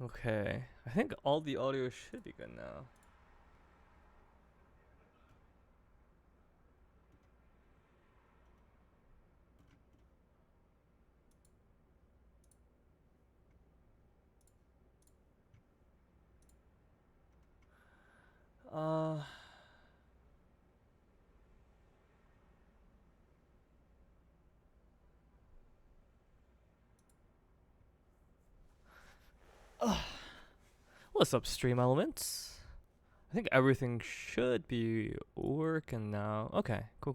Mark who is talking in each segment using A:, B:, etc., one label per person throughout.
A: Okay, I think all the audio should be good now. Uh, what's up, stream elements? I think everything should be working now. Okay, cool.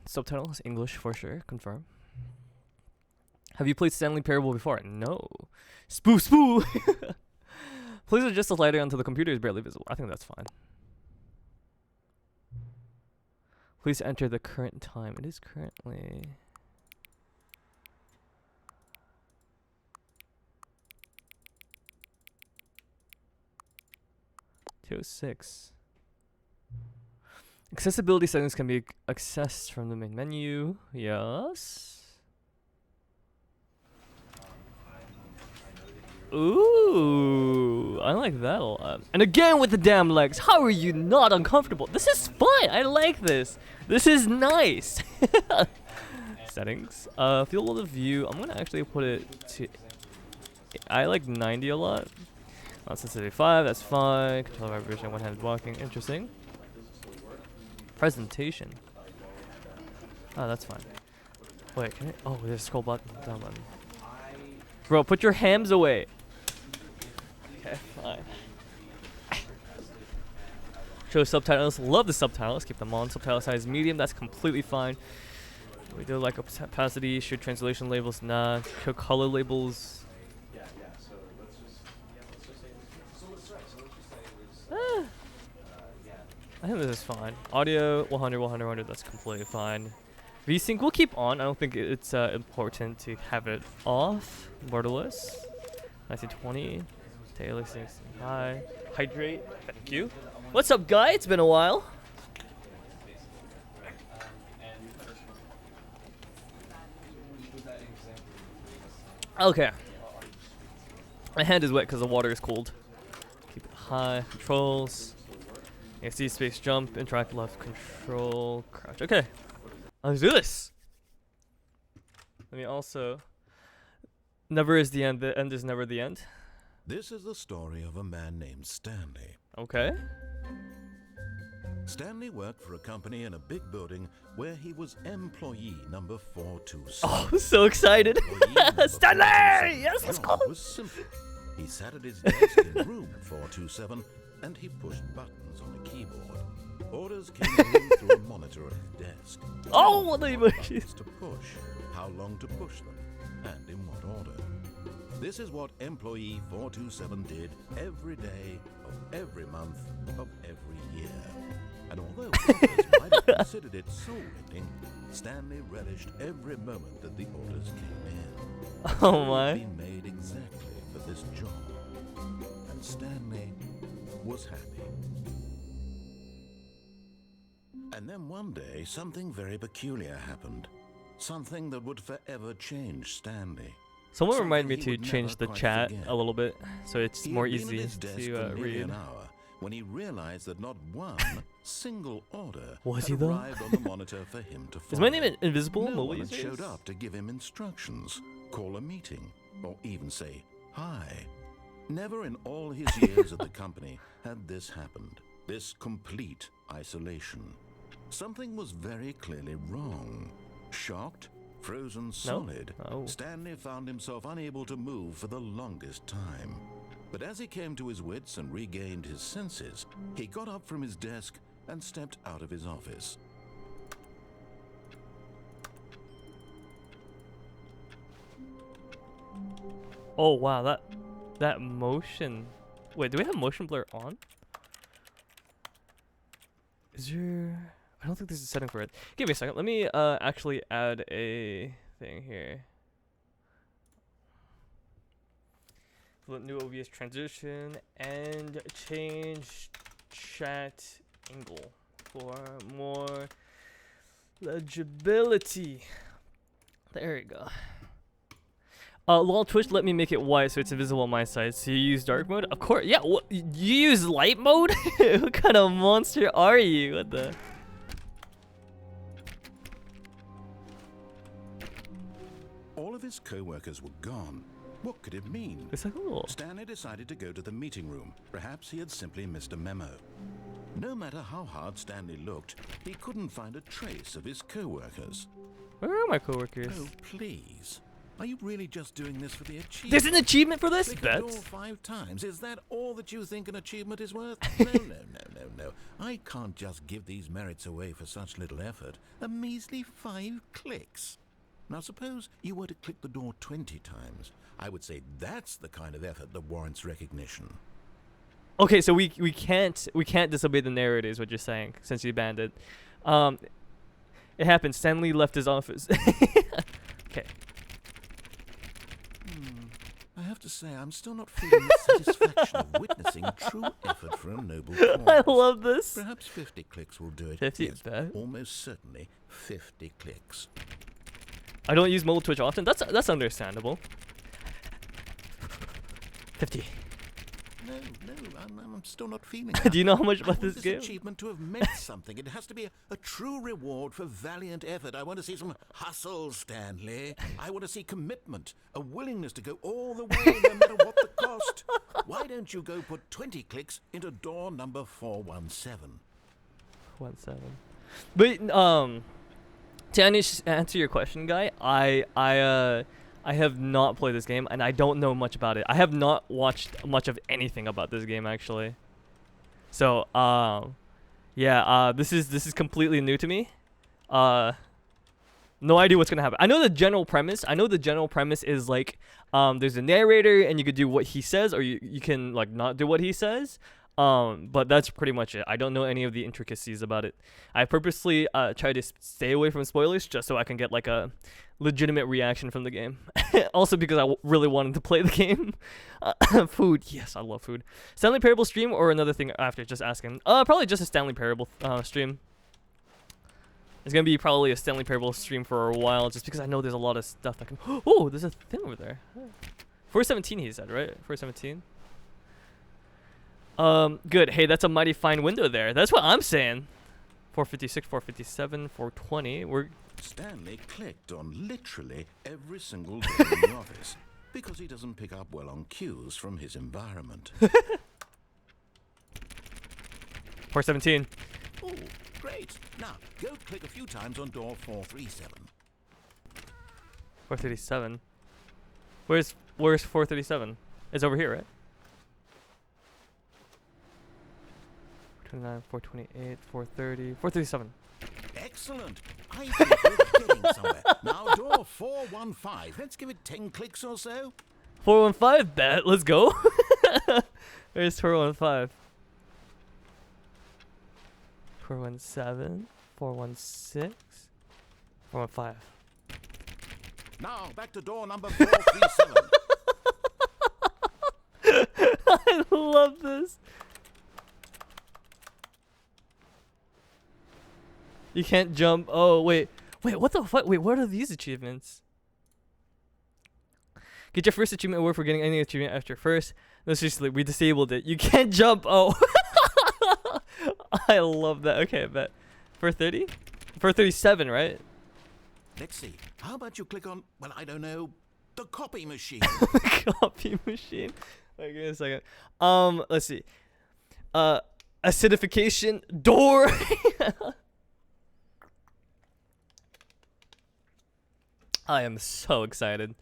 A: Subtitles English for sure. Confirm. Have you played Stanley Parable before? No. Spoo. Please adjust the lighting until the computer is barely visible. I think that's fine. Please enter the current time. It is currently 2:06. Accessibility settings can be accessed from the main menu. Yes. Ooh, I like that a lot. And again with the damn legs. How are you not uncomfortable? This is fun. I like this. This is nice. Settings. Field of view. I'm gonna actually put it to. I like 90 a lot. Sensitivity 5. That's fine. Control vibration. One-handed walking. Interesting. Presentation. Oh, that's fine. Wait, can I? Oh, there's a scroll button. Down button. Bro, put your hams away. Okay, fine. Show subtitles. Love the subtitles. Keep them on. Subtitle size medium. That's completely fine. We do like opacity. Show translation labels. Nah. Show color labels. I think this is fine. Audio 100. That's completely fine. VSync we'll keep on. I don't think it's important to have it off. Borderless. 1920. Taylor 16. Hi. Hydrate. Thank you. What's up, guy? It's been a while. Okay. My hand is wet because the water is cold. Keep it high. Controls. AC space jump. Interact left control. Crouch. Okay. Let's do this. Let me also. Never is the end. The end is never the end.
B: This is the story of a man named Stanley.
A: Okay.
B: Stanley worked for a company in a big building where he was employee number 427.
A: Oh, I'm so excited. Stanley! Yes, let's go.
B: It was simple. He sat at his desk in room 427 and he pushed buttons on a keyboard. Orders came to him through a monitor at his desk.
A: Oh, what the
B: emojis to push, how long to push them, and in what order. This is what employee 427 did every day of every month of every year. And although others might have considered it soul-rending, Stanley relished every moment that the orders came in.
A: Oh my.
B: He'd been made exactly for this job. And Stanley was happy. And then one day, something very peculiar happened. Something that would forever change Stanley.
A: Someone remind me to change the chat a little bit so it's more easy to read.
B: An hour when he realized that not one single order
A: Was
B: had
A: he though?
B: arrived on the monitor for him to follow.
A: Is my name invisible?
B: No one had showed up to give him instructions, call a meeting, or even say hi. Never in all his years at the company had this happened. This complete isolation. Something was very clearly wrong. Shocked, frozen solid, Stanley found himself unable to move for the longest time. But as he came to his wits and regained his senses, he got up from his desk and stepped out of his office.
A: Oh wow, that motion. Wait, do we have motion blur on? Is there? I don't think there's a setting for it. Give me a second. Let me actually add a thing here. New OBS transition and change chat angle for more legibility. There you go. Lol, Twitch let me make it white so it's invisible on my side. So you use dark mode? Of course. Yeah, what? You use light mode? What kind of monster are you? What the?
B: All of his co-workers were gone. What could it mean?
A: It's like, oh.
B: Stanley decided to go to the meeting room. Perhaps he had simply missed a memo. No matter how hard Stanley looked, he couldn't find a trace of his co-workers.
A: Where are my coworkers?
B: Oh, please. Are you really just doing this for the achievement?
A: There's an achievement for this?
B: Click
A: Bet.
B: a door 5 times. Is that all that you think an achievement is worth? No. I can't just give these merits away for such little effort. A measly 5 clicks. Now suppose you were to click the door 20 times. I would say that's the kind of effort that warrants recognition.
A: Okay, so we can't disobey the narrative is what you're saying, since you banned it. It happened. Stanley left his office. Okay.
B: I have to say, I'm still not feeling the satisfaction of witnessing true effort for a noble cause.
A: I love this.
B: Perhaps 50 clicks will do it.
A: 50
B: Yes,
A: is bad.
B: almost certainly 50 clicks.
A: I don't use mobile Twitch often. That's understandable. 50.
B: No, I'm still not feeling
A: Do you know how much about
B: I want
A: this game?
B: achievement to have meant something. It has to be a true reward for valiant effort. I want to see some hustle, Stanley. I want to see commitment, a willingness to go all the way, no matter what the cost. Why don't you go put 20 clicks into door number 417?
A: 17. But to answer your question, guy, I have not played this game and I don't know much about it. I have not watched much of anything about this game actually. So yeah, this is completely new to me. No idea what's gonna happen. I know the general premise. Is like there's a narrator and you could do what he says, or you can like not do what he says. But that's pretty much it. I don't know any of the intricacies about it. I purposely try to stay away from spoilers just so I can get like a legitimate reaction from the game. Also because I really wanted to play the game. Food, yes, I love food. Stanley Parable stream or another thing after? Just asking. Probably just a Stanley Parable stream. It's gonna be probably a Stanley Parable stream for a while, just because I know there's a lot of stuff that can. Oh, there's a thing over there. 417, he said, right? 417. Good. Hey, that's a mighty fine window there. That's what I'm saying. 456, 457, 420.
B: Stanley clicked on literally every single door in the office because he doesn't pick up well on cues from his environment.
A: 417.
B: Oh, great. Now, go click a few times on door 437.
A: 437. Where's 437? It's over here, right? 429, 428, 430, 437.
B: Excellent. I think we're getting somewhere. Now, door 415. Let's give it 10 clicks or so.
A: 415, bet. Let's go. Where's 415? 417, 416, 415.
B: Now, back to door number 437.
A: I love this. You can't jump. Oh, wait, what the fuck? Wait, what are these achievements? Get your first achievement award for getting any achievement after first. No, seriously, we disabled it. You can't jump. Oh. I love that. Okay, I bet. 430? 437, right?
B: Let's see. How about you click on, well, I don't know, the copy machine.
A: Copy machine. Wait, give me a second. Let's see. Acidification door. I am so excited.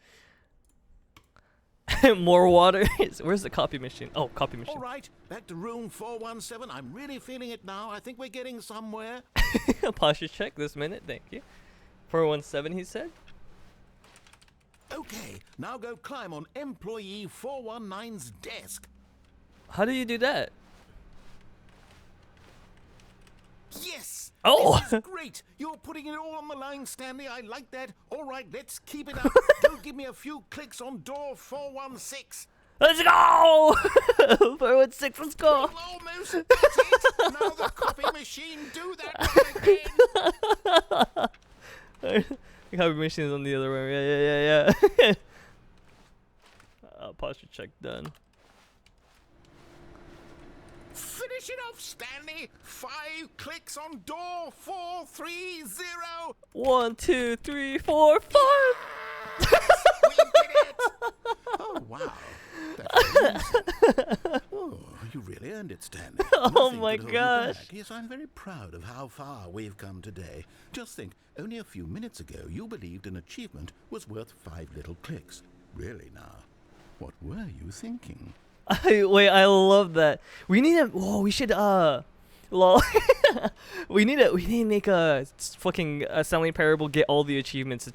A: More water. Where's the copy machine? Oh, copy machine.
B: All right, back to room 417. I'm really feeling it now. I think we're getting somewhere.
A: Posture check this minute. Thank you. 417, he said.
B: Okay, now go climb on employee 419's desk.
A: How do you do that?
B: Yes!
A: Oh!
B: This is great! You're putting it all on the line, Stanley. I like that. All right, let's keep it up. Do give me a few clicks on door 416.
A: Let's go! 416, let's go!
B: Almost. That's it. Now the copy machine. Do that one again.
A: Copy machines on the other room. Yeah. Posture check done.
B: Finish it off, Stanley. 5 clicks on door 430.
A: 1, 2, 3, 4, 5.
B: We did it! Oh, wow. Oh, you really earned it, Stanley.
A: Oh
B: Nothing
A: my
B: could hold you
A: gosh.
B: back. Yes, I'm very proud of how far we've come today. Just think, only a few minutes ago, you believed an achievement was worth 5 little clicks. Really now, what were you thinking?
A: Wait, I love that. We need a. Oh, we should. Lol. we need to make a fucking Stanley Parable get all the achievements.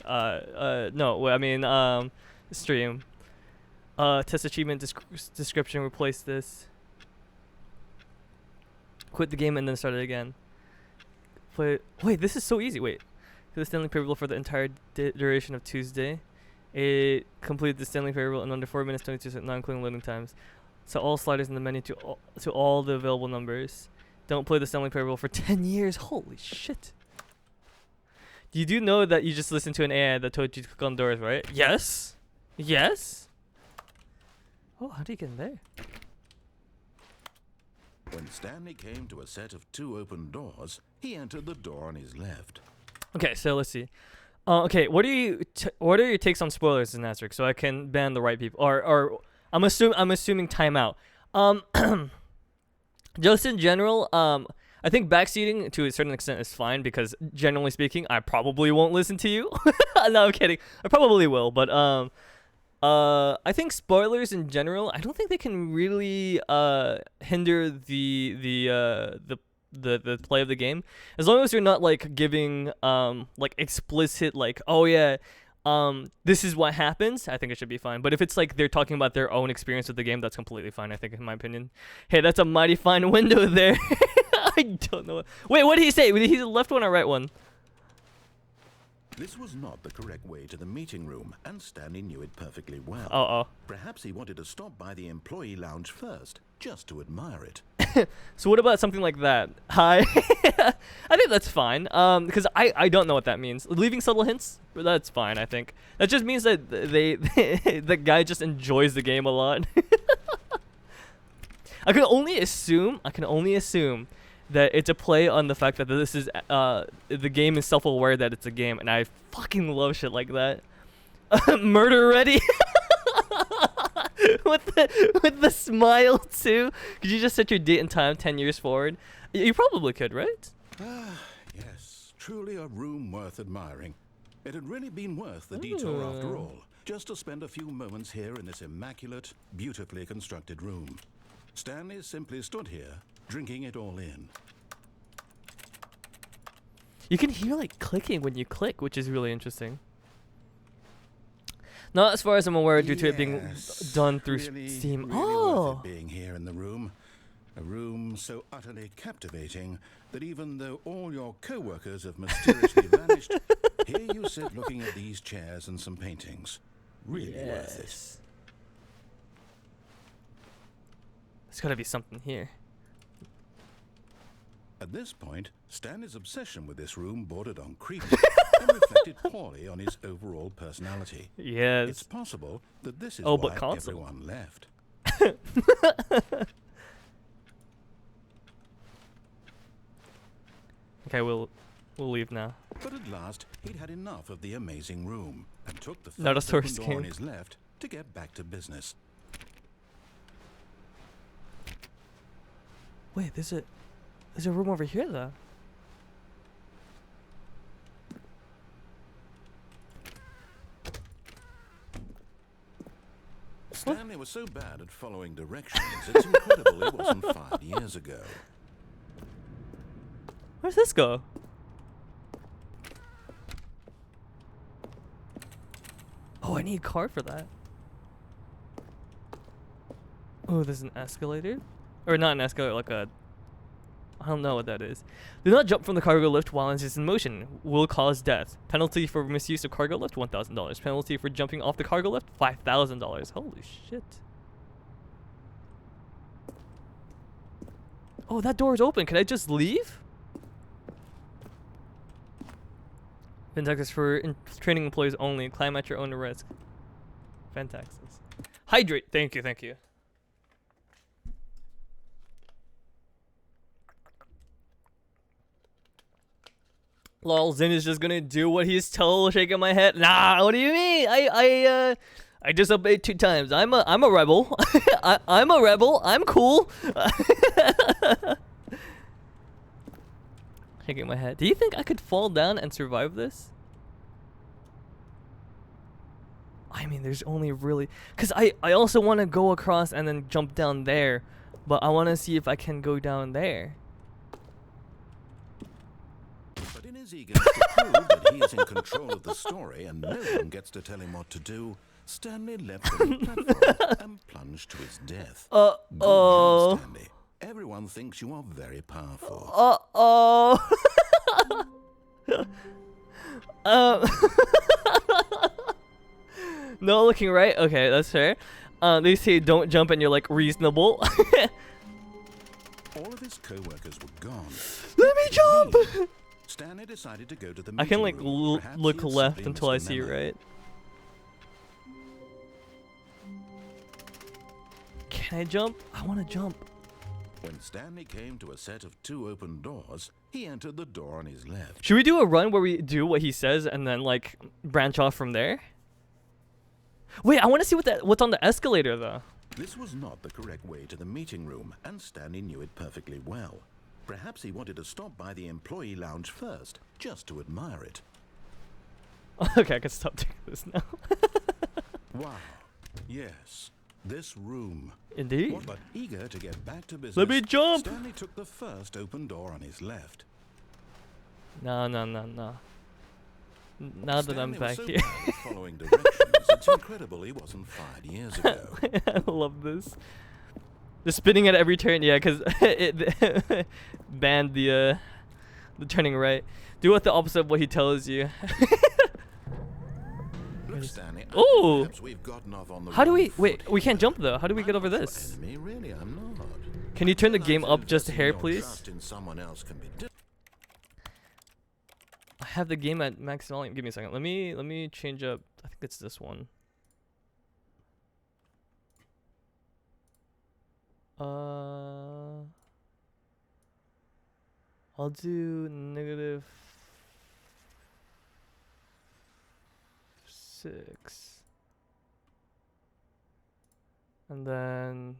A: No, I mean stream. Test achievement description. Replace this. Quit the game and then start it again. Wait, this is so easy. Wait, the Stanley Parable for the entire duration of Tuesday. It completed the Stanley Parable in under 4 minutes 22 seconds, not including loading times. So all sliders in the menu to all the available numbers. Don't play the Stanley Parable for 10 years. Holy shit. You do know that you just listened to an AI that told you to click on doors, right? Yes. Yes. Oh, how do you get in there?
B: When Stanley came to a set of 2 open doors, he entered the door on his left.
A: Okay, so let's see. Okay, what are your takes on spoilers in Asterisk so I can ban the right people? Or I'm assuming timeout. Just in general, I think backseating to a certain extent is fine because generally speaking, I probably won't listen to you. No, I'm kidding. I probably will, but I think spoilers in general, I don't think they can really hinder the play of the game, as long as you're not like giving like explicit like, oh yeah, this is what happens. I think it should be fine. But if it's like they're talking about their own experience with the game, that's completely fine, I think, in my opinion. Hey, that's a mighty fine window there. I don't know. Wait, what did he say? Did he the left one or right one?
B: This was not the correct way to the meeting room, and Stanley knew it perfectly well.
A: Oh.
B: Perhaps he wanted to stop by the employee lounge first, just to admire it.
A: So what about something like that? Hi. I think that's fine. Because I don't know what that means. Leaving subtle hints, that's fine. I think that just means that the guy just enjoys the game a lot. I can only assume that it's a play on the fact that this is the game is self-aware that it's a game, and I fucking love shit like that. Murder ready. with the smile too. Could you just set your date and time 10 years forward? You probably could, right?
B: Ah, yes, truly a room worth admiring. It had really been worth the detour after all, just to spend a few moments here in this immaculate, beautifully constructed room. Stanley simply stood here, drinking it all in.
A: You can hear like clicking when you click, which is really interesting. Not as far as I'm aware, due to it being done through Steam.
B: Worth it being here in the room. A room so utterly captivating that even though all your co-workers have mysteriously vanished, here you sit looking at these chairs and some paintings. Really worth it.
A: There's gotta be something here.
B: At this point, Stanley's obsession with this room bordered on creepy and reflected poorly on his overall personality.
A: Yes.
B: It's possible that this is
A: but
B: why
A: console.
B: everyone left.
A: Okay, we'll leave now.
B: But at last, he'd had enough of the amazing room and took the
A: Not a
B: first open
A: tourist
B: door
A: game.
B: on his left to get back to business.
A: Wait, there's a room over here though.
B: Stanley was so bad at following directions, it's incredible it wasn't 5 years ago.
A: Where's this go? Oh, I need a card for that. Oh, there's an escalator? Or not an escalator, like a... I don't know what that is. Do not jump from the cargo lift while it is in motion. Will cause death. Penalty for misuse of cargo lift, $1,000. Penalty for jumping off the cargo lift, $5,000. Holy shit. Oh, that door is open. Can I just leave? Fintech is for training employees only. Climb at your own risk. Fantaxes. Hydrate. Thank you. Thank you. Lol, Zin is just gonna do what he's told. Shaking my head. Nah, what do you mean? I disobeyed 2 times. I'm a rebel. I'm a rebel. I'm cool. Shaking my head. Do you think I could fall down and survive this? I mean, there's only really... Because I also want to go across and then jump down there. But I want to see if I can go down there.
B: But in his eagerness to prove that he is in control of the story and no one gets to tell him what to do, Stanley leapt from the platform and plunged to his death. Good job, Stanley. Everyone thinks you are very powerful.
A: No looking right? Okay, that's fair. They say don't jump and you're like reasonable.
B: All of his co-workers were gone.
A: Let me jump!
B: Stanley decided to go to the
A: I can like
B: meeting room. Perhaps
A: look
B: he had
A: left
B: simply
A: until I
B: missed a
A: see
B: memo.
A: right. Can I jump? I want to jump.
B: When Stanley came to a set of 2 open doors, he entered the door on his left.
A: Should we do a run where we do what he says and then like branch off from there? Wait, I want to see what's on the escalator though.
B: This was not the correct way to the meeting room, and Stanley knew it perfectly well. Perhaps he wanted to stop by the employee lounge first, just to admire it.
A: Okay, I can stop doing this now.
B: Wow. Yes. This room.
A: Indeed.
B: What, but eager to get back to business,
A: Let me jump!
B: Stanley took the first open door on his left.
A: No. Now that I'm
B: Stanley
A: back
B: was so
A: here.
B: bad at following directions, it's incredible he wasn't fired years ago.
A: I love this. The spinning at every turn, yeah, because it banned the turning right. Do what the opposite of what he tells you.
B: Look, Stanley, I think
A: Ooh!
B: perhaps we've gotten off on the
A: How do
B: wrong
A: we... Wait,
B: foot
A: we can't
B: here.
A: jump though. How do we get
B: I'm
A: over
B: not your
A: this?
B: enemy, really, I'm not.
A: Can you turn the game
B: Realize
A: up just a
B: investing
A: hair,
B: your
A: please?
B: trust in someone else can be difficult.
A: I have the game at max volume. Give me a second. Let me change up. I think it's this one. I'll do -6. And then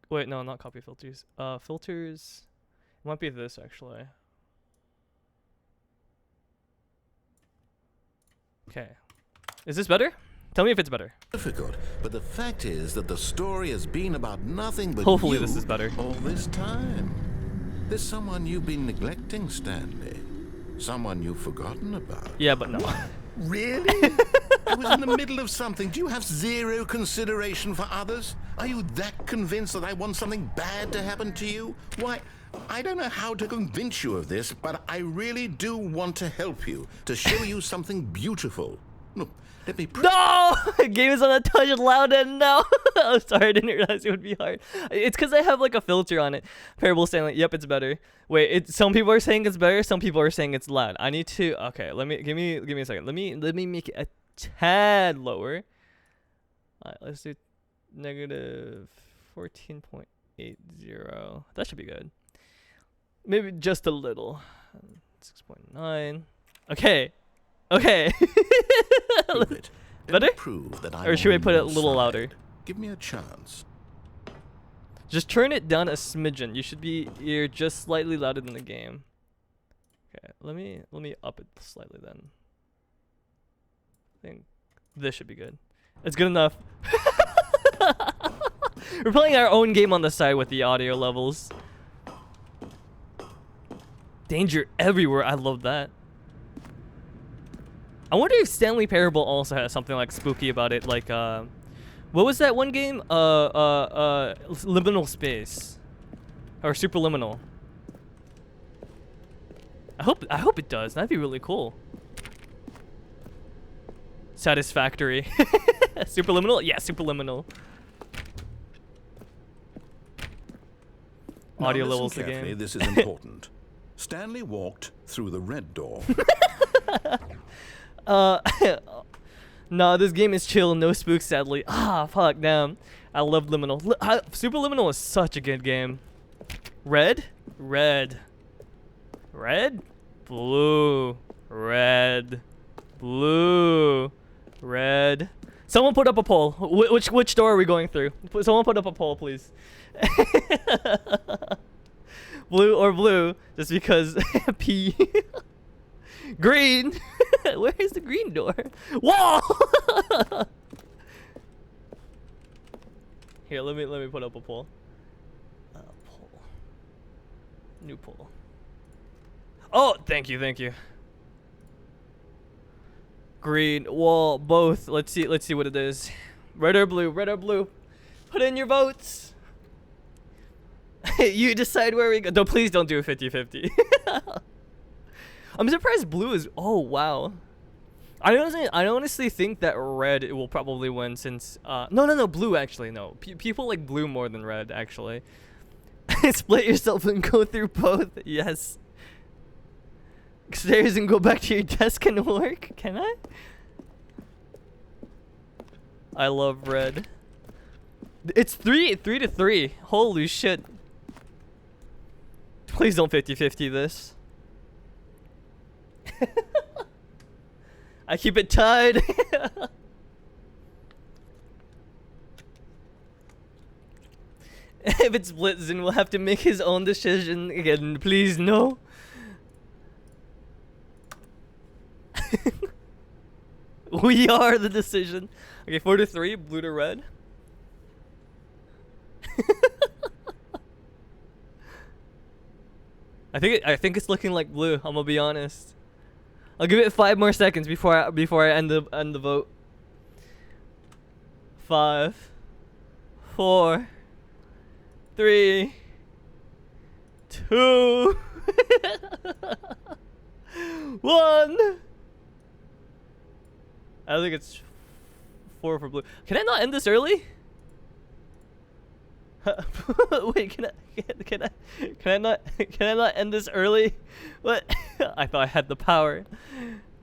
A: wait, no, not copy filters. Filters. It might be this actually. Okay. Is this better? Tell me if it's better.
B: Difficult, but the fact is that the story has been about nothing but
A: Hopefully
B: you
A: this is better.
B: all this time. There's someone you've been neglecting, Stanley. Someone you've forgotten about.
A: Yeah, but no.
B: Really? I was in the middle of something. Do you have zero consideration for others? Are you that convinced that I want something bad to happen to you? Why, I don't know how to convince you of this, but I really do want to help you, to show you something beautiful. Look, let me...
A: No! Game is on a touch louder now. I'm sorry, I didn't realize it would be hard. It's because I have like a filter on it. Parables of Stanley. Yep, it's better. Wait, some people are saying it's better. Some people are saying it's loud. I need to. Okay, give me a second. Let me make it a tad lower. Alright, let's do -14.80. That should be good. Maybe just a little. 6.9. Okay. Okay.
B: Prove it.
A: Better?
B: Prove that I'm
A: Or should we
B: on
A: put it a
B: your
A: little
B: side.
A: louder?
B: Give me a chance.
A: Just turn it down a smidgen. You're just slightly louder than the game. Okay, let me up it slightly then. I think this should be good. It's good enough. We're playing our own game on the side with the audio levels. Danger everywhere. I love that. I wonder if Stanley Parable also has something like spooky about it, like what was that one game? Liminal Space, or Superliminal. I hope it does. That'd be really cool. Satisfactory. Superliminal? Yeah, Superliminal.
B: Now
A: Audio
B: listen
A: levels
B: carefully,
A: again.
B: this is important. Stanley walked through the red door.
A: Uh, no, this game is chill. No spooks, sadly. Ah, fuck, damn. I love Liminal. Super Liminal is such a good game. Red? Red. Red? Blue. Red. Blue. Red. Someone put up a poll. Which door are we going through? Someone put up a poll, please. Blue or blue, just because P. Green. Where is the green door? Whoa! Here, let me put up a poll. Poll. New poll. Oh, thank you. Green. Well, both. Let's see what it is. Red or blue? Red or blue? Put in your votes. You decide where we go. No, please don't do a 50-50. I'm surprised blue is. Oh wow. I honestly think that red will probably win since. No, blue actually. No, people like blue more than red actually. Split yourself and go through both. Yes. Stairs and go back to your desk and work. Can I? I love red. It's 3-3. Holy shit. Please don't 50-50 this. I keep it tied. If it splits, then we'll have to make his own decision again. Please, no. We are the decision. Okay, 4-3, blue to red. I think it's looking like blue. I'm gonna be honest. I'll give it 5 more seconds before I end the vote. 5, 4, 3, 2, 1. I think it's 4 for blue. Can I not end this early? Wait, can I not end this early? What? I thought I had the power.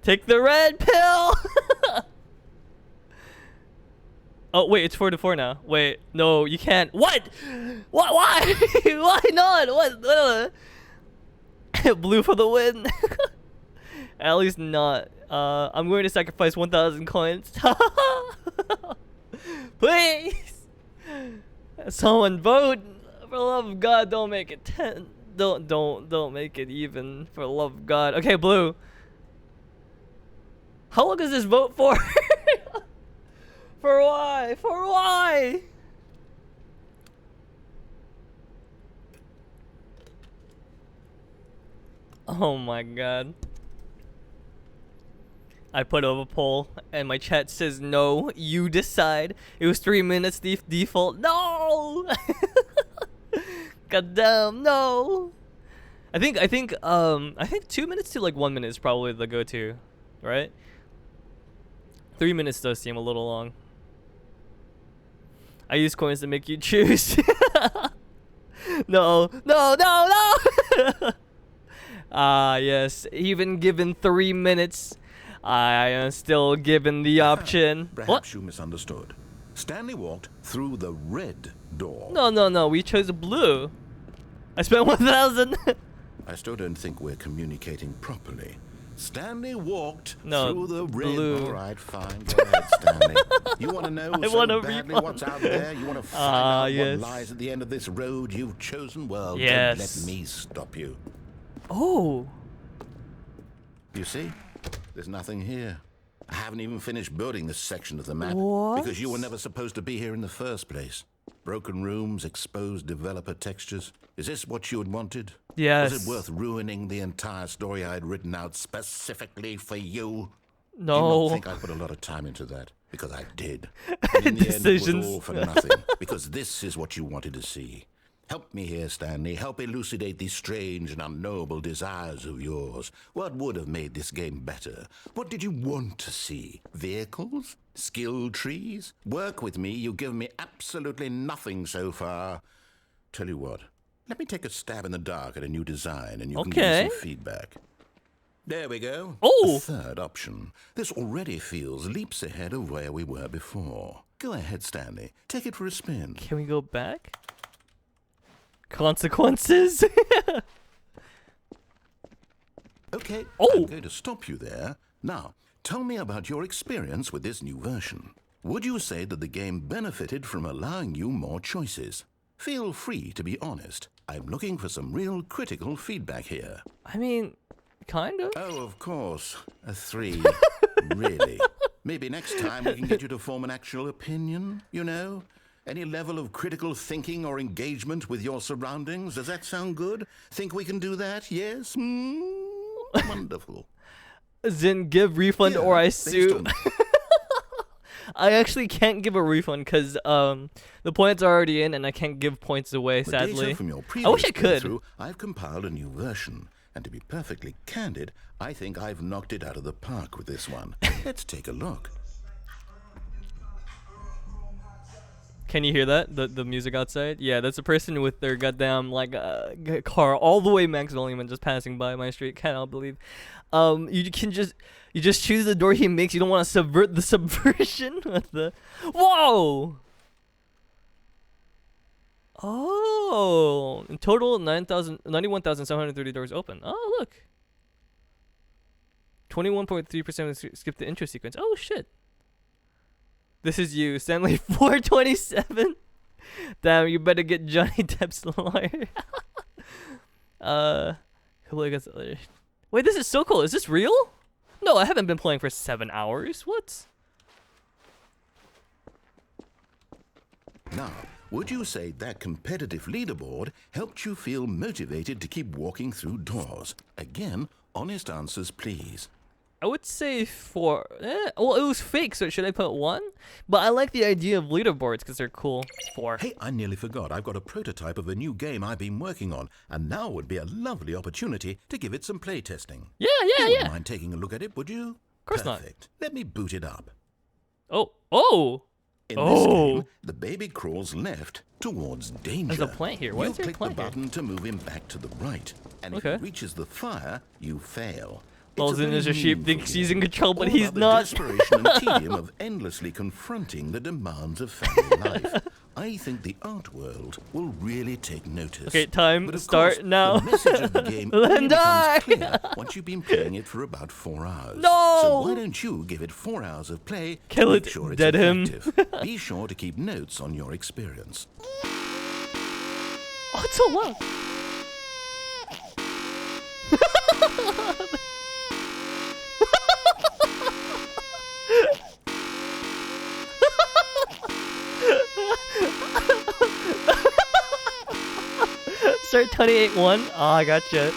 A: Take the red pill. Oh wait, it's 4-4 now. Wait, no, you can't. What? What? Why? Why not? What? Blue for the win. At least not. I'm going to sacrifice 1,000 coins. Please. Someone vote. For the love of God, don't make it 10. Don't make it even. For the love of God. Okay, blue. How long is this vote for? For why? For why? Oh my God. I put up a poll and my chat says no, you decide. It was 3 minutes default. No! God damn, no. I think 2 minutes to like 1 minute is probably the go-to, right? 3 minutes does seem a little long. I use coins to make you choose. No. Yes, even given 3 minutes, I am still given the option.
B: Perhaps you misunderstood. Stanley walked through the red door.
A: No, we chose blue. I spent 1,000.
B: I still don't think we're communicating properly. Stanley walked
A: No,
B: through the red.
A: blue.
B: All right, fine. Go ahead, Stanley. You want to know so badly what's out there? You want to find out
A: yes.
B: what lies at the end of this road you've chosen? Well,
A: Yes.
B: don't let me stop you.
A: Oh.
B: You see? There's nothing here. I haven't even finished building this section of the map
A: What?
B: because you were never supposed to be here in the first place. Broken rooms, exposed developer textures. Is this what you had wanted?
A: Yes.
B: Was it worth ruining the entire story I had written out specifically for you?
A: No.
B: You don't think I put a lot of time into that? Because I did. And in the end, it
A: Decisions.
B: was all for nothing. Because this is what you wanted to see. Help me here, Stanley. Help elucidate these strange and unknowable desires of yours. What would have made this game better? What did you want to see? Vehicles? Skill trees? Work with me. You've given me absolutely nothing so far. Tell you what. Let me take a stab in the dark at a new design, and you can give me some feedback. There we go.
A: Oh!
B: A third option. This already feels leaps ahead of where we were before. Go ahead, Stanley. Take it for a spin.
A: Can we go back? Consequences?
B: Okay,
A: Oh!
B: I'm going to stop you there. Now, tell me about your experience with this new version. Would you say that the game benefited from allowing you more choices? Feel free to be honest. I'm looking for some real critical feedback here.
A: I mean, kind of.
B: Oh, of course. A 3. Really? Maybe next time we can get you to form an actual opinion, you know? Any level of critical thinking or engagement with your surroundings? Does that sound good? Think we can do that? Yes? Wonderful.
A: Then give refund or I
B: based
A: sue.
B: on-
A: I actually can't give a refund because the points are already in and I can't give points away,
B: The
A: sadly.
B: data from your
A: I
B: previous
A: wish I could.
B: playthrough, I've compiled a new version. And to be perfectly candid, I think I've knocked it out of the park with this one. Let's take a look.
A: Can you hear that? The music outside? Yeah, that's a person with their goddamn like car all the way max volume and just passing by my street. Cannot believe. You just choose the door he makes. You don't want to subvert the subversion with the. Whoa! Oh, in total 91,730 doors open. Oh, look. 21.3% skip the intro sequence. Oh shit. This is you, Stanley 427. Damn, you better get Johnny Depp's lawyer. Wait, this is so cool. Is this real? No, I haven't been playing for 7 hours. What?
B: Now, would you say that competitive leaderboard helped you feel motivated to keep walking through doors? Again, honest answers, please.
A: I would say 4. Well, it was fake, so should I put 1? But I like the idea of leaderboards because they're cool. 4.
B: Hey, I nearly forgot. I've got a prototype of a new game I've been working on, and now would be a lovely opportunity to give it some playtesting.
A: Yeah.
B: You wouldn't mind taking a look at it, would you?
A: Of course not.
B: Perfect. Let me boot it up.
A: Oh!
B: In this game, the baby crawls left towards danger.
A: There's a plant here. Why
B: you
A: is there a
B: click
A: plant
B: the
A: here?
B: button to move him back to the right, and
A: Okay.
B: if he reaches the fire, you fail.
A: Lol's
B: It's a
A: Ninja
B: very
A: Sheep
B: meaningful
A: thinks he's in
B: game,
A: control, but
B: all
A: he's
B: about the
A: not.
B: desperation and tedium of endlessly confronting the demands of family life. I think the art world will really take notice.
A: Okay, time,
B: But of
A: start
B: course,
A: now.
B: The message of the game
A: Let
B: only
A: him die.
B: becomes clear once you've been playing it for about 4 hours.
A: No.
B: So why don't you give it 4 hours of play?
A: Kill
B: Make
A: it,
B: sure it's
A: dead him.
B: effective. Be sure to keep notes on your experience.
A: Oh, it's so loud. Start 28-1. Oh, I gotcha.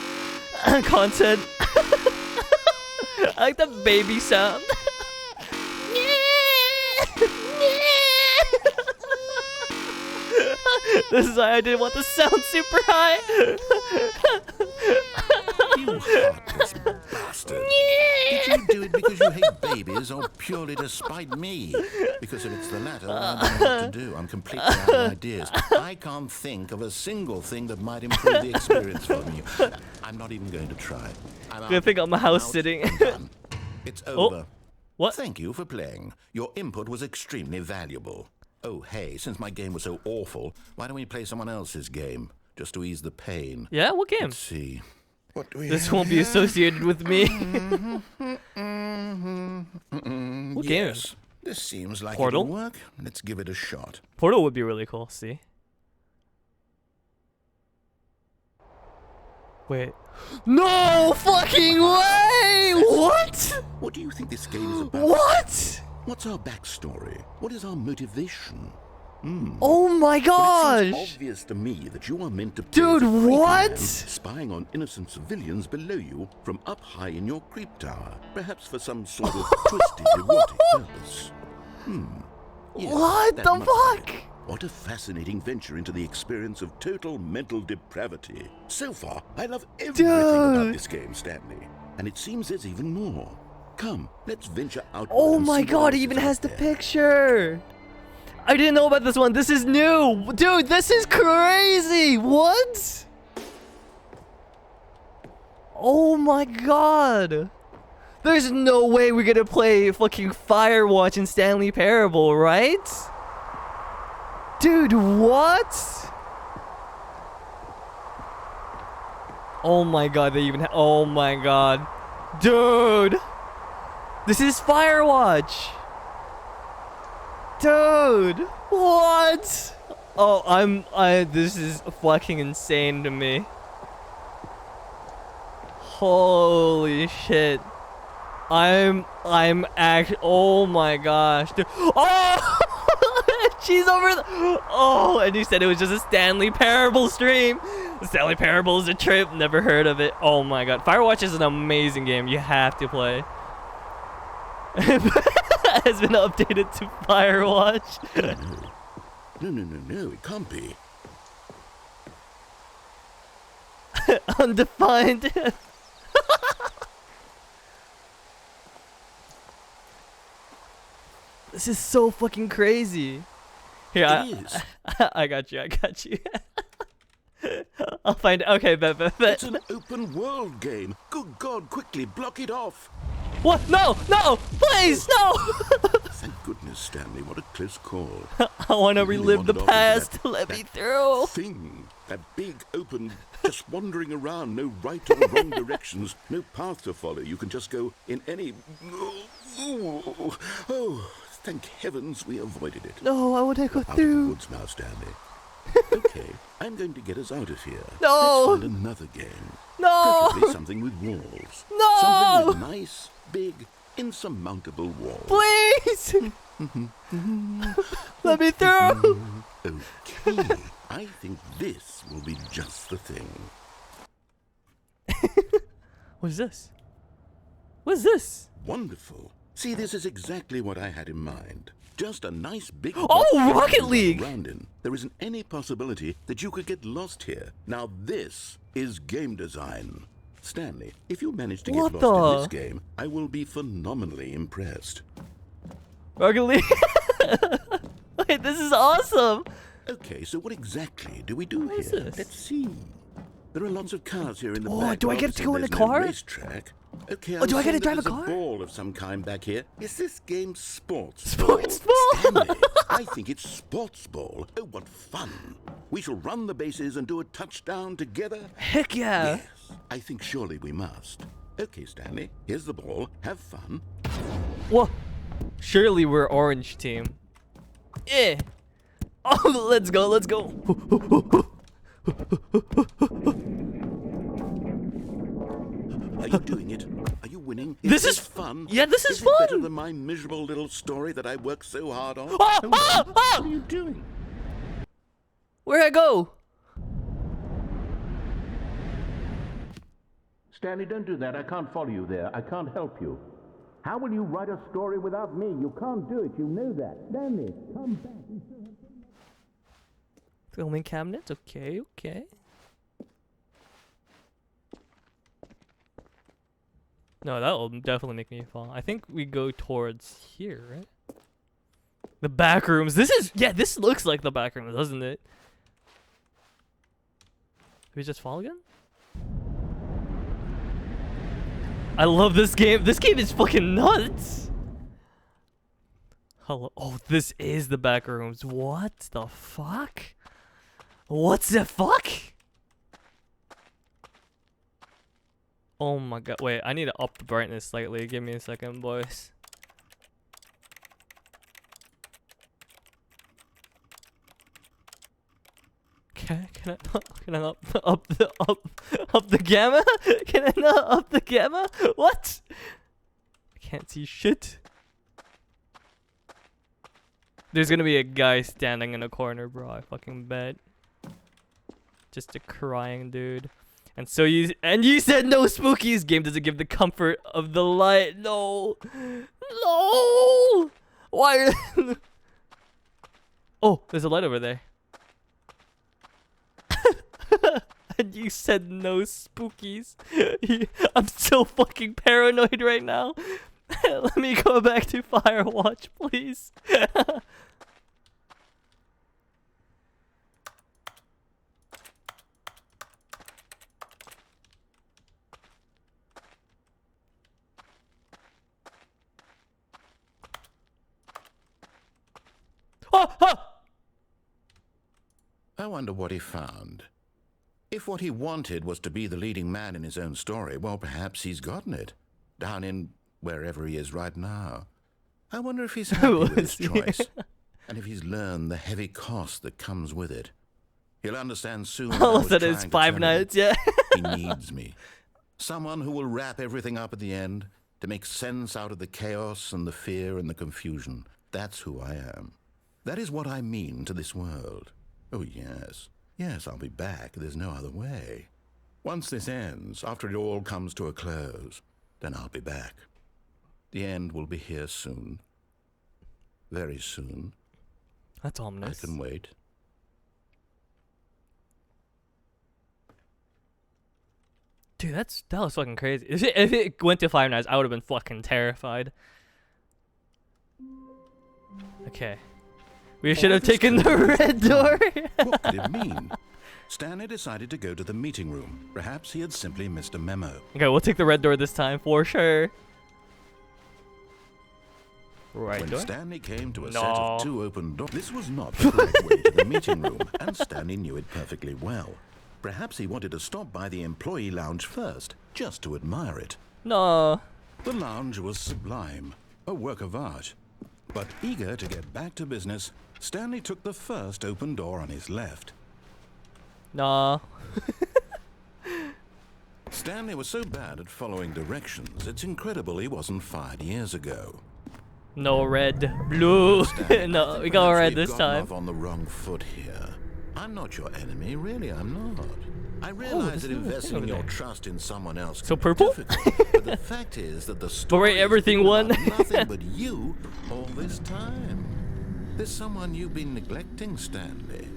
A: Content. I like the baby sound. This is why I didn't want the sound super high.
B: You heartless bastard. Did you do it because you hate babies or purely to spite me? Because if it's the latter, I don't know what to do. I'm completely out of ideas. I can't think of a single thing that might improve the experience for you. I'm not even going to try. I'm
A: Gonna pick up my house
B: out.
A: sitting.
B: I'm done. It's over.
A: What?
B: Thank you for playing. Your input was extremely valuable. Oh, hey, since my game was so awful, why don't we play someone else's game? Just to ease the pain.
A: Yeah, what game?
B: Let's see. What do we
A: This
B: have
A: won't be
B: here?
A: associated with me. What game?
B: Yes, this seems like
A: Portal?
B: it'll work. Let's give it a shot.
A: Portal would be really cool. See? Wait. No fucking way! What?
B: What do you think this game is about?
A: What?
B: What's our backstory? What is our motivation?
A: Oh my
B: Well, it seems
A: gosh!
B: obvious to me that you are meant to play
A: Dude,
B: as a freaky
A: what?
B: man spying on innocent civilians below you from up high in your creep tower, perhaps for some sort of twisted erotic purpose. Yes,
A: What
B: that
A: the
B: must be
A: fuck?
B: it. What a fascinating venture into the experience of total mental depravity. So far, I love everything about
A: Dude.
B: this game, Stanley. And it seems there's even more. Come, let's venture out.
A: Oh my god, it even has the picture! I didn't know about this one. This is new! Dude, this is crazy! What? Oh my god! There's no way we're gonna play fucking Firewatch and Stanley Parable, right? Dude, what? Oh my god, they even oh my god. Dude! This is Firewatch! Dude! What? Oh, this is fucking insane to me. Holy shit. Oh my gosh. Dude. Oh! She's over the, oh, and you said it was just a Stanley Parable stream. The Stanley Parable is a trip. Never heard of it. Oh my god. Firewatch is an amazing game. You have to play. Has been updated to Firewatch.
B: No, it can't be.
A: Undefined. This is so fucking crazy. Here, I got you. I'll find. Okay, bet.
B: It's an open world game. Good God, quickly block it off.
A: What? No, please, no.
B: Thank goodness, Stanley. What a close call.
A: I want to
B: You really
A: relive the
B: wandered off into
A: past. Let me through.
B: Thing, that big open, just wandering around, no right or wrong directions, no path to follow. You can just go in any. Oh, thank heavens we avoided it.
A: No, I want to go
B: Out of the
A: through.
B: woods now, Stanley. Okay, I'm going to get us out of here.
A: No.
B: Let's find another game.
A: No.
B: Preferably something with walls.
A: No.
B: Something with nice, big, insurmountable walls.
A: Please. Let me through.
B: Okay, I think this will be just the thing.
A: What is this? What is this?
B: Wonderful. See, this is exactly what I had in mind. Just a nice big
A: Oh,
B: box
A: Rocket
B: to walk
A: League!
B: around in. There isn't any possibility that you could get lost here. Now this is game design. Stanley, if you manage to
A: What
B: get
A: the?
B: lost in this game, I will be phenomenally impressed.
A: Rocket League. Wait, this is awesome.
B: Okay, so what exactly do we do
A: What is
B: here?
A: this?
B: Let's see. There are lots of cars here in the
A: Oh,
B: back.
A: do I
B: but
A: get to
B: obviously
A: go in the
B: there's no
A: car?
B: racetrack. Okay,
A: Oh, do I get to
B: understand that
A: drive a
B: there's
A: car?
B: ball of some kind back here. Is this game sports?
A: Sports ball?
B: Stanley, I think it's sports ball. Oh, what fun! We shall run the bases and do a touchdown together.
A: Heck yeah.
B: Yes, I think surely we must. Okay, Stanley, here's the ball. Have fun.
A: Whoa. Surely we're orange team. Eh. Oh, let's go.
B: Are you doing it? Are you winning?
A: This is
B: fun.
A: Yeah, this is
B: it better
A: fun.
B: than my miserable little story that I worked so hard on?
A: Oh.
B: What are you doing?
A: Where'd I go?
B: Stanley, don't do that. I can't follow you there. I can't help you. How will you write a story without me? You can't do it. You know that. Stanley, come back.
A: Filming cabinet. Okay. No, that will definitely make me fall. I think we go towards here, right? The back rooms. This looks like the back room, doesn't it? Did we just fall again? I love this game. This game is fucking nuts. Hello. Oh, this is the back rooms. What the fuck? What's the fuck? Oh my god. Wait, I need to up the brightness slightly. Give me a second, boys. Can I not up the gamma? Can I not up the gamma? What? I can't see shit. There's gonna be a guy standing in a corner, bro. I fucking bet. Just a crying dude. And so you said no spookies. Game doesn't give the comfort of the light. No. Why? Oh, there's a light over there. And you said no spookies. I'm so fucking paranoid right now. Let me go back to Firewatch, please.
B: I wonder what he found. If what he wanted was to be the leading man in his own story, well, perhaps he's gotten it. Down in wherever he is right now. I wonder if he's happy with his choice. And if he's learned the heavy cost that comes with it. He'll understand soon.
A: All of a sudden it's 5 nights, yeah.
B: He needs me. Someone who will wrap everything up at the end to make sense out of the chaos and the fear and the confusion. That's who I am. That is what I mean to this world. Oh, yes. Yes, I'll be back. There's no other way. Once this ends, after it all comes to a close, then I'll be back. The end will be here soon. Very soon.
A: That's ominous.
B: I can wait.
A: Dude, that was fucking crazy. If it went to 5 nights, I would have been fucking terrified. Okay. We should have taken the red door.
B: What could it mean? Stanley decided to go to the meeting room. Perhaps he had simply missed a memo.
A: Okay, we'll take the red door this time for sure. Right
B: When
A: door?
B: Stanley came to a set of 2 open doors, this was not the correct way to the meeting room, and Stanley knew it perfectly well. Perhaps he wanted to stop by the employee lounge first, just to admire it.
A: No.
B: The lounge was sublime, a work of art. But eager to get back to business, Stanley took the first open door on his left.
A: No.
B: Stanley was so bad at following directions, it's incredible he wasn't fired years ago.
A: No red, blue.
B: Stanley,
A: No, we got red this
B: gotten
A: time.
B: off on the wrong foot here. I'm not your enemy, really, I'm not. I realize that investing
A: over
B: your
A: there.
B: trust in someone else
A: So
B: can be
A: purple?
B: difficult, but the fact is that the story
A: wait, everything won?
B: nothing but you all this time. There's someone you've been neglecting, Stanley.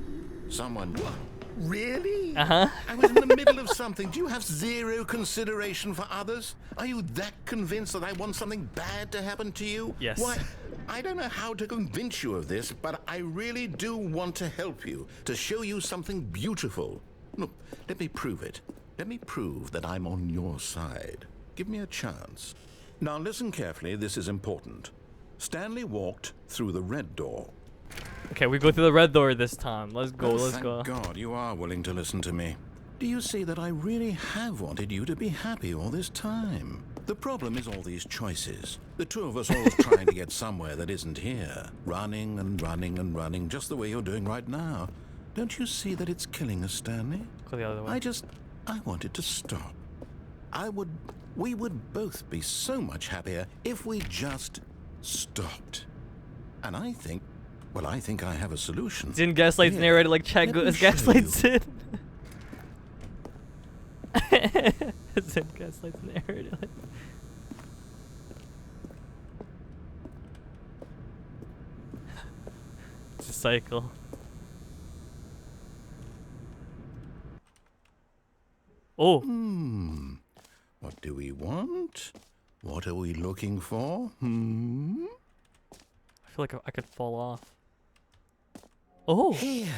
B: Someone. What? Really?
A: Uh-huh.
B: I was in the middle of something. Do you have zero consideration for others? Are you that convinced that I want something bad to happen to you?
A: Yes.
B: Why, I don't know how to convince you of this, but I really do want to help you, to show you something beautiful. Look, let me prove it. Let me prove that I'm on your side. Give me a chance. Now listen carefully, this is important. Stanley walked through the red door.
A: Okay, we go through the red door this time. Let's go, let's
B: Thank
A: go.
B: God you are willing to listen to me. Do you see that I really have wanted you to be happy all this time? The problem is all these choices. The 2 of us always trying to get somewhere that isn't here. Running and running and running, just the way you're doing right now. Don't you see that it's killing us, Stanley?
A: Go the other way.
B: I wanted to stop. We would both be so much happier if we just stopped. And I think I have a solution.
A: Zen gaslights
B: Here,
A: narrated like Chad
B: let me show
A: gaslights
B: you.
A: Sid. Zen gaslights narrated like... It's a cycle. Oh.
B: What do we want? What are we looking for?
A: I feel like I could fall off. Oh.
B: Here.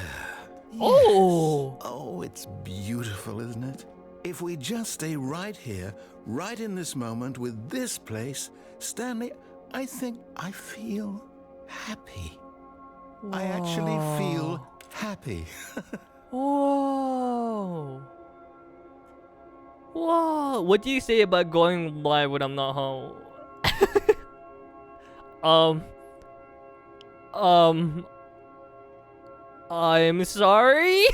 A: Oh.
B: Oh, it's beautiful, isn't it? If we just stay right here, right in this moment with this place, Stanley, I think I feel happy. I actually feel happy.
A: Whoa. Whoa. What do you say about going live when I'm not home? I'm sorry.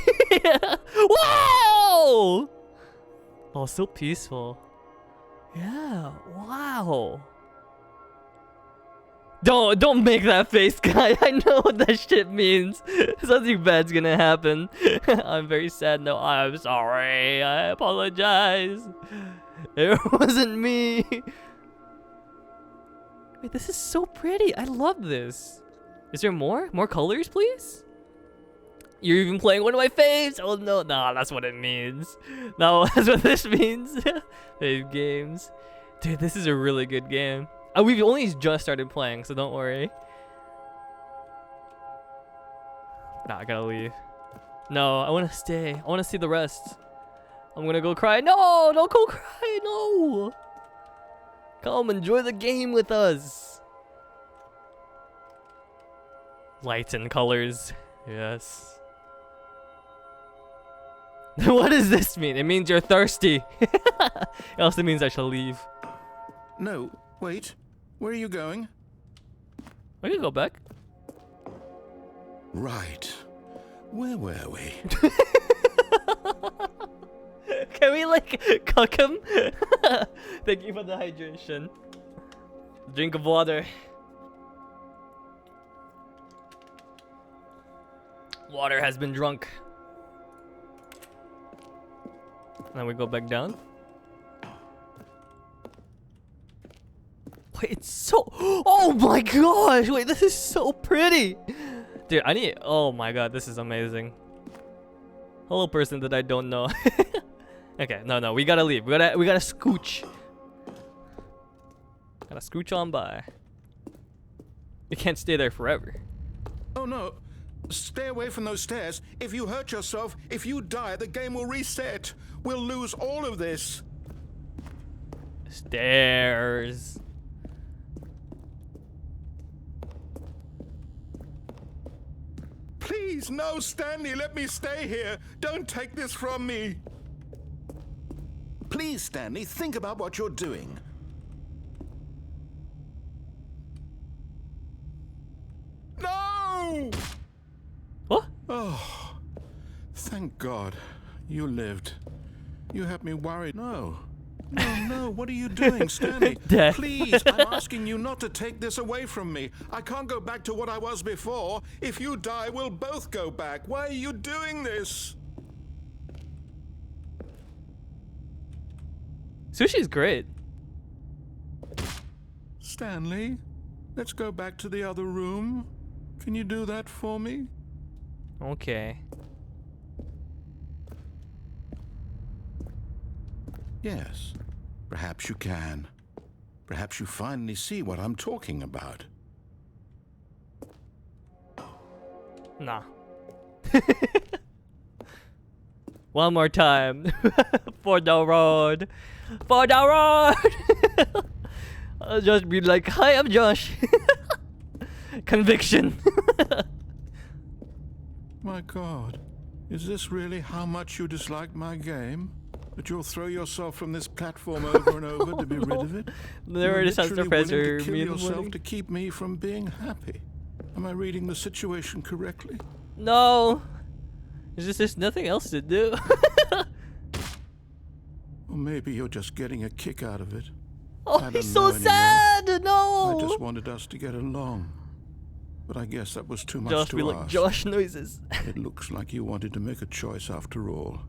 A: Whoa! Oh, so peaceful. Yeah. Wow. Don't make that face, guy. I know what that shit means. Something bad's gonna happen. I'm very sad. No, I'm sorry. I apologize. It wasn't me. Wait, this is so pretty. I love this. Is there more? More colors, please? You're even playing one of my faves. Oh no, nah, that's what it means. No, that's what this means. Fave games. Dude, this is a really good game. We've only just started playing, so don't worry. Nah, I gotta leave. No, I wanna stay. I wanna see the rest. I'm gonna go cry. No, don't go cry, no. Come, enjoy the game with us. Lights and colors. Yes. What does this mean? It means you're thirsty. It also means I shall leave.
B: No, wait. Where are you going?
A: We can go back.
B: Right. Where were we?
A: Can we like cook him? Thank you for the hydration. Drink of water. Water has been drunk. Now we go back down. Wait, it's so... Oh my gosh! Wait, this is so pretty! Dude, I need... Oh my god, this is amazing. Hello, person that I don't know. Okay, no, we gotta leave. We gotta scooch. Gotta scooch on by. You can't stay there forever.
B: Oh no. Stay away from those stairs. If you hurt yourself, if you die, the game will reset. We'll lose all of this.
A: Stairs.
B: Please, no, Stanley, let me stay here. Don't take this from me. Please, Stanley, think about what you're doing. No!
A: What?
B: Oh, thank God. You lived. You had me worried. No, what are you doing, Stanley?
A: Death.
B: Please, I'm asking you not to take this away from me. I can't go back to what I was before. If you die, we'll both go back. Why are you doing this?
A: Sushi's great.
B: Stanley, let's go back to the other room. Can you do that for me?
A: Okay.
B: Yes, perhaps you can. Perhaps you finally see what I'm talking about.
A: Nah. One more time. For the road. For the road! I'll just be like, hi, I'm Josh. Conviction.
B: My God, is this really how much you dislike my game? That you'll throw yourself from this platform over and over to be rid of it?
A: There it is, has to press her
B: kill yourself
A: money.
B: to keep me from being happy. Am I reading the situation correctly?
A: No. It's just there's nothing else to do.
B: Or maybe you're just getting a kick out of it.
A: Oh,
B: I
A: he's
B: don't
A: so
B: know
A: sad. No.
B: I just wanted us to get along. But I guess that was too much
A: Josh
B: to
A: be like
B: ask.
A: Josh noises.
B: It looks like you wanted to make a choice after all.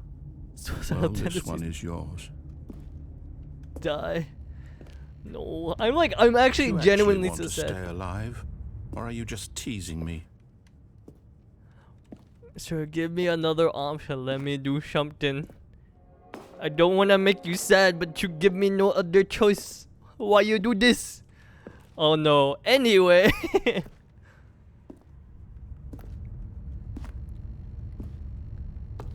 A: Suicidal
B: Well, this
A: tendencies.
B: one is yours.
A: Die. No, I'm actually
B: You
A: genuinely
B: want
A: so
B: to
A: sad.
B: stay alive, or are you just teasing me?
A: Sure, give me another option. Let me do something. I don't want to make you sad, but you give me no other choice. Why you do this? Oh no. Anyway.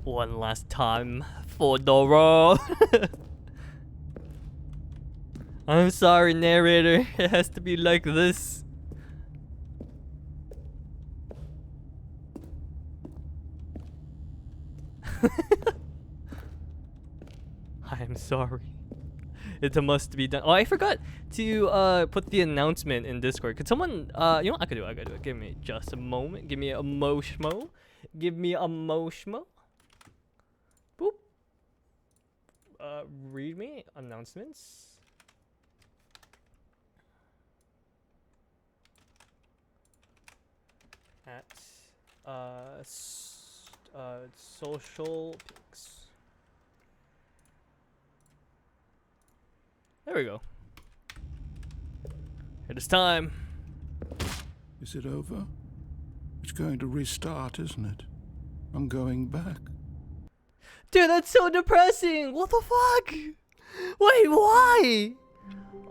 A: One last time for the road. I'm sorry, narrator. It has to be like this. I'm sorry. It must be done. Oh, I forgot to put the announcement in Discord. Could someone you know what? I could do it. Give me just a moment. Give me a moshmo. Give me a moshmo. Boop. Read me announcements. At social pics. There we go. It is time.
B: Is it over? It's going to restart, isn't it? I'm going back.
A: Dude, that's so depressing. What the fuck? Wait, why?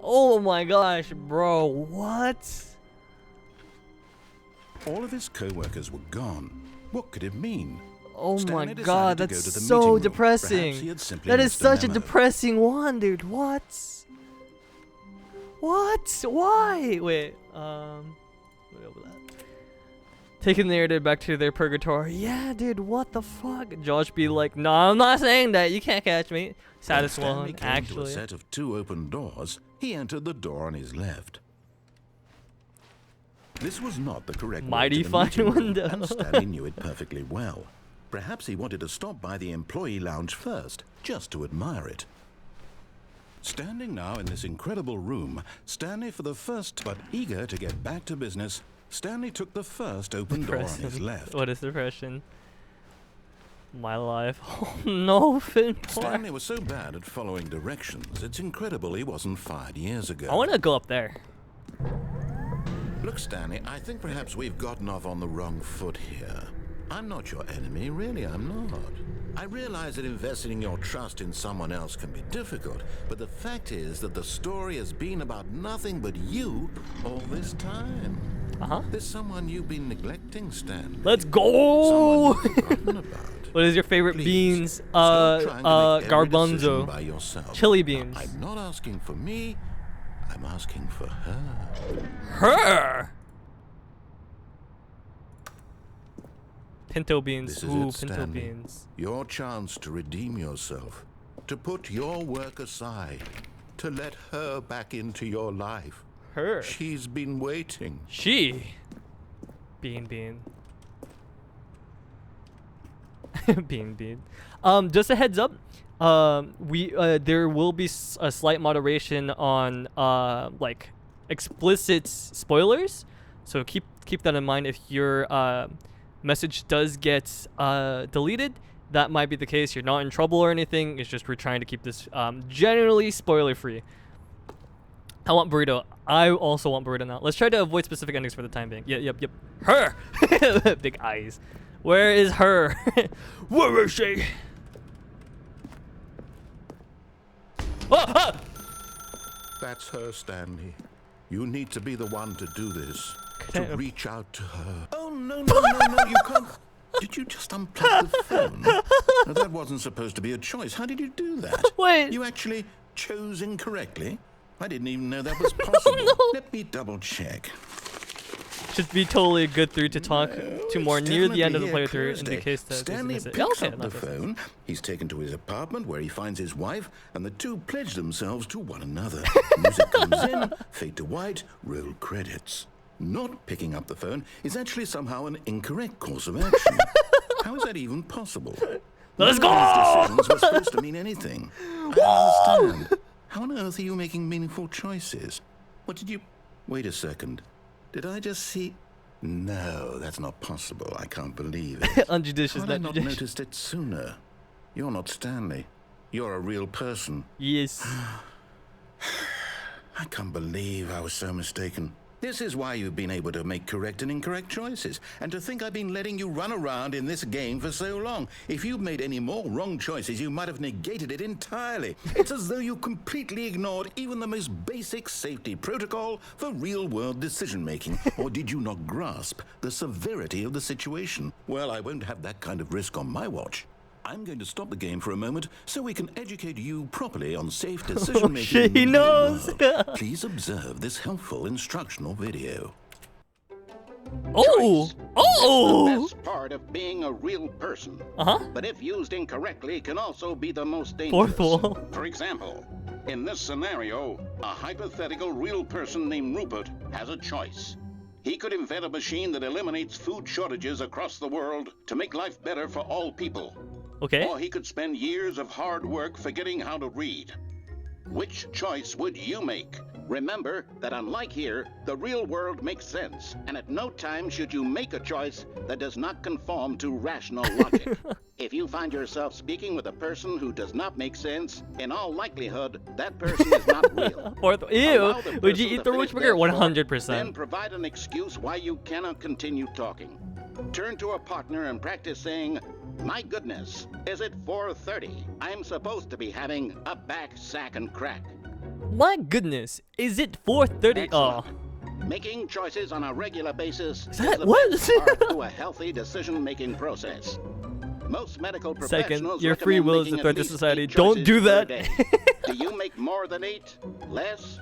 A: Oh my gosh, bro. What?
B: All of his co-workers were gone. What could it mean?
A: Oh
B: Stanley
A: my
B: decided
A: god,
B: to go
A: that's
B: to the
A: so
B: meeting room.
A: depressing.
B: Perhaps he had simply
A: That is
B: missed
A: such a
B: memo.
A: depressing one, dude. What? What? Why? Wait, over that. taking the narrative back to their purgatory. Yeah, dude, what the fuck? Josh be like, no, I'm not saying that. You can't catch me. Saddest
B: When Stanley
A: one,
B: came to a
A: actually.
B: set of 2 open doors, he entered the door on his left. This was not the correct way
A: Mighty
B: to the
A: fine
B: meeting room,
A: window.
B: and Stanley knew it perfectly well. Perhaps he wanted to stop by the employee lounge first, just to admire it. Standing now in this incredible room, Stanley for the first, but eager to get back to business, Stanley took the first open door on his left.
A: What is depression? My life. Oh no, Finn.
B: Stanley was so bad at following directions, it's incredible he wasn't fired years ago.
A: I want to go up there.
B: Look, Stanley, I think perhaps we've gotten off on the wrong foot here. I'm not your enemy, really, I'm not. I realize that investing your trust in someone else can be difficult, but the fact is that the story has been about nothing but you all this time. There's someone you've been neglecting, Stanley.
A: Let's go!
B: Someone you've forgotten about.
A: What is your favorite
B: Please,
A: beans?
B: stop trying to make every decision by
A: Garbanzo.
B: yourself.
A: Chili beans.
B: I'm not asking for me, I'm asking for her.
A: Her! Pinto beans.
B: This is
A: Ooh,
B: it,
A: pinto
B: Stanley.
A: beans.
B: Your chance to redeem yourself, to put your work aside, to let her back into your life.
A: Her.
B: She's been waiting.
A: She. Bean. Bean. Just a heads up. There will be a slight moderation on like explicit spoilers, so keep that in mind. If your message does get deleted, that might be the case. You're not in trouble or anything. It's just we're trying to keep this generally spoiler free. I want burrito. I also want burrito now. Let's try to avoid specific endings for the time being. Yep. Her. Big eyes. Where is her? Where is she? Oh!
B: That's her, Stanley. You need to be the one to do this. To reach out to her. Oh, no, you can't. Did you just unplug the phone? No, that wasn't supposed to be a choice. How did you do that?
A: Wait.
B: You actually chose incorrectly? I didn't even know that was possible.
A: No.
B: Let me double check.
A: Should be totally good through to talk to more
B: It's
A: near the end of the
B: definitely
A: playthrough in the
B: Thursday.
A: case that
B: Stanley
A: this is
B: picks
A: okay,
B: up
A: not
B: the
A: this.
B: phone. He's taken to his apartment where he finds his wife, and the two pledge themselves to one another. Music comes in, fade to white, roll credits. Not picking up the phone is actually somehow an incorrect course of action. How is that even possible?
A: Let's
B: None of
A: go!
B: these decisions were supposed to mean anything. I don't understand. How on earth are you making meaningful choices? What did you... Wait a second. Did I just see... No, that's not possible. I can't believe it.
A: Unjudicious,
B: How had I
A: not
B: not
A: judicious.
B: noticed it sooner? You're not Stanley. You're a real person.
A: Yes.
B: I can't believe I was so mistaken. This is why you've been able to make correct and incorrect choices. And to think I've been letting you run around in this game for so long. If you'd made any more wrong choices, you might have negated it entirely. It's as though you completely ignored even the most basic safety protocol for real-world decision-making. Or did you not grasp the severity of the situation? Well, I won't have that kind of risk on my watch. I'm going to stop the game for a moment so we can educate you properly on safe decision-making.
A: shit, he
B: in the real
A: knows.
B: world. Please observe this helpful instructional video.
A: Oh!
C: Choice
A: Oh!
C: is the best part of being a real person. But if used incorrectly, can also be the most dangerous.
A: Fourth wall.
C: For example, in this scenario, a hypothetical real person named Rupert has a choice. He could invent a machine that eliminates food shortages across the world to make life better for all people.
A: Okay.
C: Or he could spend years of hard work forgetting how to read. Which choice would you make? Remember that unlike here, the real world makes sense, and at no time should you make a choice that does not conform to rational logic. If you find yourself speaking with a person who does not make sense, in all likelihood, that person is not real.
A: Fourth. Ew.
C: Allow the
A: Would you
C: person
A: eat
C: to
A: the
C: finish
A: Witchburger?
C: their thought,
A: 100%.
C: Then provide an excuse why you cannot continue talking. Turn to a partner and practice saying, "My goodness, is it 4:30? I'm supposed to be having a back, sack, and crack."
A: My goodness. Is it 4:30? Oh.
C: Excellent. Making choices on a regular basis is
A: that-
C: the
A: what?
C: best part to a healthy decision-making process. Most medical professionals
A: Second, your free
C: recommend
A: will is a
C: making
A: threat
C: at
A: to
C: least
A: society.
C: 8
A: Don't
C: choices
A: do
C: per
A: that.
C: day. Do you make more than 8? Less?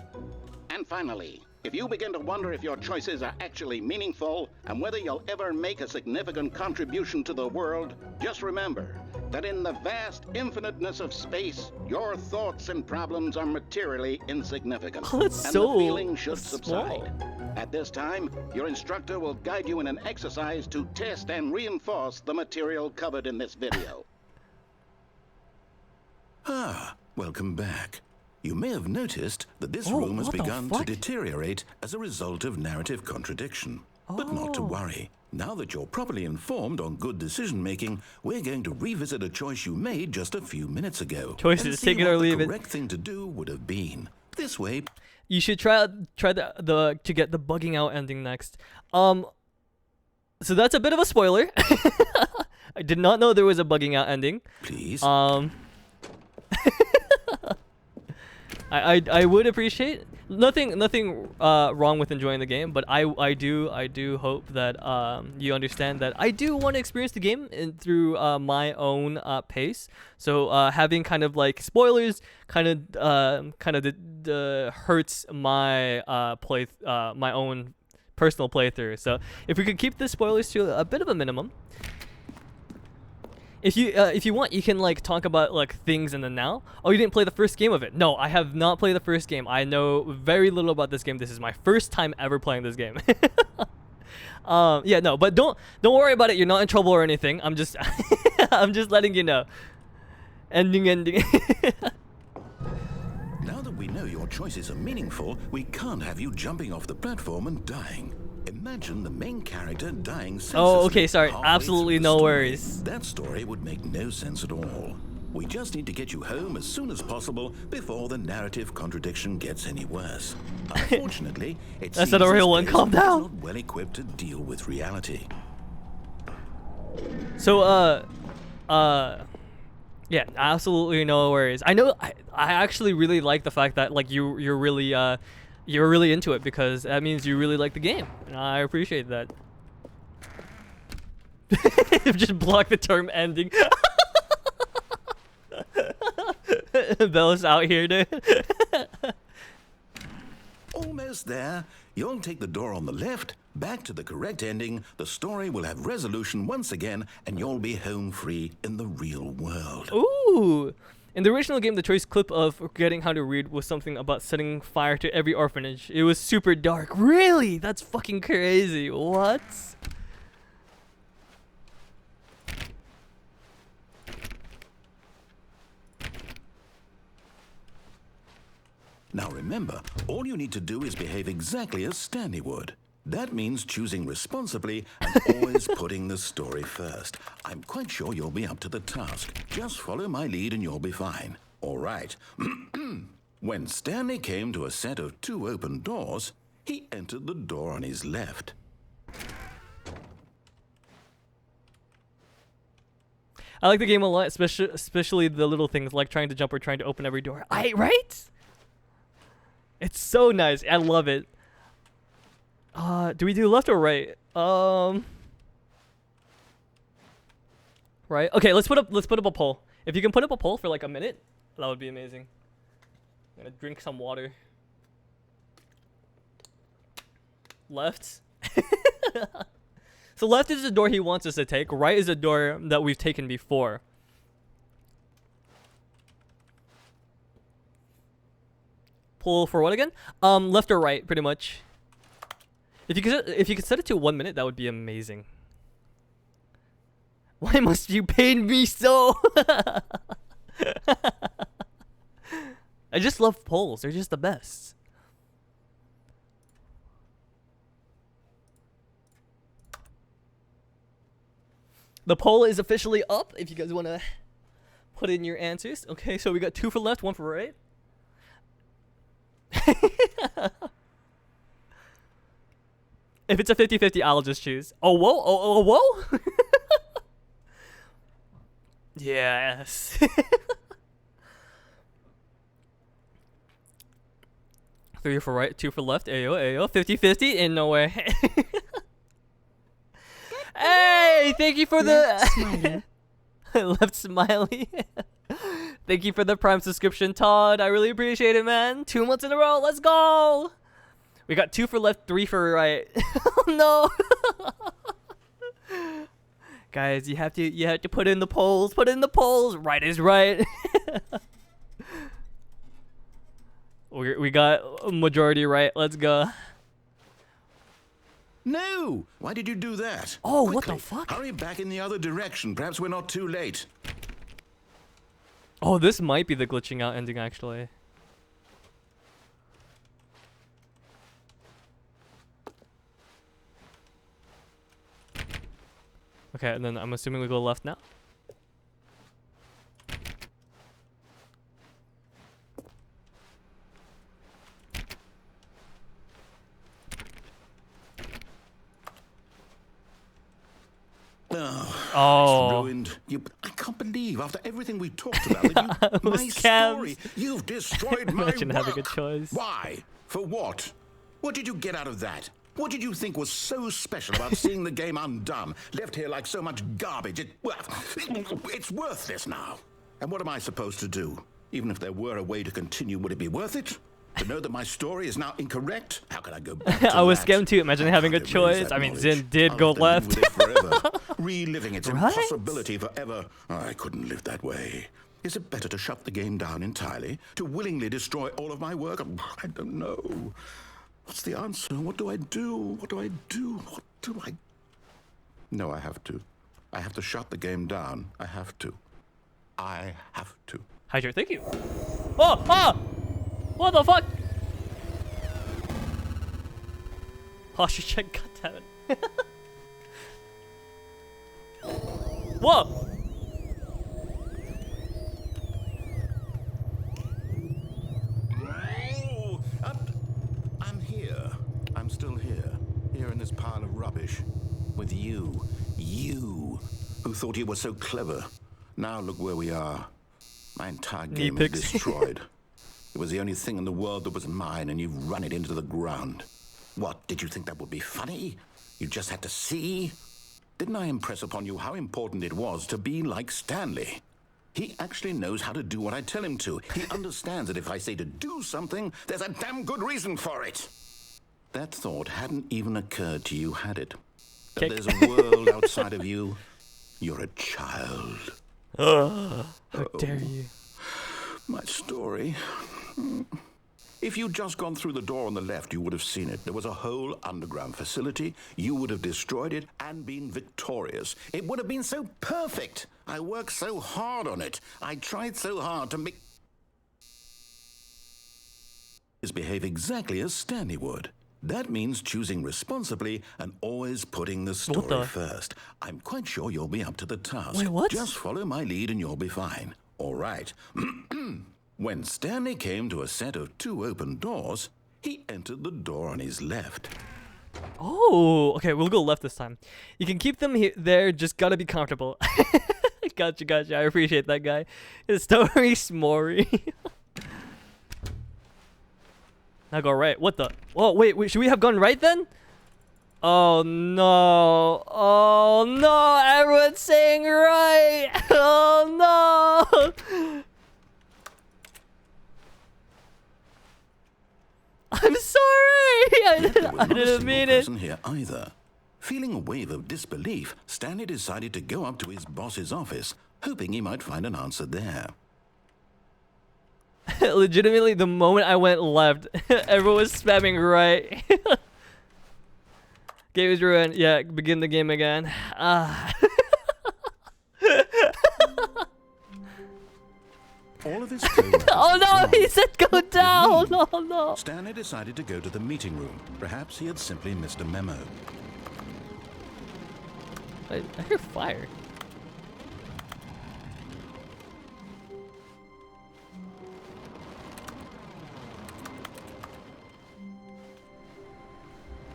C: And finally, If you begin to wonder if your choices are actually meaningful and whether you'll ever make a significant contribution to the world, just remember that in the vast infiniteness of space, your thoughts and problems are materially insignificant.
A: Oh, that's
C: and
A: so
C: the feeling should
A: small.
C: subside. At this time, your instructor will guide you in an exercise to test and reinforce the material covered in this video.
B: Ah, welcome back. You may have noticed that this
A: Oh,
B: room has
A: what the
B: begun to
A: fuck?
B: deteriorate as a result of narrative contradiction. But not to
A: Oh.
B: worry. Now that you're properly informed on good decision-making, we're going to revisit a choice you made just a few minutes ago.
A: Choices,
B: and see
A: take it
B: what
A: or
B: the
A: leave it.
B: correct thing to do would have been. This way,
A: You should try the to get the bugging out ending next. So that's a bit of a spoiler. I did not know there was a bugging out ending.
B: please.
A: I would appreciate nothing wrong with enjoying the game, but I do hope that you understand that I do want to experience the game through my own pace. So having kind of like spoilers kind of hurts my my own personal playthrough. So if we could keep the spoilers to a bit of a minimum. If you want, you can like talk about like things in the now. Oh, you didn't play the first game of it? No, I have not played the first game. I know very little about this game. This is my first time ever playing this game. Yeah, no, but don't worry about it. You're not in trouble or anything. I'm just I'm just letting you know. Ending.
B: Now that we know your choices are meaningful, we can't have you jumping off the platform and dying. Imagine the main character dying senselessly.
A: Oh, okay, sorry.
B: halfway
A: Absolutely
B: through the
A: no
B: story.
A: worries.
B: That story would make no sense at all. We just need to get you home as soon as possible before the narrative contradiction gets any worse. Unfortunately, it
A: That's
B: seems
A: not a real
B: this
A: one.
B: place
A: Calm
B: is
A: down.
B: not well equipped to deal with reality.
A: So yeah, absolutely no worries. I know I actually really like the fact that like you're really into it, because that means you really like the game, and I appreciate that. Just block the term ending. Bella's out here, dude.
B: Almost there. You'll take the door on the left, back to the correct ending, the story will have resolution once again, and you'll be home free in the real world.
A: Ooh. In the original game, the choice clip of forgetting how to read was something about setting fire to every orphanage. It was super dark. Really? That's fucking crazy. What?
B: Now remember, all you need to do is behave exactly as Stanley would. That means choosing responsibly and always putting the story first. I'm quite sure you'll be up to the task. Just follow my lead and you'll be fine. All right. When Stanley came to a set of 2 open doors, he entered the door on his left.
A: I like the game a lot, especially the little things like trying to jump or trying to open every door. Right? It's so nice. I love it. Do we do left or right? Right. Okay, let's put up a poll. If you can put up a poll for like a minute, that would be amazing. I'm gonna drink some water. Left. So left is the door he wants us to take. Right is the door that we've taken before. Pull for what again? Left or right, pretty much. If you could set it to 1 minute, that would be amazing. Why must you pain me so? I just love polls. They're just the best. The poll is officially up if you guys want to put in your answers. Okay, so we got 2 for left, 1 for right. If it's a 50-50, I'll just choose. Oh, whoa. Oh, whoa. Yes. 3 for right, 2 for left. Ayo. 50-50. In no way. Hey, thank you for the left smiley. Thank you for the Prime subscription, Todd. I really appreciate it, man. 2 months in a row. Let's go. We got 2 for left, 3 for right. Oh no! Guys, you have to put in the polls. Put in the polls. Right is right. We got a majority right. Let's go.
B: No! Why did you do that?
A: Oh,
B: Quickly,
A: what the fuck?
B: Hurry back in the other direction. Perhaps we're not too late.
A: Oh, this might be the glitching out ending actually. Okay, and then I'm assuming we go left now.
B: Oh, it's ruined. I can't believe after everything we talked about, that you, my
A: scams.
B: story, you've destroyed my
A: Imagine
B: work.
A: having a choice.
B: Why? For what? What did you get out of that? What did you think was so special about seeing the game undone, left here like so much garbage? It's worthless now. And what am I supposed to do? Even if there were a way to continue, would it be worth it? To know that my story is now incorrect? How can I go back to
A: I was
B: that?
A: scammed too. Imagine having a
B: can't erase
A: choice.
B: that
A: I mean,
B: knowledge.
A: Zin did
B: I'll
A: go
B: have to live
A: left.
B: with it forever, reliving its
A: Right?
B: impossibility forever. I couldn't live that way. Is it better to shut the game down entirely? To willingly destroy all of my work? I don't know. What's the answer? What do I do? What do I do? What do I... No, I have to. I have to shut the game down. I have to. I have to.
A: Hydra, thank you. Oh! Ah! What the fuck? Posture check, goddammit. Whoa!
B: Oh, I'm here. I'm still here. Here in this pile of rubbish. With you. You. Who thought you were so clever. Now look where we are. My entire game is destroyed. It was the only thing in the world that was mine, and you've run it into the ground. What, did you think that would be funny? You just had to see? Didn't I impress upon you how important it was to be like Stanley? He actually knows how to do what I tell him to. He understands that if I say to do something, there's a damn good reason for it. That thought hadn't even occurred to you, had it? That there's a world outside of you. You're a child.
A: How dare you?
B: My story. If you'd just gone through the door on the left, you would have seen it. There was a whole underground facility. You would have destroyed it and been victorious. It would have been so perfect. I worked so hard on it. I tried so hard to make... behave exactly as Stanley would. That means choosing responsibly and always putting the story first. I'm quite sure you'll be up to the task.
A: Wait, what?
B: Just follow my lead and you'll be fine. All right. When Stanley came to a set of 2 open doors, he entered the door on his left.
A: Oh, okay, we'll go left this time. You can keep them there, just gotta be comfortable. Gotcha. I appreciate that guy. His story Smory. Now go right. What the? Oh, wait, should we have gone right then? Oh no. Oh no, everyone's saying right. Oh no. I'm sorry. I didn't mean it.
B: Here either. Feeling a wave of disbelief, Stanley decided to go up to his boss's office, hoping he might find an answer there.
A: Legitimately, the moment I went left, everyone was spamming right. Game is ruined. Yeah, begin the game again.
B: All of his
A: oh no, he said go down. Oh no.
B: Stanley decided to go to the meeting room. Perhaps he had simply missed a memo.
A: I hear fire.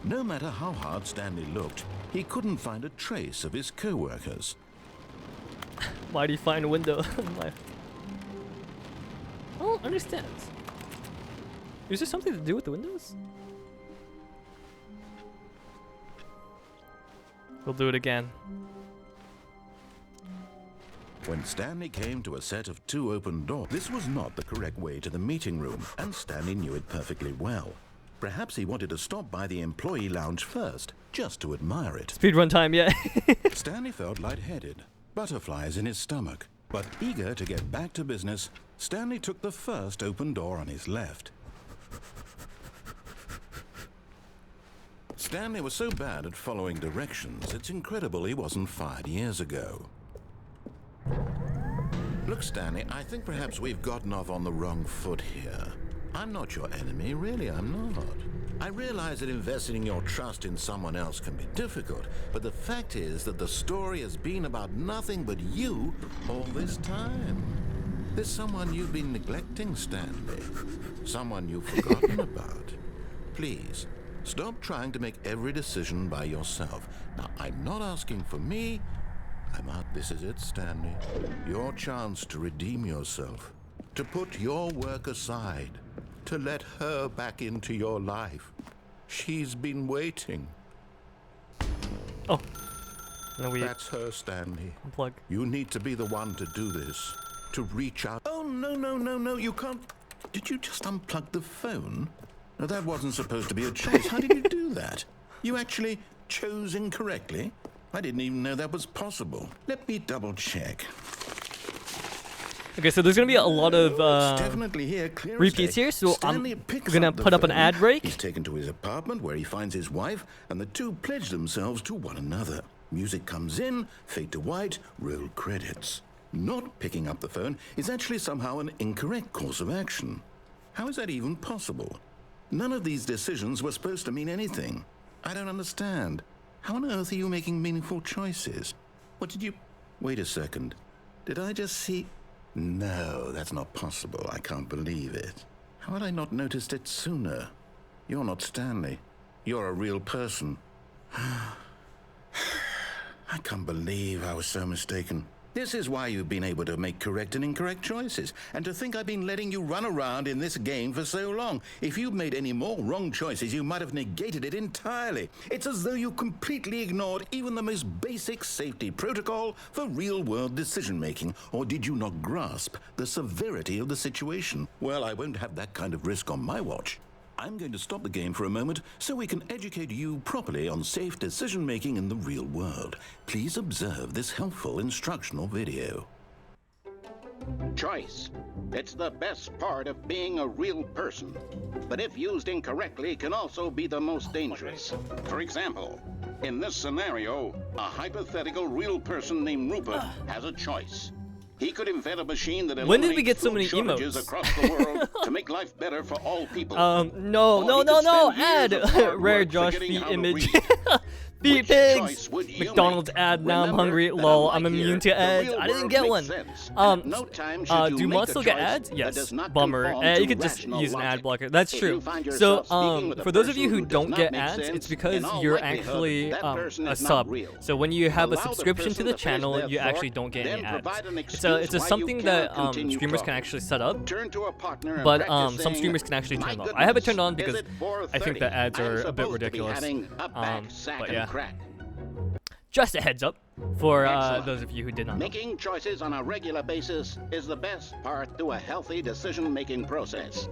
B: No matter how hard Stanley looked, he couldn't find a trace of his co-workers.
A: Why do you find a window? I don't understand. Is there something to do with the windows? We'll do it again.
B: When Stanley came to a set of 2 open doors, this was not the correct way to the meeting room, and Stanley knew it perfectly well. Perhaps he wanted to stop by the employee lounge first, just to admire it.
A: Speedrun time, yeah.
B: Stanley felt lightheaded, butterflies in his stomach. But eager to get back to business, Stanley took the first open door on his left. Stanley was so bad at following directions, it's incredible he wasn't fired years ago. Look, Stanley, I think perhaps we've gotten off on the wrong foot here. I'm not your enemy, really, I'm not. I realize that investing your trust in someone else can be difficult, but the fact is that the story has been about nothing but you all this time. There's someone you've been neglecting, Stanley. Someone you've forgotten about. Please, stop trying to make every decision by yourself. Now, I'm not asking for me. This is it, Stanley. Your chance to redeem yourself. To put your work aside. To let her back into your life. She's been waiting.
A: Oh. No,
B: That's her, Stanley.
A: Unplug.
B: You need to be the one to do this. To reach out. Oh, no, you can't. Did you just unplug the phone? No, that wasn't supposed to be a choice. How did you do that? You actually chose incorrectly? I didn't even know that was possible. Let me double check.
A: Okay, so there's gonna be a lot of
B: definitely here,
A: repeats here, so I'm gonna put up an ad break.
B: He's taken to his apartment where he finds his wife, and the two pledge themselves to one another. Music comes in, fade to white, roll credits. Not picking up the phone is actually somehow an incorrect course of action. How is that even possible? None of these decisions were supposed to mean anything. I don't understand. How on earth are you making meaningful choices? What did you... Wait a second. Did I just see... No, that's not possible. I can't believe it. How had I not noticed it sooner? You're not Stanley. You're a real person. I can't believe I was so mistaken. This is why you've been able to make correct and incorrect choices. And to think I've been letting you run around in this game for so long. If you'd made any more wrong choices, you might have negated it entirely. It's as though you completely ignored even the most basic safety protocol for real-world decision-making. Or did you not grasp the severity of the situation? Well, I won't have that kind of risk on my watch. I'm going to stop the game for a moment so we can educate you properly on safe decision-making in the real world. Please observe this helpful instructional video.
C: Choice. It's the best part of being a real person. But if used incorrectly, can also be the most dangerous. For example, in this scenario, a hypothetical real person named Rupert has a choice. He could invent a machine that
A: when did we get
C: eliminates
A: so
C: food
A: many
C: shortages
A: emotes?
C: across the world to make life better for all people.
A: No, ad! Rare Josh feet image. Feet pigs! McDonald's ad, now I'm hungry, lol, I'm immune to ads. I didn't get one. Do mods still get ads? Yes. Bummer. You could just use an ad blocker. That's true. So, for those of you who don't get ads, it's because you're actually a sub. So when you have a subscription to the channel, you actually don't get any ads. It's a something that streamers can actually set up, but some streamers can actually turn it off. I have it turned on because I think the ads are a bit ridiculous. But yeah. Just a heads up for those of you who did not know.
C: Making choices on a regular basis is the best part to a healthy decision-making process.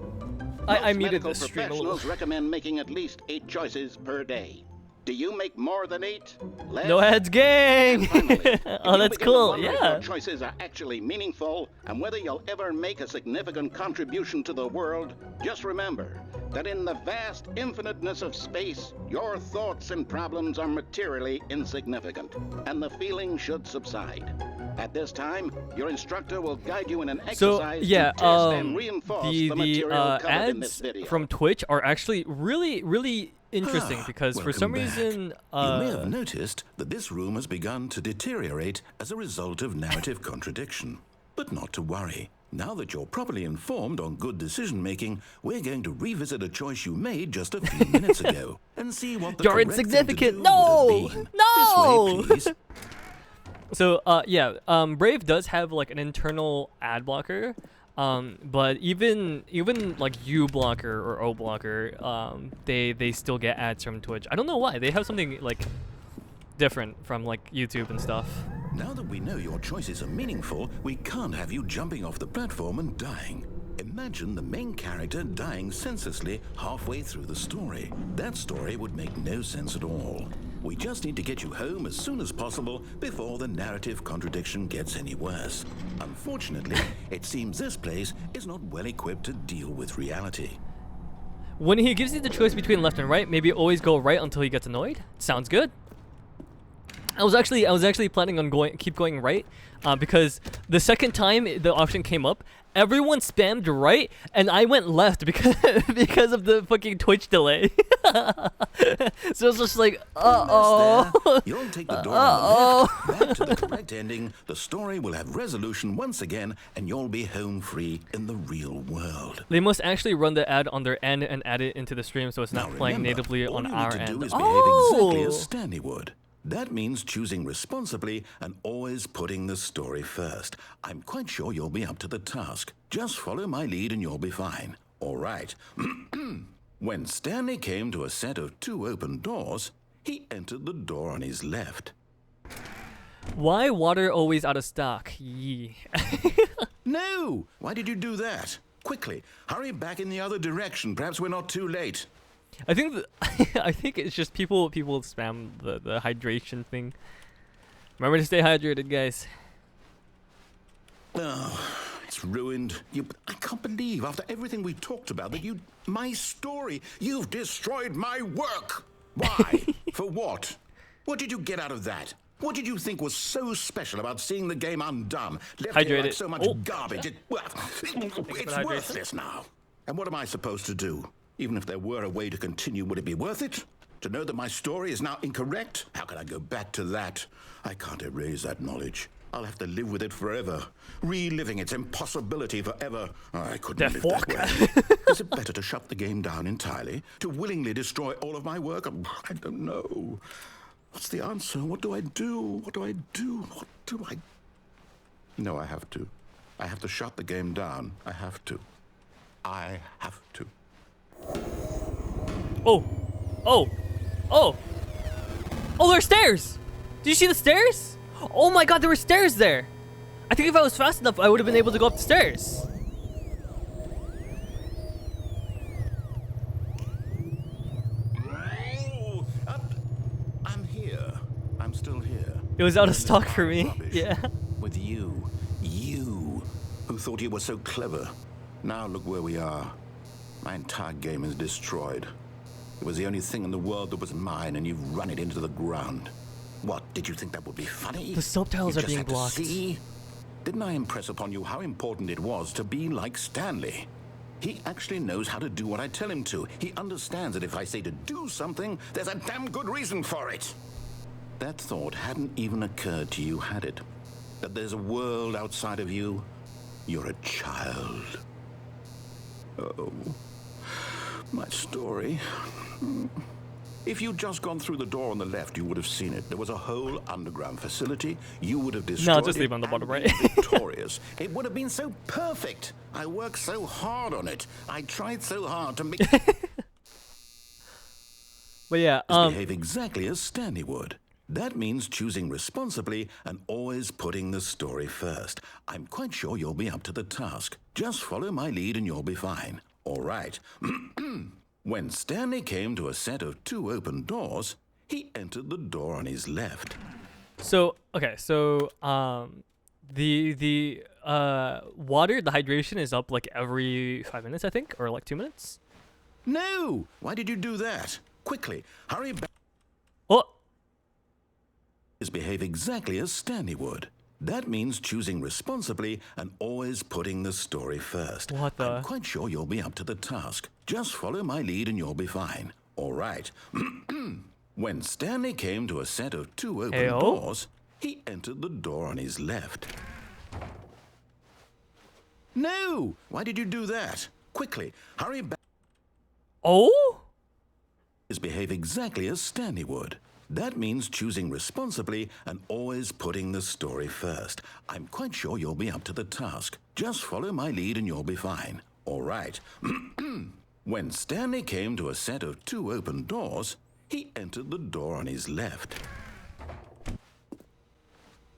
A: I muted the stream a little.
C: Professionals recommend making at least 8 choices per day. Do you make more than 8?
A: No ads, gang!
C: Finally,
A: oh, that's cool,
C: yeah.
A: yeah.
C: Your choices are actually meaningful, and whether you'll ever make a significant contribution to the world, just remember that in the vast infiniteness of space, your thoughts and problems are materially insignificant, and the feeling should subside. At this time, your instructor will guide you in an exercise to test and reinforce the material covered in this
A: ads
C: video.
A: from Twitch are actually really interesting because for some reason
B: you may have noticed that this room has begun to deteriorate as a result of narrative contradiction. But not to worry. Now that you're properly informed on good decision-making, we're going to revisit a choice you made just a few minutes ago and see what the correct thing to do would have been.
A: No!
B: This way, please.
A: So Brave does have like an internal ad blocker, but even like uBlocker or OBlocker, they still get ads from Twitch. I don't know why. They have something like different from like YouTube and stuff.
B: Now that we know your choices are meaningful, we can't have you jumping off the platform and dying. Imagine the main character dying senselessly halfway through the story. That story would make no sense at all. We just need to get you home as soon as possible before the narrative contradiction gets any worse. Unfortunately, it seems this place is not well equipped to deal with reality.
A: When he gives you the choice between left and right, maybe always go right until he gets annoyed. Sounds good. I was actually planning on keep going right, because the second time the option came up, everyone spammed right, and I went left because of the fucking Twitch delay. So it's just like,
B: You'll take the door on the left, back to the correct ending. The story will have resolution once again, and you'll be home free in the real world.
A: They must actually run the ad on their end and add it into the stream, so it's not
B: Now
A: playing
B: remember,
A: natively
B: all
A: on
B: you
A: our
B: need to
A: end.
B: do is behave exactly as Stanley would. That means choosing responsibly and always putting the story first. I'm quite sure you'll be up to the task. Just follow my lead and you'll be fine. All right. When Stanley came to a set of 2 open doors, he entered the door on his left.
A: Why water always out of stock? Yee.
B: No! Why did you do that? Quickly, hurry back in the other direction. Perhaps we're not too late.
A: I think I think it's just people spam the hydration thing. Remember to stay hydrated, guys.
B: Oh, it's ruined. I can't believe after everything we talked about that my story, you've destroyed my work. Why? For what? What did you get out of that? What did you think was so special about seeing the game undone? Left here like so much garbage. It's worthless now. And what am I supposed to do? Even if there were a way to continue, would it be worth it? To know that my story is now incorrect? How can I go back to that? I can't erase that knowledge. I'll have to live with it forever, reliving its impossibility forever. I couldn't live that way. Is it better to shut the game down entirely? To willingly destroy all of my work? I don't know. What's the answer? What do I do? What do I do? What do I... No, I have to. I have to shut the game down. I have to. I have to.
A: Oh, there's stairs. Did you see the stairs? Oh my god, there were stairs there. I think if I was fast enough, I would have been able to go up the stairs.
B: Oh, I'm here. I'm still here.
A: It was out of stock for me.
B: Rubbish.
A: Yeah.
B: With you, who thought you were so clever. Now look where we are. My entire game is destroyed. It was the only thing in the world that was mine, and you've run it into the ground. What, did you think that would be funny?
A: The subtitles
B: You
A: are
B: just
A: being
B: had to
A: blocked.
B: see? Didn't I impress upon you how important it was to be like Stanley? He actually knows how to do what I tell him to. He understands that if I say to do something, there's a damn good reason for it. That thought hadn't even occurred to you, had it? That there's a world outside of you? You're a child. Oh, my story. If you'd just gone through the door on the left, you would have seen it. There was a whole underground facility. You would have destroyed
A: No, just leave on the bottom right.
B: victorious. It would have been so perfect. I worked so hard on it. I tried so hard to make
A: But yeah,
B: behave exactly as Stanley would. That means choosing responsibly and always putting the story first. I'm quite sure you'll be up to the task. Just follow my lead and you'll be fine. All right. When Stanley came to a set of 2 open doors, he entered the door on his left.
A: so okay, so the water, the hydration is up like every 5 minutes, I think, or like 2 minutes.
B: No! Why did you do that? Quickly, hurry back.
A: Oh,
B: Behave exactly as Stanley would. That means choosing responsibly and always putting the story first.
A: What the-
B: I'm quite sure you'll be up to the task. Just follow my lead and you'll be fine. All right. When Stanley came to a set of 2 open
A: Hey-o.
B: doors, he entered the door on his left. No! Why did you do that? Quickly, hurry back.
A: oh,
B: Behave exactly as Stanley would. That means choosing responsibly and always putting the story first. I'm quite sure you'll be up to the task. Just follow my lead and you'll be fine. All right. When Stanley came to a set of 2 open doors, he entered the door on his left.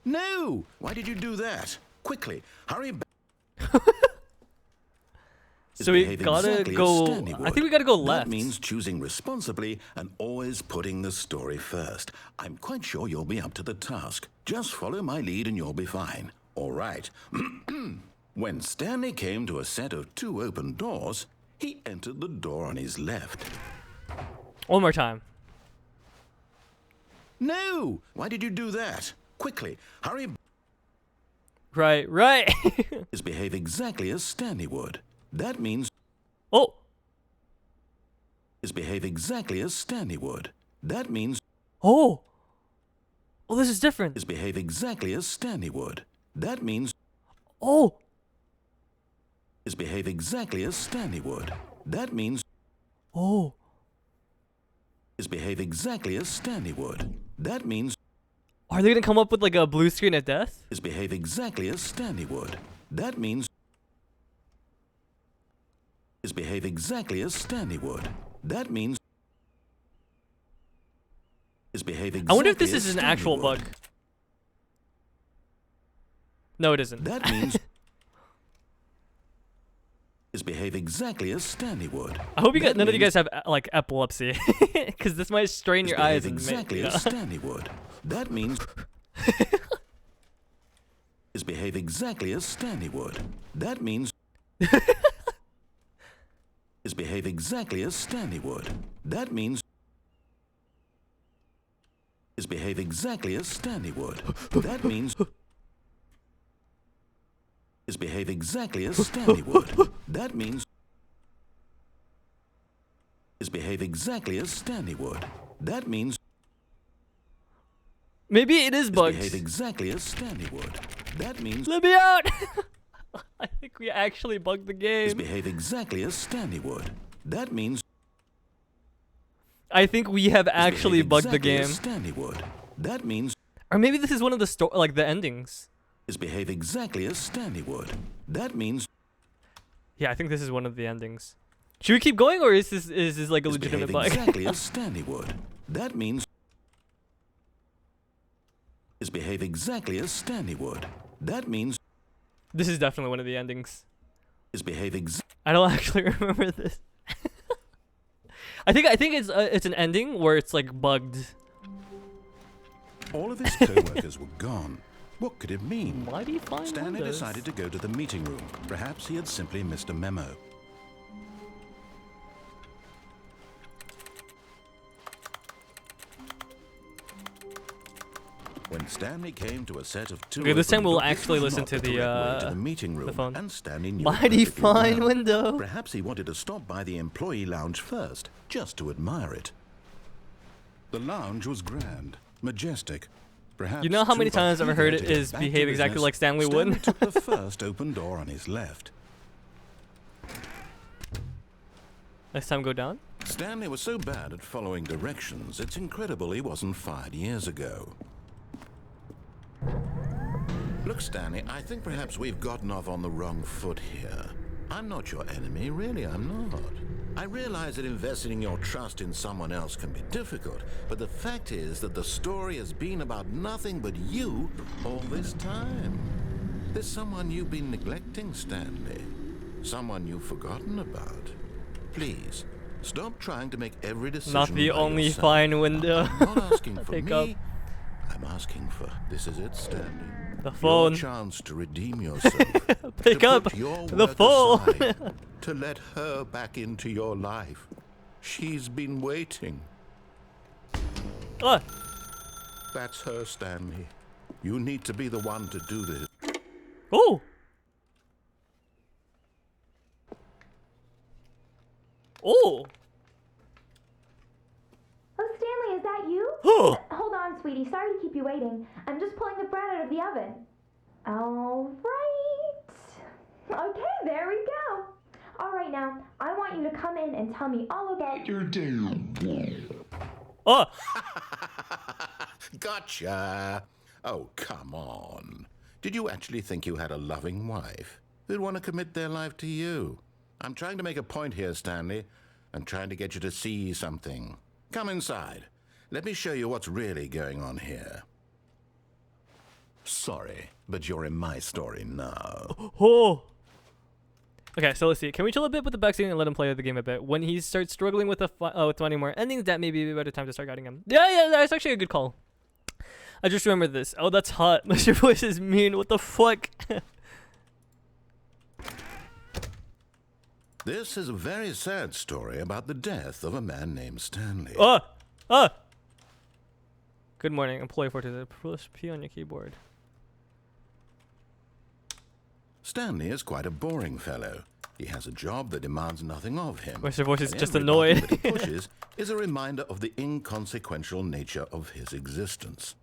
B: No! Why did you do that? Quickly, hurry back. is
A: So we
B: behave
A: gotta
B: exactly as
A: go.
B: Stanley
A: I
B: would.
A: think we gotta go
B: That
A: left.
B: means choosing responsibly and always putting the story first. I'm quite sure you'll be up to the task. Just follow my lead and you'll be fine. All right. When Stanley came to a set of 2 open doors, he entered the door on his left.
A: One more time.
B: No! Why did you do that? Quickly, hurry.
A: Right, right.
B: Is behave exactly as Stanley would. That means
A: Oh,
B: is behave exactly as Stanley would. That means
A: oh. Oh, this is different.
B: is behave exactly as Stanley would. That means
A: Oh,
B: is behave exactly as Stanley would. That means
A: oh.
B: is behave exactly as Stanley would. That means
A: Are they gonna come up with like a blue screen of death?
B: is behave exactly as Stanley would. That means is behave exactly as Stanley would. That means is behave exactly
A: I wonder if this
B: as
A: is an
B: Stanley
A: actual
B: would.
A: bug. No, it isn't.
B: That means is behave exactly as Stanley would.
A: I hope you
B: That
A: guys, none of you
B: means
A: guys have like epilepsy, because this might strain
B: is
A: your
B: behave
A: eyes and
B: exactly
A: make.
B: as Stanley would. That means is behave exactly as Stanley would. That means is behave exactly as Stanley would. That means is behave exactly as Stanley would. That means is behave exactly as Stanley would. That means is behave exactly as Stanley would. That means
A: Maybe it is
B: is
A: bugs.
B: behave exactly as Stanley would. That means
A: Let me out! I think we actually bugged the
B: is
A: game.
B: behave exactly as Stanley would. That means
A: I think we have
B: is
A: actually
B: behave
A: bugged the
B: exactly as
A: game.
B: Stanley would. That means
A: Or maybe this is one of the like the endings.
B: is behave exactly as Stanley would. That means
A: Yeah, I think this is one of the endings. Should we keep going, or is this like a
B: is
A: legitimate
B: behave
A: bug?
B: exactly as Stanley would. That means is behave exactly as Stanley would. That means
A: This is definitely one of the endings.
B: is behave
A: I don't actually remember this. I think it's an ending where it's like bugged.
B: All of his co-workers were gone. What could it mean?
A: Why do you find
B: Stanley
A: windows?
B: decided to go to the meeting room. Perhaps he had simply missed a memo. When Stanley came to a set of 2
A: Okay, this
B: open
A: time we'll
B: doors,
A: actually
B: this was
A: listen
B: not
A: to
B: the
A: the,
B: correct way to the meeting room,
A: phone.
B: and Stanley knew it
A: Mighty
B: perfectly
A: fine
B: well.
A: window.
B: Perhaps he wanted to stop by the employee lounge first, just to admire it. The lounge was grand, majestic. Perhaps
A: You know how many
B: too
A: times I've
B: eager
A: heard
B: to
A: it
B: get
A: is
B: back to
A: behave exactly
B: business,
A: like Stanley
B: Stanley
A: would?
B: took the first open door on his left.
A: Next time go down.
B: Stanley was so bad at following directions, it's incredible he wasn't fired years ago. Look, Stanley, I think perhaps we've gotten off on the wrong foot here. I'm not your enemy, really, I'm not. I realize that investing your trust in someone else can be difficult, but the fact is that the story has been about nothing but you all this time. There's someone you've been neglecting, Stanley. Someone you've forgotten about. Please, stop trying to make every decision
A: Not the
B: by
A: only
B: yourself.
A: fine window.
B: I'm not asking for
A: Pick
B: me.
A: up.
B: I'm asking for, this is it, Stanley.
A: The phone.
B: Your chance to redeem yourself.
A: Pick
B: to
A: up
B: put your
A: the
B: work
A: phone.
B: aside, to let her back into your life. She's been waiting.
A: Ah,
B: That's her, Stanley. You need to be the one to do this.
A: oh. Oh.
D: Oh, Stanley, is that you?
A: Oh.
D: Hold on, sweetie. Sorry to keep you waiting. I'm just pulling the bread out of the oven. All right. Okay, there we go. All right, now, I want you to come in and tell me all about your day.
A: Oh.
B: Gotcha. Oh, come on. Did you actually think you had a loving wife who'd want to commit their life to you? I'm trying to make a point here, Stanley. I'm trying to get you to see something. Come inside. Let me show you what's really going on here. Sorry, but you're in my story now.
A: Oh. Okay, so let's see. Can we chill a bit with the backseat and let him play the game a bit? When he starts struggling with with finding more endings, that may be a better time to start guiding him. Yeah, that's actually a good call. I just remembered this. Oh, that's hot. Mr. Voice is mean. What the fuck?
B: This is a very sad story about the death of a man named Stanley.
A: Good morning. Employee for today. Push P on your keyboard.
B: Stanley is quite a boring fellow. He has a job that demands nothing of him.
A: Mr. Voice is
B: and
A: just
B: every
A: annoyed.
B: button that he pushes is a reminder of the inconsequential nature of his existence.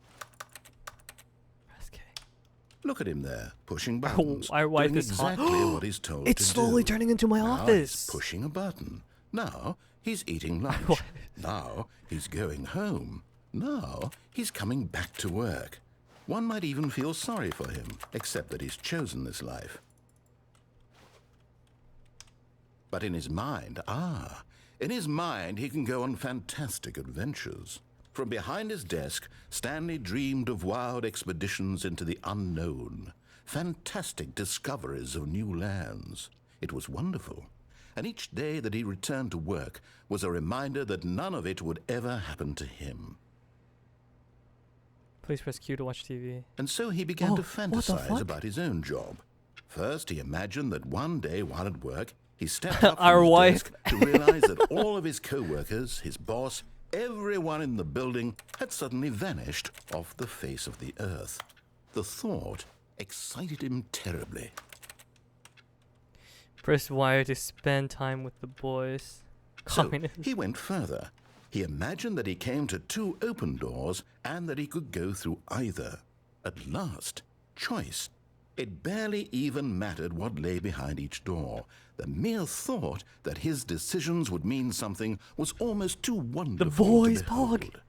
B: Look at him there, pushing buttons,
A: our wife
B: doing
A: is hot.
B: exactly what he's told
A: It's
B: to
A: slowly
B: do.
A: turning into my
B: Now
A: office.
B: He's pushing a button. Now he's eating lunch. Now he's going home. Now he's coming back to work. One might even feel sorry for him, except that he's chosen this life. But in his mind, he can go on fantastic adventures. From behind his desk, Stanley dreamed of wild expeditions into the unknown, fantastic discoveries of new lands. It was wonderful, and each day that he returned to work was a reminder that none of it would ever happen to him.
A: Please press Q to watch TV.
B: And so he began to
A: what the
B: fantasize
A: fuck?
B: about his own job. First, he imagined that one day while at work, he stepped up
A: Our
B: from his
A: wife.
B: desk to realize that all of his co-workers, his boss, everyone in the building had suddenly vanished off the face of the earth. The thought excited him terribly.
A: Press Y to spend time with the boys.
B: So
A: Communist.
B: he went further. He imagined that he came to two open doors and that he could go through either. At last, choice. It barely even mattered what lay behind each door. The mere thought that his decisions would mean something was almost too wonderful
A: boys'
B: to behold.
A: bog.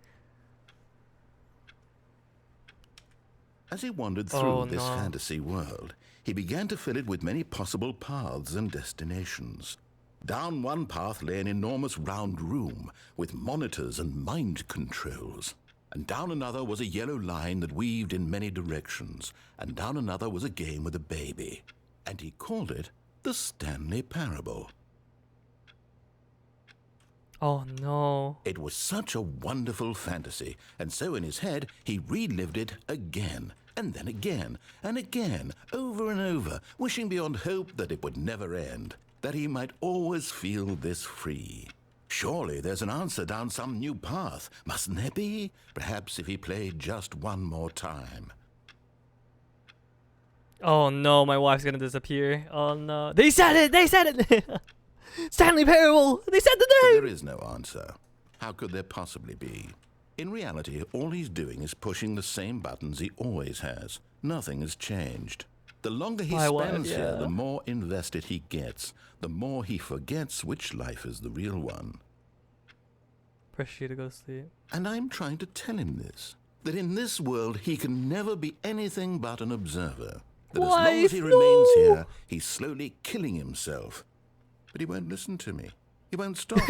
B: As he wandered through
A: Oh,
B: this
A: no.
B: fantasy world, he began to fill it with many possible paths and destinations. Down one path lay an enormous round room with monitors and mind controls. And down another was a yellow line that weaved in many directions. And down another was a game with a baby. And he called it the Stanley Parable.
A: Oh no.
B: It was such a wonderful fantasy, and so in his head he relived it again, and then again, and again, over and over, wishing beyond hope that it would never end, that he might always feel this free. Surely there's an answer down some new path, mustn't there be? Perhaps if he played just one more time.
A: Oh no, my wife's gonna disappear. Oh no. They said it! They said it! Stanley Parable! They said the
B: But
A: name!
B: there is no answer. How could there possibly be? In reality, all he's doing is pushing the same buttons he always has. Nothing has changed. The longer he
A: My wife,
B: spends here,
A: yeah.
B: the more invested he gets. The more he forgets which life is the real one.
A: Press you to go to sleep.
B: And I'm trying to tell him this. That in this world, he can never be anything but an observer. That as long as he
A: Wife,
B: remains
A: no!
B: here, he's slowly killing himself. But he won't listen to me. He won't stop.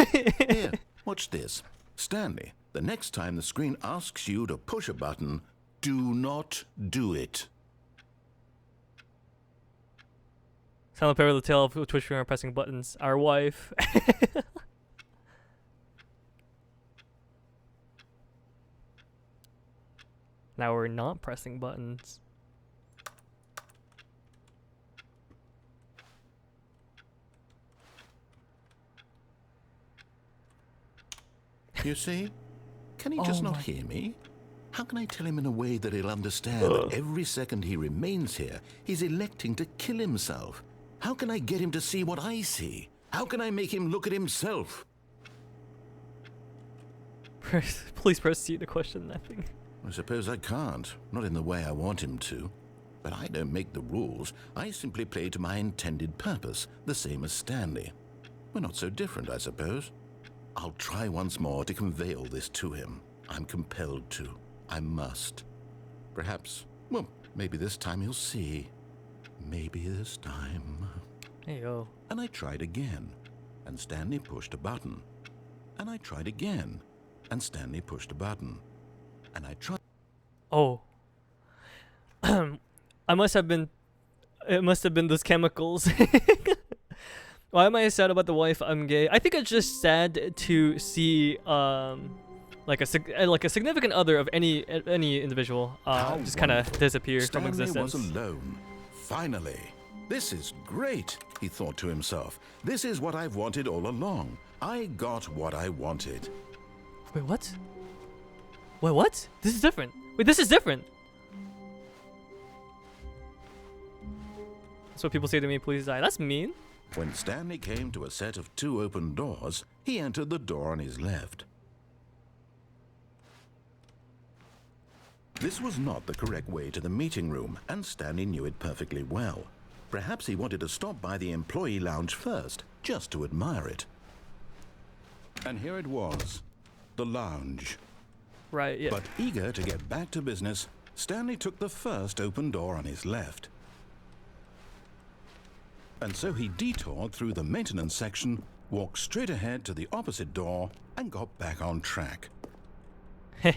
B: Here, watch this. Stanley, the next time the screen asks you to push a button, do not do it.
A: Stanley Parable, the tale of Twitch streamer pressing buttons. Our wife. Now we're not pressing buttons.
B: You see? Can he just not hear me? How can I tell him in a way that he'll understand that every second he remains here, he's electing to kill himself? How can I get him to see what I see? How can I make him look at himself?
A: Please proceed to question nothing.
B: I suppose I can't, not in the way I want him to. But I don't make the rules. I simply play to my intended purpose, the same as Stanley. We're not so different, I suppose. I'll try once more to convey all this to him. I'm compelled to. I must. Perhaps, well, maybe this time he'll see. Maybe this time.
A: Hey yo.
B: And I tried again, and Stanley pushed a button. And I tried again, and Stanley pushed a button. And I tried.
A: Oh. I must have been. It must have been those chemicals. Why am I sad about the wife? I'm gay. I think it's just sad to see like a significant other of any individual just kind of disappear from existence.
B: Stanley was alone. Finally. This is great, he thought to himself. This is what I've wanted all along. I got what I wanted.
A: Wait, what? Wait, what? This is different. Wait, this is different. That's what people say to me, please die. That's mean.
B: When Stanley came to a set of 2 open doors, he entered the door on his left. This was not the correct way to the meeting room, and Stanley knew it perfectly well. Perhaps he wanted to stop by the employee lounge first, just to admire it. And here it was, the lounge.
A: Right, yeah.
B: But eager to get back to business, Stanley took the first open door on his left. And so he detoured through the maintenance section, walked straight ahead to the opposite door, and got back on track. But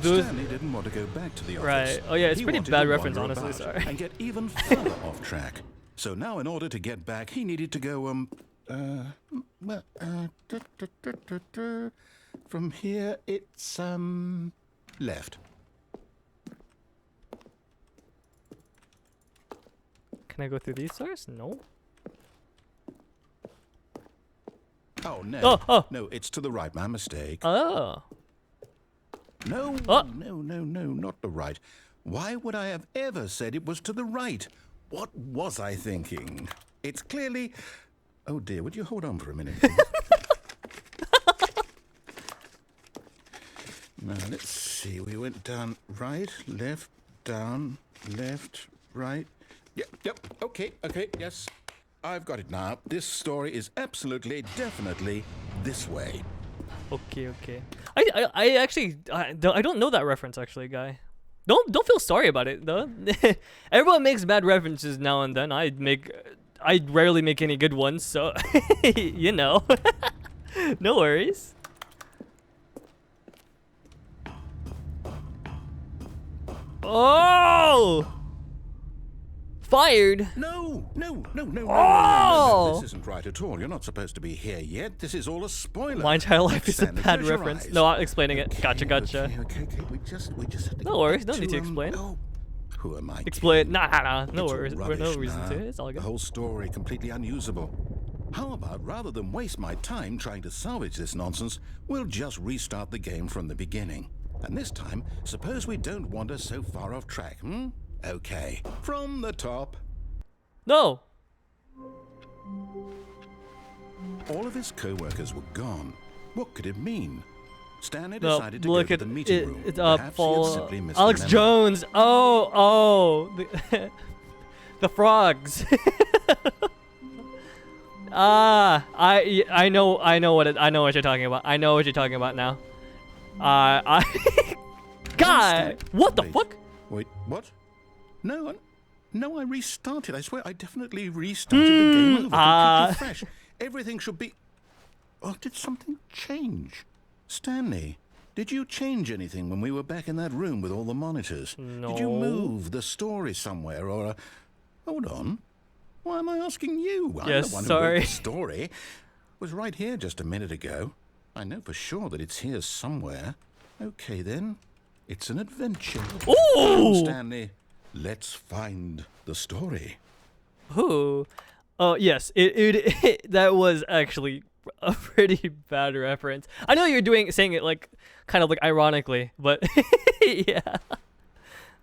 B: Stanley didn't want to go back to the office.
A: Right. Oh yeah, it's
B: He
A: pretty
B: wanted
A: bad
B: to
A: reference,
B: wander
A: honestly.
B: about
A: Sorry.
B: And get even further off track. So now, in order to get back, he needed to go from here it's left.
A: Can I go through these doors? No.
B: Oh no.
A: Oh.
B: No, it's to the right. My mistake.
A: Oh.
B: No,
A: Oh.
B: no, not the right. Why would I have ever said it was to the right? What was I thinking? It's clearly... Oh dear, would you hold on for a minute, please? Now, let's see. We went down right, left, down, left, right. Yep, okay, yes. I've got it now. This story is absolutely, definitely this way.
A: Okay. I actually I don't know that reference actually, guy. Don't feel sorry about it though. Everyone makes bad references now and then. I rarely make any good ones, so you know. No worries. Oh! Fired.
B: No.
A: Oh!
B: This isn't right at all. You're not supposed to be here yet. This is all a spoiler.
A: My entire life is a
B: Stanley,
A: bad
B: close your
A: reference.
B: eyes.
A: No, I'm explaining it.
B: Okay,
A: Gotcha.
B: Okay. We just had to
A: No
B: get
A: worries,
B: back
A: don't need to explain.
B: Who am I?
A: Explain.
B: kidding?
A: Nah. No
B: It's all
A: worries.
B: rubbish
A: No reason
B: now.
A: to. It's all good.
B: The whole story completely unusable. How about, rather than waste my time trying to salvage this nonsense, we'll just restart the game from the beginning. And this time, suppose we don't wander so far off track, Okay, from the top.
A: No.
B: All of his co-workers were gone. What could it mean? Stanley
A: No,
B: decided to
A: look
B: go
A: at
B: to the meeting room.
A: it.
B: Perhaps he had
A: Paul.
B: simply missed
A: Alex
B: the memo.
A: Jones. Oh. The frogs. I know what you're talking about. I know what you're talking about now. God, what the
B: Wait.
A: fuck?
B: Wait, what? No, I restarted. I swear, I definitely restarted the game over. Completely fresh. Everything should be... Oh, did something change? Stanley, did you change anything when we were back in that room with all the monitors?
A: No.
B: Did you move the story somewhere or... Hold on. Why am I asking you? I'm
A: Yes,
B: the one who
A: sorry.
B: wrote the story. It was right here just a minute ago. I know for sure that it's here somewhere. Okay, then. It's an adventure.
A: Ooh.
B: Stanley, let's find the story.
A: Ooh. Oh yes, it that was actually a pretty bad reference. I know you're saying it like kind of like ironically, but yeah, a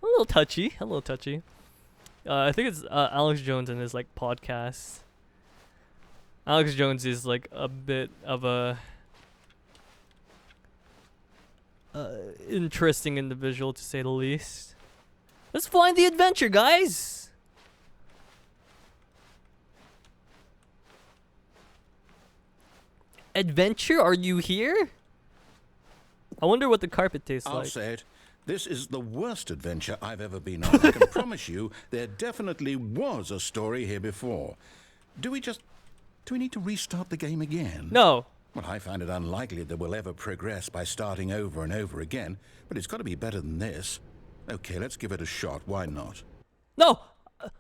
A: little touchy. I think it's Alex Jones and his like podcast. Alex Jones is like a bit of a interesting individual to say the least. Let's find the adventure, guys. Adventure? Are you here? I wonder what the carpet tastes
B: I'll
A: like.
B: say it. This is the worst adventure I've ever been on. I can promise you there definitely was a story here before. Do we need to restart the game again?
A: No.
B: Well, I find it unlikely that we'll ever progress by starting over and over again, but it's got to be better than this. Okay, let's give it a shot. Why not?
A: No!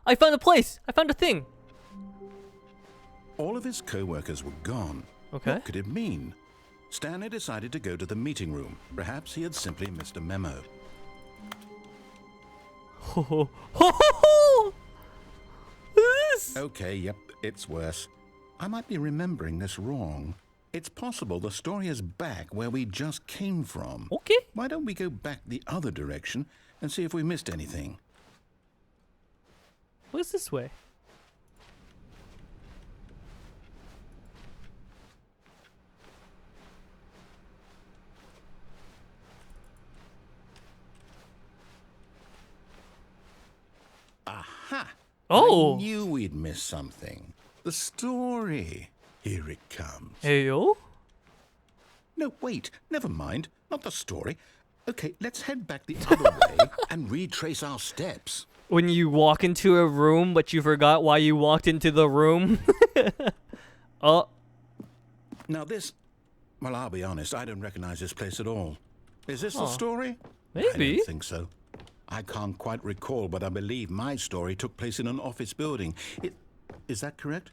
A: I found a place! I found a thing!
B: All of his co-workers were gone.
A: Okay.
B: What could it mean? Stanley decided to go to the meeting room. Perhaps he had simply missed a memo.
A: Ho ho ho ho ho! This?
B: Okay, yep, it's worse. I might be remembering this wrong. It's possible the story is back where we just came from.
A: Okay.
B: Why don't we go back the other direction and see if we missed anything?
A: What's this way?
B: Aha!
A: Oh!
B: I knew we'd miss something. The story. Here it comes.
A: Hey yo?
B: No, wait, never mind. Not the story. Okay, let's head back the other way and retrace our steps.
A: When you walk into a room, but you forgot why you walked into the room. Oh.
B: Now this... Well, I'll be honest, I don't recognize this place at all. Is this the
A: Oh.
B: story? I
A: Maybe.
B: don't think so. I can't quite recall, but I believe my story took place in an office building. Is that correct?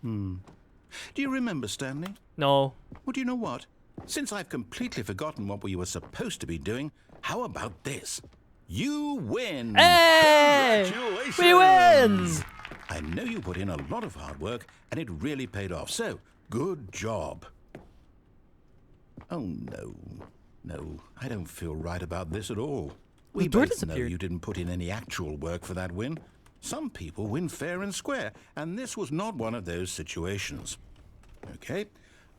B: Do you remember, Stanley?
A: No.
B: Well, do you know what? Since I've completely forgotten what we were supposed to be doing, how about this? You win!
A: Hey!
B: Congratulations!
A: We win!
B: I know you put in a lot of hard work, and it really paid off, so good job. Oh, no. No, I don't feel right about this at all. We
A: The door
B: both know
A: disappeared.
B: you didn't put in any actual work for that win. Some people win fair and square, and this was not one of those situations. Okay,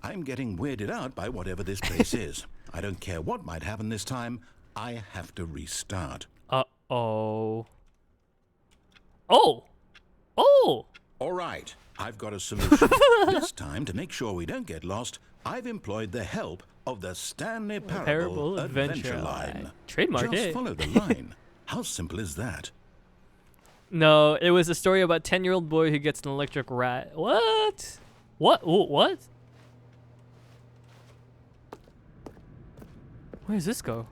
B: I'm getting weirded out by whatever this place is. I don't care what might happen this time. I have to restart.
A: Uh-oh. Oh! Oh!
B: All right, I've got a solution. This time, to make sure we don't get lost, I've employed the help of the Stanley Parable Adventure Line.
A: Trademark
B: Just
A: it.
B: follow the line. How simple is that?
A: No, it was a story about 10-year-old boy who gets an electric rat. What? What? Oh, what? Where does this go?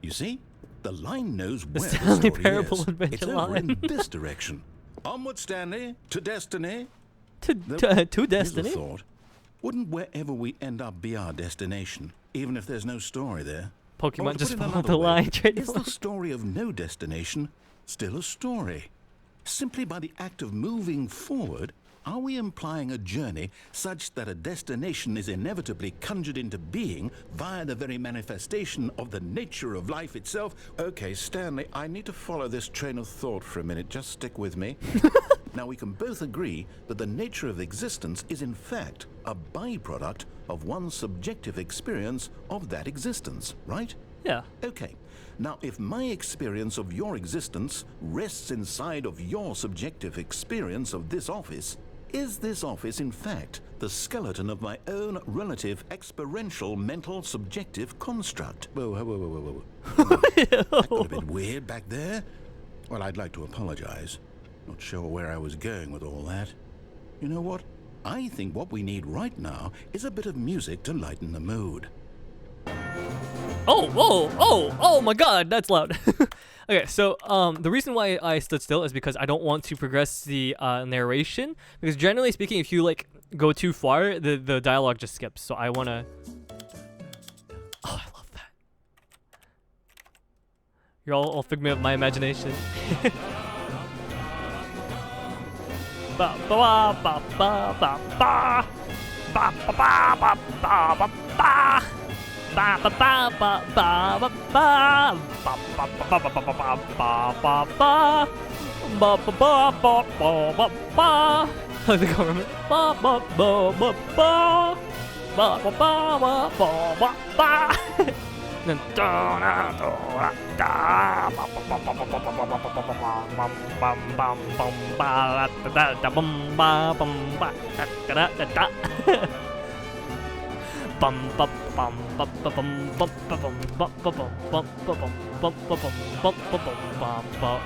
B: You see? The line knows
A: The
B: where
A: Stanley
B: the story
A: Parable
B: is.
A: Adventure
B: It's over in
A: Line.
B: this direction. Onward, Stanley, to destiny.
A: To
B: Here's
A: Destiny?
B: a thought. Wouldn't wherever we end up be our destination, even if there's no story there? Or
A: Pokemon
B: to
A: just
B: put it
A: followed
B: another
A: the
B: way,
A: line.
B: is the story of no destination still a story? Simply by the act of moving forward, are we implying a journey such that a destination is inevitably conjured into being via the very manifestation of the nature of life itself? Okay, Stanley, I need to follow this train of thought for a minute. Just stick with me. Now, we can both agree that the nature of existence is in fact a byproduct of one's subjective experience of that existence, right?
A: Yeah.
B: Okay. Now, if my experience of your existence rests inside of your subjective experience of this office, is this office in fact the skeleton of my own relative experiential mental subjective construct? Whoa, whoa, whoa, whoa, whoa, whoa. That got a bit weird back there. Well, I'd like to apologize. Not sure where I was going with all that. You know what? I think what we need right now is a bit of music to lighten the mood.
A: Oh, whoa, oh my god, that's loud. Okay, so the reason why I stood still is because I don't want to progress the narration. Because generally speaking, if you like go too far, the dialogue just skips. So I wanna. Oh, I love that. You're all figment of my imagination. Ba ba ba ba ba ba ba ba ba ba ba ba ba. Ba ba ba ba ba ba ba ba ba ba ba ba ba ba ba ba ba ba ba ba. Like the government. Ba ba ba ba ba ba ba ba ba ba ba. Then da da da da ba ba ba ba ba ba ba ba ba ba ba bum bum bum ba da da bum ba bum ba da da da da. Bum bum bum bum bum bum bum bum bum bum bum bum bum bum bum bum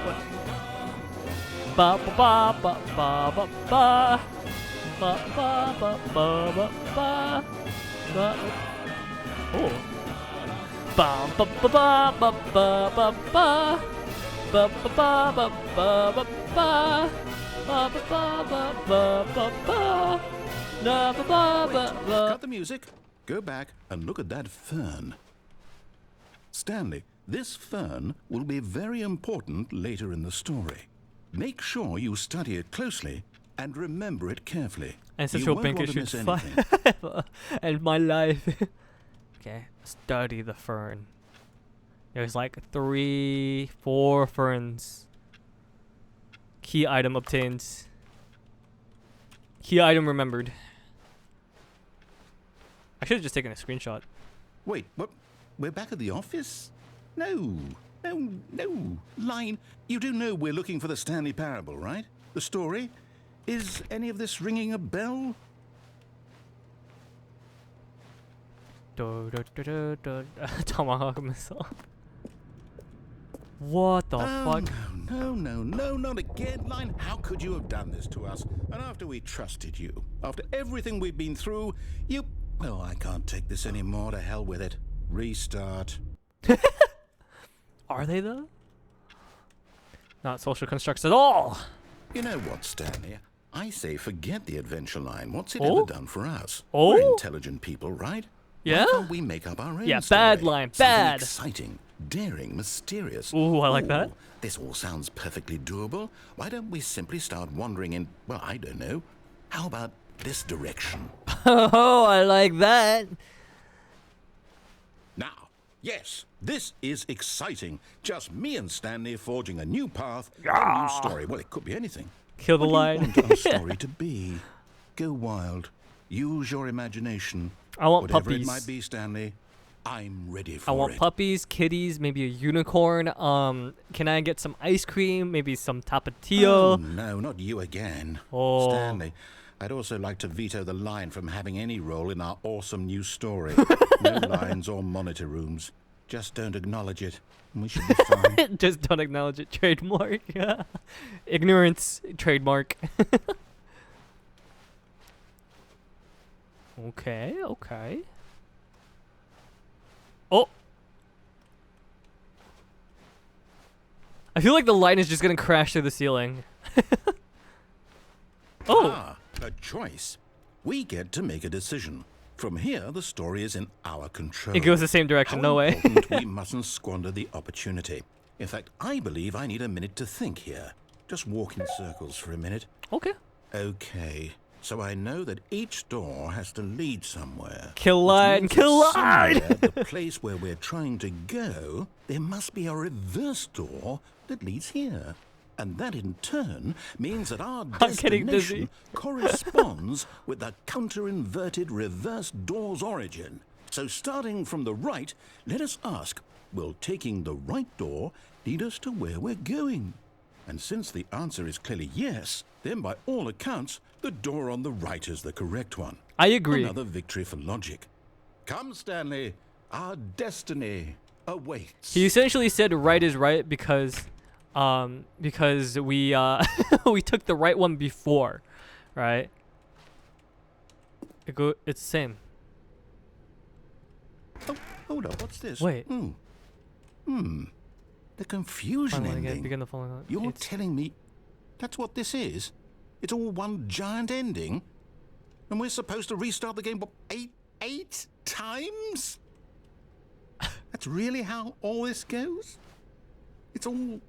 A: ba ba ba ba ba ba ba Ba ba ba ba ba ba. Ba. Oh. Ba ba ba ba ba ba ba ba. Ba ba ba ba ba ba ba. Ba ba ba ba ba ba ba. Na ba ba ba ba.
B: Cut the music. Go back and look at that fern. Stanley, this fern will be very important later in the story. Make sure you study it closely and remember it carefully.
A: Ancestral
B: You won't
A: bank
B: want to
A: issued
B: miss
A: 5 and my life. Okay, study the fern. There's like 3, 4 ferns. Key item obtained. Key item remembered. I should have just taken a screenshot.
B: Wait, what? We're back at the office? No. Line, you do know we're looking for the Stanley Parable, right? The story? Is any of this ringing a bell?
A: Tomahawk missile. What the fuck?
B: No, not again, Line. How could you have done this to us? And after we trusted you, after everything we've been through, you... Well, I can't take this anymore. To hell with it. Restart.
A: Are they though? Not social constructs at all.
B: You know what, Stanley? I say forget the adventure line. What's it
A: Oh?
B: ever done for us?
A: Oh?
B: We're intelligent people, right?
A: Yeah?
B: Why can't we make up our own
A: Yeah,
B: story?
A: bad line,
B: Something
A: bad.
B: exciting, daring, mysterious.
A: Ooh, I like that.
B: This all sounds perfectly doable. Why don't we simply start wandering in, well, I don't know. How about this direction?
A: Oh, I like that.
B: Now, yes, this is exciting. Just me and Stanley forging a new path, a new story. Well, it could be anything.
A: Kill the
B: What
A: line.
B: do you want our story to be? Go wild. Use your imagination.
A: I want
B: Whatever
A: puppies.
B: it might be, Stanley, I'm ready for
A: I
B: it.
A: want puppies, kitties, maybe a unicorn. Can I get some ice cream? Maybe some tapatio?
B: Oh, no, not you again.
A: Oh.
B: Stanley, I'd also like to veto the line from having any role in our awesome new story. No lines or monitor rooms. Just don't acknowledge it, and we should be fine.
A: Just don't acknowledge it. Trademark. Ignorance. Trademark. Okay. Oh. I feel like the line is just gonna crash through the ceiling. Oh.
B: Ah, a choice. We get to make a decision. From here, the story is in our control.
A: It goes the same direction.
B: How
A: No way.
B: important we mustn't squander the opportunity. In fact, I believe I need a minute to think here. Just walk in circles for a minute.
A: Okay.
B: Okay, so I know that each door has to lead somewhere.
A: Kill
B: Which
A: line.
B: means
A: Kill
B: that
A: line.
B: somewhere at the place where we're trying to go, there must be a reverse door that leads here. And that in turn means that our
A: getting dizzy.
B: destination corresponds with the counter-inverted reverse door's origin. So starting from the right, let us ask, will taking the right door lead us to where we're going? And since the answer is clearly yes, then by all accounts, the door on the right is the correct one.
A: I agree.
B: Another victory for logic. Come, Stanley, our destiny awaits.
A: He essentially said right is right because we we took the right one before, right? It's the same.
B: Oh, hold up, what's this?
A: Wait.
B: The confusion
A: Finally, again,
B: ending.
A: begin the following.
B: You're telling me that's what this is? It's all one giant ending? And we're supposed to restart the game, what, eight times? That's really how all this goes? It's all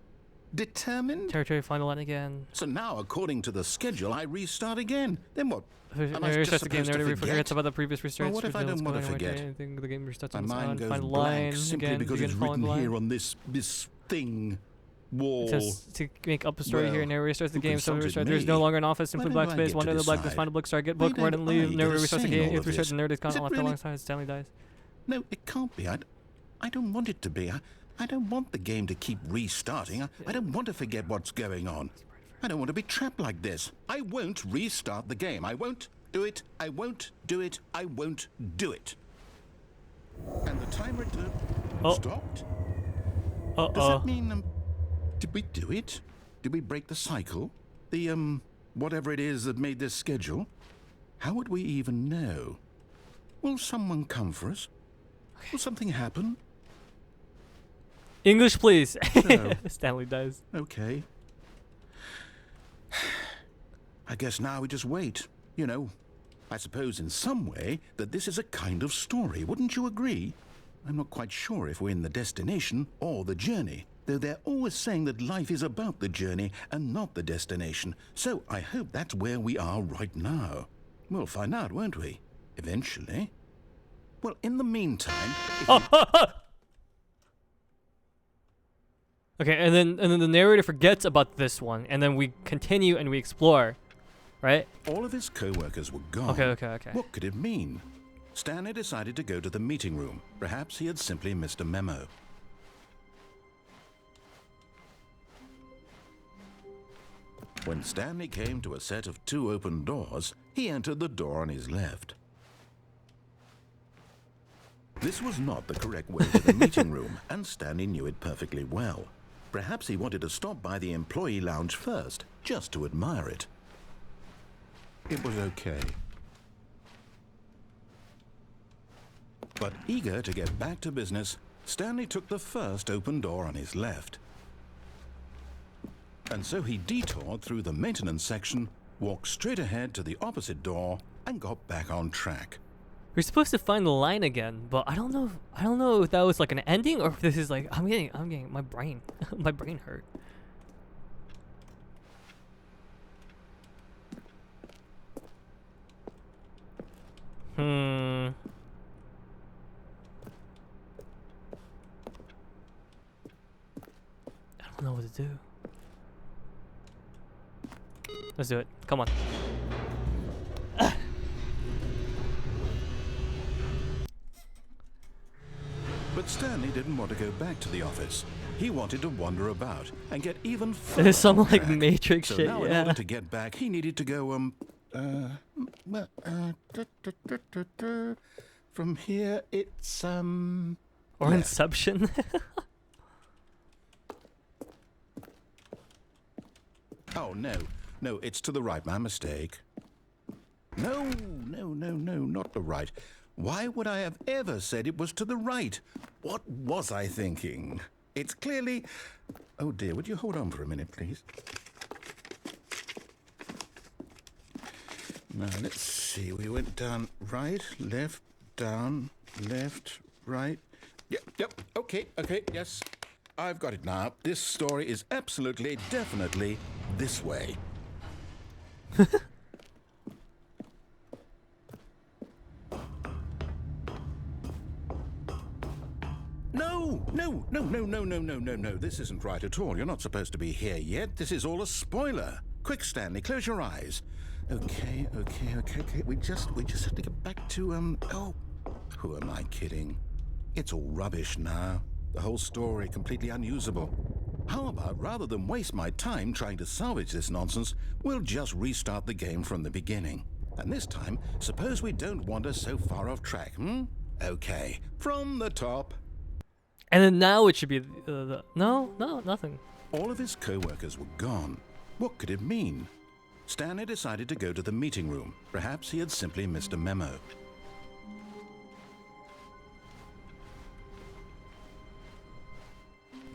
B: determined?
A: Territory final line again.
B: So now, according to the schedule, I restart again. Then what? Am I
A: Restarts
B: just
A: the game.
B: supposed to
A: Narrator
B: forget?
A: forgets about the previous restarts.
B: Well, what if I don't want to forget?
A: The game restarts
B: My
A: on this
B: mind
A: island.
B: goes
A: Final
B: blank
A: line
B: simply
A: again.
B: because
A: Begin
B: it's
A: following
B: written
A: line.
B: here on this thing wall.
A: Just to make up a story here,
B: Well,
A: narrator restarts the
B: who
A: game. So
B: consulted
A: restart. There's no
B: me?
A: longer an office. Simply
B: Why
A: black
B: don't I
A: space.
B: get
A: One
B: to
A: to the black.
B: decide?
A: Find a book. Start. Get
B: Why
A: bookmark and
B: don't I
A: leave.
B: get
A: Narrator
B: a
A: restarts the
B: say in
A: game.
B: all
A: If
B: of
A: restart,
B: this?
A: the narrator is gone
B: Is it
A: off the
B: really-
A: alongside. Stanley dies.
B: No, it can't be. I don't want it to be. I don't want the game to keep restarting. I don't want to forget what's going on. I don't want to be trapped like this. I won't restart the game. I won't do it. I won't do it. I won't do it. And the timer stopped? Does that mean, did we do it? Did we break the cycle? The, whatever it is that made this schedule? How would we even know? Will someone come for us? Will something happen?
A: English, please.
B: So-
A: Stanley does.
B: Okay. I guess now we just wait. You know, I suppose in some way that this is a kind of story. Wouldn't you agree? I'm not quite sure if we're in the destination or the journey, though they're always saying that life is about the journey and not the destination. So I hope that's where we are right now. We'll find out, won't we? Eventually. Well, in the meantime, if you-
A: Okay, and then the narrator forgets about this one, and then we continue and we explore, right?
B: all of his co-workers were gone.
A: Okay.
B: What could it mean? Stanley decided to go to the meeting room. Perhaps he had simply missed a memo. When Stanley came to a set of 2 open doors, he entered the door on his left. This was not the correct way to the meeting room, and Stanley knew it perfectly well. Perhaps he wanted to stop by the employee lounge first, just to admire it. It was okay. But eager to get back to business, Stanley took the first open door on his left. And so he detoured through the maintenance section, walked straight ahead to the opposite door, and got back on track.
A: We're supposed to find the line again, but I don't know if that was like an ending or if this is like I'm getting my brain my brain hurt. I don't know what to do. Let's do it. Come on.
B: But Stanley didn't want to go back to the office. He wanted to wander about and get even further.
A: There's some
B: on
A: like
B: track.
A: Matrix
B: So
A: shit,
B: now in
A: yeah.
B: order to get back, he needed to go, from here it's,
A: Or
B: left.
A: Inception.
B: Oh, no, it's to the right, my mistake. No, not the right. Why would I have ever said it was to the right? What was I thinking? It's clearly... Oh dear, would you hold on for a minute, please? Now, let's see. We went down right, left, down, left, right. Yep, okay, yes. I've got it now. This story is absolutely, definitely this way. No. This isn't right at all. You're not supposed to be here yet. This is all a spoiler. Quick, Stanley, close your eyes. Okay. We just have to get back to, oh, who am I kidding? It's all rubbish now. The whole story completely unusable. How about, rather than waste my time trying to salvage this nonsense, we'll just restart the game from the beginning. And this time, suppose we don't wander so far off track, Okay, from the top.
A: And then now it should be no, nothing.
B: All of his co-workers were gone. What could it mean? Stanley decided to go to the meeting room. Perhaps he had simply missed a memo.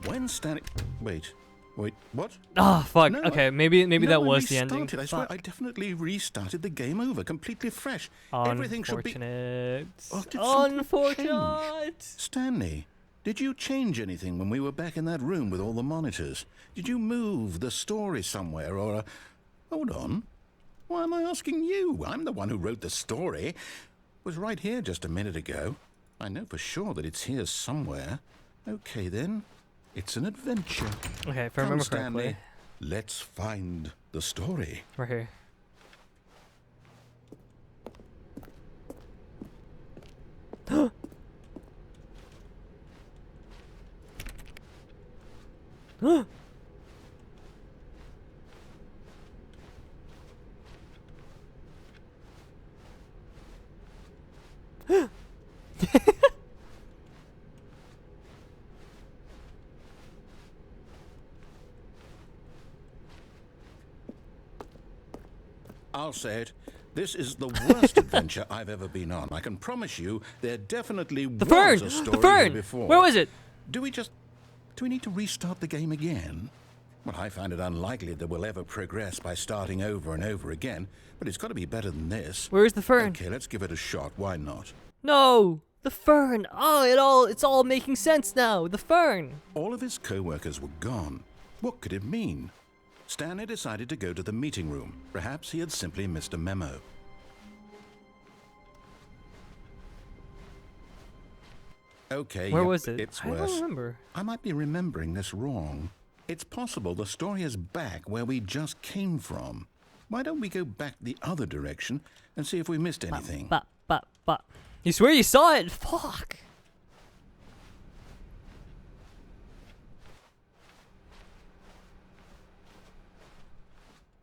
B: When Stanley... Wait, what?
A: Ah, fuck.
B: No,
A: Okay, maybe
B: No,
A: that
B: I
A: was the ending.
B: restarted. I swear,
A: Fuck.
B: I definitely restarted the game over, completely fresh. Everything should be...
A: Unfortunate.
B: Oh, did something
A: Unfortunate.
B: Stanley, did you change anything when we were back in that room with all the monitors? Did you move the story somewhere or... Hold on. Why am I asking you? I'm the one who wrote the story. It was right here just a minute ago. I know for sure that it's here somewhere. Okay, then. It's an adventure.
A: Okay, if I
B: Come,
A: remember
B: Stanley.
A: correctly.
B: Let's find the story.
A: Right here.
B: I'll say it. This is the worst adventure I've ever been on. I can promise you there definitely
A: The
B: was
A: fern!
B: a story
A: The fern!
B: here before.
A: Where was it?
B: Do we need to restart the game again? Well, I find it unlikely that we'll ever progress by starting over and over again, but it's got to be better than this.
A: Where's the fern?
B: Okay, let's give it a shot. Why not?
A: No! The fern! Oh, it's all making sense now. The fern!
B: All of his co-workers were gone. What could it mean? Stanley decided to go to the meeting room. Perhaps he had simply missed a memo. Okay,
A: Where
B: yep,
A: was it?
B: It's
A: I
B: worse.
A: don't remember.
B: I might be remembering this wrong. It's possible the story is back where we just came from. Why don't we go back the other direction and see if we missed anything?
A: But. You swear you saw it? Fuck.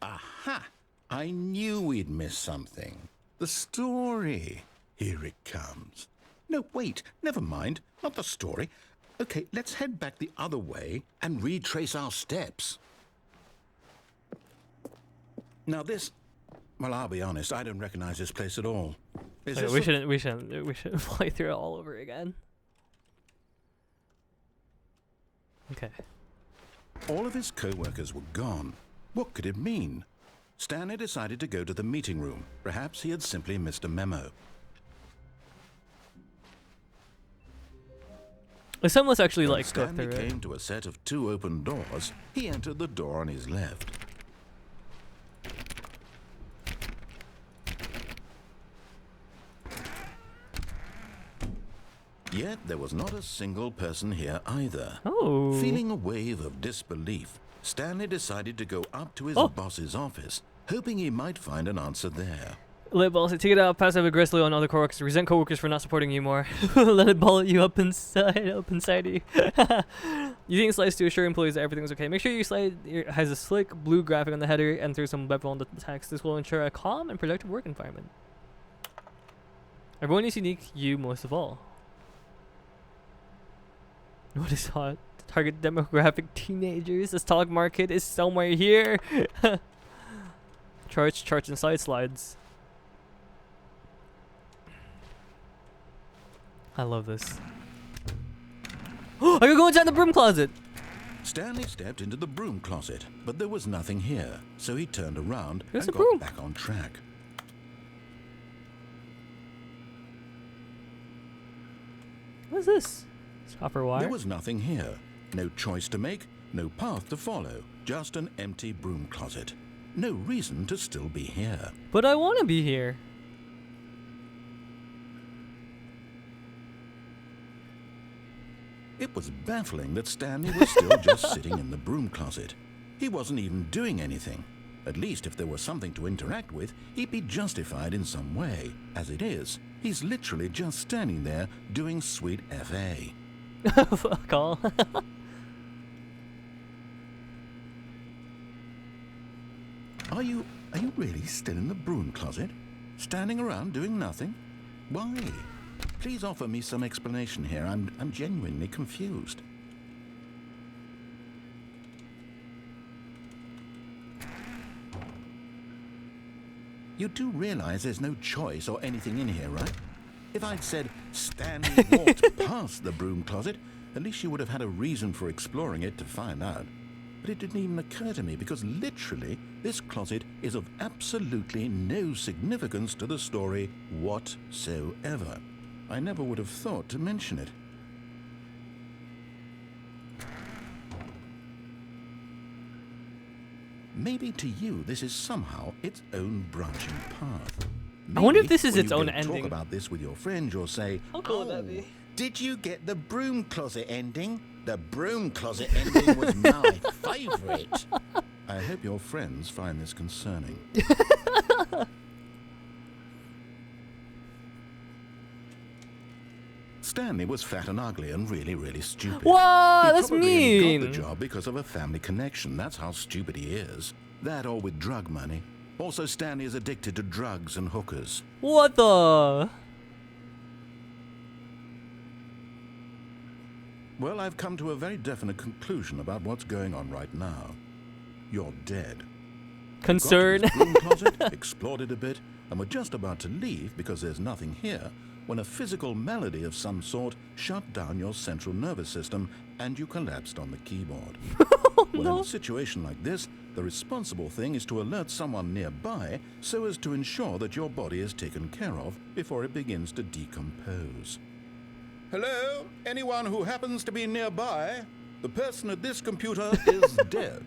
B: Aha! I knew we'd miss something. The story. Here it comes. No, wait, never mind. Not the story. Okay, let's head back the other way and retrace our steps. Now this... Well, I'll be honest, I don't recognize this place at all. Is
A: Okay,
B: this
A: we shouldn't play through it all over again. Okay.
B: All of his co-workers were gone. What could it mean? Stanley decided to go to the meeting room. Perhaps he had simply missed a memo.
A: Some of us actually
B: When
A: like go
B: Stanley
A: through it.
B: came to a set of 2 open doors, he entered the door on his left. Yet there was not a single person here either.
A: Oh.
B: Feeling a wave of disbelief, Stanley decided to go up to his boss's office, hoping he might find an answer there.
A: Let boss take it out passive aggressively on other coworkers. Resent coworkers for not supporting you more. Let it bullet you up inside you. Using slides to assure employees that everything's okay. Make sure your slide has a slick blue graphic on the header and through some bevel on the text. This will ensure a calm and productive work environment. Everyone is unique, you most of all. What is hot? Target demographic teenagers. The stock market is somewhere here. Charts, and slides. I love this. I could go inside the broom closet.
B: Stanley stepped into the broom closet, but there was nothing here, so he turned around
A: There's
B: and
A: a
B: got
A: broom.
B: back on track.
A: What is this? It's copper wire.
B: There was nothing here. No choice to make, no path to follow, just an empty broom closet. No reason to still be here.
A: But I want to be here.
B: It was baffling that Stanley was still just sitting in the broom closet. He wasn't even doing anything. At least if there was something to interact with, he'd be justified in some way. As it is, he's literally just standing there doing sweet FA.
A: Fuck all.
B: Are you really still in the broom closet? Standing around doing nothing? Why? Please offer me some explanation here. I'm genuinely confused. You do realize there's no choice or anything in here, right? If I'd said Stanley walked past the broom closet, at least you would have had a reason for exploring it to find out. But it didn't even occur to me because literally this closet is of absolutely no significance to the story whatsoever. I never would have thought to mention it. Maybe to you this is somehow its own branching path.
A: I wonder if
B: Maybe
A: this is
B: when
A: its
B: you
A: own
B: go
A: ending.
B: Talk about this with your friends, you'll say,
A: How cool would that be?
B: Did you get the broom closet ending? The broom closet ending was my favorite. I hope your friends find this concerning. Stanley was fat and ugly and really, really stupid.
A: Whoa,
B: He
A: that's
B: probably only got
A: mean.
B: the job because of a family connection. That's how stupid he is. That or with drug money. Also, Stanley is addicted to drugs and hookers.
A: What the?
B: Well, I've come to a very definite conclusion about what's going on right now. You're dead.
A: concern.
B: Got to his broom closet, explored it a bit, and were just about to leave because there's nothing here, when a physical malady of some sort shut down your central nervous system and you collapsed on the keyboard. Well, in a situation like this, the responsible thing is to alert someone nearby so as to ensure that your body is taken care of before it begins to decompose. Hello? Anyone who happens to be nearby? The person at this computer is dead.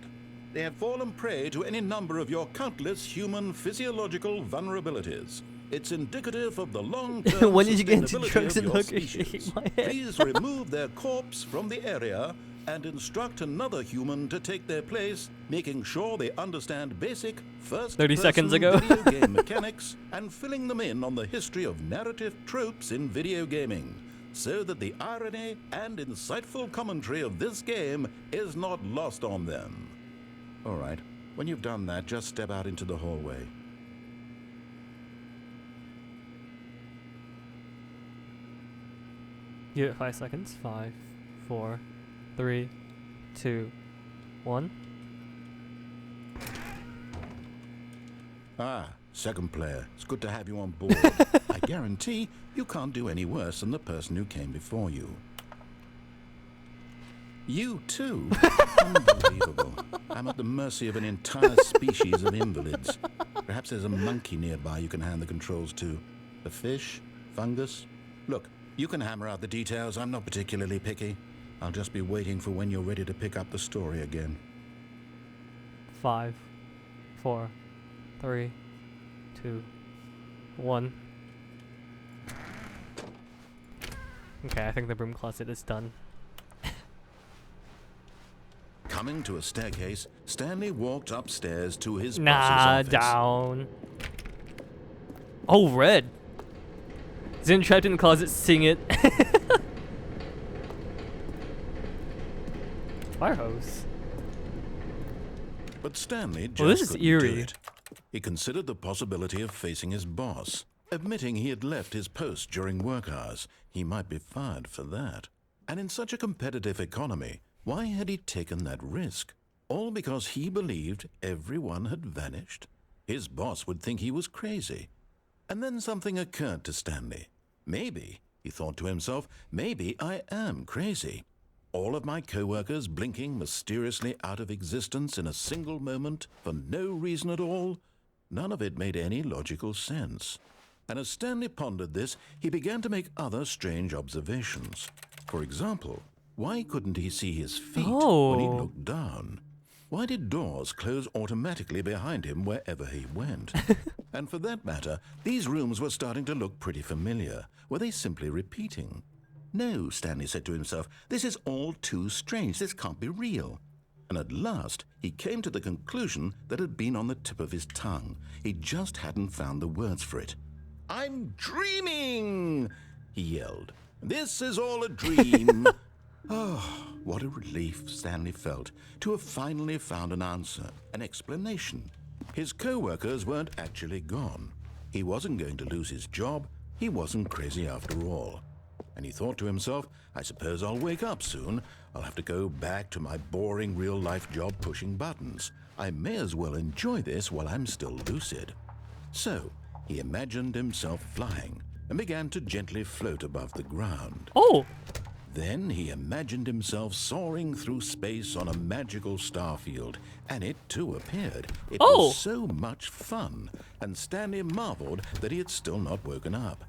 B: They have fallen prey to any number of your countless human physiological vulnerabilities. It's indicative of the long-term
A: When did you get into
B: sustainability
A: drugs
B: of
A: and
B: your
A: hookers
B: species.
A: shaking my head?
B: Please remove their corpse from the area and instruct another human to take their place, making sure they understand basic
A: 30 seconds ago.
B: video game mechanics and filling them in on the history of narrative tropes in video gaming, so that the irony and insightful commentary of this game is not lost on them. All right, when you've done that, just step out into the hallway.
A: Give it 5 seconds. 5, 4, 3, 2, 1.
B: Ah, second player. It's good to have you on board. I guarantee you can't do any worse than the person who came before you. You too? Unbelievable. I'm at the mercy of an entire species of invalids. Perhaps there's a monkey nearby you can hand the controls to. A fish? Fungus? Look, you can hammer out the details. I'm not particularly picky. I'll just be waiting for when you're ready to pick up the story again.
A: 5, 4, 3, 2, 1. Okay, I think the broom closet is done.
B: Coming to a staircase, Stanley walked upstairs to his
A: Nah,
B: boss's office.
A: down. Oh, red. He's in trapped in the closet, sing it. Fire hose.
B: But Stanley just
A: Well, this is
B: couldn't
A: eerie.
B: do it. He considered the possibility of facing his boss. Admitting he had left his post during work hours, he might be fired for that. And in such a competitive economy, why had he taken that risk? All because he believed everyone had vanished? His boss would think he was crazy. And then something occurred to Stanley. Maybe, he thought to himself, maybe I am crazy. All of my co-workers blinking mysteriously out of existence in a single moment for no reason at all? None of it made any logical sense. And as Stanley pondered this, he began to make other strange observations. For example, why couldn't he see his feet when he looked down? Why did doors close automatically behind him wherever he went? And for that matter, these rooms were starting to look pretty familiar. Were they simply repeating? No, Stanley said to himself, this is all too strange. This can't be real. And at last, he came to the conclusion that had been on the tip of his tongue. He just hadn't found the words for it. I'm dreaming, he yelled. This is all a dream. Oh, what a relief Stanley felt to have finally found an answer, an explanation. His co-workers weren't actually gone. He wasn't going to lose his job. He wasn't crazy after all. And he thought to himself, I suppose I'll wake up soon. I'll have to go back to my boring real-life job pushing buttons. I may as well enjoy this while I'm still lucid. So, he imagined himself flying and began to gently float above the ground.
A: Oh!
B: Then he imagined himself soaring through space on a magical starfield, and it too appeared. It was so much fun, and Stanley marveled that he had still not woken up.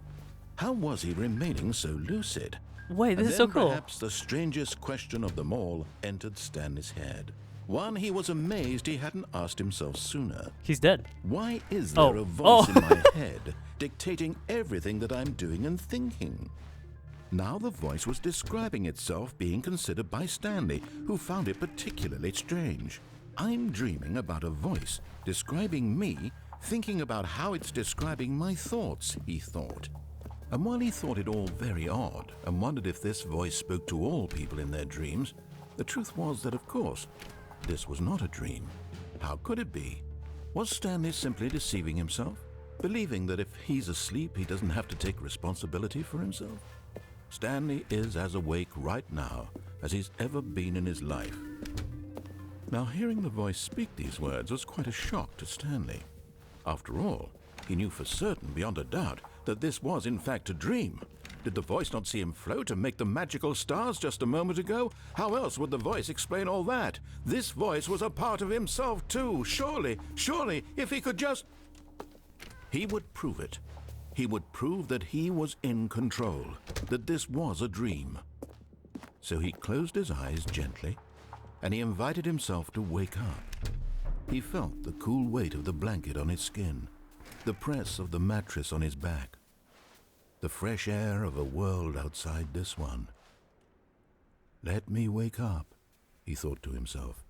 B: How was he remaining so lucid?
A: Wait, this
B: And
A: is so
B: then
A: cool.
B: Perhaps the strangest question of them all entered Stanley's head. One he was amazed he hadn't asked himself sooner.
A: He's dead.
B: Why is there a voice in my head dictating everything that I'm doing and thinking? Now the voice was describing itself being considered by Stanley, who found it particularly strange. I'm dreaming about a voice describing me, thinking about how it's describing my thoughts, he thought. And while he thought it all very odd and wondered if this voice spoke to all people in their dreams, the truth was that, of course, this was not a dream. How could it be? Was Stanley simply deceiving himself, believing that if he's asleep, he doesn't have to take responsibility for himself? Stanley is as awake right now as he's ever been in his life. Now, hearing the voice speak these words was quite a shock to Stanley. After all, he knew for certain, beyond a doubt, that this was in fact a dream. Did the voice not see him float and make the magical stars just a moment ago? How else would the voice explain all that? This voice was a part of himself too. Surely, if he could just... He would prove it. He would prove that he was in control, that this was a dream. So he closed his eyes gently, and he invited himself to wake up. He felt the cool weight of the blanket on his skin, the press of the mattress on his back, the fresh air of a world outside this one. Let me wake up, he thought to himself.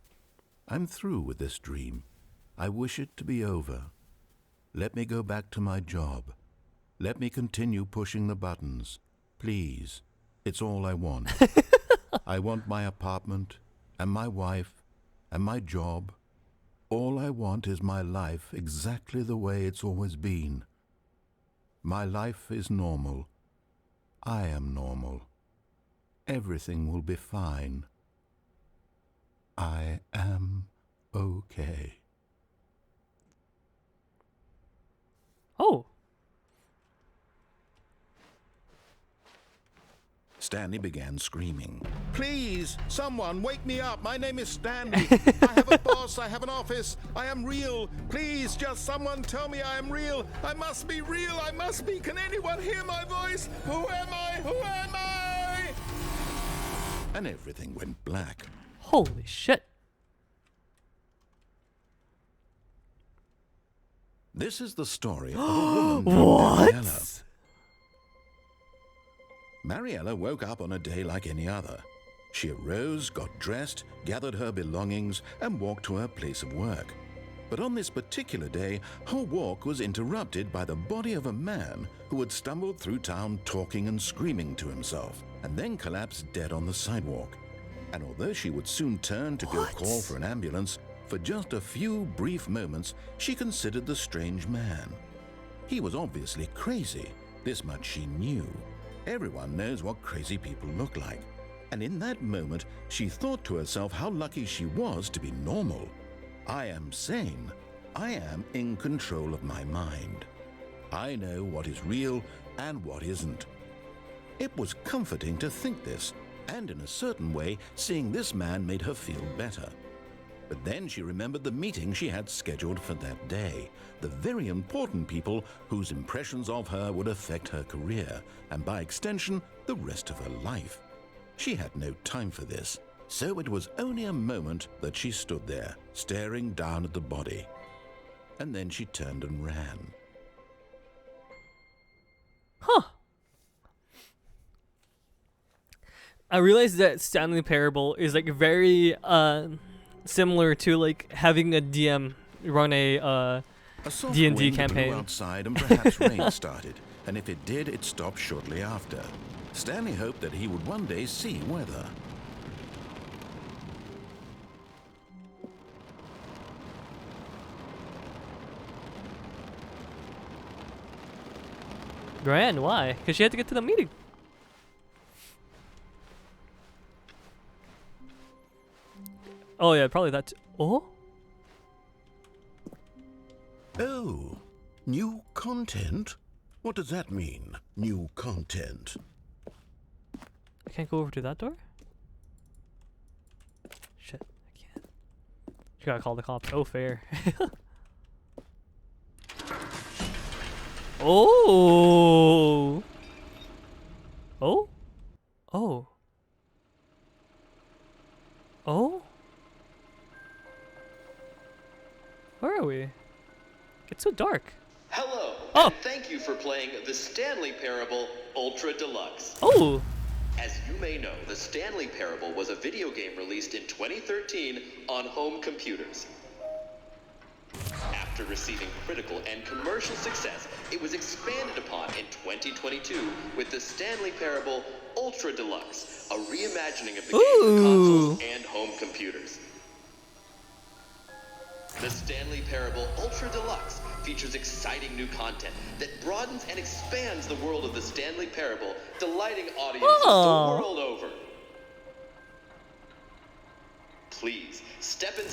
B: I'm through with this dream. I wish it to be over. Let me go back to my job. Let me continue pushing the buttons. Please, it's all I want. I want my apartment, and my wife, and my job. All I want is my life exactly the way it's always been. My life is normal. I am normal. Everything will be fine. I am okay.
A: Oh.
B: Stanley began screaming. Please, someone, wake me up. My name is Stanley. I have a boss. I have an office. I am real. Please, just someone tell me I am real. I must be real. I must be. Can anyone hear my voice? Who am I? Who am I? And everything went black.
A: Holy shit.
B: This is the story of a woman named Mariella.
A: What?
B: Mariella woke up on a day like any other. She arose, got dressed, gathered her belongings, and walked to her place of work. But on this particular day, her walk was interrupted by the body of a man who had stumbled through town talking and screaming to himself, and then collapsed dead on the sidewalk. And although she would soon turn to go call for an ambulance, for just a few brief moments, she considered the strange man. He was obviously crazy. This much she knew. Everyone knows what crazy people look like. And in that moment, she thought to herself how lucky she was to be normal. I am sane. I am in control of my mind. I know what is real and what isn't. It was comforting to think this, and in a certain way, seeing this man made her feel better. But then she remembered the meeting she had scheduled for that day, the very important people whose impressions of her would affect her career, and by extension, the rest of her life. She had no time for this, so it was only a moment that she stood there, staring down at the body. And then she turned and ran.
A: Huh. I realized that Stanley Parable is like very similar to like having a DM run a
B: soft
A: D&D
B: wind
A: campaign.
B: blew outside and perhaps rain started, and if it did, it stopped shortly after. Stanley hoped that he would one day see weather.
A: Grand, why? Because she had to get to the meeting. Oh yeah, probably that. Oh?
B: Oh, new content? What does that mean, new content?
A: I can't go over to that door? Shit, I can't. You gotta call the cops. Oh, fair. Oh! Oh? Oh. Oh? Where are we? It's so dark.
E: Hello,
A: Oh.
E: and thank you for playing the Stanley Parable Ultra Deluxe.
A: Oh!
E: As you may know, the Stanley Parable was a video game released in 2013 on home computers. After receiving critical and commercial success, it was expanded upon in 2022 with the Stanley Parable Ultra Deluxe, a reimagining of the game for consoles and home computers. The Stanley Parable Ultra Deluxe features exciting new content that broadens and expands the world of the Stanley Parable, delighting audiences the world over. Please, step inside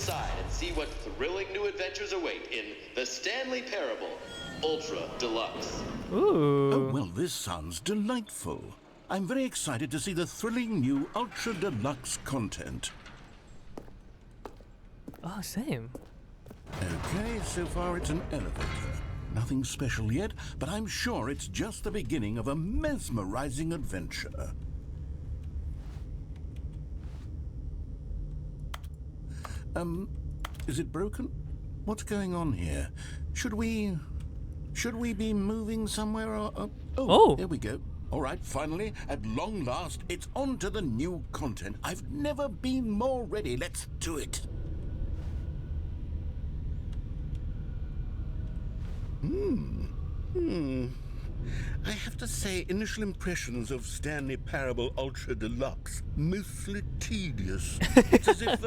E: see what thrilling new adventures await in the Stanley Parable Ultra Deluxe.
A: Ooh.
B: Oh, well, this sounds delightful. I'm very excited to see the thrilling new Ultra Deluxe content.
A: Oh, same.
B: Okay, so far it's an elevator. Nothing special yet, but I'm sure it's just the beginning of a mesmerizing adventure. Is it broken? What's going on here? Should we be moving somewhere or...
A: Oh.
B: There we go. All right, finally, at long last, it's on to the new content. I've never been more ready. Let's do it. I have to say, initial impressions of Stanley Parable Ultra Deluxe, mostly tedious. It's as if,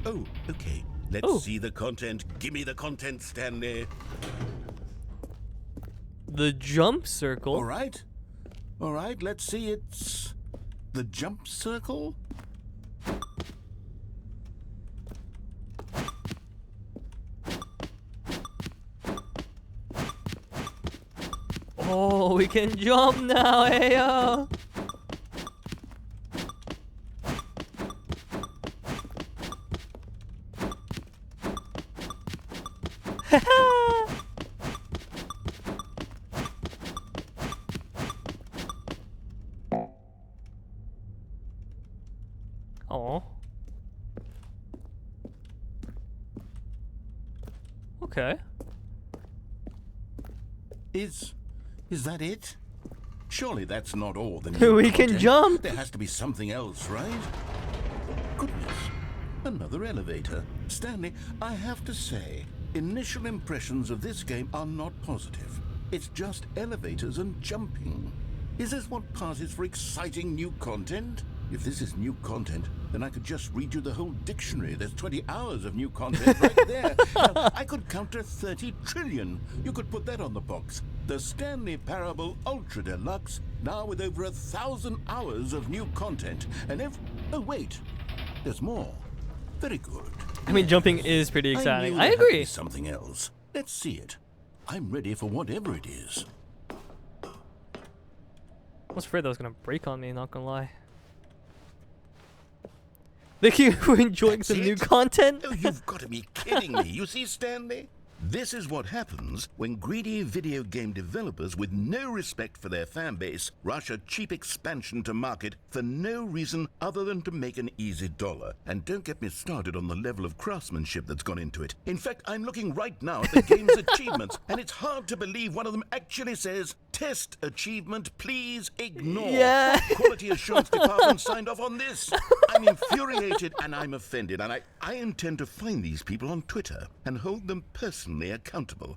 B: Oh, okay. Let's see the content. Give me the content, Stanley.
A: The jump circle.
B: All right. All right, let's see. It's the jump circle.
A: Oh, we can jump now, heyo! Oh. Okay.
B: Is that it? Surely that's not all the new
A: We can
B: content.
A: jump.
B: There has to be something else, right? Goodness. Another elevator. Stanley, I have to say, initial impressions of this game are not positive. It's just elevators and jumping. Is this what passes for exciting new content? If this is new content, then I could just read you the whole dictionary. There's 20 hours of new content right there. Hell, I could count to 30 trillion. You could put that on the box. The Stanley Parable Ultra Deluxe, now with over 1,000 hours of new content. And oh, wait. There's more. Very good.
A: I mean, jumping is pretty exciting.
B: knew
A: I
B: there had to be
A: agree.
B: something else. Let's see it. I'm ready for whatever it is.
A: I was afraid that was gonna break on me, not gonna lie. Thank you for enjoying
B: That's
A: some new
B: it?
A: content.
B: Oh, you've got to be kidding me. You see, Stanley? This is what happens when greedy video game developers with no respect for their fan base rush a cheap expansion to market for no reason other than to make an easy dollar. And don't get me started on the level of craftsmanship that's gone into it. In fact, I'm looking right now at the game's achievements, and it's hard to believe one of them actually says, "Test achievement, please ignore."
A: Yeah.
B: Quality assurance department signed off on this. I'm infuriated and I'm offended, and I intend to find these people on Twitter and hold them personally accountable.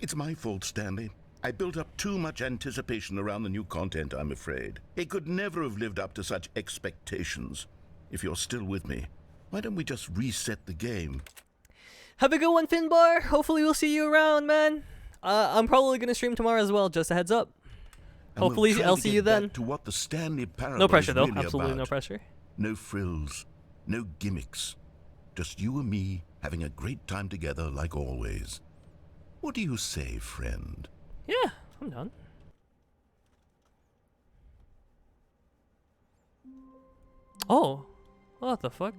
B: It's my fault, Stanley. I built up too much anticipation around the new content, I'm afraid. It could never have lived up to such expectations. If you're still with me, why don't we just reset the game?
A: Have a good one, Finbar. Hopefully we'll see you around, man. I'm probably gonna stream tomorrow as well, just a heads up.
B: And
A: Hopefully
B: we'll try
A: I'll
B: to
A: see
B: get
A: you
B: back
A: then.
B: To what the Stanley Parable
A: No pressure
B: is
A: though,
B: really
A: absolutely no
B: about.
A: pressure.
B: No frills, no gimmicks. Just you and me having a great time together like always. What do you say, friend?
A: Yeah, I'm done. Oh, what the fuck?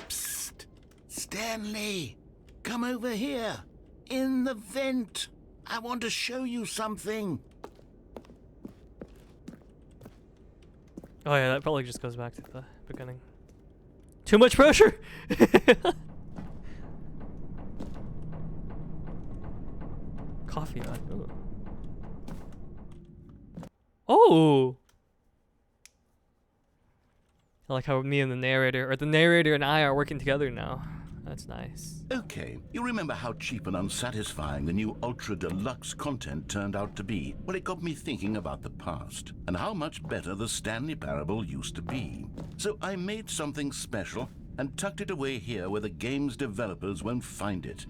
B: Psst! Stanley! Come over here! In the vent! I want to show you something!
A: Oh yeah, that probably just goes back to the beginning. Too much pressure! Coffee hut. Ooh. Oh! I like how me and the narrator and I are working together now. That's nice.
B: Okay, you remember how cheap and unsatisfying the new Ultra Deluxe content turned out to be? Well, it got me thinking about the past and how much better the Stanley Parable used to be. So I made something special and tucked it away here where the game's developers won't find it.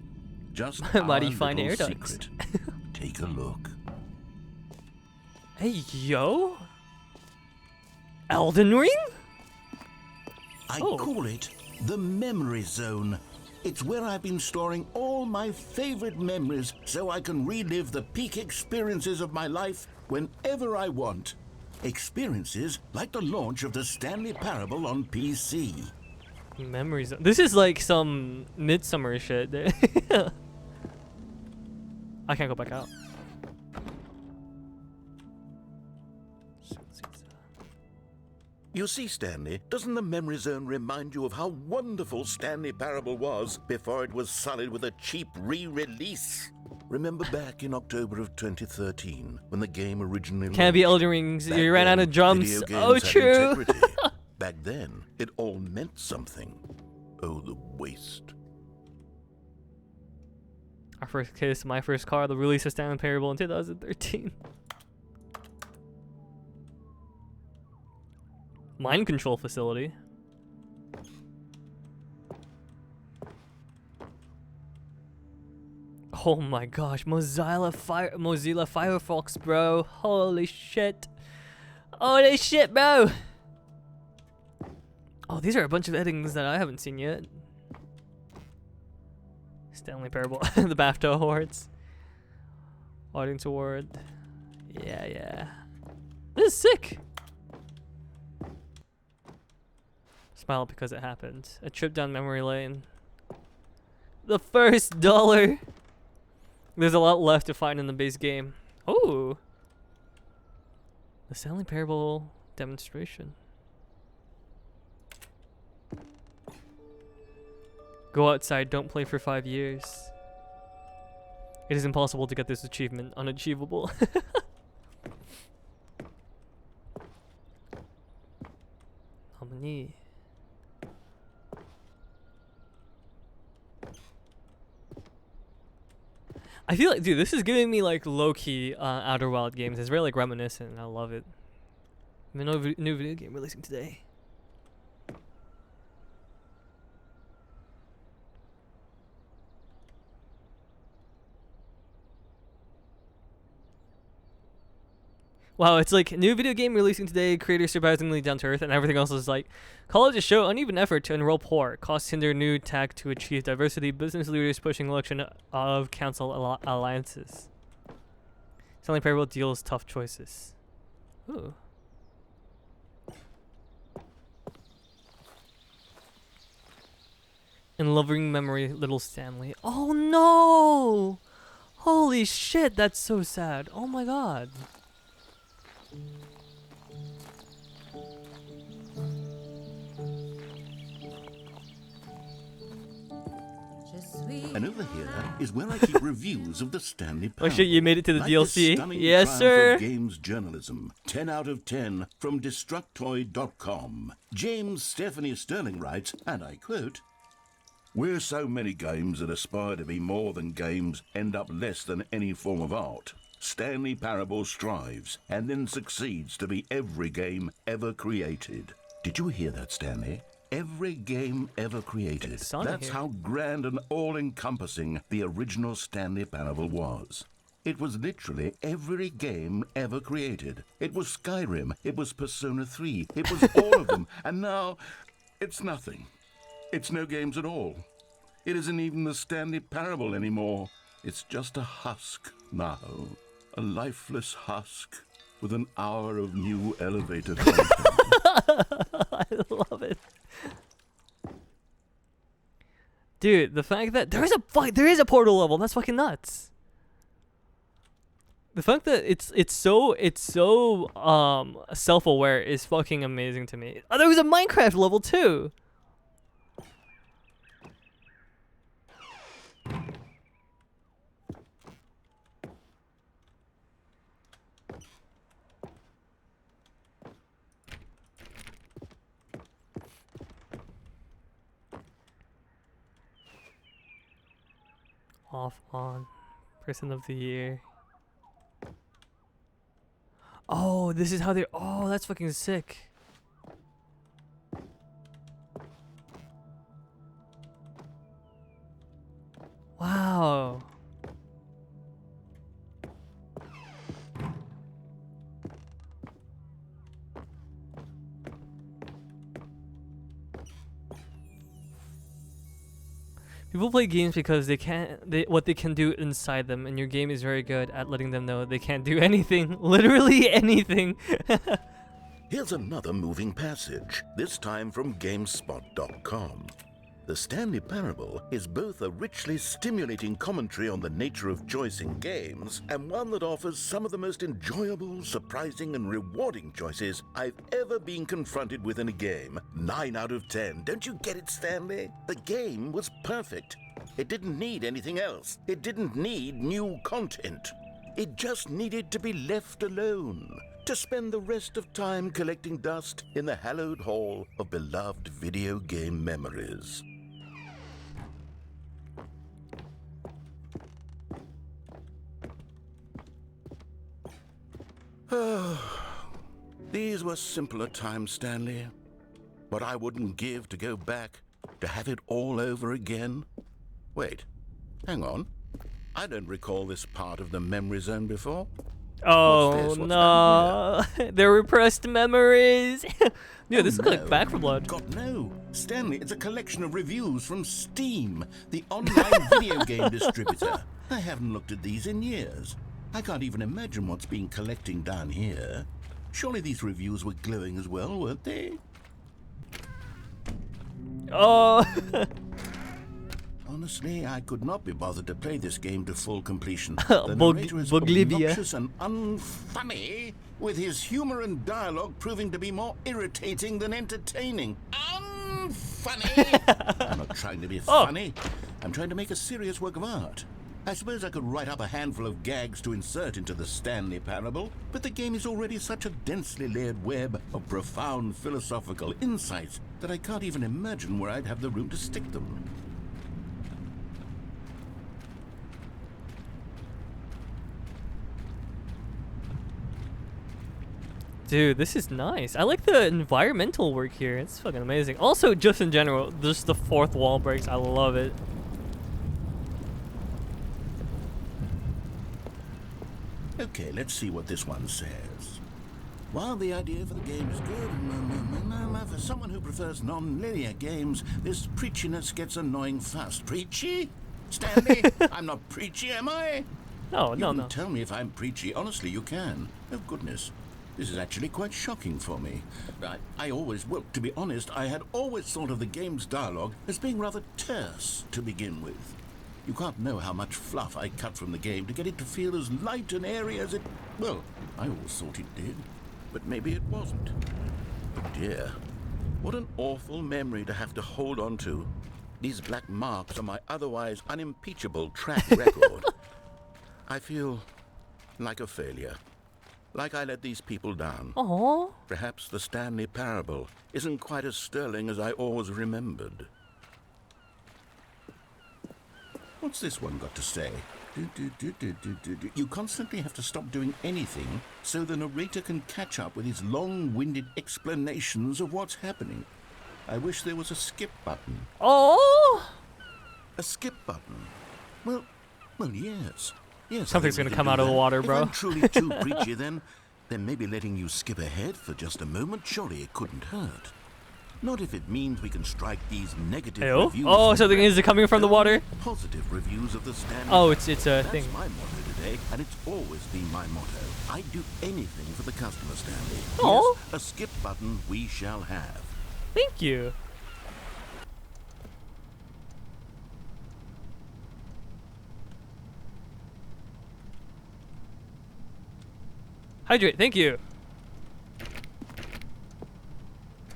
B: Just
A: Mighty
B: our
A: fine
B: little
A: air ducts.
B: secret. Take a look.
A: Hey, yo! Elden Ring?
B: I
A: Oh.
B: call it the memory zone. It's where I've been storing all my favorite memories so I can relive the peak experiences of my life whenever I want. Experiences like the launch of the Stanley Parable on PC.
A: Memories. This is like some Midsummer shit. I can't go back out.
B: You see, Stanley, doesn't the memory zone remind you of how wonderful Stanley Parable was before it was sullied with a cheap re-release? Remember back in October of 2013 when the game originally
A: Can't be
B: launched?
A: Elden Rings.
B: Back
A: You ran out
B: then,
A: of drums.
B: video
A: Oh,
B: games had
A: true.
B: integrity. Back then, it all meant something. Oh, the waste.
A: Our first kiss, my first car, the release of Stanley Parable in 2013. Mind control facility. Oh my gosh, Mozilla Firefox, bro. Holy shit. Holy shit, bro. Oh, these are a bunch of editings that I haven't seen yet. Stanley Parable, the BAFTA awards. Audience award. Yeah. This is sick. Smile because it happened. A trip down memory lane. The first $1. There's a lot left to find in the base game. Oh. The Stanley Parable demonstration. Go outside, don't play for 5 years. It is impossible to get this achievement. Unachievable. Nominee. I feel like, dude, this is giving me like low-key Outer Wild games. It's very like reminiscent, and I love it. I mean, no new video game releasing today. Wow, it's like new video game releasing today, creators surprisingly down to earth, and everything else is like colleges show uneven effort to enroll poor, costs hinder new tech to achieve diversity, business leaders pushing election of council alliances. Stanley Parable deals tough choices. Ooh. In loving memory, little Stanley. Oh no! Holy shit, that's so sad. Oh my god.
B: And over here is where I keep reviews of the Stanley Parable.
A: Oh shit, you made it to the
B: Like
A: DLC?
B: stunning
A: Yes,
B: triumph
A: sir.
B: of games journalism. 10 out of 10 from Destructoid.com. James Stephanie Sterling writes, and I quote, "Where so many games that aspire to be more than games end up less than any form of art, Stanley Parable strives and then succeeds to be every game ever created." Did you hear that, Stanley? Every game ever created. That's
A: here.
B: how grand and all-encompassing the original Stanley Parable was. It was literally every game ever created. It was Skyrim, it was Persona 3, it was all of them, and now it's nothing. It's no games at all. It isn't even the Stanley Parable anymore. It's just a husk now. A lifeless husk with an hour of new elevator content.
A: I love it. Dude, the fact that there is a portal level, that's fucking nuts. The fact that it's so self-aware is fucking amazing to me. Oh, there was a Minecraft level too. Off, on, person of the year. Oh, this is how they're. Oh, that's fucking sick. Wow. People play games because what they can do inside them, and your game is very good at letting them know they can't do anything, literally anything.
B: Here's another moving passage, this time from GameSpot.com. The Stanley Parable is both a richly stimulating commentary on the nature of choice in games and one that offers some of the most enjoyable, surprising, and rewarding choices I've ever been confronted with in a game. 9 out of 10. Don't you get it, Stanley? The game was perfect. It didn't need anything else. It didn't need new content. It just needed to be left alone, to spend the rest of time collecting dust in the hallowed hall of beloved video game memories. These were simpler times, Stanley. What I wouldn't give to go back, to have it all over again. Wait, hang on. I don't recall this part of the memory zone before.
A: Oh no, they're repressed memories. Dude, this looks like Back 4 Blood.
B: God, no. Stanley, it's a collection of reviews from Steam, the online video game distributor. I haven't looked at these in years. I can't even imagine what's been collecting down here. Surely these reviews were glowing as well, weren't they?
A: Oh.
B: Honestly, I could not be bothered to play this game to full completion. The narrator is obnoxious and unfunny, with his humor and dialogue proving to be more irritating than entertaining. Unfunny! I'm not trying to be funny. I'm trying to make a serious work of art. I suppose I could write up a handful of gags to insert into the Stanley Parable, but the game is already such a densely layered web of profound philosophical insights that I can't even imagine where I'd have the room to stick them.
A: Dude, this is nice. I like the environmental work here. It's fucking amazing. Also, just in general, just the fourth wall breaks. I love it.
B: Okay, let's see what this one says. While the idea for the game is good, for someone who prefers non-linear games, this preachiness gets annoying fast. Preachy? Stanley, I'm not preachy, am I?
A: No,
B: You
A: no,
B: can
A: no.
B: tell me if I'm preachy. Honestly, you can. Oh, goodness. This is actually quite shocking for me. Well, to be honest, I had always thought of the game's dialogue as being rather terse to begin with. You can't know how much fluff I cut from the game to get it to feel as light and airy as it... Well, I always thought it did, but maybe it wasn't. Oh dear. What an awful memory to have to hold on to. These black marks on my otherwise unimpeachable track record. I feel like a failure. Like I let these people down.
A: Aww.
B: Perhaps the Stanley Parable isn't quite as sterling as I always remembered. What's this one got to say? You constantly have to stop doing anything so the narrator can catch up with his long-winded explanations of what's happening. I wish there was a skip button.
A: Oh.
B: A skip button? Well, yes. Yes,
A: Something's
B: I think
A: gonna
B: we
A: come
B: can
A: out
B: do
A: of the
B: that.
A: water,
B: If
A: bro.
B: I'm truly too preachy, then maybe letting you skip ahead for just a moment, surely it couldn't hurt. Not if it means we can strike these negative
A: Ew.
B: reviews.
A: Oh,
B: from
A: something
B: the
A: is coming from the water.
B: Positive reviews of the Stanley.
A: Oh, it's a
B: That's
A: thing.
B: my motto today, and it's always been my motto. I'd do anything for the customer, Stanley.
A: Aw.
B: Yes, a skip button we shall have.
A: Thank you. Hydrate, thank you.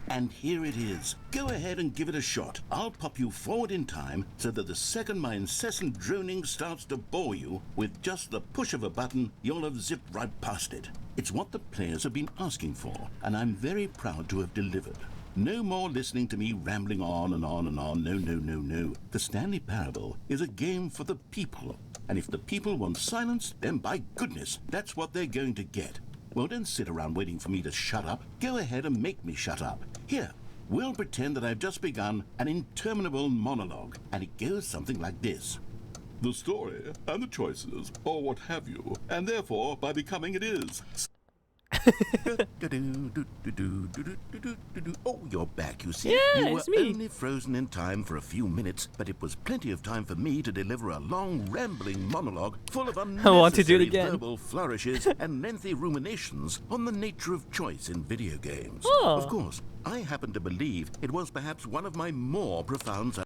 B: And here it is. Go ahead and give it a shot. I'll pop you forward in time so that the second my incessant droning starts to bore you, with just the push of a button, you'll have zipped right past it. It's what the players have been asking for, and I'm very proud to have delivered. No more listening to me rambling on and on and on. No, no, no, no. The Stanley Parable is a game for the people. And if the people want silence, then by goodness, that's what they're going to get. Well, don't sit around waiting for me to shut up. Go ahead and make me shut up. Here, we'll pretend that I've just begun an interminable monologue, and it goes something like this. The story and the choices, or what have you, and therefore, by becoming it is. Oh, you're back, you see.
A: Yeah,
B: you were
A: it's me.
B: only frozen in time for a few minutes, but it was plenty of time for me to deliver a long, rambling monologue full of
A: want to do it
B: unnecessary
A: again.
B: verbal flourishes and lengthy ruminations on the nature of choice in video games.
A: Oh.
B: Of course, I happen to believe it was perhaps one of my more profound...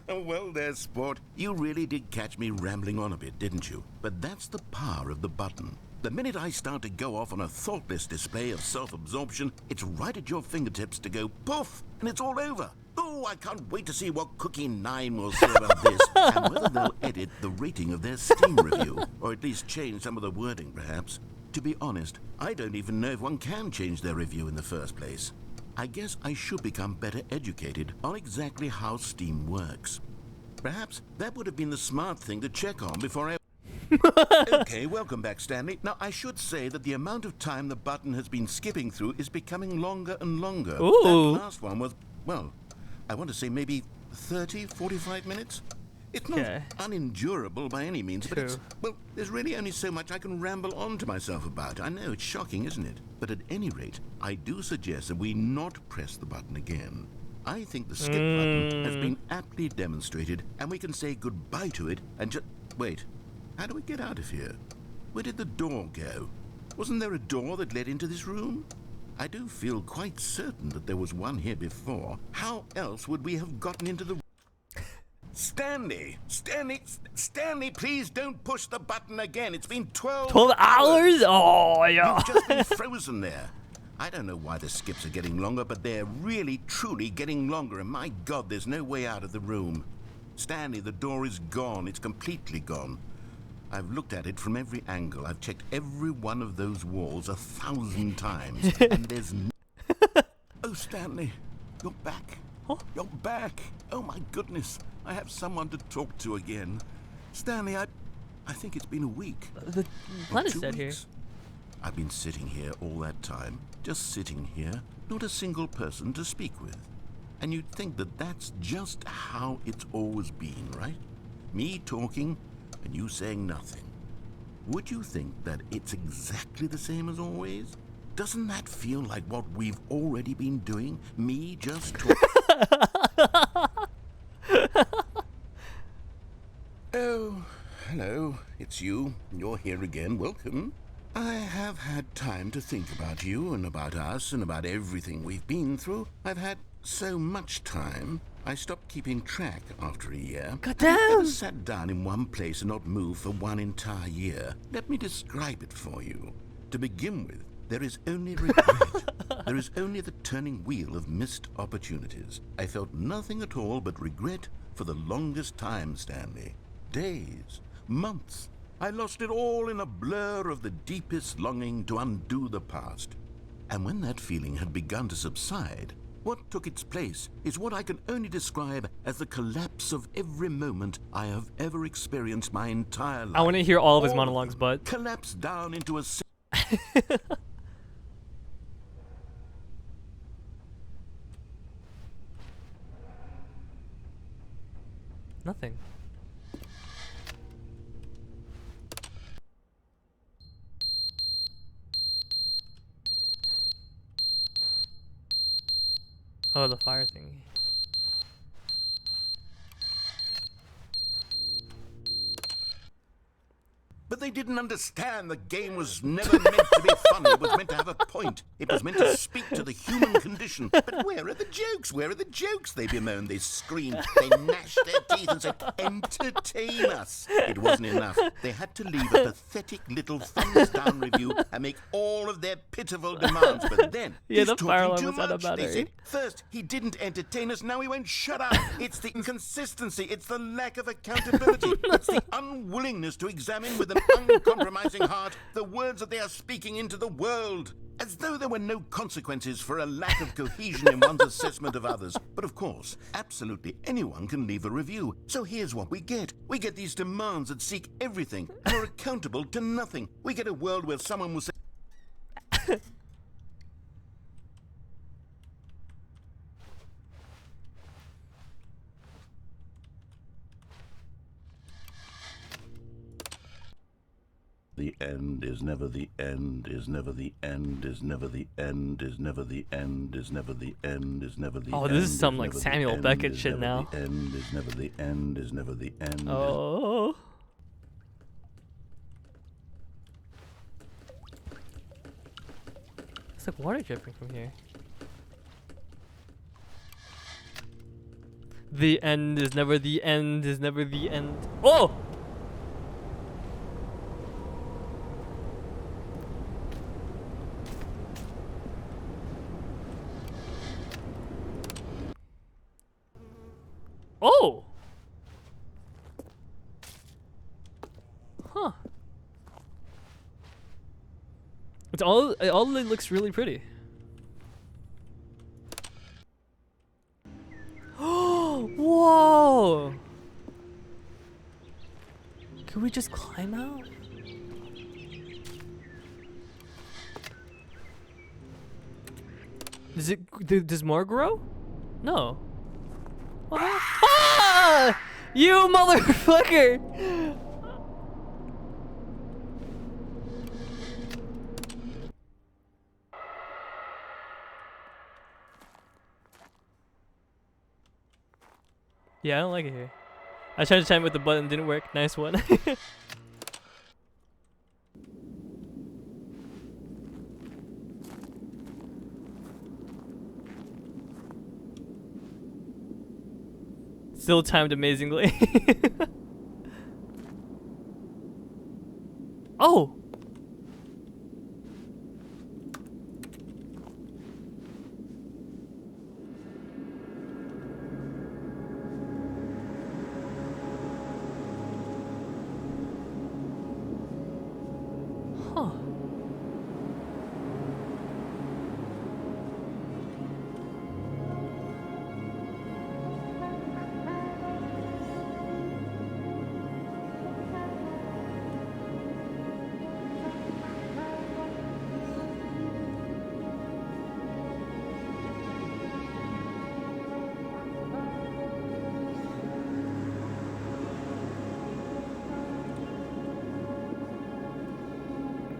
B: Well, there, sport. You really did catch me rambling on a bit, didn't you? But that's the power of the button. The minute I start to go off on a thoughtless display of self-absorption, it's right at your fingertips to go poof, and it's all over. Oh, I can't wait to see what Cookie 9 will say about this, and whether they'll edit the rating of their Steam review, or at least change some of the wording, perhaps. To be honest, I don't even know if one can change their review in the first place. I guess I should become better educated on exactly how Steam works. Perhaps that would have been the smart thing to check on before I... Okay, welcome back, Stanley. Now, I should say that the amount of time the button has been skipping through is becoming longer and longer.
A: Ooh.
B: That last one was, well, I want to say maybe 30, 45 minutes? It's not
A: Okay.
B: unendurable by any means, but it's,
A: True.
B: well, there's really only so much I can ramble on to myself about. I know, it's shocking, isn't it? But at any rate, I do suggest that we not press the button again. I think the skip button has been aptly demonstrated, and we can say goodbye to it and just... Wait, how do we get out of here? Where did the door go? Wasn't there a door that led into this room? I do feel quite certain that there was one here before. How else would we have gotten into the... Stanley, please don't push the button again. It's been 12
A: hours? Oh, yeah.
B: You've just been frozen there. I don't know why the skips are getting longer, but they're really, truly getting longer. And my God, there's no way out of the room. Stanley, the door is gone. It's completely gone. I've looked at it from every angle. I've checked every one of those walls 1,000 times. And there's Oh, Stanley, you're back.
A: Huh?
B: You're back. Oh, my goodness. I have someone to talk to again. Stanley, I think it's been a week.
A: The planet's
B: 2
A: dead here.
B: weeks. I've been sitting here all that time, just sitting here, not a single person to speak with. And you'd think that that's just how it's always been, right? Me talking and you saying nothing. Would you think that it's exactly the same as always? Doesn't that feel like what we've already been doing? Me just talking. Oh, hello, it's you. You're here again. Welcome. I have had time to think about you and about us and about everything we've been through. I've had so much time. I stopped keeping track after a year.
A: God
B: Have you
A: damn.
B: ever sat down in one place and not moved for one entire year? Let me describe it for you. To begin with, there is only regret. There is only the turning wheel of missed opportunities. I felt nothing at all but regret for the longest time, Stanley. Days, months. I lost it all in a blur of the deepest longing to undo the past. And when that feeling had begun to subside, what took its place is what I can only describe as the collapse of every moment I have ever experienced my entire life.
A: I want to hear all of his
B: All
A: monologues,
B: them
A: but
B: collapsed down into a...
A: nothing. Oh, the fire thing.
B: But they didn't understand the game was never meant to be funny. It was meant to have a point. It was meant to speak to the human condition. But where are the jokes? Where are the jokes? They bemoaned, they screamed, they gnashed their teeth and said, entertain us. It wasn't enough. They had to leave a pathetic little thumbs down review and make all of their pitiful demands. But then,
A: Yeah,
B: he's
A: the fire
B: talking
A: alarm
B: too
A: was out of
B: much. They
A: battery.
B: said, first, he didn't entertain us, now he won't shut up. It's the inconsistency, it's the lack of accountability, it's the unwillingness to examine with an uncompromising heart the words that they are speaking into the world. As though there were no consequences for a lack of cohesion in one's assessment of others. But of course, absolutely anyone can leave a review. So here's what we get. We get these demands that seek everything and are accountable to nothing. We get a world where someone will say... The end, is never the end, is never the end, is never the end, is never the end, is never the end, is never the end.
A: Oh, this is some like Samuel Beckett shit now.
B: The end is never the end, is never the end.
A: Oh. It's like water dripping from here. The end is never the end, is never the end. Oh! Oh! Huh. It all looks really pretty. Whoa! Can we just climb out? Does more grow? No. What? Ah! You motherfucker! Yeah, I don't like it here. I tried to time it with the button, didn't work. Nice one. Still timed amazingly. Oh! Huh.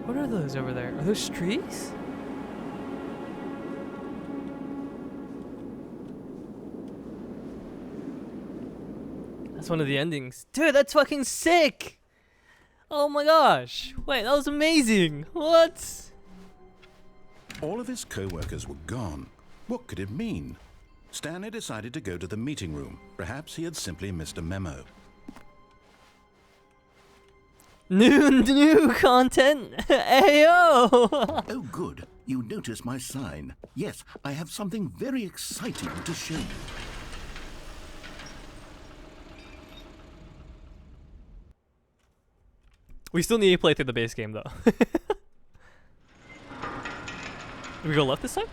A: What are those over there? Are those streaks? That's one of the endings. Dude, that's fucking sick! Oh my gosh. Wait, that was amazing. What?
B: All of his co-workers were gone. What could it mean? Stanley decided to go to the meeting room. Perhaps he had simply missed a memo.
A: New content. Ayo.
B: Oh, good. You noticed my sign. Yes, I have something very exciting to show you.
A: We still need to play through the base game though. Do we go left this time?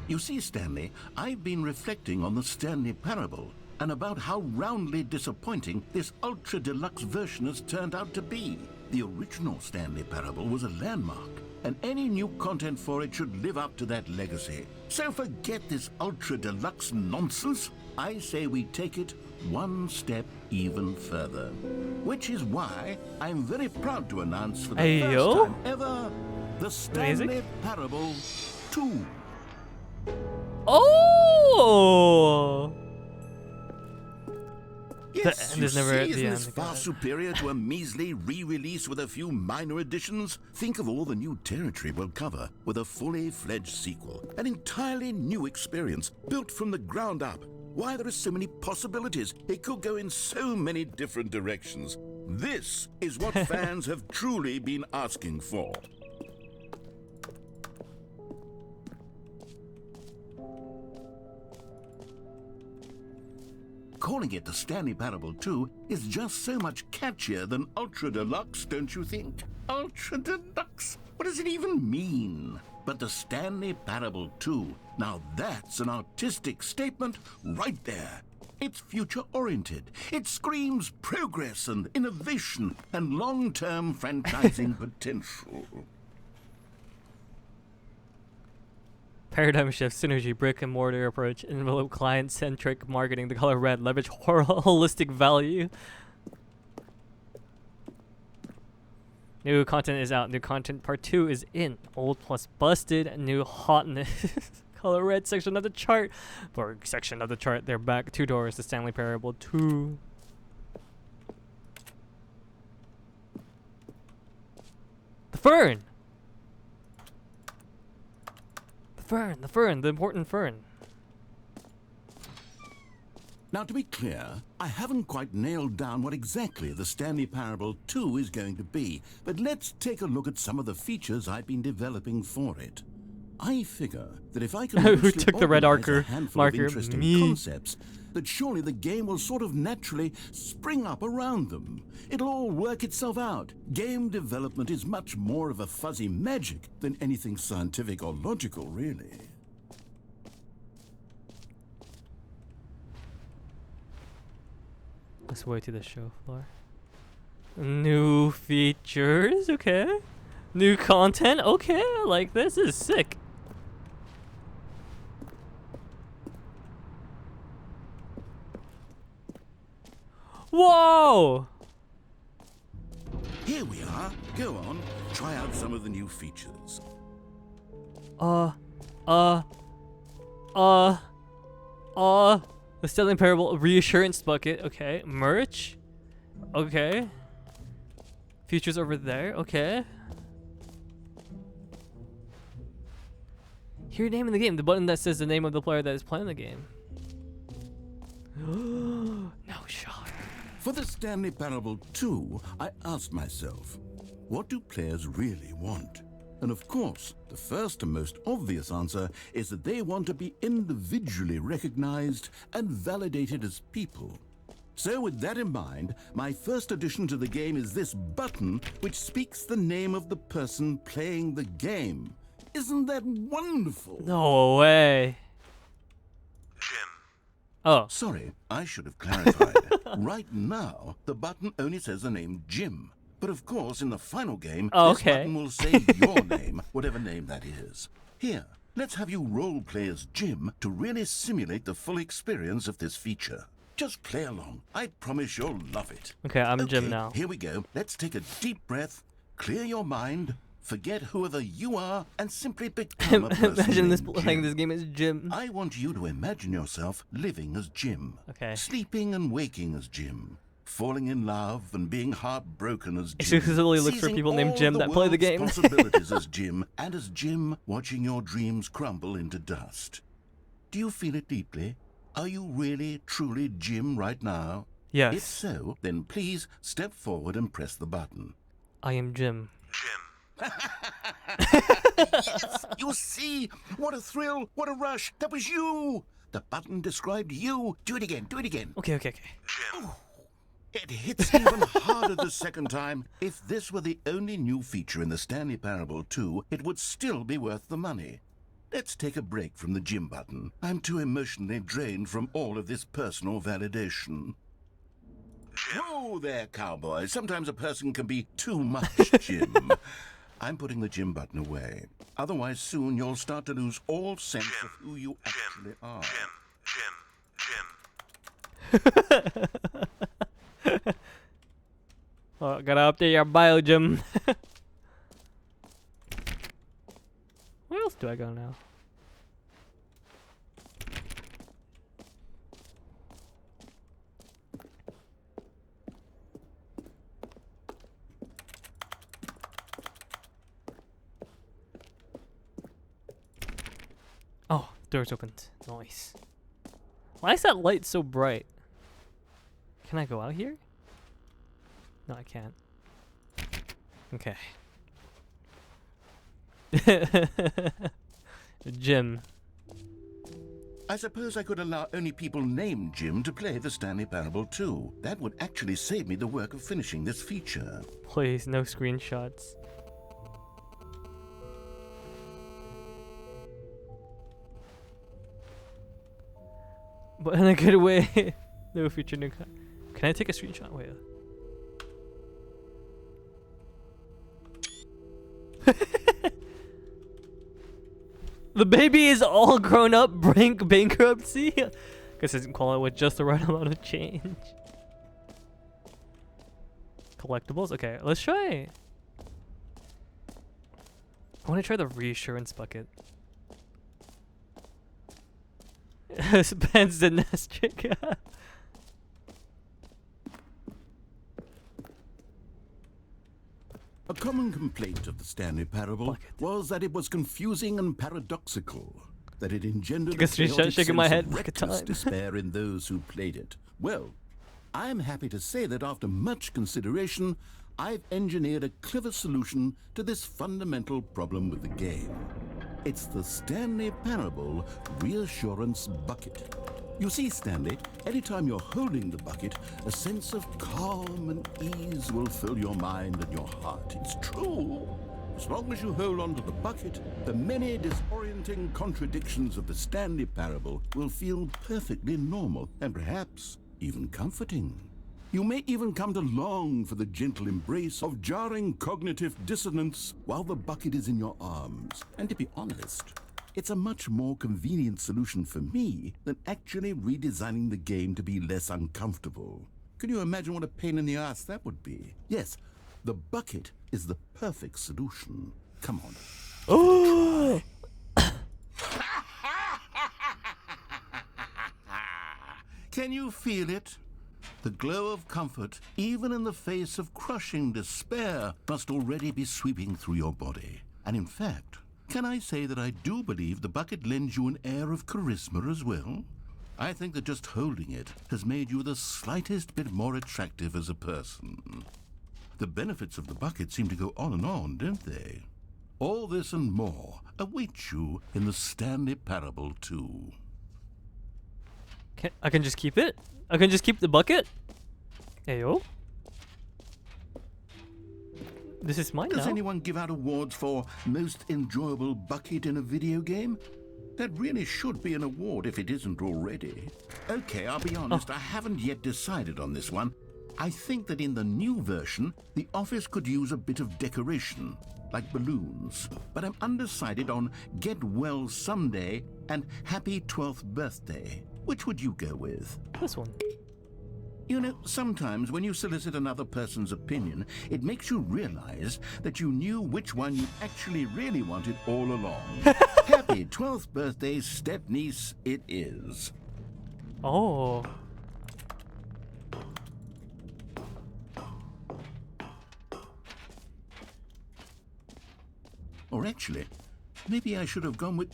B: You see, Stanley, I've been reflecting on the Stanley Parable and about how roundly disappointing this ultra deluxe version has turned out to be. The original Stanley Parable was a landmark, and any new content for it should live up to that legacy. So forget this ultra deluxe nonsense. I say we take it one step even further. Which is why I'm very proud to announce for the first time ever, the Stanley Parable 2.
A: Oh!
B: Yes,
A: the end is never at the
B: isn't
A: end.
B: this far superior to a measly re-release with a few minor additions? Think of all the new territory we'll cover with a fully fledged sequel. An entirely new experience, built from the ground up. Why, there are so many possibilities. It could go in so many different directions. This is what fans have truly been asking for. Calling it the Stanley Parable 2 is just so much catchier than Ultra Deluxe, don't you think? Ultra Deluxe? What does it even mean? But the Stanley Parable 2, now that's an artistic statement right there. It's future-oriented. It screams progress and innovation and long-term franchising potential.
A: Paradigm shift, synergy, brick and mortar approach, envelope client-centric marketing, the color red, leverage holistic value. New content is out. New content part 2 is in. Old plus busted. New hotness. Color red section of the chart. Or section of the chart. They're back. 2 doors. The Stanley Parable 2. The fern. The fern. The fern. The important fern.
B: Now, to be clear, I haven't quite nailed down what exactly the Stanley Parable 2 is going to be, but let's take a look at some of the features I've been developing for it. I figure that if I can
A: Who took the red
B: organize a
A: marker?
B: handful of interesting concepts, that surely the game will sort of naturally spring up around them. It'll all work itself out. Game development is much more of a fuzzy magic than anything scientific or logical, really.
A: Let's wait to the show floor. New features, okay. New content, okay. I like this. This is sick. Whoa!
B: Here we are. Go on, try out some of the new features.
A: The Stanley Parable reassurance bucket. Okay. Merch. Okay. Features over there. Okay. Hear your name in the game. The button that says the name of the player that is playing the game. No shot.
B: For the Stanley Parable 2, I asked myself, what do players really want? And of course, the first and most obvious answer is that they want to be individually recognized and validated as people. So with that in mind, my first addition to the game is this button which speaks the name of the person playing the game. Isn't that wonderful?
A: No way.
F: Jim.
A: Oh.
B: Sorry, I should have clarified. Right now, the button only says the name Jim. But of course, in the final game, this button will say your name, whatever name that is. Here, let's have you role-play as Jim to really simulate the full experience of this feature. Just play along. I promise you'll love it.
A: Okay, I'm Jim now.
B: Here we go. Let's take a deep breath, clear your mind, forget whoever you are, and simply become a person
A: Imagine this
B: named
A: playing
B: Jim.
A: this game as Jim.
B: I want you to imagine yourself living as Jim.
A: Okay.
B: Sleeping and waking as Jim. Falling in love and being heartbroken as Jim.
A: Exclusively look for
B: Seizing
A: people named
B: all
A: Jim that play the
B: world's
A: game.
B: possibilities as Jim, and as Jim, watching your dreams crumble into dust. Do you feel it deeply? Are you really, truly Jim right now?
A: Yes.
B: If so, then please step forward and press the button.
A: I am Jim.
F: Jim.
B: Yes, you see? What a thrill, what a rush. That was you. The button described you. Do it again, do it again.
A: Okay.
F: Jim.
B: It hits even harder the second time. If this were the only new feature in the Stanley Parable 2, it would still be worth the money. Let's take a break from the Jim button. I'm too emotionally drained from all of this personal validation. Whoa there, cowboy. Sometimes a person can be too much Jim. I'm putting the Jim button away. Otherwise, soon you'll start to lose all sense of who you actually are.
F: Jim.
A: Oh, gotta update your bio, Jim. Where else do I go now? Oh, door's opened. Nice. Why is that light so bright? Can I go out here? No, I can't. Okay. Jim.
B: I suppose I could allow only people named Jim to play the Stanley Parable 2. That would actually save me the work of finishing this feature.
A: Please, no screenshots. But in a good way. No feature, no Can I take a screenshot? Wait. The baby is all grown up, brink bankruptcy. Guess it doesn't qualify with just the right amount of change. Collectibles? Okay, let's try. I want to try the reassurance bucket. Spans the nest trick.
B: A common complaint of the Stanley Parable
A: Bucket.
B: was that it was confusing and paradoxical, that it engendered
A: Take a
B: a
A: screenshot,
B: chaotic
A: shaking my
B: sense
A: head
B: of
A: like a
B: reckless
A: time.
B: despair in those who played it. Well, I am happy to say that after much consideration, I've engineered a clever solution to this fundamental problem with the game. It's the Stanley Parable Reassurance Bucket. You see, Stanley, anytime you're holding the bucket, a sense of calm and ease will fill your mind and your heart. It's true. As long as you hold on to the bucket, the many disorienting contradictions of the Stanley Parable will feel perfectly normal and perhaps even comforting. You may even come to long for the gentle embrace of jarring cognitive dissonance while the bucket is in your arms. And to be honest, it's a much more convenient solution for me than actually redesigning the game to be less uncomfortable. Can you imagine what a pain in the ass that would be? Yes, the bucket is the perfect solution. Come on.
A: Oh!
B: Can you feel it? The glow of comfort, even in the face of crushing despair, must already be sweeping through your body. And in fact, can I say that I do believe the bucket lends you an air of charisma as well? I think that just holding it has made you the slightest bit more attractive as a person. The benefits of the bucket seem to go on, don't they? All this and more await you in the Stanley Parable 2.
A: I can just keep it? I can just keep the bucket? Ayo. This is mine
B: Does
A: now.
B: anyone give out awards for most enjoyable bucket in a video game? That really should be an award if it isn't already. Okay, I'll be honest, I haven't yet decided on this one. I think that in the new version, the office could use a bit of decoration, like balloons. But I'm undecided on Get Well Someday and Happy 12th Birthday. Which would you go with?
A: This one.
B: You know, sometimes when you solicit another person's opinion, it makes you realize that you knew which one you actually really wanted all along. Happy 12th birthday, step-niece, it is.
A: Oh.
B: Or actually, maybe I should have gone with...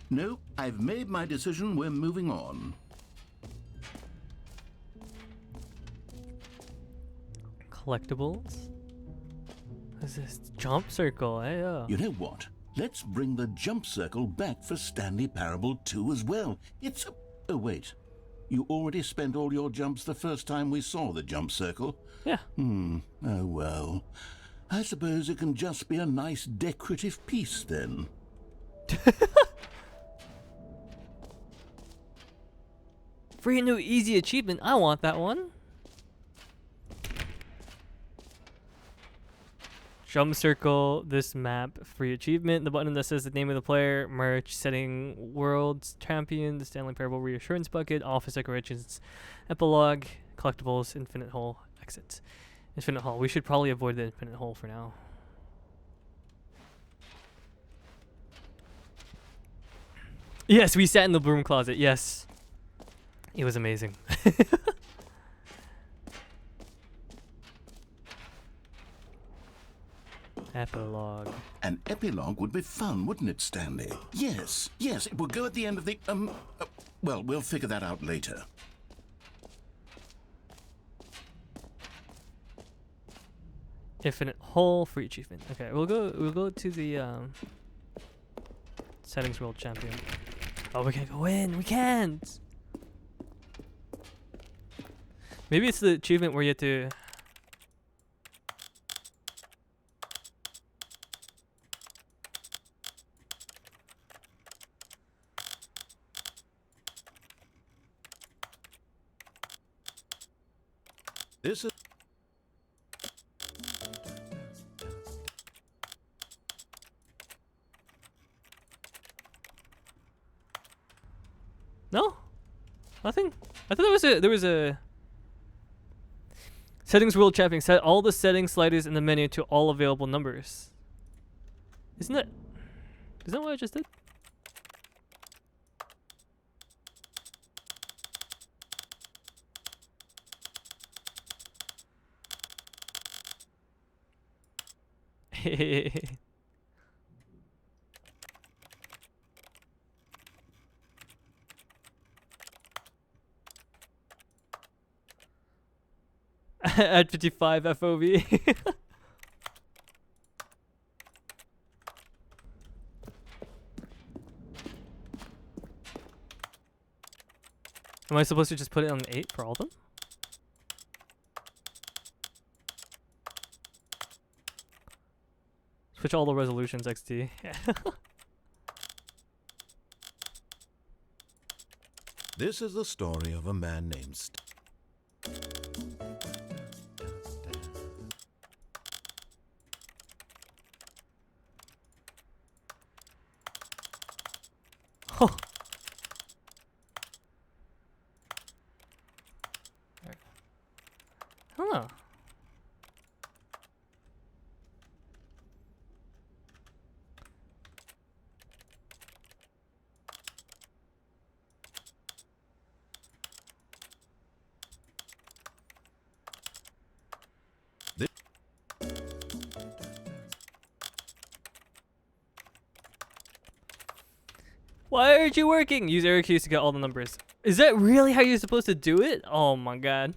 B: No, I've made my decision, we're moving on.
A: Collectibles? What is this? Jump circle, eh? Yeah.
B: You know what? Let's bring the jump circle back for Stanley Parable 2 as well. It's a... Oh, wait. You already spent all your jumps the first time we saw the jump circle?
A: Yeah.
B: Oh, well. I suppose it can just be a nice decorative piece, then.
A: Free new easy achievement. I want that one. Jump circle this map, free achievement. The button that says the name of the player, merch, setting, world's champion, the Stanley Parable reassurance bucket, office decorations, epilogue, collectibles, infinite hole, exit. Infinite hole. We should probably avoid the infinite hole for now. Yes, we sat in the broom closet. Yes. It was amazing. Epilogue.
B: An epilogue would be fun, wouldn't it, Stanley? Yes, it would go at the end of the, well, we'll figure that out later.
A: Infinite hole, free achievement. Okay, we'll go to the settings world champion. Oh, we can't go in. We can't. Maybe it's the achievement where you have to.
B: This is...
A: No? Nothing? I thought there was a settings world champion. Set all the settings sliders in the menu to all available numbers. Isn't that what I just did? At 55 FOV. Am I supposed to just put it on 8 for all of them? Switch all the resolutions, XT.
B: This is the story of a man named
A: Oh. Huh. Why aren't you working? Use arrow keys to get all the numbers. Is that really how you're supposed to do it? Oh my god.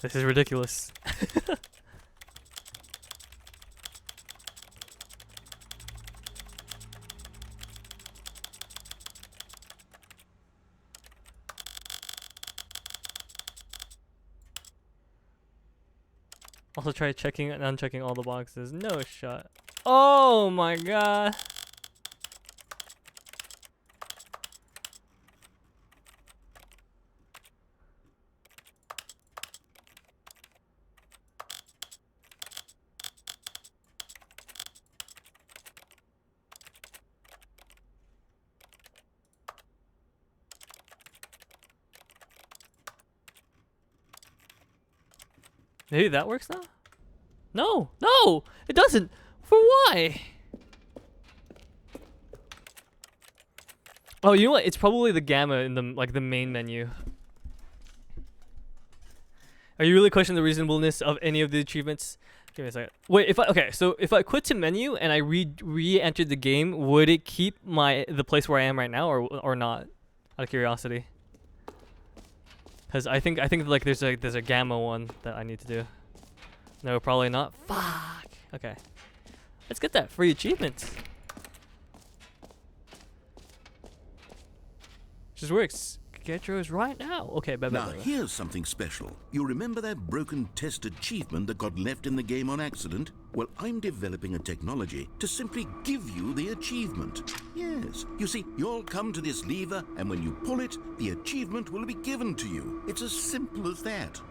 A: This is ridiculous. Also try checking and unchecking all the boxes. No shot. Oh my god. Maybe that works now? No! No! It doesn't! For why? Oh, you know what? It's probably the gamma in the the main menu. Are you really questioning the reasonableness of any of the achievements? Give me a second. Wait, if I quit to menu and I re-entered the game, would it keep the place where I am right now or not? Out of curiosity. Cause I think like there's a gamma one that I need to do. No, probably not. Fuck. Okay. Let's get that free achievement. Just works. Get yours right now. Okay, bye.
B: Now, here's something special. You remember that broken test achievement that got left in the game on accident? Well, I'm developing a technology to simply give you the achievement. Yes. You see, you'll come to this lever, and when you pull it, the achievement will be given to you. It's as simple as that.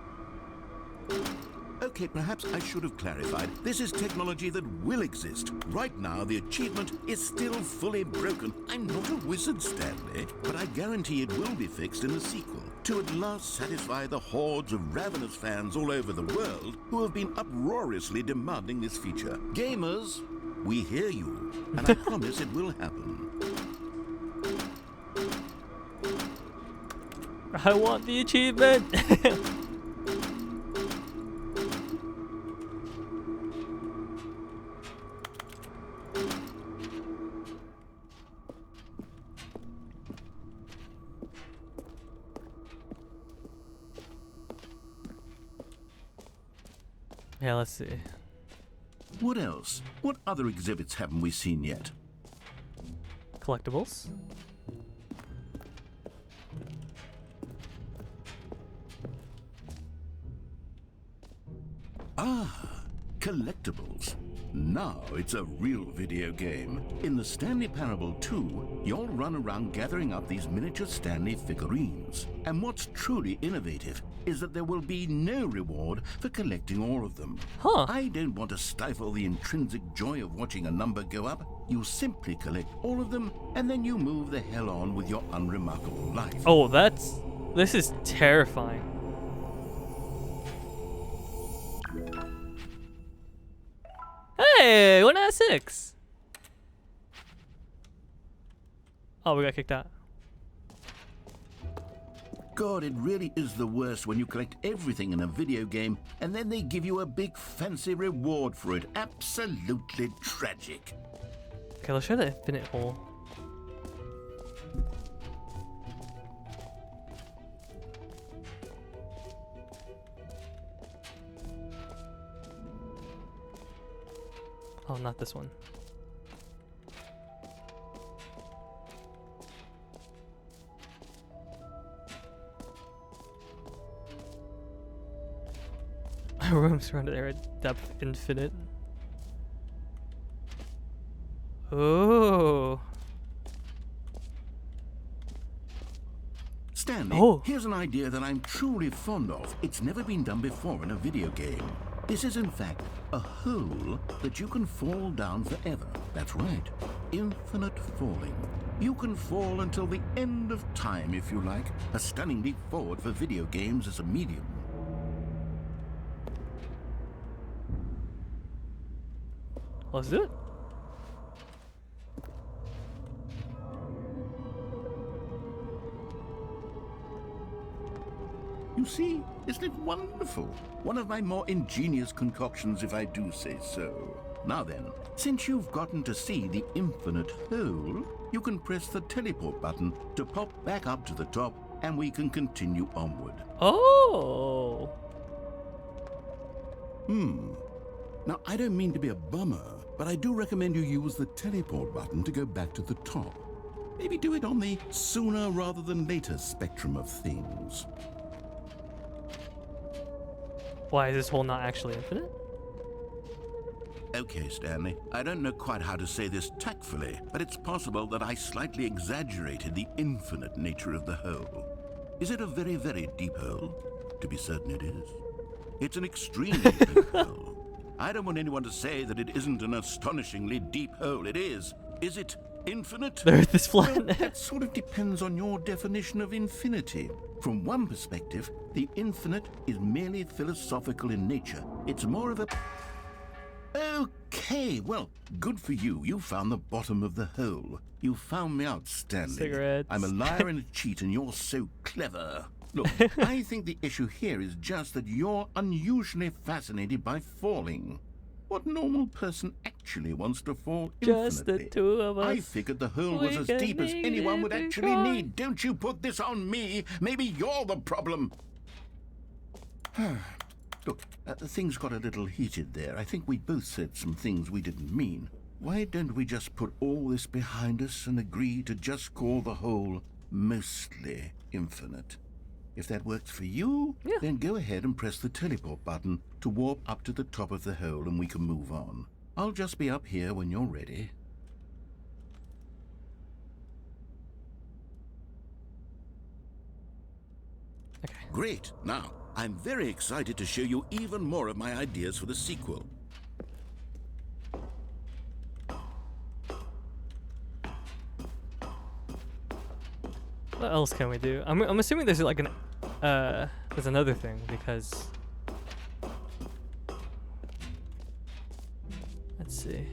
B: Okay, perhaps I should have clarified. This is technology that will exist. Right now, the achievement is still fully broken. I'm not a wizard, Stanley, but I guarantee it will be fixed in the sequel to at last satisfy the hordes of ravenous fans all over the world who have been uproariously demanding this feature. Gamers, we hear you, and I promise it will happen.
A: I want the achievement. Yeah, let's see.
B: What else? What other exhibits haven't we seen yet?
A: Collectibles.
B: collectibles. Now it's a real video game. In the Stanley Parable 2, you'll run around gathering up these miniature Stanley figurines. And what's truly innovative is that there will be no reward for collecting all of them.
A: Huh.
B: I don't want to stifle the intrinsic joy of watching a number go up. You simply collect all of them, and then you move the hell on with your unremarkable life.
A: Oh, this is terrifying. Hey, 1 out of 6. Oh, we got kicked out.
B: God, it really is the worst when you collect everything in a video game and then they give you a big fancy reward for it. Absolutely tragic.
A: Okay, let's try the infinite hole. Oh, not this one. Room surrounded area depth infinite. Oh.
B: Stanley,
A: Oh.
B: here's an idea that I'm truly fond of. It's never been done before in a video game. This is in fact a hole that you can fall down forever. That's right, infinite falling. You can fall until the end of time if you like. A stunning leap forward for video games as a medium.
A: Let's do it.
B: You see, isn't it wonderful? One of my more ingenious concoctions, if I do say so. Now then, since you've gotten to see the infinite hole, you can press the teleport button to pop back up to the top, and we can continue onward.
A: Oh.
B: Now, I don't mean to be a bummer, but I do recommend you use the teleport button to go back to the top. Maybe do it on the sooner rather than later spectrum of things.
A: Why is this hole not actually infinite?
B: Okay, Stanley, I don't know quite how to say this tactfully, but it's possible that I slightly exaggerated the infinite nature of the hole. Is it a very, very deep hole? To be certain it is. It's an extremely deep hole. I don't want anyone to say that it isn't an astonishingly deep hole. It is. Is it infinite?
A: The Earth is flat.
B: Well, that sort of depends on your definition of infinity. From one perspective, the infinite is merely philosophical in nature. It's more of a... Okay, well, good for you. You found the bottom of the hole. You found me out, Stanley.
A: Cigarettes.
B: I'm a liar and a cheat, and you're so clever. Look, I think the issue here is just that you're unusually fascinated by falling. What normal person actually wants to fall
A: Just the
B: infinitely?
A: two of us.
B: I figured the hole was
A: We
B: as
A: can
B: deep as
A: need
B: anyone
A: it
B: would
A: and
B: actually
A: try.
B: need. Don't you put this on me. Maybe you're the problem. Look, things got a little heated there. I think we both said some things we didn't mean. Why don't we just put all this behind us and agree to just call the hole mostly infinite? If that works for you,
A: Yeah.
B: then go ahead and press the teleport button to warp up to the top of the hole and we can move on. I'll just be up here when you're ready.
A: Okay.
B: Great. Now, I'm very excited to show you even more of my ideas for the sequel.
A: What else can we do? I'm assuming there's like there's another thing because let's see.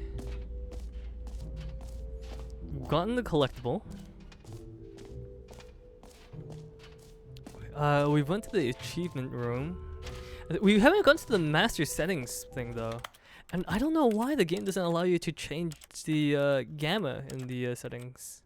A: We've gotten the collectible. We went to the achievement room. We haven't gone to the master settings thing though, and I don't know why the game doesn't allow you to change the gamma in the settings.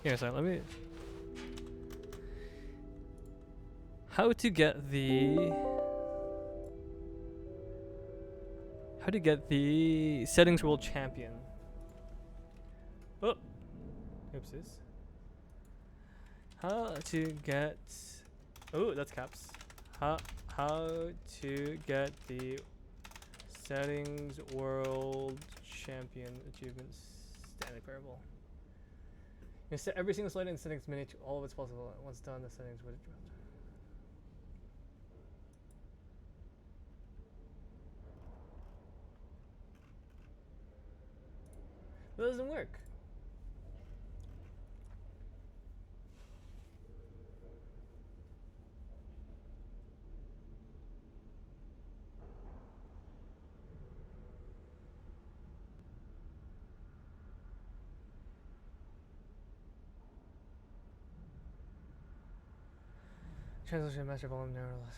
A: Here, so let me. How to get the settings world champion. Oh, oopsies. How to get? Oh, that's caps. How to get the settings world champion achievements Stanley Parable. You set every single slide in the settings menu to all of its possible. Once done, the settings would drop. That doesn't work. Translation master volume nevertheless.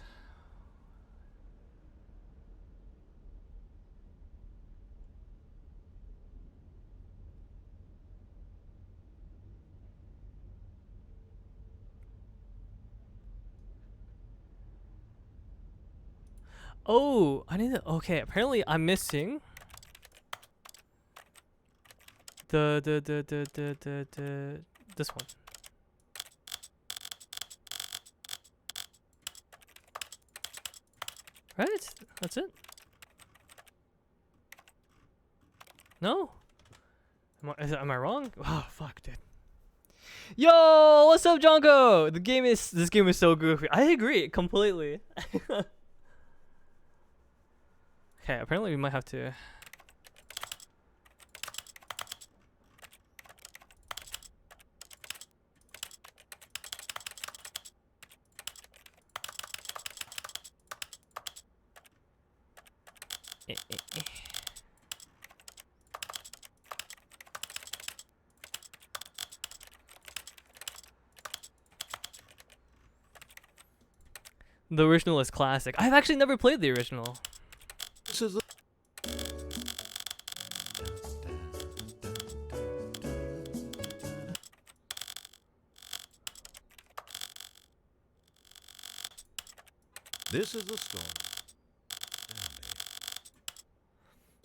A: Oh, I need to. Okay, apparently I'm missing the this one. Right? That's it? No? Am I wrong? Oh, fuck, dude. Yo, what's up, Jonko? This game is so goofy. I agree completely. Okay, apparently we might have to. The original is classic. I've actually never played the original.
B: This is the story.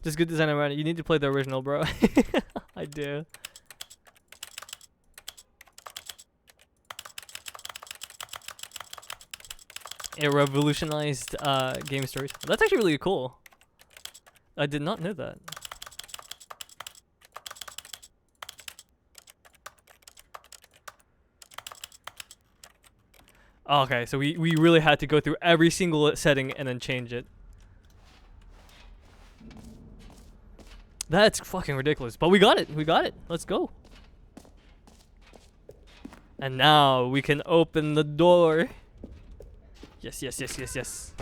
A: Just good design around it. You need to play the original, bro. I do. It revolutionized game stories. That's actually really cool. I did not know that. Okay, so we really had to go through every single setting and then change it. That's fucking ridiculous. But we got it. We got it. Let's go. And now we can open the door. Yes, yes, yes, yes, yes.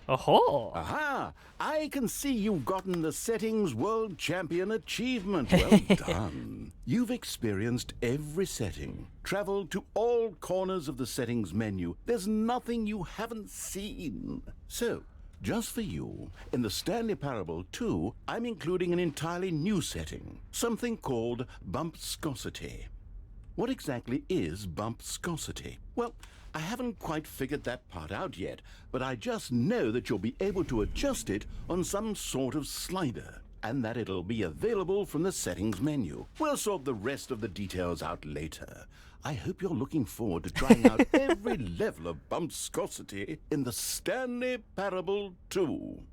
A: Oh.
B: Aha! I can see you've gotten the Settings World Champion achievement. Well done. You've experienced every setting, traveled to all corners of the settings menu. There's nothing you haven't seen. So, just for you, in the Stanley Parable 2, I'm including an entirely new setting, something called bumpscosity. What exactly is bumpscosity? Well, I haven't quite figured that part out yet, but I just know that you'll be able to adjust it on some sort of slider, and that it'll be available from the settings menu. We'll sort the rest of the details out later. I hope you're looking forward to trying out every level of bumpscosity in the Stanley Parable 2.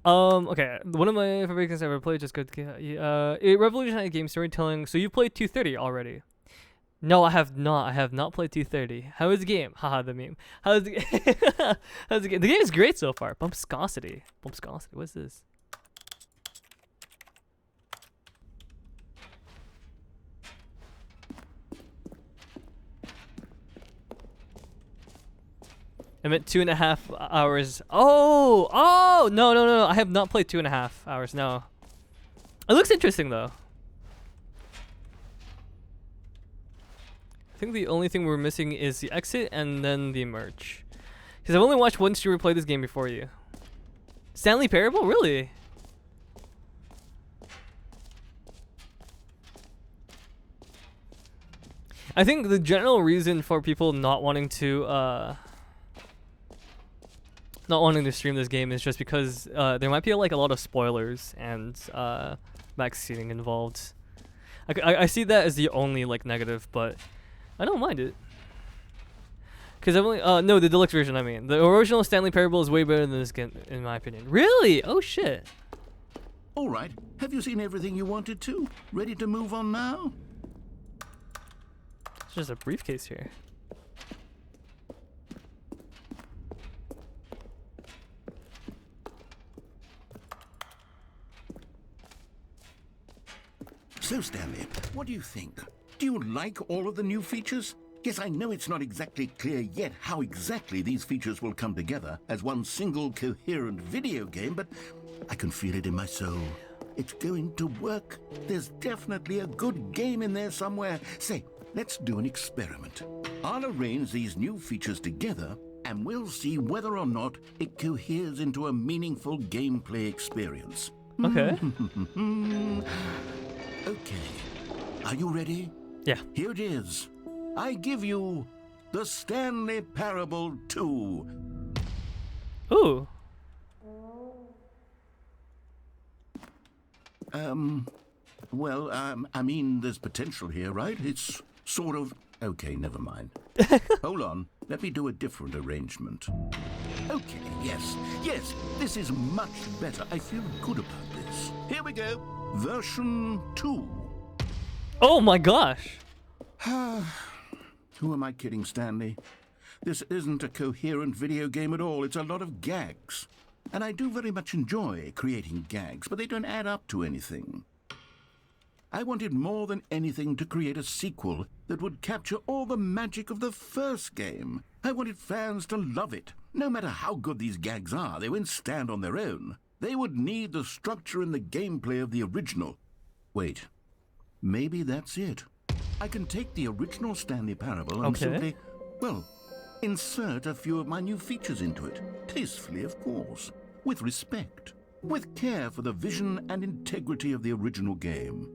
A: Okay, one of my favorite games I've ever played, just good. It revolutionized game storytelling. So you played 230 already? No, I have not. I have not played 230. How is the game? Haha, the meme. How's the how's the game? The game is great so far. Bumpscosity. Bumpscosity. What's this? I meant 2.5 hours. Oh, no. I have not played 2.5 hours. No. It looks interesting though. I think the only thing we're missing is the exit and then the merch. Because I've only watched one streamer play this game before you. Stanley Parable? Really? I think the general reason for people not wanting to stream this game is just because there might be like a lot of spoilers and backseating involved. I see that as the only like negative, but I don't mind it. Cause I've only no, the deluxe version. I mean, the original Stanley Parable is way better than this game, in my opinion. Really? Oh shit.
B: All right. Have you seen everything you wanted to? Ready to move on now?
A: It's just a briefcase here.
B: So, Stanley, what do you think? Do you like all of the new features? Yes, I know it's not exactly clear yet how exactly these features will come together as one single coherent video game, but I can feel it in my soul. It's going to work. There's definitely a good game in there somewhere. Say, let's do an experiment. I'll arrange these new features together, and we'll see whether or not it coheres into a meaningful gameplay experience.
A: Okay.
B: Okay. Are you ready?
A: Yeah.
B: Here it is. I give you the Stanley Parable 2.
A: Ooh.
B: I mean, there's potential here, right? It's sort of... Okay, never mind. Hold on. Let me do a different arrangement. Okay, yes, this is much better. I feel good about this. Here we go. Version 2.
A: Oh my gosh.
B: Who am I kidding, Stanley? This isn't a coherent video game at all. It's a lot of gags. And I do very much enjoy creating gags, but they don't add up to anything. I wanted more than anything to create a sequel that would capture all the magic of the first game. I wanted fans to love it. No matter how good these gags are, they won't stand on their own. They would need the structure and the gameplay of the original. Wait, maybe that's it. I can take the original Stanley Parable and simply, well, insert a few of my new features into it. Tastefully, of course. With respect. With care for the vision and integrity of the original game.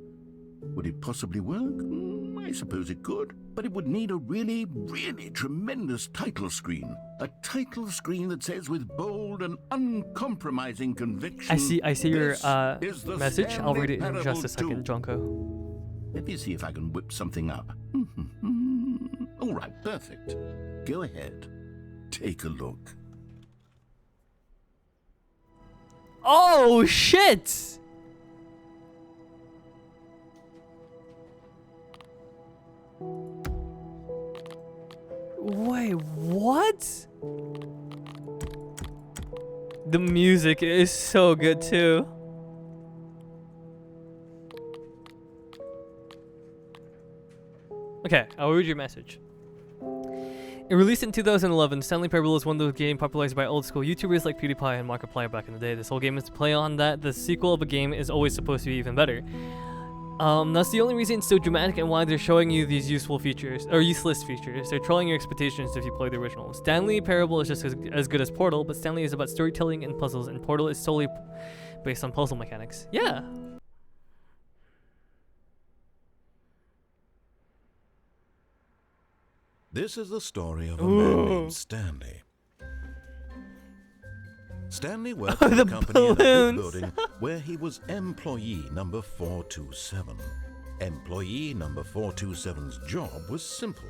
B: Would it possibly work? I suppose it could. But it would need a really, really tremendous title screen. A title screen that says with bold and uncompromising conviction...
A: I see your message. I'll
B: Stanley
A: read it in just
B: Parable
A: a second,
B: 2.
A: Jonko.
B: Let me see if I can whip something up. All right, perfect. Go ahead. Take a look.
A: Oh shit! Wait, what? The music is so good too. Okay, I'll read your message. It released in 2011, Stanley Parable is one of those games popularized by old school YouTubers like PewDiePie and Markiplier back in the day. This whole game is to play on that. The sequel of a game is always supposed to be even better. That's the only reason it's so dramatic and why they're showing you these useful features, or useless features. They're trolling your expectations if you play the original. Stanley Parable is just as good as Portal, but Stanley is about storytelling and puzzles, and Portal is solely based on puzzle mechanics. Yeah.
B: This is the story of a man named Stanley. Stanley worked in a company in a big building where he was employee number 427. Employee number 427's job was simple.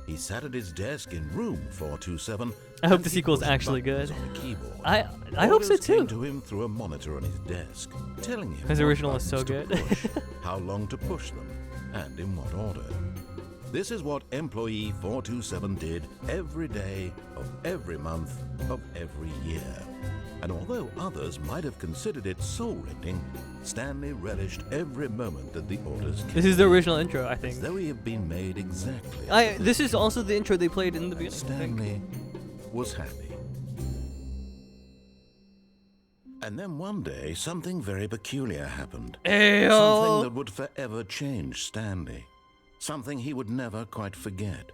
B: He sat at his desk in room 427.
A: I hope the sequel's actually good.
B: On the keyboard.
A: I hope so
B: Orders came
A: too.
B: to him through a monitor on his desk, telling him
A: His
B: what
A: original is so
B: buttons
A: good.
B: to push, how long to push them, and in what order. This is what employee 427 did every day of every month of every year. And although others might have considered it soul-rending, Stanley relished every moment that the orders came.
A: This is the original intro, I think.
B: As though he had been made exactly.
A: This is also the intro they played in the beginning.
B: Stanley was happy. And then one day, something very peculiar happened.
A: Ayo.
B: Something that would forever change Stanley. Something he would never quite forget.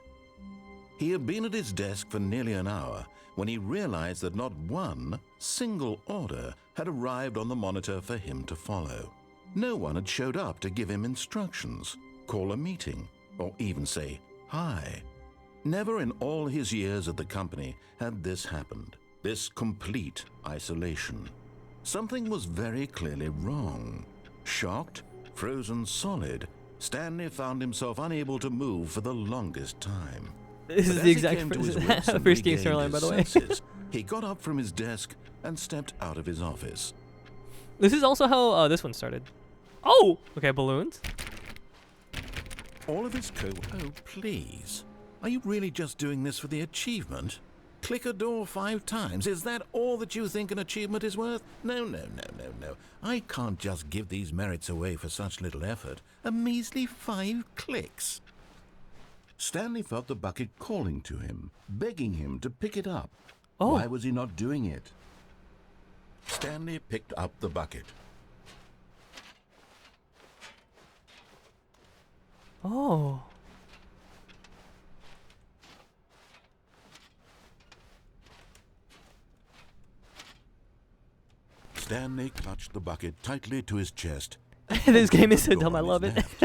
B: He had been at his desk for nearly an hour when he realized that not one single order had arrived on the monitor for him to follow. No one had showed up to give him instructions, call a meeting, or even say hi. Never in all his years at the company had this happened. This complete isolation. Something was very clearly wrong. Shocked, frozen solid, Stanley found himself unable to move for the longest time.
A: This is
B: But
A: the
B: as he
A: exact
B: came to his wits and
A: first game
B: regained
A: storyline,
B: his
A: by the way.
B: senses, he got up from his desk and stepped out of his office.
A: This is also how this one started. Oh! Okay, balloons.
B: All of his Oh, please. Are you really just doing this for the achievement? Click a door 5 times. Is that all that you think an achievement is worth? No. I can't just give these merits away for such little effort. A measly 5 clicks. Stanley felt the bucket calling to him, begging him to pick it up.
A: Oh.
B: Why was he not doing it? Stanley picked up the bucket.
A: Oh.
B: Stanley clutched the bucket tightly to his chest.
A: This game is so
B: The door
A: dumb, I
B: on his
A: love it.
B: left.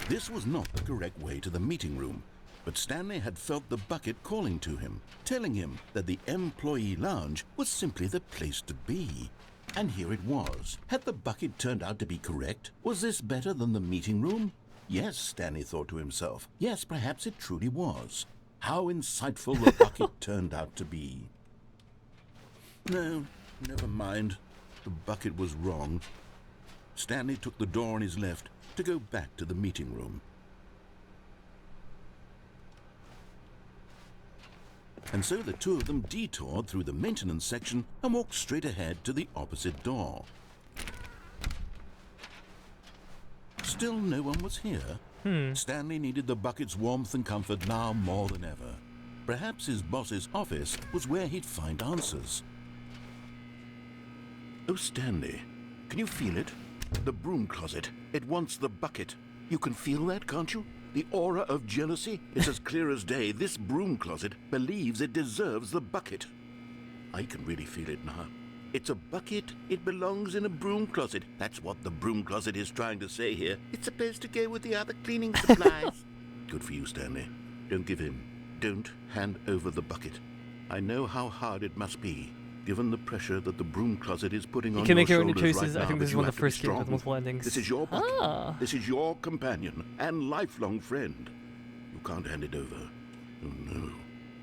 B: This was not the correct way to the meeting room, but Stanley had felt the bucket calling to him, telling him that the employee lounge was simply the place to be. And here it was. Had the bucket turned out to be correct? Was this better than the meeting room? Yes, Stanley thought to himself. Yes, perhaps it truly was. How insightful the bucket turned out to be. No, never mind. The bucket was wrong. Stanley took the door on his left to go back to the meeting room. And so the two of them detoured through the maintenance section and walked straight ahead to the opposite door. Still no one was here. Stanley needed the bucket's warmth and comfort now more than ever. Perhaps his boss's office was where he'd find answers. Oh, Stanley, can you feel it? The broom closet. It wants the bucket. You can feel that, can't you? The aura of jealousy is as clear as day. This broom closet believes it deserves the bucket. I can really feel it now. It's a bucket. It belongs in a broom closet. That's what the broom closet is trying to say here. It's supposed to go with the other cleaning supplies. Good for you, Stanley. Don't give in. Don't hand over the bucket. I know how hard it must be, given the pressure that the broom closet is putting on
A: You can
B: your
A: make your own
B: shoulders
A: choices.
B: right
A: I think
B: now,
A: this is
B: but
A: one
B: you
A: of the
B: have to be
A: first games with
B: strong.
A: multiple endings.
B: This is your bucket.
A: Ah.
B: This is your companion and lifelong friend. You can't hand it over. Oh no.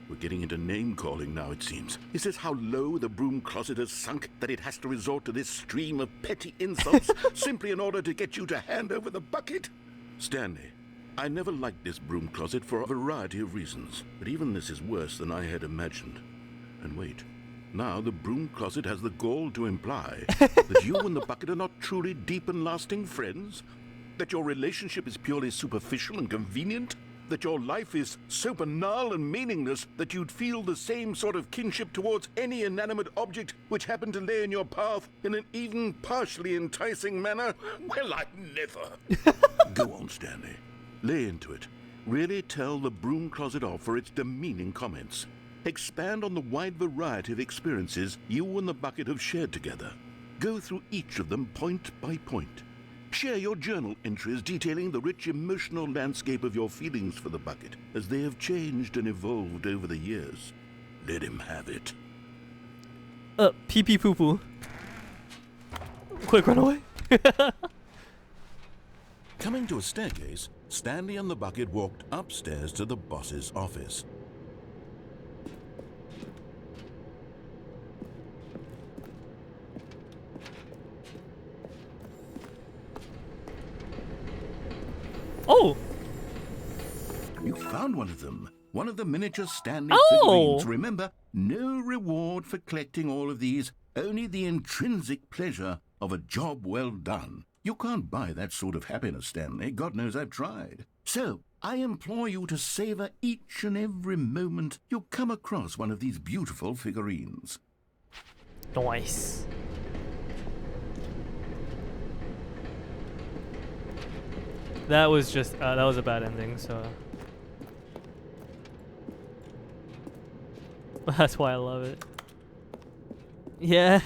B: We're getting into name-calling now, it seems. Is this how low the broom closet has sunk, that it has to resort to this stream of petty insults simply in order to get you to hand over the bucket? Stanley, I never liked this broom closet for a variety of reasons, but even this is worse than I had imagined. And wait, now the broom closet has the gall to imply that you and the bucket are not truly deep and lasting friends? That your relationship is purely superficial and convenient? That your life is so banal and meaningless that you'd feel the same sort of kinship towards any inanimate object which happened to lay in your path in an even partially enticing manner? Well, I never. Go on, Stanley. Lay into it. Really tell the broom closet off for its demeaning comments. Expand on the wide variety of experiences you and the bucket have shared together. Go through each of them point by point. Share your journal entries detailing the rich emotional landscape of your feelings for the bucket as they have changed and evolved over the years. Let him have it.
A: Pee pee poo poo. Quick, run away.
B: Coming to a staircase, Stanley and the bucket walked upstairs to the boss's office.
A: Oh!
B: You found one of them. One of the miniature Stanley
A: Oh!
B: figurines. Remember, no reward for collecting all of these, only the intrinsic pleasure of a job well done. You can't buy that sort of happiness, Stanley. God knows I've tried. So, I implore you to savor each and every moment you come across one of these beautiful figurines.
A: Nice. That was just, that was a bad ending, so. That's why I love it. Yeah.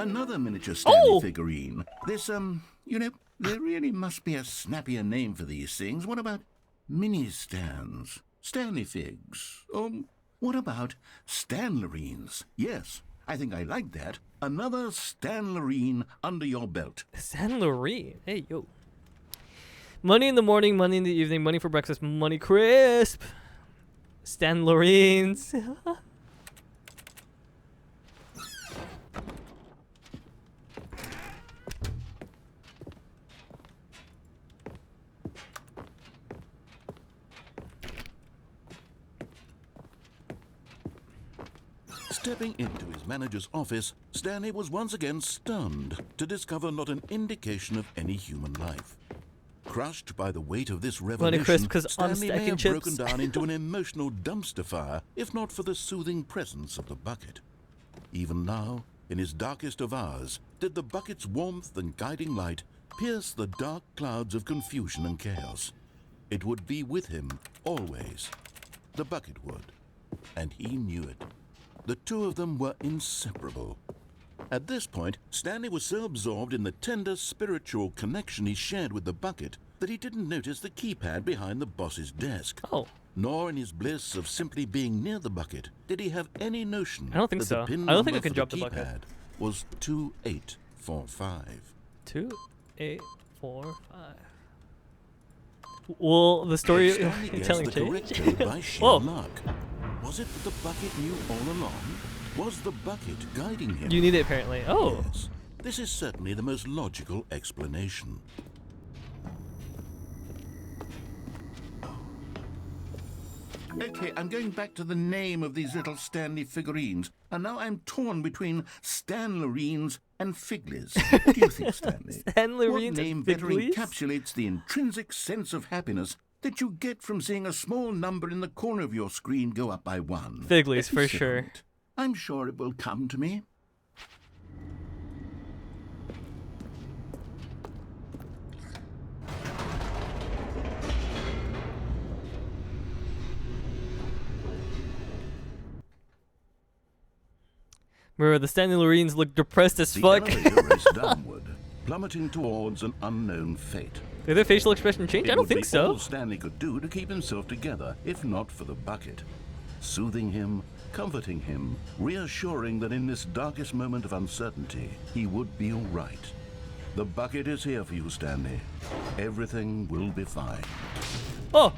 B: Another miniature Stanley
A: Oh!
B: figurine. This, you know, there really must be a snappier name for these things. What about mini stands? Stanley figs? What about Stanlerines? Yes, I think I like that. Another Stanlerine under your belt.
A: San Lurie. Hey, yo. Money in the morning, money in the evening, money for breakfast, money crisp. Stan Lorines.
B: Stepping into his manager's office, Stanley was once again stunned to discover not an indication of any human life. Crushed by the weight of this revelation,
A: Crisp 'cause I'm
B: Stanley may
A: stacking
B: have
A: chips.
B: broken down into an emotional dumpster fire, if not for the soothing presence of the bucket. Even now, in his darkest of hours, did the bucket's warmth and guiding light pierce the dark clouds of confusion and chaos. It would be with him always. The bucket would, and he knew it. The two of them were inseparable. At this point, Stanley was so absorbed in the tender spiritual connection he shared with the bucket that he didn't notice the keypad behind the boss's desk.
A: Oh.
B: Nor in his bliss of simply being near the bucket did he have any notion
A: I don't think
B: that
A: so.
B: the pin
A: I don't think I
B: number
A: can
B: for
A: drop the bucket.
B: keypad was 2845.
A: 2, 8, 4, 5. Well, the story
B: Stanley guessed
A: telling
B: the correct
A: change.
B: code by sheer
A: Whoa.
B: luck. Was it that the bucket knew all along? Was the bucket guiding him?
A: You need it apparently. Oh.
B: Yes, this is certainly the most logical explanation. Okay, I'm going back to the name of these little Stanley figurines, and now I'm torn between Stanlerines and Figlies. What do you think, Stanley?
A: Stanlerines
B: What
A: and
B: name better
A: Figlies?
B: encapsulates the intrinsic sense of happiness that you get from seeing a small number in the corner of your screen go up by 1?
A: Figlies,
B: Let me
A: for
B: sit on
A: sure.
B: it. I'm sure it will come to me.
A: Remember, the Stanley Lorines look depressed as
B: The
A: fuck.
B: elevator raced downward, plummeting towards an unknown fate.
A: Did their facial expression change? I
B: It
A: don't
B: would
A: think
B: be
A: so.
B: all Stanley could do to keep himself together, if not for the bucket. Soothing him, comforting him, reassuring that in this darkest moment of uncertainty, he would be all right. The bucket is here for you, Stanley. Everything will be fine.
A: Oh.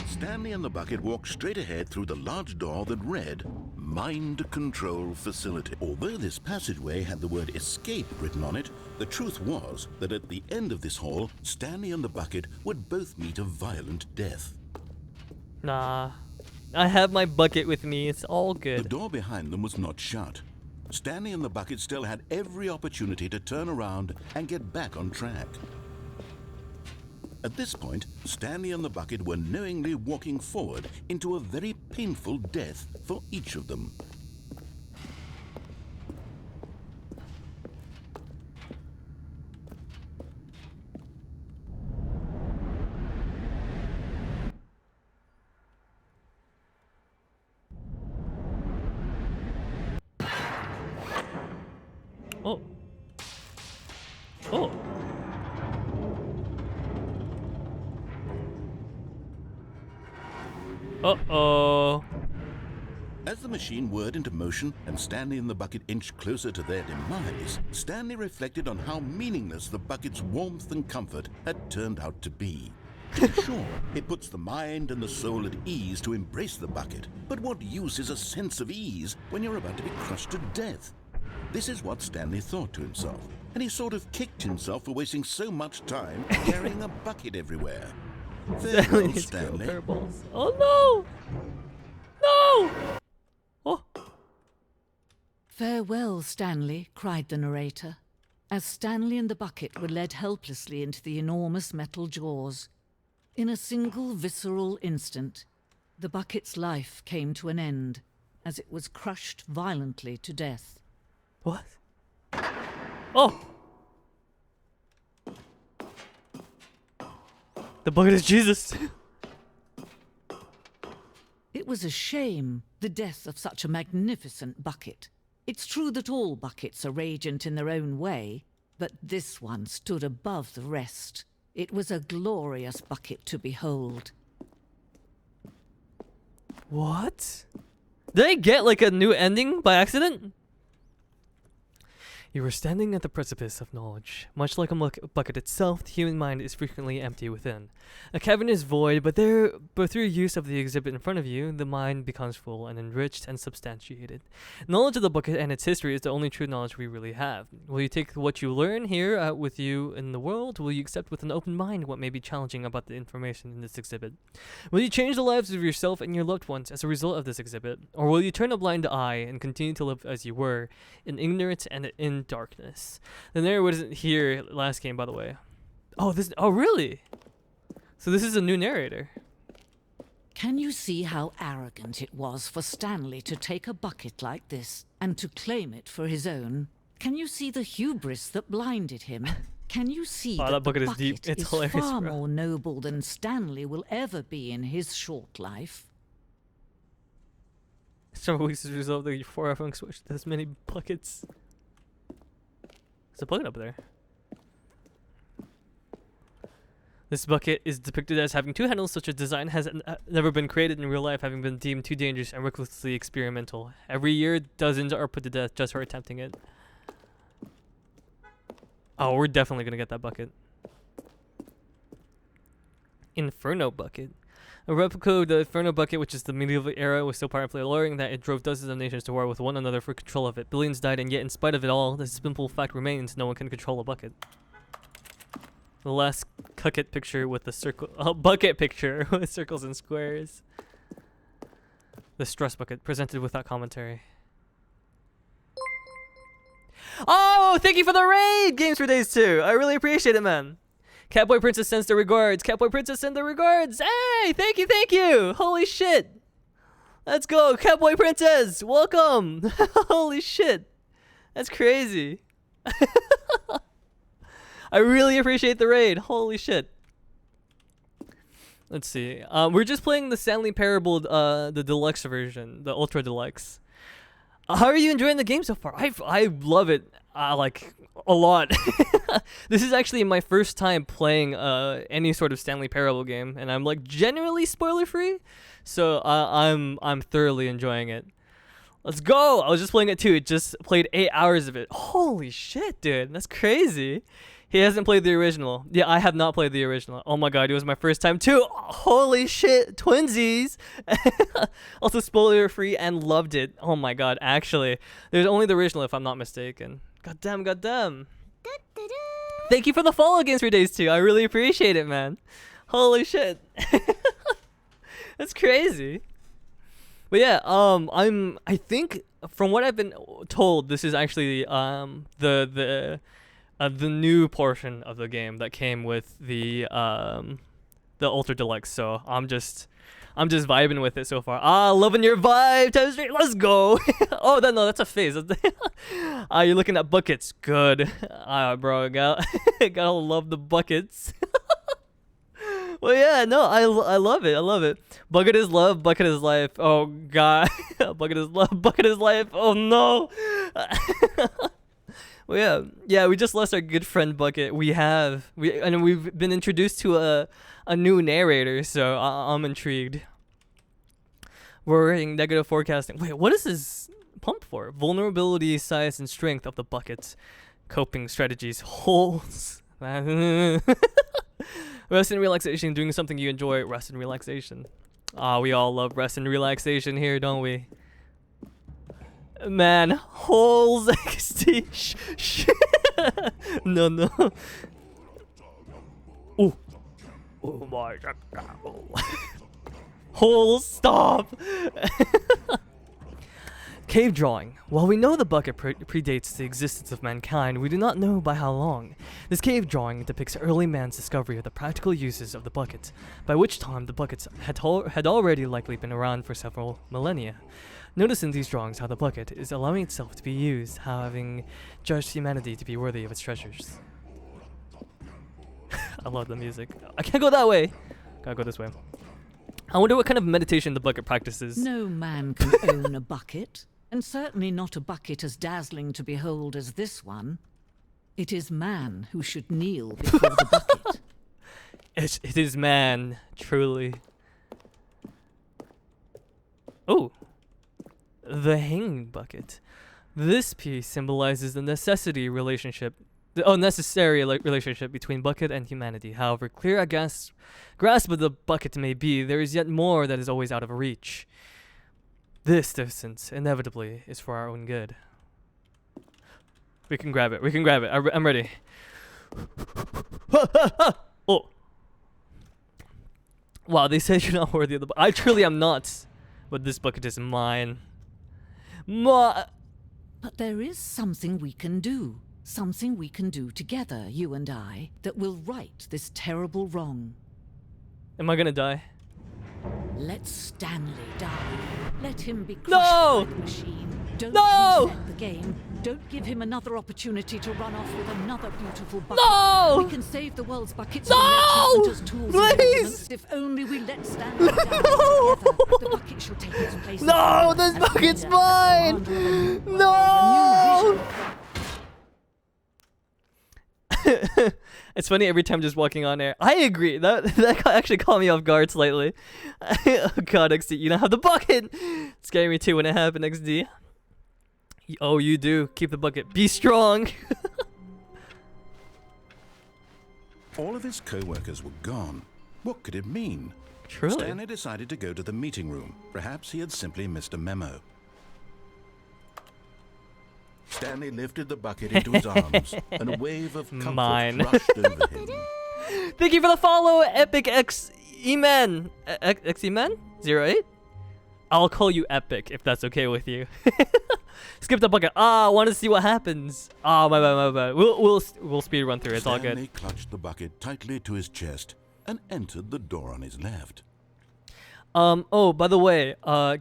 B: Stanley and the bucket walked straight ahead through the large door that read, Mind Control Facility. Although this passageway had the word escape written on it, the truth was that at the end of this hall, Stanley and the bucket would both meet a violent death.
A: Nah. I have my bucket with me. It's all
B: The
A: good.
B: door behind them was not shut. Stanley and the bucket still had every opportunity to turn around and get back on track. At this point, Stanley and the bucket were knowingly walking forward into a very painful death for each of them.
A: Oh. Oh. Uh-oh.
B: As the machine whirred into motion and Stanley and the bucket inched closer to their demise, Stanley reflected on how meaningless the bucket's warmth and comfort had turned out to be. To be sure, it puts the mind and the soul at ease to embrace the bucket, but what use is a sense of ease when you're about to be crushed to death? This is what Stanley thought to himself, and he sort of kicked himself for wasting so much time carrying a bucket everywhere. Farewell,
A: Needs to go
B: Stanley.
A: Parables. Oh no! No! Oh.
G: Farewell, Stanley, cried the narrator, as Stanley and the bucket were led helplessly into the enormous metal jaws. In a single visceral instant, the bucket's life came to an end, as it was crushed violently to death.
A: What? Oh! The bucket is Jesus.
G: It was a shame, the death of such a magnificent bucket. It's true that all buckets are radiant in their own way, but this one stood above the rest. It was a glorious bucket to behold.
A: What? Did I get like a new ending by accident? You were standing at the precipice of knowledge. Much like a bucket itself, the human mind is frequently empty within. A cavern is void, but through use of the exhibit in front of you, the mind becomes full and enriched and substantiated. Knowledge of the bucket and its history is the only true knowledge we really have. Will you take what you learn here out with you in the world? Will you accept with an open mind what may be challenging about the information in this exhibit? Will you change the lives of yourself and your loved ones as a result of this exhibit? Or will you turn a blind eye and continue to live as you were, in ignorance and in darkness? The narrator wasn't here last game, by the way. Oh, really? So this is a new narrator.
G: Can you see how arrogant it was for Stanley to take a bucket like this and to claim it for his own? Can you see the hubris that blinded him? Can you see
A: Wow,
G: that
A: that bucket
G: the
A: is deep. It's
G: is
A: hilarious,
G: far
A: bro.
G: more noble than Stanley will ever be in his short life?
A: Several weeks as a result of the 4 iPhone switch. There's many buckets. There's a bucket up there. This bucket is depicted as having 2 handles. Such a design has never been created in real life, having been deemed too dangerous and recklessly experimental. Every year, dozens are put to death just for attempting it. Oh, we're definitely gonna get that bucket. Inferno bucket. A replica of the Inferno bucket, which is the medieval era, was so powerfully alluring that it drove dozens of nations to war with one another for control of it. Billions died, and yet, in spite of it all, the simple fact remains: no one can control a bucket. The last bucket picture with the circle, bucket picture with circles and squares. The stress bucket presented without commentary. Oh, thank you for the raid! Games for Days 2. I really appreciate it, man. Catboy Princess sends their regards. Catboy Princess send their regards. Hey, thank you, thank you. Holy shit. Let's go, Catboy Princess. Welcome. Holy shit. That's crazy. I really appreciate the raid. Holy shit. Let's see. We're just playing the Stanley Parable, the deluxe version, the ultra deluxe. How are you enjoying the game so far? I love it, like a lot. This is actually my first time playing any sort of Stanley Parable game, and I'm like generally spoiler free, so I'm thoroughly enjoying it. Let's go! I was just playing it too. Just played 8 hours of it. Holy shit, dude, that's crazy. He hasn't played the original. Yeah, I have not played the original. Oh my god, it was my first time too. Holy shit, twinsies. Also spoiler free and loved it. Oh my god, actually. There's only the original if I'm not mistaken. Goddamn, goddamn. Thank you for the follow Games for Days too. I really appreciate it, man. Holy shit. That's crazy. But yeah, I think from what I've been told, this is actually the new portion of the game that came with the Ultra Deluxe. So I'm just vibing with it so far. Loving your vibe, times 3. Let's go. Oh, no, that's a phase. You're looking at buckets. Good. Bro, gotta love the buckets. Well, yeah, no, I love it. I love it. Bucket is love. Bucket is life. Oh god. Bucket is love. Bucket is life. Oh no. Well, yeah, we just lost our good friend Bucket. We've been introduced to a new narrator, so I'm intrigued. We're in negative forecasting. Wait, what is this pump for? Vulnerability, size, and strength of the buckets. Coping strategies. Holes. Rest and relaxation. Doing something you enjoy. Rest and relaxation. We all love rest and relaxation here, don't we? Man, holes. No. Oh. Oh my god. Holes, stop. Cave drawing. While we know the bucket predates the existence of mankind, we do not know by how long. This cave drawing depicts early man's discovery of the practical uses of the bucket, by which time the buckets had already likely been around for several millennia. Notice in these drawings how the bucket is allowing itself to be used, having judged humanity to be worthy of its treasures. I love the music. I can't go that way. Gotta go this way. I wonder what kind of meditation the bucket practices.
G: No man can own a bucket, and certainly not a bucket as dazzling to behold as this one. It is man who should kneel before the bucket.
A: It is man, truly. Oh, the hanging bucket. This piece symbolizes the necessary relationship between bucket and humanity. However clear a grasp of the bucket may be, there is yet more that is always out of reach. This distance, inevitably, is for our own good. We can grab it. We can grab it. I'm ready. Oh. Wow, they said you're not worthy of the bucket. I truly am not. But this bucket is mine.
G: But there is something we can do. Something we can do together, you and I, that will right this terrible wrong.
A: Am I gonna die?
G: Let Stanley die. Let him be crushed
A: No!
G: by the machine. Don't
A: No!
G: reset the game. Don't give him another opportunity to run off with another beautiful bucket.
A: No!
G: We can save the world's buckets
A: No!
G: from merchants as tools and
A: Please!
G: implements. If only we let Stanley die together, the bucket shall take its place.
A: No,
G: as
A: this
G: leader,
A: bucket's
G: as
A: mine!
G: commander of a new world,
A: No!
G: a new vision.
A: It's funny every time just walking on air. I agree. That actually caught me off guard slightly. Oh god, XD, you don't have the bucket! Scared me too when it happened, XD. Oh, you do. Keep the bucket. Be strong!
B: All of his co-workers were gone. What could it mean?
A: Truly.
B: Stanley decided to go to the meeting room. Perhaps he had simply missed a memo. Stanley lifted the bucket into his arms, and a wave of comfort
A: Mine.
B: rushed over him.
A: Thank you for the follow, Epic X E-Man. X E-Man? 08? I'll call you Epic if that's okay with you. Skip the bucket. I want to see what happens. My bad. We'll speed run through. It's all good.
B: Stanley clutched the bucket tightly to his chest and entered the door on his left.
A: Oh, by the way,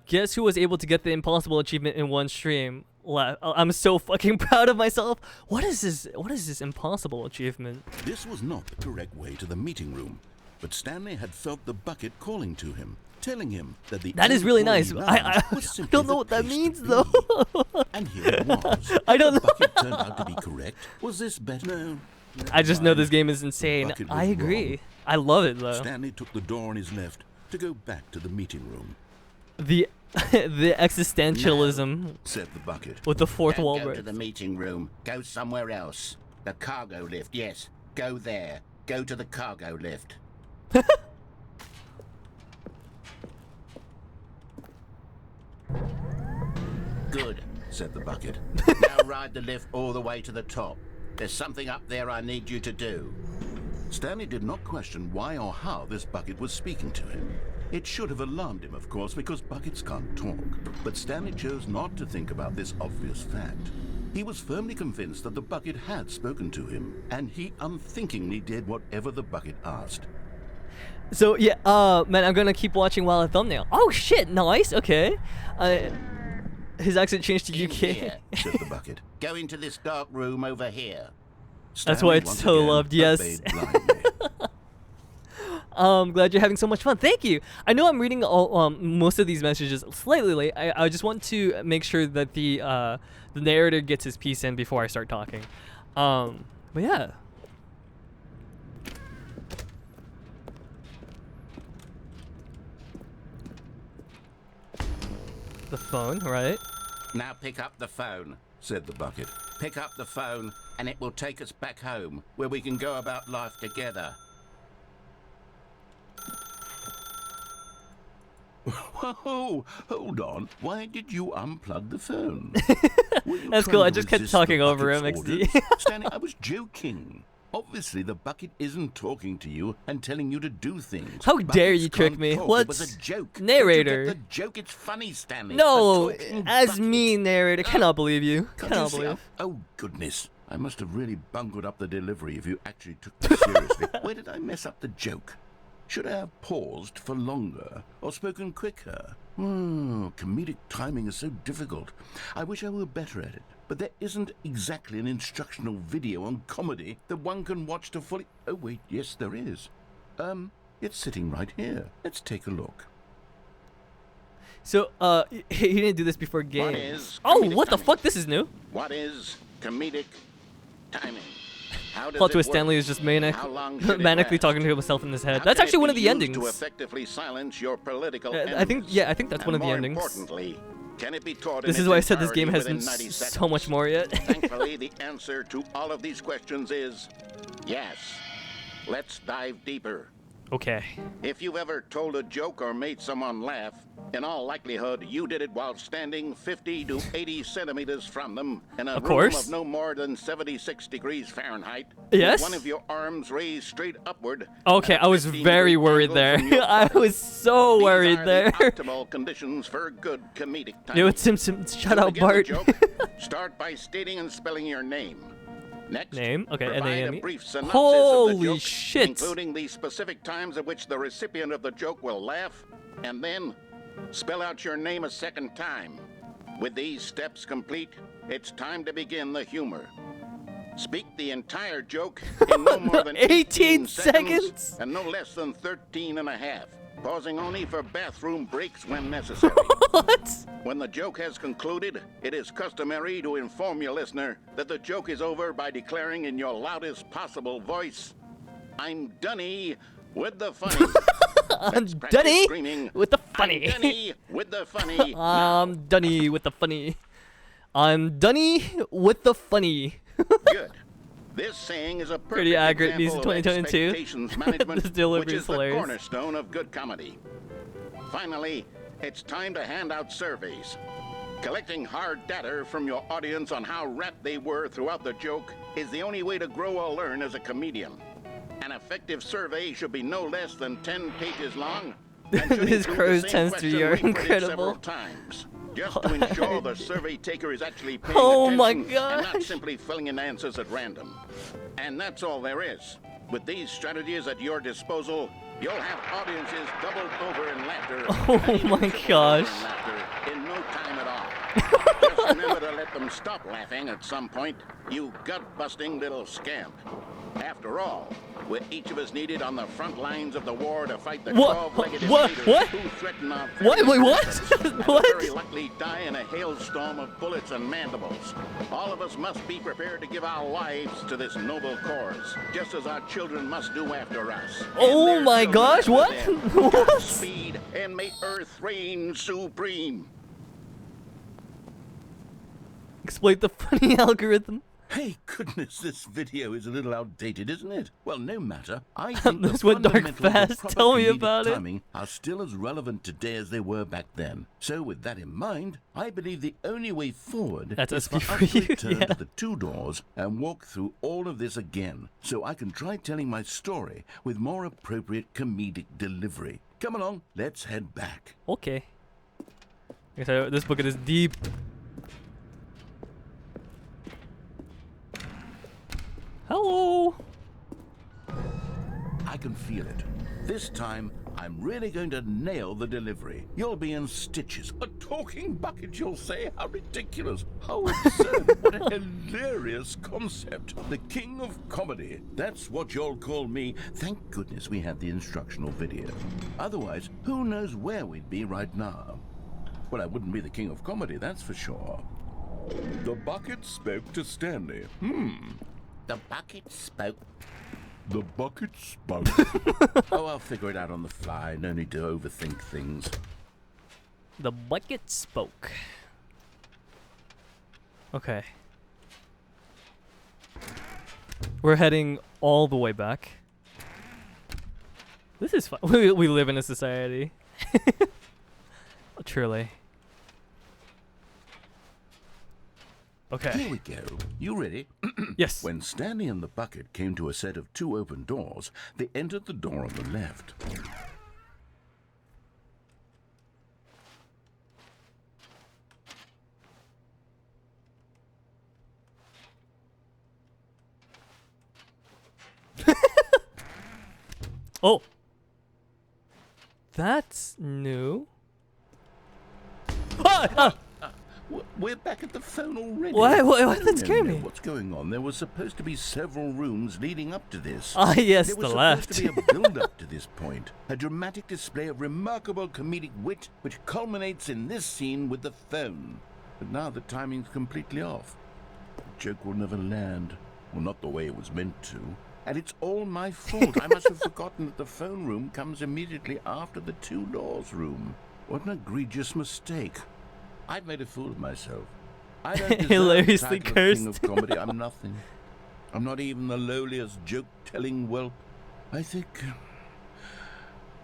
A: guess who was able to get the impossible achievement in one stream? I'm so fucking proud of myself. What is this impossible achievement?
B: This was not the correct way to the meeting room, but Stanley had felt the bucket calling to him, telling him that the
A: That is really nice.
B: employee
A: I
B: lounge was simply
A: don't know
B: the
A: what that
B: place to
A: means
B: be.
A: though.
B: And here it was.
A: I don't
B: The
A: know.
B: bucket turned out to be correct. Was this better? No.
A: I just know
B: Mind.
A: this game is insane.
B: Bucket was
A: I agree.
B: wrong.
A: I love it though.
B: Stanley took the door on his left to go back to the meeting room.
A: The existentialism
B: Said the bucket.
A: with the fourth
C: Don't
A: wall
C: go
A: break.
C: to the meeting room. Go somewhere else. The cargo lift, yes. Go there. Go to the cargo lift. Good,
B: Said the bucket.
C: now ride the lift all the way to the top. There's something up there I need you to do.
B: Stanley did not question why or how this bucket was speaking to him. It should have alarmed him, of course, because buckets can't talk. But Stanley chose not to think about this obvious fact. He was firmly convinced that the bucket had spoken to him, and he unthinkingly did whatever the bucket asked.
A: So yeah, man, I'm gonna keep watching while I thumbnail. Oh shit, nice. Okay. His accent changed to
C: In
A: UK.
C: here.
B: Said the bucket.
C: Go into this dark room over here.
A: That's why
B: Stanley
A: it's
B: once
A: so
B: again
A: loved, yes.
B: obeyed blindly.
A: Glad you're having so much fun. Thank you. I know I'm reading all most of these messages slightly late. I just want to make sure that the narrator gets his piece in before I start talking. But yeah. The phone, right?
C: Now pick up the phone.
B: Said the bucket.
C: Pick up the phone, and it will take us back home, where we can go about life together.
B: Whoa, hold on. Why did you unplug the phone? Were you
A: That's
B: trying
A: cool. I
B: to
A: just kept
B: resist
A: talking
B: the
A: over him,
B: bucket's
A: XD.
B: orders? Stanley, I was joking. Obviously, the bucket isn't talking to you and telling you to do things.
A: How dare
B: Buckets
A: you trick
B: can't
A: me?
B: talk.
A: What?
C: It was a joke.
A: Narrator.
C: Don't you get the joke? It's funny, Stanley.
A: No,
C: A talking
A: as
C: bucket.
A: me, narrator. Cannot believe you.
B: Can't you
A: Cannot
B: see-
A: believe.
B: Oh, goodness. I must have really bungled up the delivery if you actually took this seriously. Where did I mess up the joke? Should I have paused for longer or spoken quicker? Comedic timing is so difficult. I wish I were better at it. But there isn't exactly an instructional video on comedy that one can watch to fully... Oh, wait, yes, there is. It's sitting right here. Let's take a look.
A: So, he didn't do this before games.
C: is
A: Oh,
C: comedic
A: what the
C: timing?
A: fuck? This is new.
C: What is comedic timing? How does
A: Plot
C: it
A: twist:
C: work?
A: Stanley is just
C: How long should it
A: manically
C: last?
A: talking to himself in his head.
C: How
A: That's
C: can
A: actually
C: it
A: one of
C: be
A: the
C: used
A: endings.
C: to effectively silence your political
A: I think,
C: enemies?
A: yeah, I think that's one
C: And
A: of the
C: more
A: endings.
C: Importantly, can it be taught
A: This
C: in
A: is
C: its
A: why I said this game
C: entirety
A: has
C: within 90
A: so much
C: seconds?
A: more yet.
C: Thankfully, the answer to all of these questions is yes. Let's dive deeper.
A: Okay.
C: If you've ever told a joke or made someone laugh, in all likelihood, you did it while standing 50 to 80 centimeters from them in a
A: Of
C: room
A: course.
C: of no more than 76 degrees Fahrenheit.
A: Yes.
C: With one of your arms raised straight upward.
A: Okay,
C: at a
A: I was
C: 15
A: very
C: degree
A: worried
C: angle
A: there.
C: from your
A: I
C: body.
A: was so
C: These
A: worried
C: are
A: there.
C: The optimal conditions for good comedic timing.
A: Yo, it's Simpson. Shut
C: To
A: up,
C: begin the
A: Bart.
C: joke, start by stating and spelling your name. Next,
A: Name, okay, and
C: provide
A: then
C: a brief synopsis
A: Holy
C: of the joke,
A: shit.
C: including the specific times at which the recipient of the joke will laugh, and then spell out your name a second time. With these steps complete, it's time to begin the humor. Speak the entire joke in no more than
A: 18
C: seconds
A: seconds?
C: and no less than 13 and a half, pausing only for bathroom breaks when necessary.
A: What?
C: When the joke has concluded, it is customary to inform your listener that the joke is over by declaring in your loudest possible voice, "I'm Dunny with the funny."
A: I'm
C: Let's practice
A: Dunny
C: screaming,
A: with the
C: "I'm
A: funny.
C: Dunny with the funny."
A: I'm Dunny with the funny. I'm Dunny with the funny.
C: Good. This saying is a perfect
A: Pretty accurate piece of
C: example of
A: 2022.
C: expectations management,
A: This delivery
C: which
A: is
C: is the
A: hilarious.
C: cornerstone of good comedy. Finally, it's time to hand out surveys. Collecting hard data from your audience on how rapt they were throughout the joke is the only way to grow or learn as a comedian. An effective survey should be no less than 10 pages long. And should
A: His
C: include
A: crow's
C: the same
A: 10s
C: question
A: are
C: repeated
A: incredible.
C: several times, just to ensure the survey taker is actually paying
A: Oh my
C: attention and not
A: gosh.
C: simply filling in answers at random. And that's all there is. With these strategies at your disposal, you'll have audiences doubled over in laughter.
A: Oh
C: and even
A: my
C: tripled over
A: gosh.
C: in laughter in no time at all. Just remember to let them stop laughing at some point, you gut-busting little scamp. After all, we're each of us needed on the front lines of the war to fight the
A: What?
C: 12-legged
A: What?
C: invaders
A: What?
C: who threaten our
A: What?
C: very
A: Wait, what?
C: existence and
A: What?
C: very likely die in a hailstorm of bullets and mandibles. All of us must be prepared to give our lives to this noble cause, just as our children must do after us.
A: Oh
C: And their
A: my
C: children
A: gosh,
C: after
A: what?
C: them.
A: What?
C: Godspeed, and may Earth reign supreme.
A: Exploit the funny algorithm.
B: Hey, goodness, this video is a little outdated, isn't it? Well, no matter. I think
A: This
B: the
A: went dark
B: fundamentals of
A: fast.
B: proper
A: Tell me
B: comedic
A: about it.
B: timing are still as relevant today as they were back then. So, with that in mind, I believe the only way forward
A: That's
B: is
A: a
B: for
A: speak
B: us
A: for
B: to
A: you,
B: return
A: yeah.
B: to the two doors and walk through all of this again, so I can try telling my story with more appropriate comedic delivery. Come along, let's head back.
A: Okay. I guess this book is deep. Hello.
B: I can feel it. This time, I'm really going to nail the delivery. You'll be in stitches. A talking bucket, you'll say? How ridiculous. How absurd. What a hilarious concept. The king of comedy. That's what you'll call me. Thank goodness we had the instructional video. Otherwise, who knows where we'd be right now. Well, I wouldn't be the king of comedy, that's for sure. The bucket spoke to Stanley. The bucket spoke. The bucket spoke. Oh, I'll figure it out on the fly. No need to overthink things.
A: The bucket spoke. Okay. We're heading all the way back. This is fun. We live in a society. Truly. Okay.
B: Here we go. You ready?
A: Yes.
B: When Stanley and the bucket came to a set of two open doors, they entered the door on the left.
A: Oh. That's new. Ah!
B: We're back at the phone already.
A: Why did that scare
B: No,
A: me?
B: what's going on? There was supposed to be several rooms leading up to this.
A: Ah, yes,
B: there
A: the
B: was
A: left.
B: supposed to be a build-up to this point. A dramatic display of remarkable comedic wit which culminates in this scene with the phone. But now the timing's completely off. The joke will never land. Well, not the way it was meant to. And it's all my fault. I must have forgotten that the phone room comes immediately after the two doors room. What an egregious mistake. I've made a fool of myself. I don't deserve
A: Hilariously
B: the title of
A: cursed.
B: King of Comedy. I'm nothing. I'm not even the lowliest joke-telling whelp. I think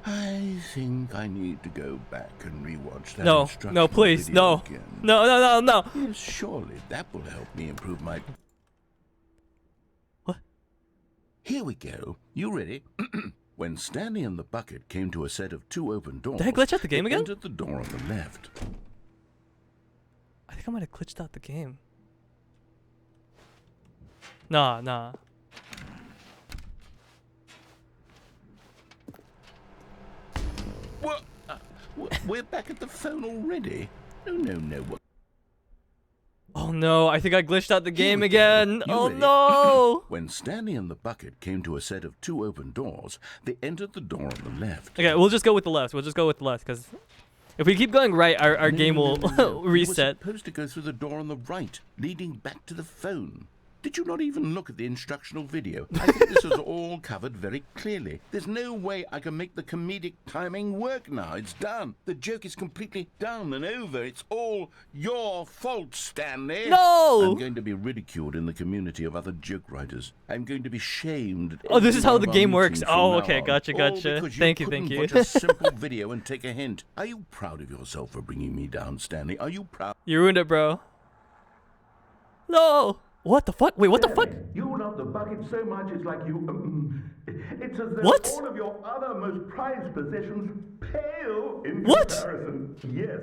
B: I need to go back and rewatch that
A: No,
B: instructional
A: please,
B: video
A: no.
B: again.
A: No.
B: Yes, surely that will help me improve my...
A: What?
B: Here we go. You ready? When Stanley and the bucket came to a set of two open doors...
A: Did I glitch out the game
B: they
A: again?
B: entered the door on the left.
A: I think I might have glitched out the game. Nah.
B: What? We're back at the phone already? No. What?
A: Oh no, I think I glitched out the game
B: we go.
A: again.
B: You
A: Oh
B: ready?
A: no!
B: When Stanley and the bucket came to a set of two open doors, they entered the door on the left.
A: Okay, we'll just go with the left. Because if we keep going right, our game will
B: No. You
A: reset.
B: were supposed to go through the door on the right, leading back to the phone. Did you not even look at the instructional video? I think this was all covered very clearly. There's no way I can make the comedic timing work now. It's done. The joke is completely done and over. It's all your fault, Stanley.
A: No!
B: I'm going to be ridiculed in the community of other joke writers. I'm going to be shamed. at
A: Oh, this is
B: every
A: how
B: one
A: the
B: of our
A: game works.
B: meetings from
A: Oh,
B: now
A: okay,
B: on.
A: gotcha.
B: All because
A: Thank you.
B: couldn't watch a simple video and take a hint. Are you proud of yourself for bringing me down, Stanley? Are you proud?
A: You ruined it, bro. No! What the fuck? Wait, what the fuck?
H: You love the bucket so much it's like you... it's as though
A: What?
H: all of your other most prized possessions pale in
A: What?
H: comparison. Yes.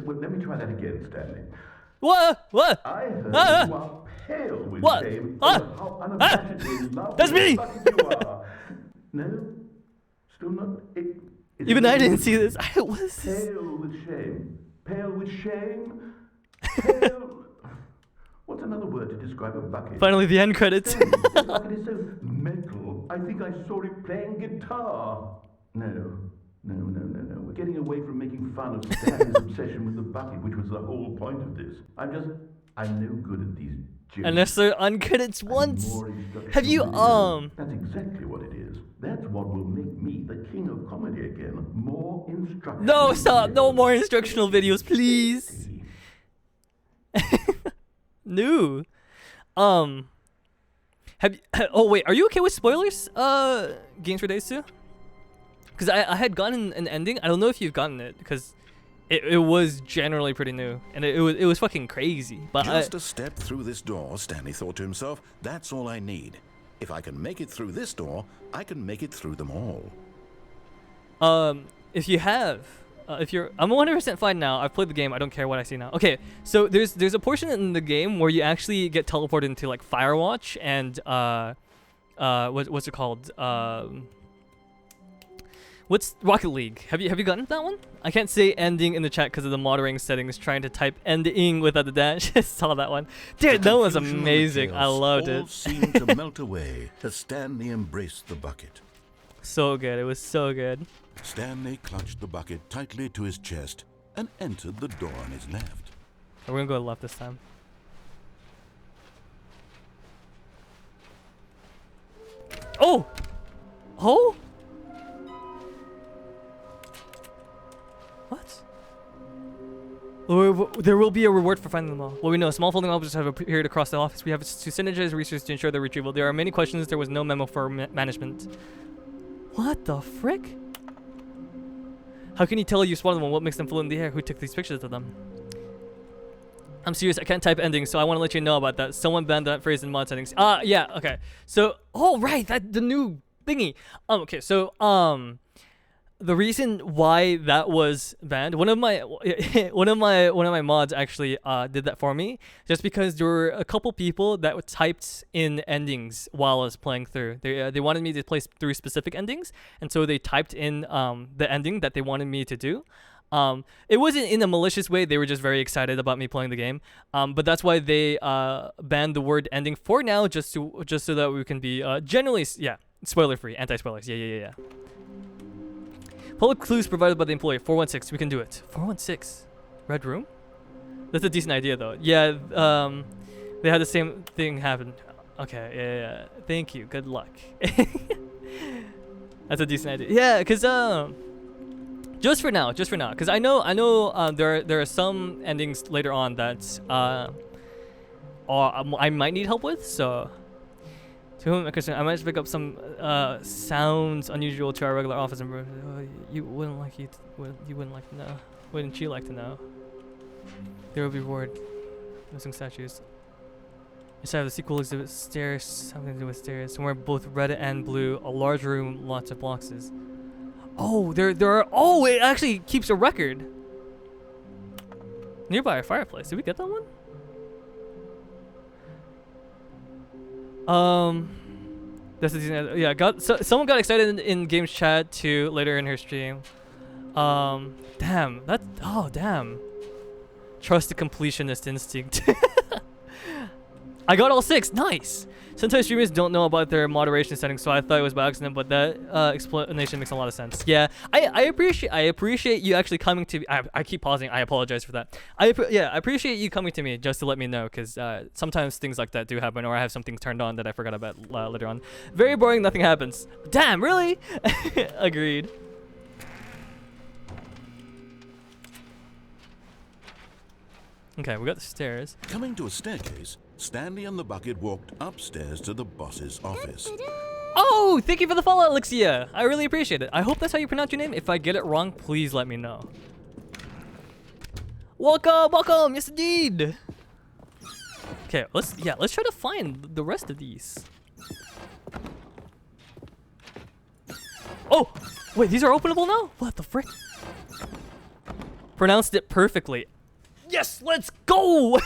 H: Well, let me try that again, Stanley.
A: What?
H: I heard
A: Ah!
H: you are pale with
A: What?
H: shame
A: Ah!
H: over how unabashedly lovely
A: That's me!
H: a bucket you are. No? Still not?
A: Even I didn't see this. I was.
H: Pale with shame. Pale with shame. Pale... What's another word to describe a bucket?
A: Finally, the end credits.
H: The bucket is so metal. I think I saw it playing guitar. No. We're getting away from making fun of Stanley's obsession with the bucket, which was the whole point of this. I'm no good at these jokes.
A: Unless they're uncredits once.
H: More instructional
A: Have you,
H: videos. That's exactly what it is. That's what will make me the king of comedy again. More instructional.
A: No, stop. No
H: videos.
A: more instructional videos, please. No. Have you, oh wait, are you okay with spoilers? Games for Days 2? Because I had gotten an ending. I don't know if you've gotten it because it was generally pretty new and it was fucking crazy. But
B: Just a step through this door, Stanley thought to himself. That's all I need. If I can make it through this door, I can make it through them all.
A: if you have, if you're, I'm 100% fine now. I've played the game. I don't care what I see now. Okay, so there's a portion in the game where you actually get teleported into like Firewatch and what's it called? What's Rocket League? Have you gotten that one? I can't say ending in the chat because of the moderating settings. Trying to type ending without the dash. Saw that one. Dude, that was
B: Confusion and
A: amazing. I
B: chaos
A: loved
B: all
A: it.
B: seemed to melt away as Stanley embraced the bucket.
A: So good. It was so good.
B: Stanley clutched the bucket tightly to his chest and entered the door on his left.
A: We're gonna go left this time. Oh! Oh? What? There will be a reward for finding them all. Well, we know small folding objects have appeared across the office. We have to synergize research to ensure their retrieval. There are many questions. There was no memo for management. What the frick? How can you tell you spotted them? What makes them float in the air? Who took these pictures of them? I'm serious. I can't type endings, so I want to let you know about that. Someone banned that phrase in mod settings. Yeah. Okay. So, oh right, that the new thingy. Okay. So, the reason why that was banned, one of my mods actually did that for me, just because there were a couple people that typed in endings while I was playing through. They wanted me to play through specific endings, and so they typed in the ending that they wanted me to do. It wasn't in a malicious way. They were just very excited about me playing the game. But that's why they banned the word ending for now, just so that we can be generally spoiler free, anti-spoilers. Yeah. Public clues provided by the employee. 416. We can do it. 416. Red room. That's a decent idea though. Yeah. They had the same thing happen. Okay. Yeah. Thank you. Good luck. That's a decent idea. Yeah, cause just for now, cause I know there are some endings later on that I might need help with. So, to whom I'm concerned, I might just pick up some sounds unusual to our regular office. And you wouldn't like to know. Wouldn't you like to know? There will be reward. Missing statues. Inside of the sequel exhibit stairs, something to do with stairs. Somewhere both red and blue. A large room, lots of boxes. Oh, there are. Oh, it actually keeps a record. Nearby a fireplace. Did we get that one? That's the yeah. Someone got excited in games chat too later in her stream. Damn. Damn. Trust the completionist instinct. I got all 6. Nice. Sometimes streamers don't know about their moderation settings, so I thought it was by accident, but that explanation makes a lot of sense. Yeah, I appreciate you actually coming to me. I keep pausing. I apologize for that. I appreciate you coming to me just to let me know, because sometimes things like that do happen, or I have something turned on that I forgot about later on. Very boring. Nothing happens. Damn. Really? Agreed. Okay, we got the stairs.
B: Coming to a staircase, Stanley and the bucket walked upstairs to the boss's office.
A: Oh, thank you for the follow, Alexia. I really appreciate it. I hope that's how you pronounce your name. If I get it wrong, please let me know. Welcome. Yes, indeed. Okay, let's try to find the rest of these. Oh, wait, these are openable now? What the frick? Pronounced it perfectly. Yes, let's go!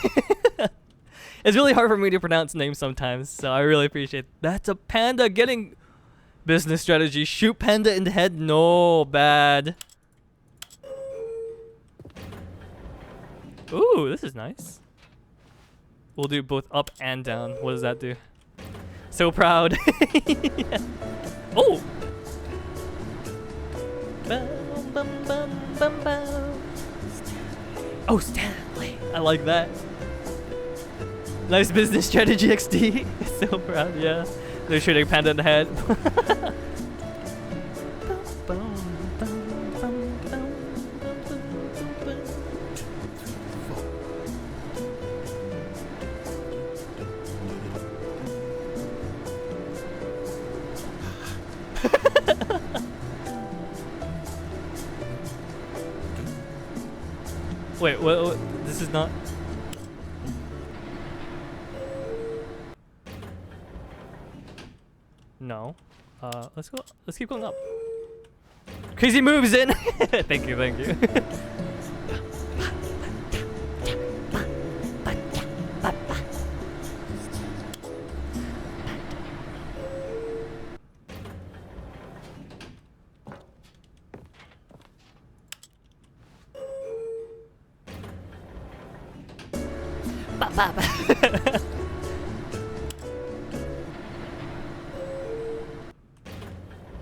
A: It's really hard for me to pronounce names sometimes, so I really appreciate it. That's a panda getting business strategy. Shoot panda in the head? No, bad. Ooh, this is nice. We'll do both up and down. What does that do? So proud. Yeah. Oh! Bum, bum, bum, bum, bum. Oh, Stanley. I like that. Nice business strategy, XD. So proud, yeah. They're shooting panda in the head. Wait, what? This is not. No. Let's go. Let's keep going up. Crazy moves in. Thank you.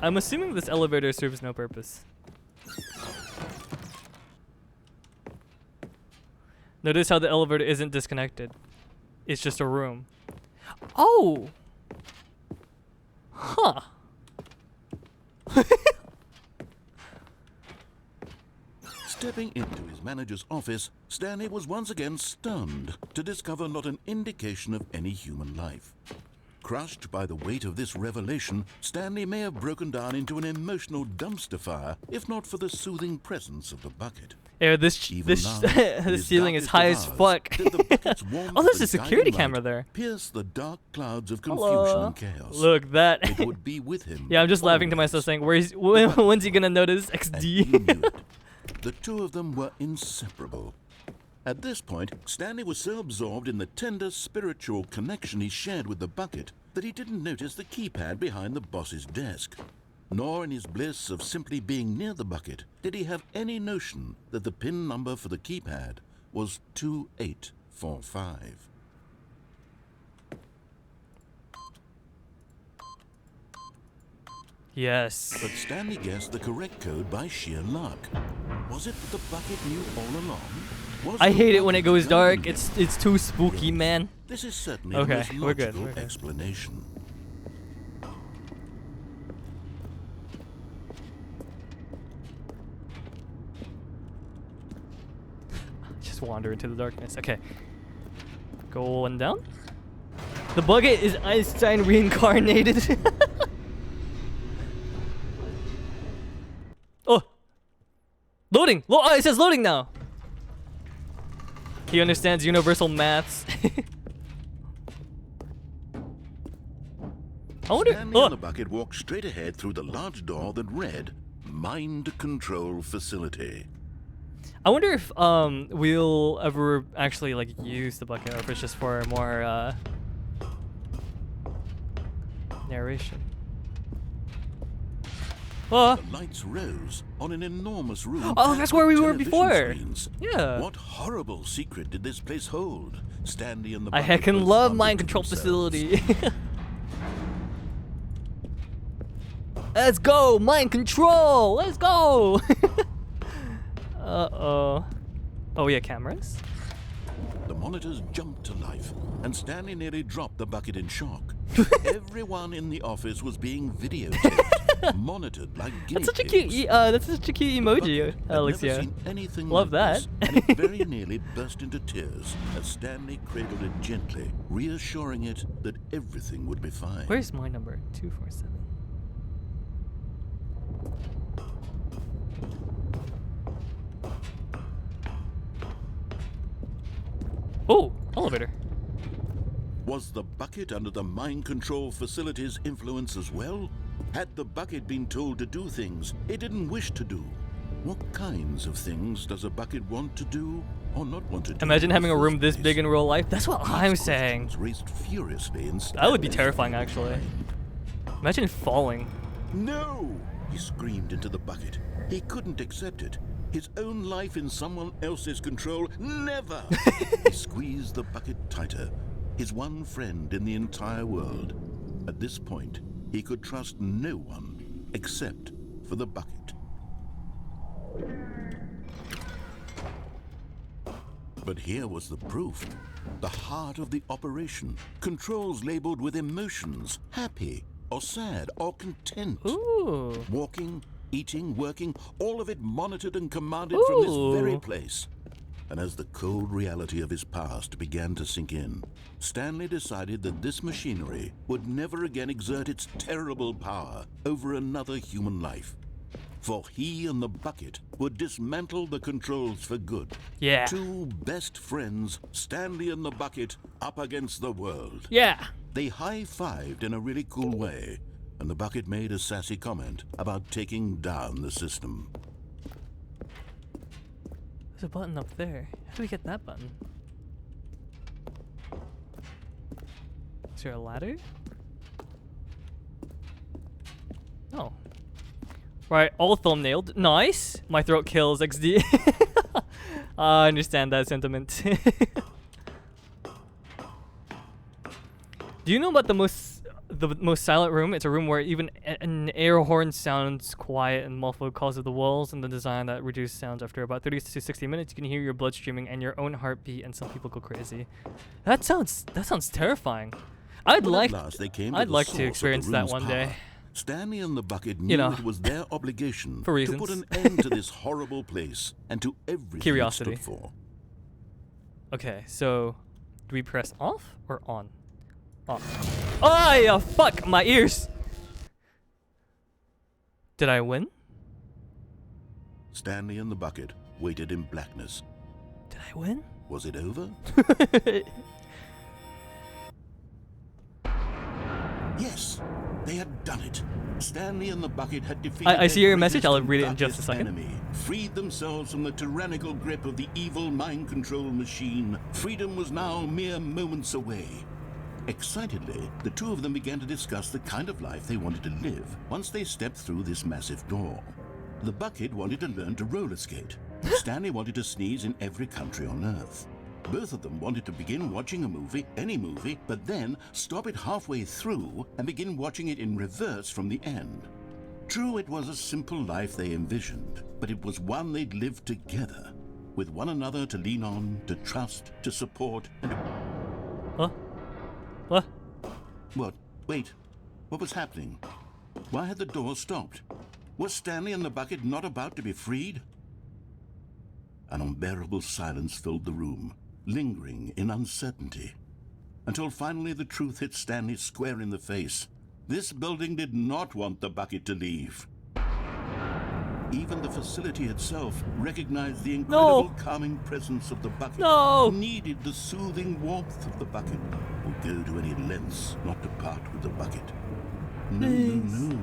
A: I'm assuming this elevator serves no purpose. Notice how the elevator isn't disconnected. It's just a room. Oh! Huh.
B: Stepping into his manager's office, Stanley was once again stunned to discover not an indication of any human life. Crushed by the weight of this revelation, Stanley may have broken down into an emotional dumpster fire, if not for the soothing presence of the bucket.
A: Yeah, this ceiling is high as fuck. Oh, there's a security camera there.
B: Pierce the dark clouds of confusion and chaos.
A: Look, that.
B: It would be with him.
A: Yeah, I'm just laughing to myself saying, when's he gonna notice
B: And he
A: XD?
B: knew it. The two of them were inseparable. At this point, Stanley was so absorbed in the tender spiritual connection he shared with the bucket that he didn't notice the keypad behind the boss's desk. nor in his bliss of simply being near the bucket did he have any notion that the pin number for the keypad was 2845.
A: Yes.
B: But Stanley guessed the correct code by sheer luck. Was it that the bucket knew all along? Was
A: I
B: the
A: hate it when
B: bucket
A: it goes dark.
B: guiding him?
A: It's too spooky, man.
B: This is certainly
A: Okay,
B: the most
A: we're good,
B: logical
A: we're good.
B: explanation.
A: Just wander into the darkness. Okay. Going down. The bucket is Einstein reincarnated. Oh! Loading! Oh, it says loading now! He understands universal maths. I wonder.
B: Stanley and the bucket walked straight ahead through the large door that read Mind Control Facility.
A: I wonder if we'll ever actually like use the bucket, or if it's just for more narration. Oh,
B: The lights rose on an enormous room.
A: Oh,
B: packed
A: that's where
B: with
A: we were
B: television
A: before.
B: screens.
A: Yeah.
B: What horrible secret did this place hold? Stanley and the
A: I
B: bucket
A: heckin'
B: both
A: love
B: wondered
A: mind
B: to
A: control
B: themselves.
A: facility. Let's go, mind control. Let's go. Uh-oh. Oh, yeah, cameras.
B: The monitors jumped to life, and Stanley nearly dropped the bucket in shock. Everyone in the office was being videotaped, monitored like guinea
A: That's such a
B: pigs.
A: cute. That's such a cute emoji,
B: Bucket had never
A: Alexia.
B: seen anything
A: Love
B: like
A: that.
B: this, and it very nearly burst into tears as Stanley cradled it gently, reassuring it that everything would be fine.
A: Where's my number? 247. Oh, elevator.
B: Was the bucket under the mind control facility's influence as well? Had the bucket been told to do things it didn't wish to do? What kinds of things does a bucket want to do or not want to do?
A: Imagine
B: in
A: having
B: the
A: a room
B: first
A: this
B: place?
A: big in real life. That's what
B: These
A: I'm saying.
B: questions raced furiously in
A: That would be
B: Stanley's
A: terrifying, actually.
B: mind.
A: Imagine falling.
B: No! He screamed into the bucket. He couldn't accept it. His own life in someone else's control? Never! He squeezed the bucket tighter. His one friend in the entire world. At this point, he could trust no one except for the bucket. But here was the proof. The heart of the operation. Controls labeled with emotions. Happy, or sad, or content.
A: Ooh.
B: Walking, eating, working, all of it monitored and commanded from this very
A: Ooh.
B: place. And as the cold reality of his past began to sink in, Stanley decided that this machinery would never again exert its terrible power over another human life. For he and the bucket would dismantle the controls for good.
A: Yeah.
B: Two best friends, Stanley and the bucket, up against the world.
A: Yeah.
B: They high-fived in a really cool way, and the bucket made a sassy comment about taking down the system.
A: There's a button up there. How do we get that button? Is there a ladder? Oh. Right, all thumbnailed. Nice. My throat kills XD. I understand that sentiment. Do you know about the most silent room? It's a room where even an air horn sounds quiet and muffled because of the walls and the design that reduces sounds. After about 30 to 60 minutes, you can hear your blood streaming and your own heartbeat, and some people go crazy. That sounds terrifying. I'd
B: When
A: like
B: at last they came
A: I'd
B: the
A: like
B: source
A: to
B: of the
A: experience that
B: room's
A: one
B: power,
A: day.
B: Stanley and the bucket knew
A: know,
B: it was their obligation
A: for
B: to put
A: reasons.
B: an end to this horrible place and to everything
A: Curiosity.
B: it stood for.
A: Okay, so do we press off or on? Off. Oh, yeah, fuck my ears. Did I win?
B: Stanley and the bucket waited in blackness.
A: Did I win?
B: Was it over? Yes, they had done it. Stanley and the bucket had defeated
A: I see
B: their
A: your message.
B: greatest
A: I'll
B: and
A: read it in just a
B: darkest
A: second.
B: enemy, freed themselves from the tyrannical grip of the evil mind control machine. Freedom was now mere moments away. Excitedly, the two of them began to discuss the kind of life they wanted to live once they stepped through this massive door. The bucket wanted to learn to roller skate. Stanley wanted to sneeze in every country on Earth. Both of them wanted to begin watching a movie, any movie, but then stop it halfway through and begin watching it in reverse from the end. True, it was a simple life they envisioned, but it was one they'd lived together, with one another to lean on, to trust, to support, and to...
A: Huh? What?
B: What? Wait. What was happening? Why had the door stopped? Was Stanley and the bucket not about to be freed? An unbearable silence filled the room, lingering in uncertainty, until finally the truth hit Stanley square in the face. This building did not want the bucket to leave. Even the facility itself recognized the incredible calming presence of the bucket. Needed the soothing warmth of the bucket. Would go to any lengths not to part with the bucket. No.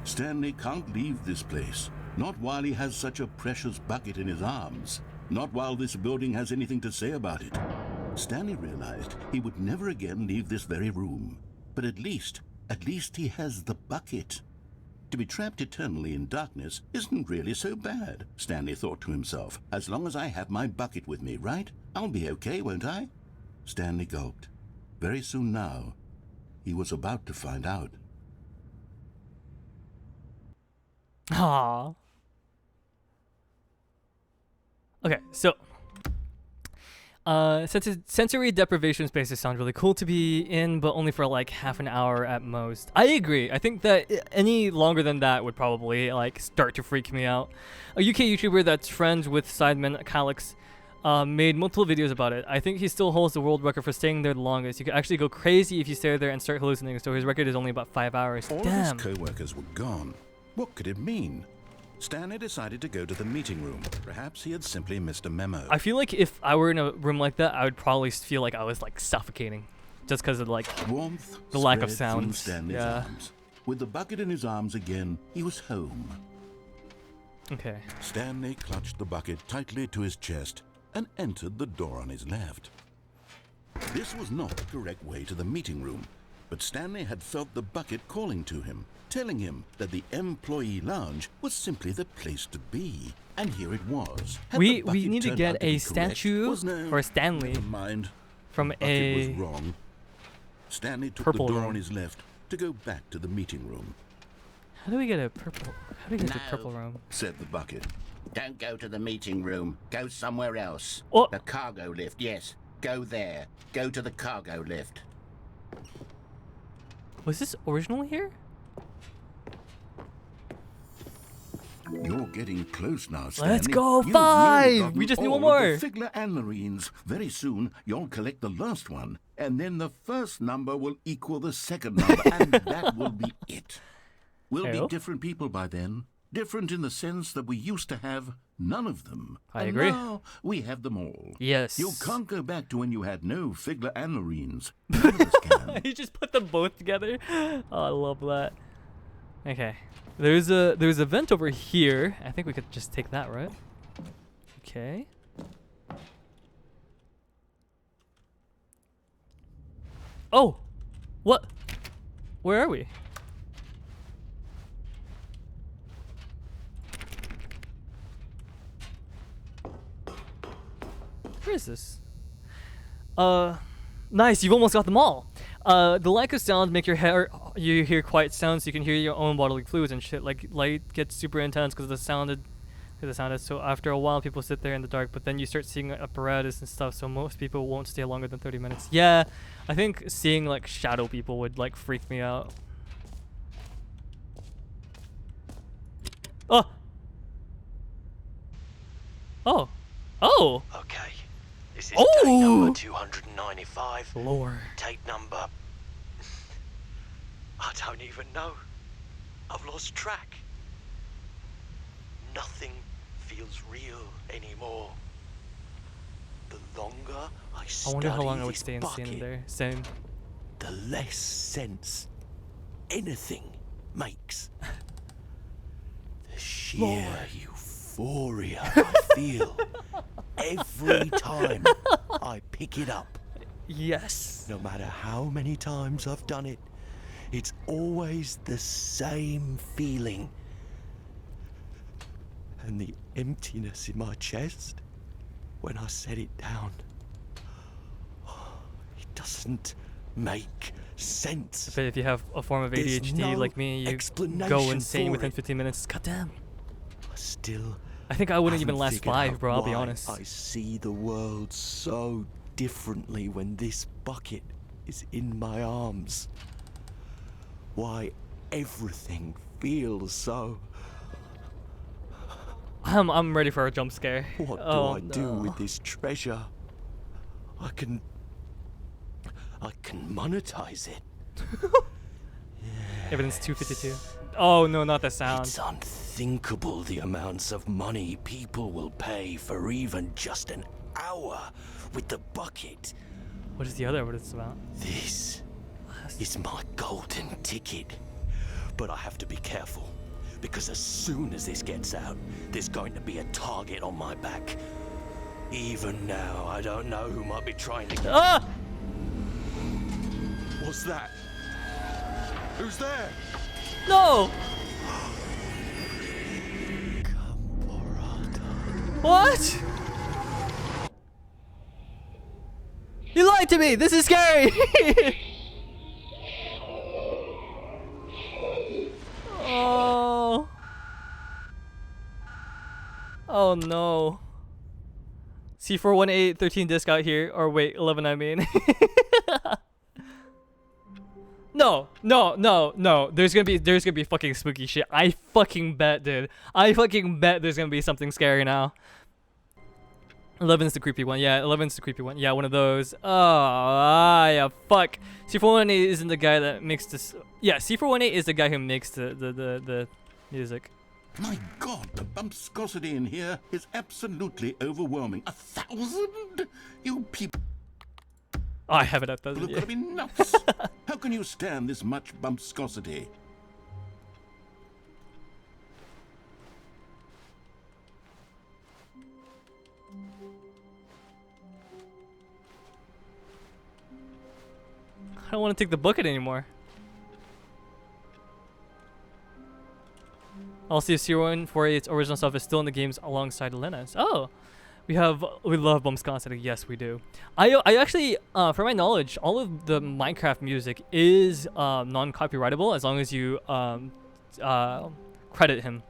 B: Stanley can't leave this place. Not while he has such a precious bucket in his arms. Not while this building has anything to say about it. Stanley realized he would never again leave this very room. But at least he has the bucket. To be trapped eternally in darkness isn't really so bad, Stanley thought to himself. As long as I have my bucket with me, right? I'll be okay, won't I? Stanley gulped. Very soon now, he was about to find out.
A: Aww. Okay, so sensory deprivation spaces sound really cool to be in, but only for like half an hour at most. I agree. I think that any longer than that would probably like start to freak me out. A UK YouTuber that's friends with Sidemen Calix made multiple videos about it. I think he still holds the world record for staying there the longest. You could actually go crazy if you stay there and start hallucinating, so his record is only about 5 hours.
B: All
A: Damn.
B: of his co-workers were gone. What could it mean? Stanley decided to go to the meeting room. Perhaps he had simply missed a memo.
A: I feel like if I were in a room like that, I would probably feel like I was like suffocating, just because of like
B: warmth,
A: the lack of
B: spread through
A: sounds.
B: Stanley's arms. With the bucket in his arms again, he was home.
A: Okay.
B: Stanley clutched the bucket tightly to his chest and entered the door on his left. This was not the correct way to the meeting room, but Stanley had felt the bucket calling to him, telling him that the employee lounge was simply the place to be. And here it was. Had
A: We
B: the bucket
A: need to
B: turned
A: get
B: out to
A: a
B: be correct?
A: statue
B: Was no,
A: for Stanley
B: never mind.
A: from
B: The bucket was
A: a
B: wrong. Stanley took
A: purple
B: the door
A: room.
B: on his left to go back to the meeting room.
A: How do we get a purple? How do we get to purple room?
B: Said the bucket.
C: Don't go to the meeting room. Go somewhere else.
A: What?
C: The cargo lift, yes. Go there. Go to the cargo lift.
A: Was this originally here?
B: You're getting close now, Stanley.
A: Let's go,
B: You've
A: 5!
B: nearly gotten
A: We just need
B: all
A: one
B: of
A: more.
B: the Figler and Marines. Very soon, you'll collect the last one, and then the first number will equal the second number, and that will be it. We'll
A: Hello?
B: be different people by then. Different in the sense that we used to have none of them.
A: I
B: and
A: agree.
B: Now we have them all.
A: Yes.
B: You can't go back to when you had no Figler and Marines. None of us can.
A: You just put them both together. Oh, I love that. Okay. There's a vent over here. I think we could just take that, right? Okay. Oh! What? Where are we? Where is this? Nice, you've almost got them all. The lack of sound make your hair, you hear quiet sounds so you can hear your own bodily fluids and shit. Like light gets super intense because the sound is so after a while people sit there in the dark, but then you start seeing apparatus and stuff, so most people won't stay longer than 30 minutes. Yeah, I think seeing like shadow people would like freak me out. Oh! Oh! Oh!
F: Okay. This is
A: Oh!
F: tape number 295.
A: Lord.
F: Tape number... I don't even know. I've lost track. Nothing feels real anymore. The longer I
A: I
F: study
A: wonder how long I would
F: this
A: stay
F: bucket,
A: in there. Same.
F: the less sense anything makes. The sheer euphoria I feel every time I pick it up
A: Yes.
F: No matter how many times I've done it, it's always the same feeling. And the emptiness in my chest when I set it down. It doesn't make sense.
A: But if you have a form of
F: There's
A: ADHD
F: no
A: like me, you go
F: explanation
A: insane
F: for
A: within
F: it.
A: 15 minutes. God damn.
F: I still
A: I think I wouldn't even
F: haven't
A: last
F: figured
A: 5,
F: out
A: bro. I'll be
F: why
A: honest.
F: I see the world so differently when this bucket is in my arms. Why everything feels so.
A: I'm ready for a jump scare.
F: What
A: Oh,
F: do I do
A: no.
F: with this treasure? I can monetize it.
A: Evidence 252. Oh no, not the sound.
F: It's unthinkable the amounts of money people will pay for even just an hour with the bucket.
A: What is the other? What is it about?
F: This is my golden ticket. But I have to be careful, because as soon as this gets out, there's going to be a target on my back. Even now, I don't know who might be trying to...
A: Ah!
F: What's that? Who's there?
A: No! What? You lied to me! This is scary! Oh. Oh no. C418 13 disc out here. Or wait, 11 I mean. No. There's gonna be fucking spooky shit. I fucking bet, dude. I fucking bet there's gonna be something scary now. 11's the creepy one. Yeah, 11's the creepy one. Yeah, one of those. Oh, yeah, fuck. C418 isn't the guy that makes this. Yeah, C418 is the guy who makes the music.
B: My God, the bumpscosity in here is absolutely overwhelming. 1,000? You people
A: Oh, I have it at
B: have
A: 1,000.
B: got
A: Yeah.
B: to be nuts. How can you stand this much bumpscosity?
A: I don't want to take the bucket anymore. I'll see if 0148's original stuff is still in the games alongside Lena's. Oh, we love Bumsconsity. Yes, we do. I actually, for my knowledge, all of the Minecraft music is non-copyrightable as long as you credit him.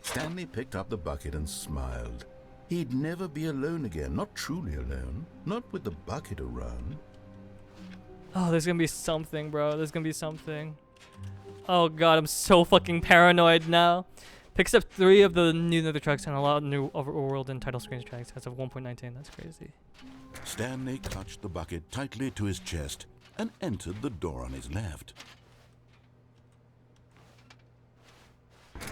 B: Stanley picked up the bucket and smiled. He'd never be alone again, not truly alone, not with the bucket around.
A: Oh, there's gonna be something, bro. There's gonna be something. Oh god, I'm so fucking paranoid now. Picks up 3 of the new Nether tracks and a lot of new overworld and title screen tracks as of 1.19. That's crazy.
B: Stanley clutched the bucket tightly to his chest and entered the door on his left.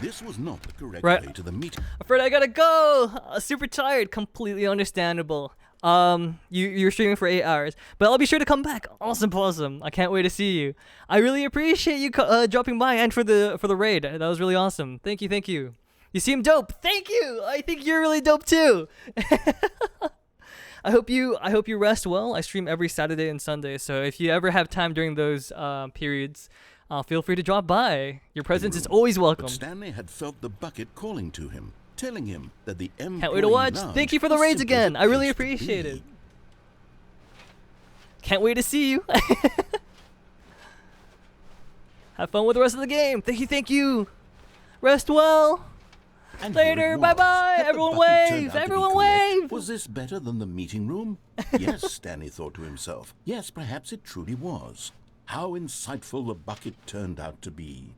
B: This was not the correct
A: Right.
B: way to the meeting.
A: Afraid I gotta go. Super tired. Completely understandable. You're streaming for 8 hours, but I'll be sure to come back. Awesome. I can't wait to see you. I really appreciate you dropping by and for the raid. That was really awesome. Thank you. You seem dope. Thank you. I think you're really dope too. I hope you rest well. I stream every Saturday and Sunday, so if you ever have time during those periods, feel free to drop by. Your presence is always welcome.
B: But Stanley had felt the bucket calling to him, telling him that the employee
A: Can't wait to watch.
B: lounge
A: Thank you for the
B: was
A: raids
B: simply
A: again.
B: the
A: I really
B: place to
A: appreciate
B: be.
A: it. Can't wait to see you. Have fun with the rest of the game. Thank you. Rest well.
B: And here
A: Later.
B: it was.
A: Bye-bye.
B: Had the
A: Everyone
B: bucket turned
A: wave.
B: out to be
A: Everyone
B: correct?
A: wave.
B: Was this better than the meeting room? Yes, Stanley thought to himself. Yes, perhaps it truly was. How insightful the bucket turned out to be.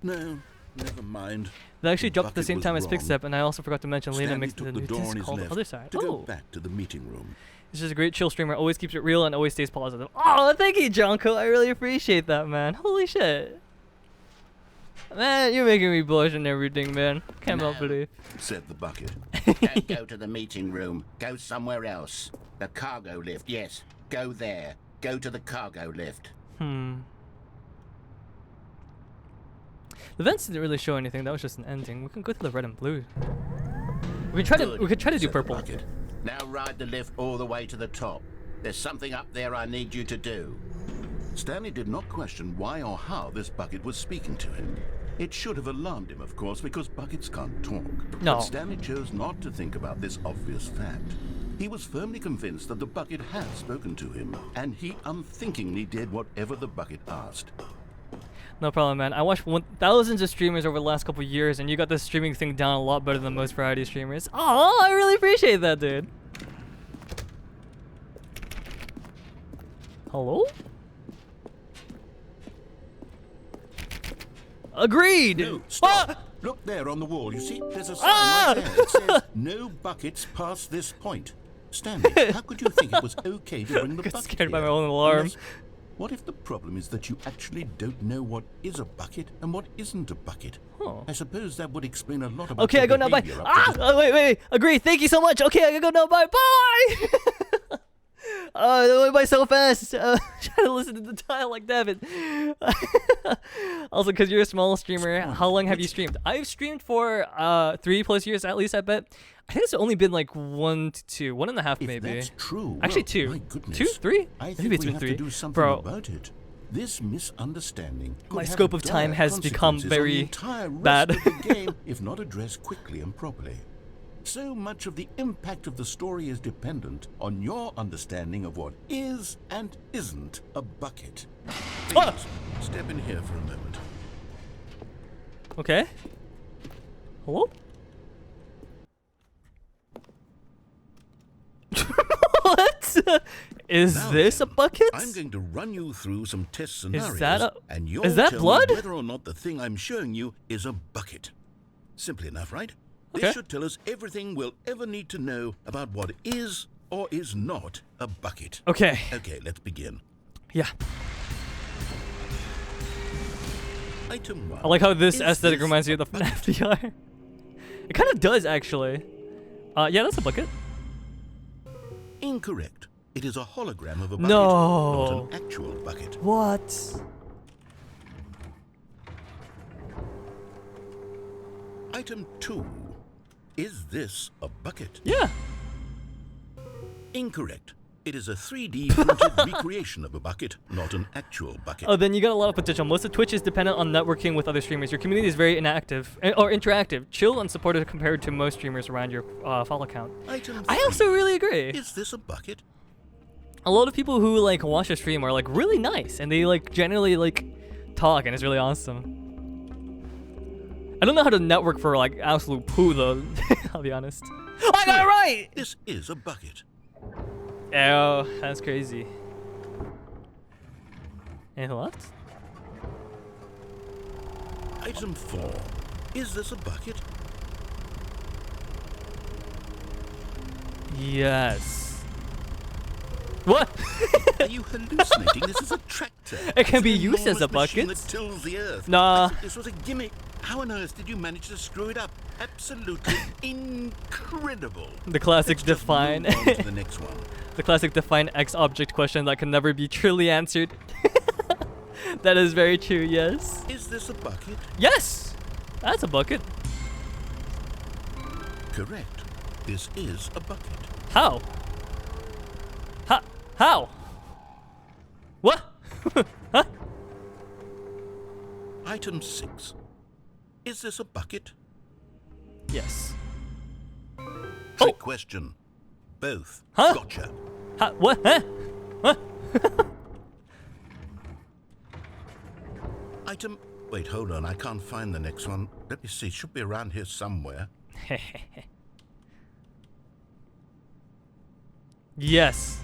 B: No, never mind.
A: They actually jumped at the
B: bucket
A: same
B: was
A: time as
B: wrong.
A: Pixep, and I also forgot to mention Lena
B: Stanley
A: makes the
B: took the
A: new
B: door on
A: disc
B: his
A: called
B: left
A: Other Side.
B: to go
A: Oh,
B: back to the meeting room.
A: this is a great chill streamer. Always keeps it real and always stays positive. Oh, thank you, Jonko. I really appreciate that, man. Holy shit. Man, you're making me blush and everything, man. Can't help believe.
B: Said the bucket.
C: Don't go to the meeting room. Go somewhere else. The cargo lift, yes. Go there. Go to the cargo lift.
A: The vents didn't really show anything. That was just an ending. We can go to the red and blue. We could try to do
B: Said the
A: purple.
B: bucket.
C: Now ride the lift all the way to the top. There's something up there I need you to do.
B: Stanley did not question why or how this bucket was speaking to him. It should have alarmed him, of course, because buckets can't talk.
A: No.
B: But Stanley chose not to think about this obvious fact. He was firmly convinced that the bucket had spoken to him, and he unthinkingly did whatever the bucket asked.
A: No problem, man. I watched thousands of streamers over the last couple of years, and you got this streaming thing down a lot better than most variety streamers. Oh, I really appreciate that, dude. Hello? Agreed!
B: No, stop!
A: Ah!
B: Look there on the wall. You see, there's a sign
A: Ah!
B: right there. It says, no buckets past this point. Stanley, how could you think it was okay to bring the
A: Got
B: bucket
A: scared by
B: here?
A: my own alarm.
B: Unless- what if the problem is that you actually don't know what is a bucket and what isn't a bucket?
A: Huh.
B: I suppose that would explain a lot about
A: Okay, I
B: your
A: go now. Bye.
B: behavior up to
A: Ah!
B: this-
A: Oh, wait. Agree. Thank you so much. Okay, I gotta go now. Bye. Bye. That went by so fast. Trying to listen to the dial like David. Also, because you're a small streamer, how long have you streamed? I've streamed for 3+ years at least, I bet. I think it's only been like 1 to 2, 1.5
B: If
A: maybe.
B: that's true,
A: Actually,
B: well,
A: 2.
B: my goodness.
A: 2, 3?
B: I think
A: Maybe it's
B: we
A: been
B: have
A: 3.
B: to do something
A: Bro,
B: about it. This misunderstanding could
A: my
B: have
A: scope of time
B: dire
A: has become
B: consequences on the
A: very
B: entire rest
A: bad.
B: of the game if not addressed quickly and properly. So much of the impact of the story is dependent on your understanding of what is and isn't a bucket.
A: Ah!
B: Please, step in here for a moment.
A: okay. Hello? What? Is
B: Now
A: this a
B: then,
A: bucket?
B: I'm going to run you through some test scenarios,
A: that a-
B: and you'll
A: is that
B: tell
A: blood?
B: me whether or not the thing I'm showing you is a bucket. Simple enough, right?
A: Okay.
B: This should tell us everything we'll ever need to know about what is or is not a bucket.
A: Okay.
B: Okay, let's begin.
A: Yeah.
B: Item 1.
A: I like how this
B: Is
A: aesthetic
B: this
A: reminds me of
B: a
A: the
B: bucket?
A: FNAF VR. It kind of does, actually. Yeah, that's a bucket.
B: Incorrect. It is a hologram of a bucket,
A: No.
B: not an actual bucket.
A: What?
B: Item 2. Is this a bucket?
A: Yeah.
B: Incorrect. It is a 3D printed recreation of a bucket, not an actual bucket.
A: Oh, then you got a lot of potential. Most of Twitch is dependent on networking with other streamers. Your community is very inactive or interactive, chill, and supportive compared to most streamers around your follow count.
B: Item
A: I
B: 3.
A: also really agree.
B: Is this a bucket?
A: A lot of people who like watch a stream are like really nice, and they like generally like talk, and it's really awesome. I don't know how to network for like absolute poo though. I'll be honest. I got it right.
B: This is a bucket.
A: Oh, that's crazy. Anything left?
B: Item 4. Is this a bucket?
A: Yes. What?
B: Are you hallucinating? This is a tractor.
A: It can
B: It's
A: be
B: an
A: used as a
B: enormous machine
A: bucket.
B: that tills the earth.
A: Nah.
B: I thought this was a gimmick. How on earth did you manage to screw it up? Absolutely incredible.
A: The classic
B: Let's just
A: define.
B: move on to the next one.
A: The classic define X object question that can never be truly answered. That is very true, yes.
B: Is this a bucket?
A: Yes! That's a bucket.
B: Correct. This is a bucket.
A: How? How? What? Huh?
B: Item 6. Is this a bucket?
A: Yes.
B: Trick question. Both.
A: Huh?
B: Gotcha.
A: What? Huh? What?
B: Item. Wait, hold on. I can't find the next one. Let me see. It should be around here somewhere.
A: Yes.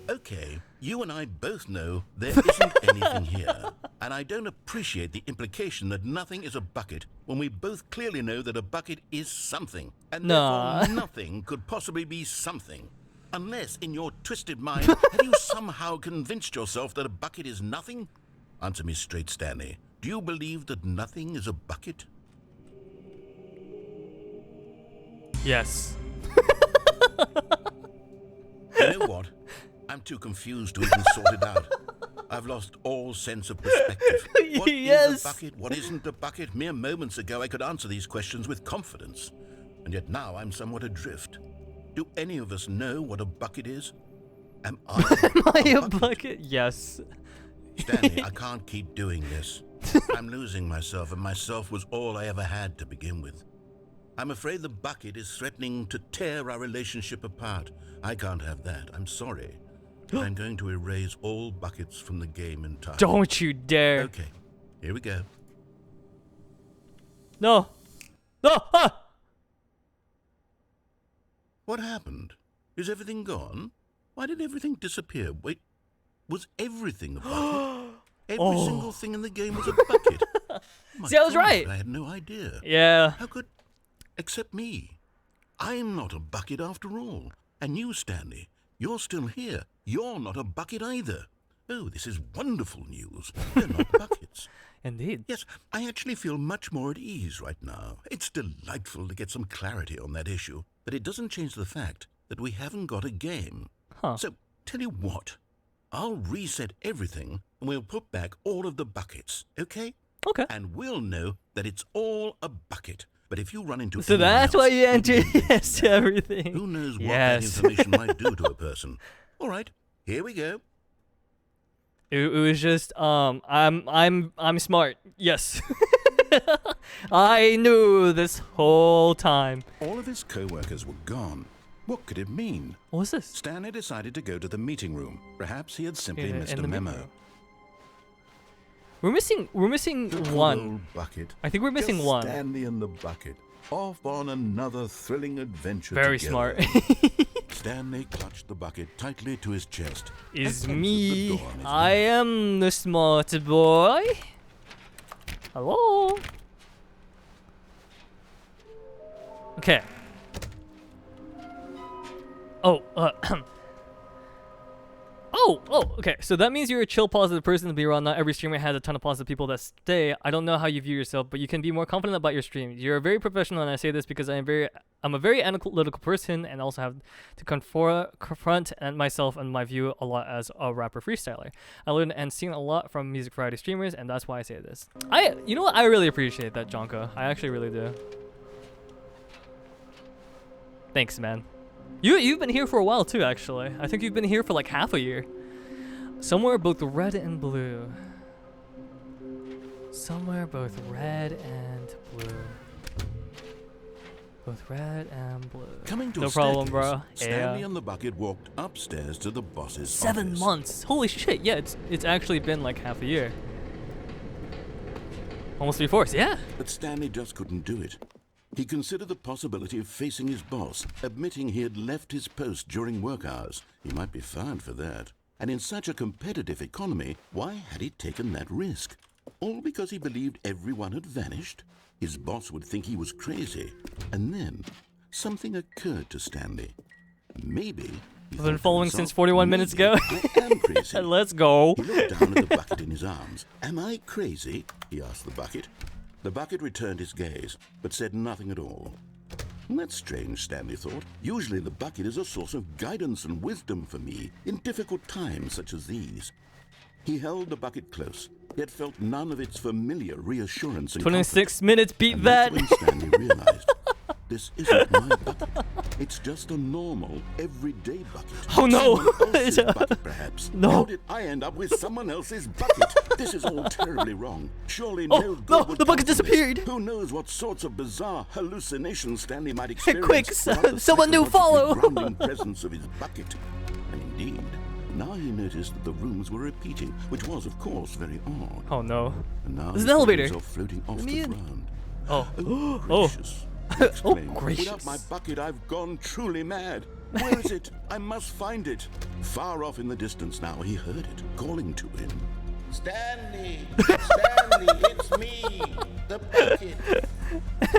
B: Okay, you and I both know there isn't anything here. And I don't appreciate the implication that nothing is a bucket when we both clearly know that a bucket is something. And
A: Nah.
B: therefore nothing could possibly be something. Unless, in your twisted mind, have you somehow convinced yourself that a bucket is nothing? Answer me straight, Stanley. Do you believe that nothing is a bucket?
A: Yes.
B: You know what? I'm too confused to even sort it out. I've lost all sense of perspective. What
A: Yes.
B: is a bucket? What isn't a bucket? Mere moments ago I could answer these questions with confidence. And yet now I'm somewhat adrift. Do any of us know what a bucket is? Am I
A: Am I a bucket? Yes.
B: Stanley, I can't keep doing this. I'm losing myself, and myself was all I ever had to begin with. I'm afraid the bucket is threatening to tear our relationship apart. I can't have that. I'm sorry. I'm going to erase all buckets from the game entirely.
A: Don't you dare.
B: Okay, here we go.
A: No. No. Ah!
B: What happened? Is everything gone? Why did everything disappear? Wait, was everything a bucket? Every single thing in the game was a bucket. My
A: See, I was
B: God,
A: right.
B: I had no idea.
A: Yeah.
B: How could... Except me. I'm not a bucket after all. And you, Stanley, you're still here. You're not a bucket either. Oh, this is wonderful news. They're not buckets.
A: Indeed.
B: Yes, I actually feel much more at ease right now. It's delightful to get some clarity on that issue, but it doesn't change the fact that we haven't got a game.
A: Huh.
B: So, tell you what, I'll reset everything and we'll put back all of the buckets, okay?
A: Okay.
B: And we'll know that it's all a bucket. But if you run into
A: So
B: anyone
A: that's
B: else,
A: why you
B: maybe
A: answered yes to everything.
B: who knows what
A: Yes.
B: that information might do to a person. All right, here we go.
A: It was just I'm smart. Yes. I knew this whole time.
B: All of his co-workers were gone. What could it mean?
A: What was this?
B: Stanley decided to go to the meeting room. Perhaps he had simply
A: In
B: missed
A: the
B: a
A: meeting
B: memo.
A: room. We're missing
B: The good
A: one.
B: old bucket.
A: I think we're missing
B: Just
A: one.
B: Stanley and the bucket, off on another thrilling adventure
A: Very
B: together.
A: smart.
B: Stanley clutched the bucket tightly to his chest.
A: Is
B: and entered the
A: me.
B: door on his
A: I
B: left.
A: am the smart boy. Hello. Okay. Oh, okay. So that means you're a chill, positive person to be around. Not every streamer has a ton of positive people that stay. I don't know how you view yourself, but you can be more confident about your stream. You're very professional, and I say this because I'm a very analytical person, and also have to confront myself and my view a lot as a rapper freestyler. I learned and seen a lot from music variety streamers, and that's why I say this. You know what? I really appreciate that, Jonko. I actually really do. Thanks, man. You've been here for a while too, actually. I think you've been here for like half a year. Somewhere both red and blue. Somewhere both red and blue. Both red and blue.
B: Coming to
A: no
B: a
A: problem,
B: staircase,
A: bro.
B: Stanley
A: Yeah.
B: and the bucket walked upstairs to the boss's
A: 7
B: office.
A: months. Holy shit. Yeah, it's actually been like half a year. Almost 3/4. Yeah.
B: But Stanley just couldn't do it. He considered the possibility of facing his boss, admitting he had left his post during work hours. He might be fired for that. And in such a competitive economy, why had he taken that risk? All because he believed everyone had vanished? His boss would think he was crazy. And then, something occurred to Stanley. Maybe... he
A: I've been
B: thought to
A: following
B: himself,
A: since 41 minutes
B: "Maybe
A: ago."
B: I am crazy.
A: Let's go.
B: He looked down at the bucket in his arms. Am I crazy? He asked the bucket. The bucket returned his gaze, but said nothing at all. That's strange, Stanley thought. Usually the bucket is a source of guidance and wisdom for me in difficult times such as these. He held the bucket close, yet felt none of its familiar reassurance and
A: 26 minutes beat
B: and
A: that.
B: that's when Stanley realized, this isn't my bucket. It's just a normal, everyday bucket.
A: Oh, no.
B: Someone else's bucket, perhaps.
A: No.
B: How did I end up with someone else's bucket? This is all terribly wrong. Surely
A: Oh,
B: no good
A: no,
B: would
A: the bucket
B: come from this.
A: disappeared.
B: Who knows what sorts of bizarre hallucinations Stanley might experience
A: Quick,
B: without the
A: someone new follow.
B: psychologically grounding presence of his bucket. And indeed, now he noticed that the rooms were repeating, which was, of course, very odd.
A: Oh no.
B: And now
A: There's
B: he
A: an
B: found
A: elevator.
B: himself floating off
A: Let
B: the
A: me in.
B: ground.
A: Oh.
B: Oh,
A: Oh.
B: gracious. He exclaimed.
A: gracious.
B: Without my bucket, I've gone truly mad. Where is it? I must find it. Far off in the distance now, he heard it, calling to him.
I: Stanley! Stanley, it's me! The bucket!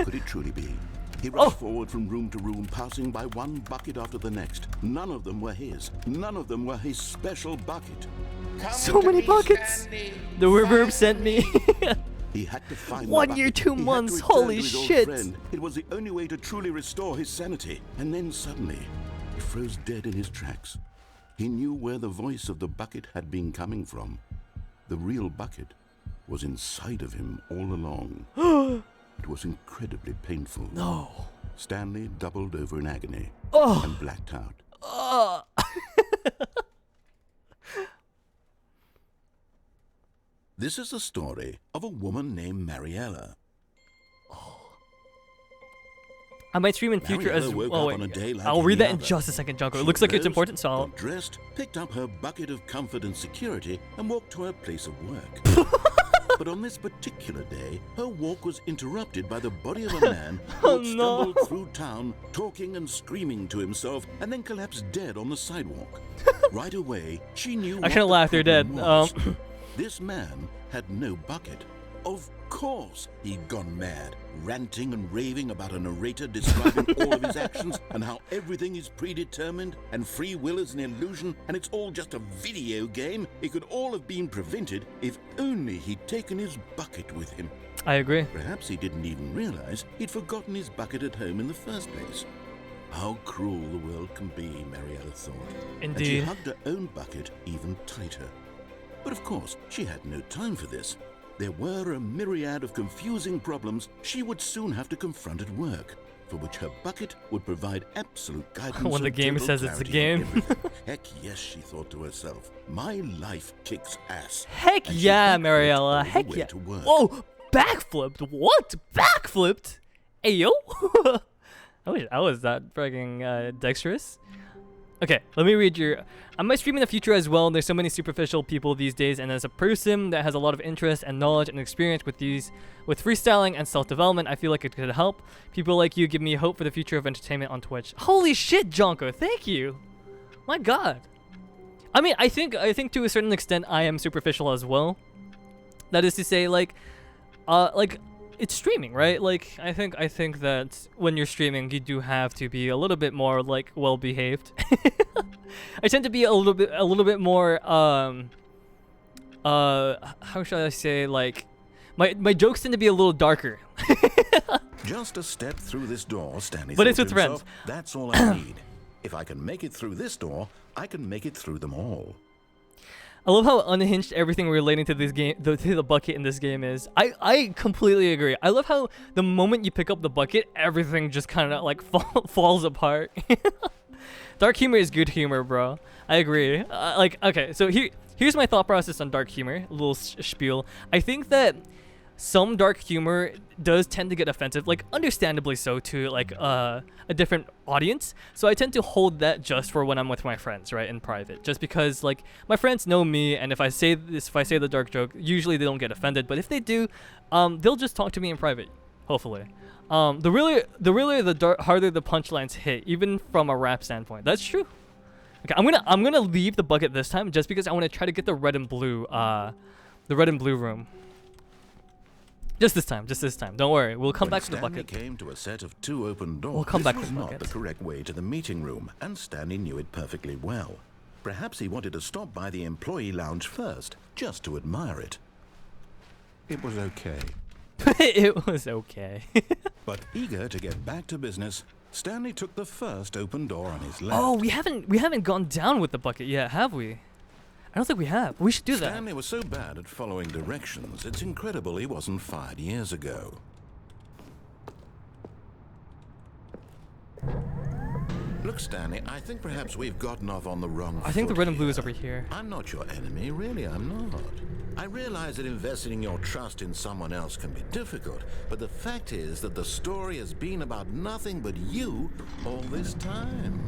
B: Could it truly be? He rushed forward from room to room, passing by one bucket after the next. None of them were his. None of them were his special bucket.
I: Come
A: So
I: to
A: many
I: me,
A: buckets.
I: Stanley.
A: The reverb
I: Find
A: sent me.
B: He had to find
A: 1
B: the
A: year,
B: bucket.
A: 2
B: He had to
A: months,
B: return
A: holy
B: to his old
A: shit.
B: friend. It was the only way to truly restore his sanity. And then suddenly, he froze dead in his tracks. He knew where the voice of the bucket had been coming from. The real bucket was inside of him all along. It was incredibly painful.
A: No.
B: Stanley doubled over in agony and blacked out. This is the story of a woman named Mariella.
A: I might stream in future as
B: Mariella woke
A: well.
B: up on a day like
A: I'll read
B: any
A: that in
B: other.
A: just a second, Junko. It
B: She
A: looks like it's
B: rose,
A: important, so I'll...
B: got dressed, picked up her bucket of comfort and security, and walked to her place of work. But on this particular day, her walk was interrupted by the body of a man who had stumbled through town, talking and screaming to himself, and then collapsed dead on the sidewalk. Right away, she knew
A: I shouldn't laugh, they're dead.
B: This man had no bucket. Of course, he'd gone mad, ranting and raving about a narrator describing all of his actions and how everything is predetermined and free will is an illusion and it's all just a video game. It could all have been prevented if only he'd taken his bucket with him.
A: I agree.
B: Perhaps he didn't even realize he'd forgotten his bucket at home in the first place. How cruel the world can be, Mariella thought. And she
A: Indeed.
B: hugged her own bucket even tighter. But of course, she had no time for this. There were a myriad of confusing problems she would soon have to confront at work, for which her bucket would provide absolute guidance.
A: When the
B: and
A: game
B: total
A: says it's a
B: clarity on
A: game.
B: everything. Heck yes, she thought to herself. My life kicks ass.
A: Heck
B: And she
A: yeah,
B: backflipped
A: Mariella.
B: all the
A: Heck
B: way
A: yeah.
B: to work.
A: Whoa, backflipped? What? Backflipped? Hey, yo. I wish I was that frigging dexterous. Okay, let me read your... I might stream in the future as well. There's so many superficial people these days, and as a person that has a lot of interest and knowledge and experience with freestyling and self-development, I feel like it could help. People like you give me hope for the future of entertainment on Twitch. Holy shit, Jonko, thank you. My god. I mean, I think to a certain extent I am superficial as well. That is to say, like it's streaming, right? Like I think that when you're streaming, you do have to be a little bit more like well behaved. I tend to be a little bit more how should I say, like my jokes tend to be a little darker.
B: Just a step through this door, Stanley.
A: But it's
B: thought
A: with
B: to himself,
A: friends.
B: That's all I need. If I can make it through this door, I can make it through them all.
A: I love how unhinged everything relating to this game, to the bucket in this game is. I completely agree. I love how the moment you pick up the bucket, everything just kind of like falls apart. Dark humor is good humor, bro. I agree. Like, okay, so here's my thought process on dark humor. A little spiel. I think that some dark humor does tend to get offensive, like understandably so, to like a different audience. So I tend to hold that just for when I'm with my friends, right, in private. Just because like my friends know me, and if I say the dark joke, usually they don't get offended. But if they do, they'll just talk to me in private, hopefully. The harder the punchlines hit, even from a rap standpoint. That's true. Okay, I'm gonna leave the bucket this time just because I want to try to get the red and blue room. Just this time. Don't worry. We'll come
B: When
A: back to the
B: Stanley
A: bucket.
B: came to a set of 2 open doors.
A: We'll come back to
B: this
A: the
B: was not
A: bucket.
B: the correct way to the meeting room, and Stanley knew it perfectly well. Perhaps he wanted to stop by the employee lounge first, just to admire it. It was okay.
A: It was okay.
B: But eager to get back to business, Stanley took the first open door on his left.
A: Oh, we haven't gone down with the bucket yet, have we? I don't think we have. We should do that.
B: Stanley was so bad at following directions, it's incredible he wasn't fired years ago. Look, Stanley, I think perhaps we've gotten off on the wrong
A: I think the
B: foot
A: red and blue is
B: here.
A: over here.
B: I'm not your enemy, really, I'm not. I realize that investing your trust in someone else can be difficult, but the fact is that the story has been about nothing but you all this time.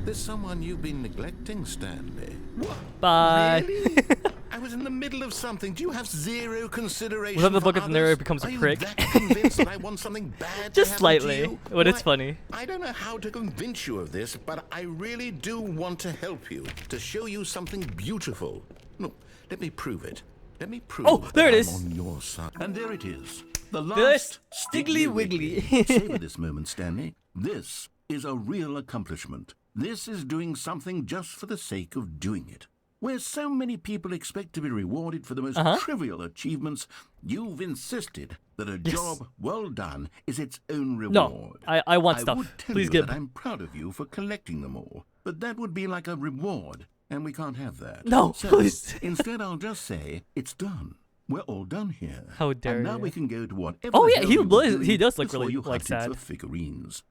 B: There's someone you've been neglecting, Stanley. What?
A: Bye.
B: Really? I was in the middle of something. Do you have zero consideration
A: Without the
B: for
A: bucket,
B: others?
A: Nero becomes a
B: Are you
A: prick.
B: that convinced that I want something bad to
A: Just
B: happen
A: slightly,
B: to you?
A: but it's
B: Well,
A: funny.
B: I don't know how to convince you of this, but I really do want to help you, to show you something beautiful. No, let me prove it. Let me prove
A: Oh, there
B: that
A: it is.
B: I'm on your side. And there it is. The
A: There's
B: last
A: Stiggly Wiggly.
B: Savor this moment, Stanley. This is a real accomplishment. This is doing something just for the sake of doing it. Where so many people expect to be rewarded for the most trivial achievements, you've insisted that a job well done is its own reward.
A: No, I want stuff.
B: Would tell
A: Please
B: you
A: give.
B: that I'm proud of you for collecting them all, but that would be like a reward, and we can't have that.
A: No,
B: so,
A: please.
B: Instead, I'll just say it's done. We're all done here.
A: How dare
B: and now
A: you.
B: we can go to whatever.
A: Oh,
B: the
A: yeah,
B: hell
A: he
B: you were
A: does-
B: doing
A: he does look
B: before
A: really,
B: you
A: like,
B: hunted
A: sad.
B: for figurines.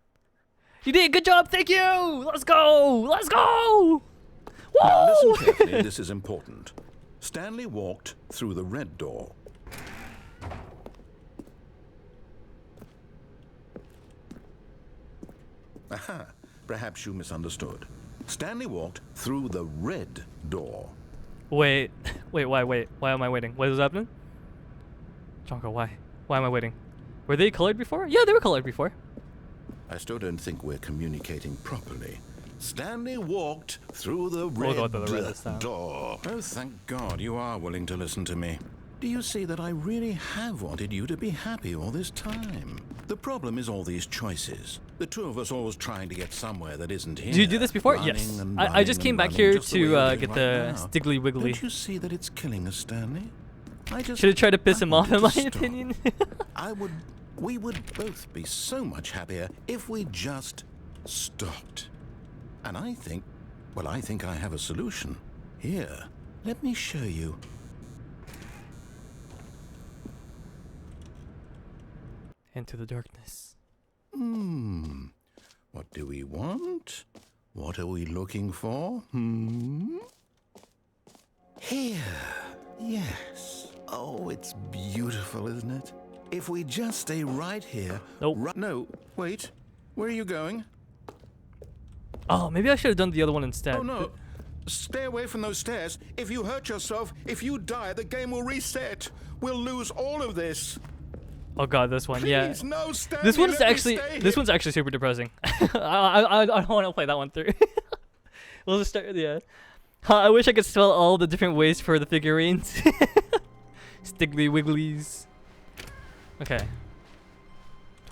A: You did. Good job. Thank you. Let's go. Let's go.
B: Now
A: Woo!
B: listen carefully, this is important. Stanley walked through the red door. Aha, perhaps you misunderstood. Stanley walked through the red door.
A: Wait. Wait, why? Wait. Why am I waiting? What is happening? Jonko, why? Why am I waiting? Were they colored before? Yeah, they were colored before.
B: I still don't think we're communicating properly. Stanley walked through the
A: We'll go
B: red
A: through the red this time.
B: door. Oh, thank God you are willing to listen to me. Do you see that I really have wanted you to be happy all this time? The problem is all these choices. The two of us always trying to get somewhere that isn't here.
A: Did you do this before?
B: Running
A: Yes.
B: and
A: I just
B: running
A: came
B: and
A: back
B: running,
A: here
B: just the way
A: to
B: you're
A: get
B: doing
A: the
B: right now.
A: Stiggly Wiggly.
B: Don't you see that it's killing us, Stanley? I just
A: Should have tried to piss him off, in my
B: wanted to stop.
A: opinion.
B: We would both be so much happier if we just stopped. And I think I have a solution. Here, let me show you.
A: Into the darkness.
B: What do we want? What are we looking for? Here. Yes. Oh, it's beautiful, isn't it? If we just stay right here.
A: Nope.
B: No, wait. Where are you going?
A: Oh, maybe I should have done the other one instead.
B: Oh, no. Stay away from those stairs. If you hurt yourself, if you die, the game will reset. We'll lose all of this.
A: Oh god, this one, yeah.
B: Please, no, Stanley,
A: This one's
B: let me
A: actually
B: stay
A: this
B: here.
A: one's actually super depressing. I don't want to play that one through. We'll just start. Yeah. I wish I could spell all the different ways for the figurines. Stiggly Wigglies. Okay.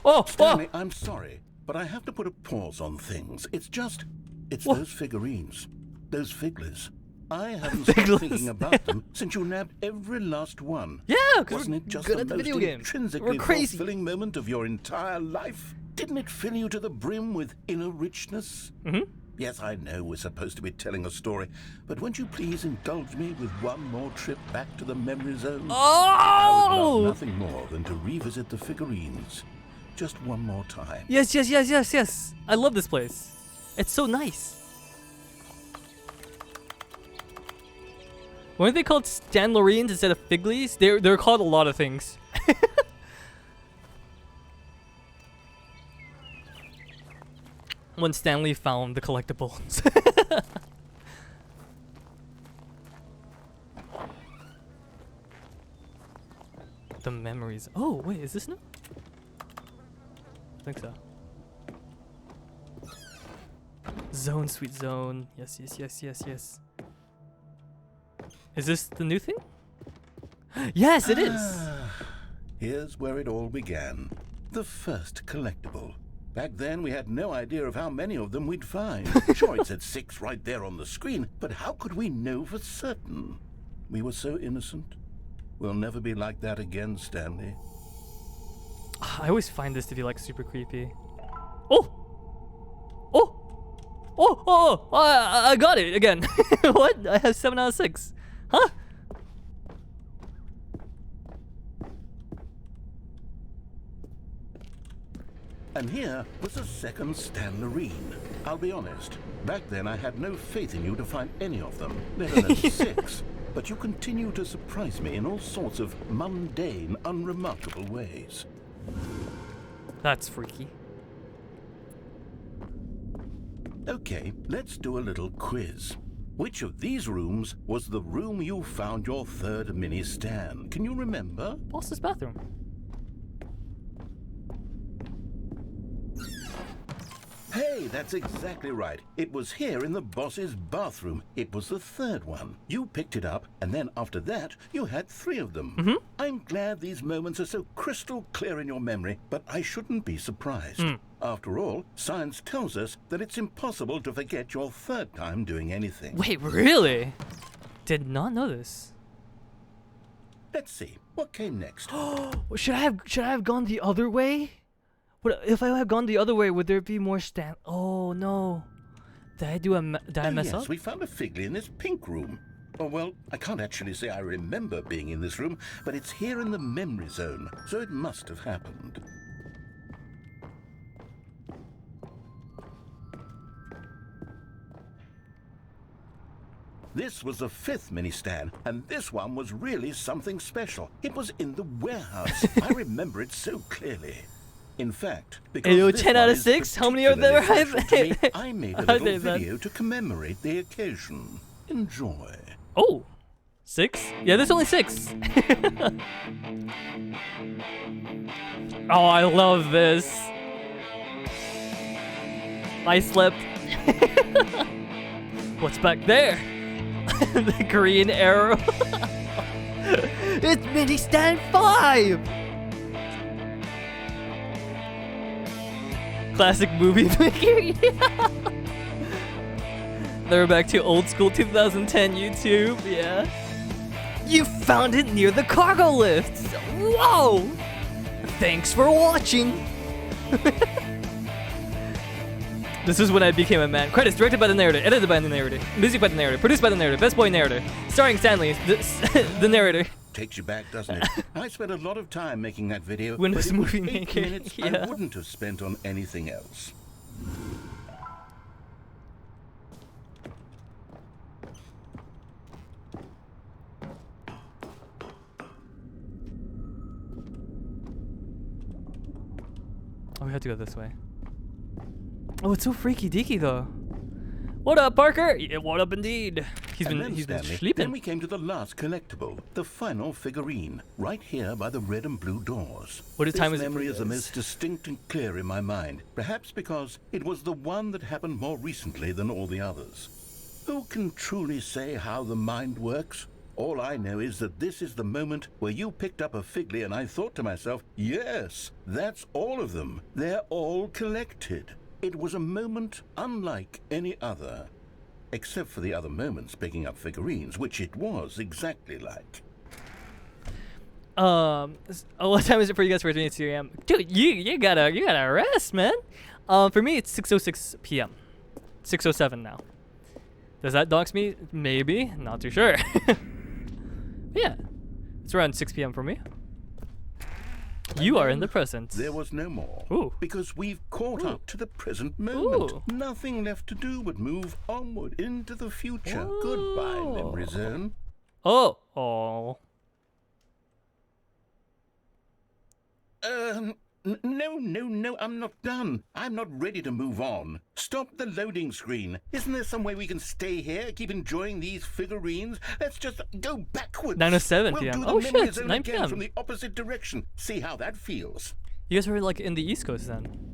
A: Oh,
B: Stanley, I'm sorry, but I have to put a pause on things. It's
A: What?
B: those figurines, those figglers. I haven't stopped thinking about them since you nabbed every last one.
A: Yeah, 'cause
B: Wasn't
A: we're
B: it just
A: good
B: the
A: at the
B: most
A: video game.
B: intrinsically
A: We're crazy.
B: fulfilling moment of your entire life? Didn't it fill you to the brim with inner richness?
A: Mhm.
B: Yes, I know we're supposed to be telling a story, but won't you please indulge me with one more trip back to the memory zone? I would love
A: Oh!
B: nothing more than to revisit the figurines. Just one more time.
A: Yes, yes, yes, yes, yes. I love this place. It's so nice. Weren't they called Stanlorines instead of Figglies? They're called a lot of things. When Stanley found the collectibles. The memories. Oh, wait, is this new? I think so. Zone, sweet zone. Yes, yes, yes, yes, yes. Is this the new thing? Yes, it is.
B: Here's where it all began. The first collectible. Back then, we had no idea of how many of them we'd find. Sure, it said 6 right there on the screen, but how could we know for certain? We were so innocent. We'll never be like that again, Stanley.
A: I always find this to be like super creepy. Oh! Oh! Oh! Oh! Oh! I got it again. What? I have 7 out of 6. Huh?
B: And here was a second Stanlorine. I'll be honest, back then I had no faith in you to find any of them, let alone 6. But you continue to surprise me in all sorts of mundane, unremarkable ways.
A: That's freaky.
B: Okay, let's do a little quiz. Which of these rooms was the room you found your third mini Stan? Can you remember?
A: Boss's bathroom.
B: Hey, that's exactly right. It was here in the boss's bathroom. It was the third one. You picked it up, and then after that, you had 3 of them. I'm glad these moments are so crystal clear in your memory, but I shouldn't be surprised. After all, science tells us that it's impossible to forget your third time doing anything.
A: Wait, really? Did not know this.
B: Let's see, what came next?
A: Should I have gone the other way? What if I had gone the other way? Would there be more Stan? Oh no! Did I mess
B: yes,
A: up?
B: we found a Figgly in this pink room. Oh, well, I can't actually say I remember being in this room, but it's here in the memory zone, so it must have happened. This was the 5th mini-stand, and this one was really something special. It was in the warehouse. I remember it so clearly. In fact, because
A: Ayo,
B: this
A: 10 out
B: one
A: of
B: is
A: 6? How many are there?
B: particularly special to me, I made a
A: Okay,
B: little
A: then.
B: video to commemorate the occasion. Enjoy.
A: Oh, 6? Yeah, there's only 6. Oh, I love this. I slept. What's back there? The green arrow. It's mini stand 5. Classic movie maker. They're back to old school 2010 YouTube. Yeah. You found it near the cargo lifts. Whoa! Thanks for watching. This is when I became a man. Credits directed by the narrator, edited by the narrator, music by the narrator, produced by the narrator, best boy narrator, starring Stanley, the narrator.
B: Takes you back, doesn't it? I spent a lot of time making that video.
A: Windows
B: but it was
A: Movie
B: 8
A: Maker,
B: minutes
A: yeah.
B: I wouldn't have spent on anything else.
A: Oh, we have to go this way. Oh, it's so freaky deaky though. What up, Parker? Yeah, what up indeed? He's been
B: Stanley,
A: sleeping.
B: Then we came to the last collectible, the final figurine, right here by the red and blue doors.
A: What time
B: this
A: is it for
B: memory
A: you
B: is the
A: guys?
B: most distinct and clear in my mind, perhaps because it was the one that happened more recently than all the others. Who can truly say how the mind works? All I know is that this is the moment where you picked up a Figley and I thought to myself, yes, that's all of them. They're all collected. It was a moment unlike any other, except for the other moments picking up figurines, which it was exactly like.
A: What time is it for you guys for 3 a.m.? Dude, you gotta rest, man. For me it's 6:06 p.m. 6:07 now. Does that dox me? Maybe, not too sure. Yeah, it's around 6 p.m. for me. You are in the present.
B: There was no more.
A: Ooh.
B: Because we've caught up to the present moment.
A: Ooh.
B: Nothing left to do but move onward into the future. Goodbye, Memory Zone.
A: Oh.
B: No, I'm not done. I'm not ready to move on. Stop the loading screen. Isn't there some way we can stay here, keep enjoying these figurines? Let's just go backwards.
A: 9:07
B: we'll
A: p.m.
B: do the
A: Oh,
B: Memory
A: shit,
B: Zone
A: 9
B: again
A: p.m.
B: from the opposite direction. See how that feels.
A: You guys are like in the East Coast then.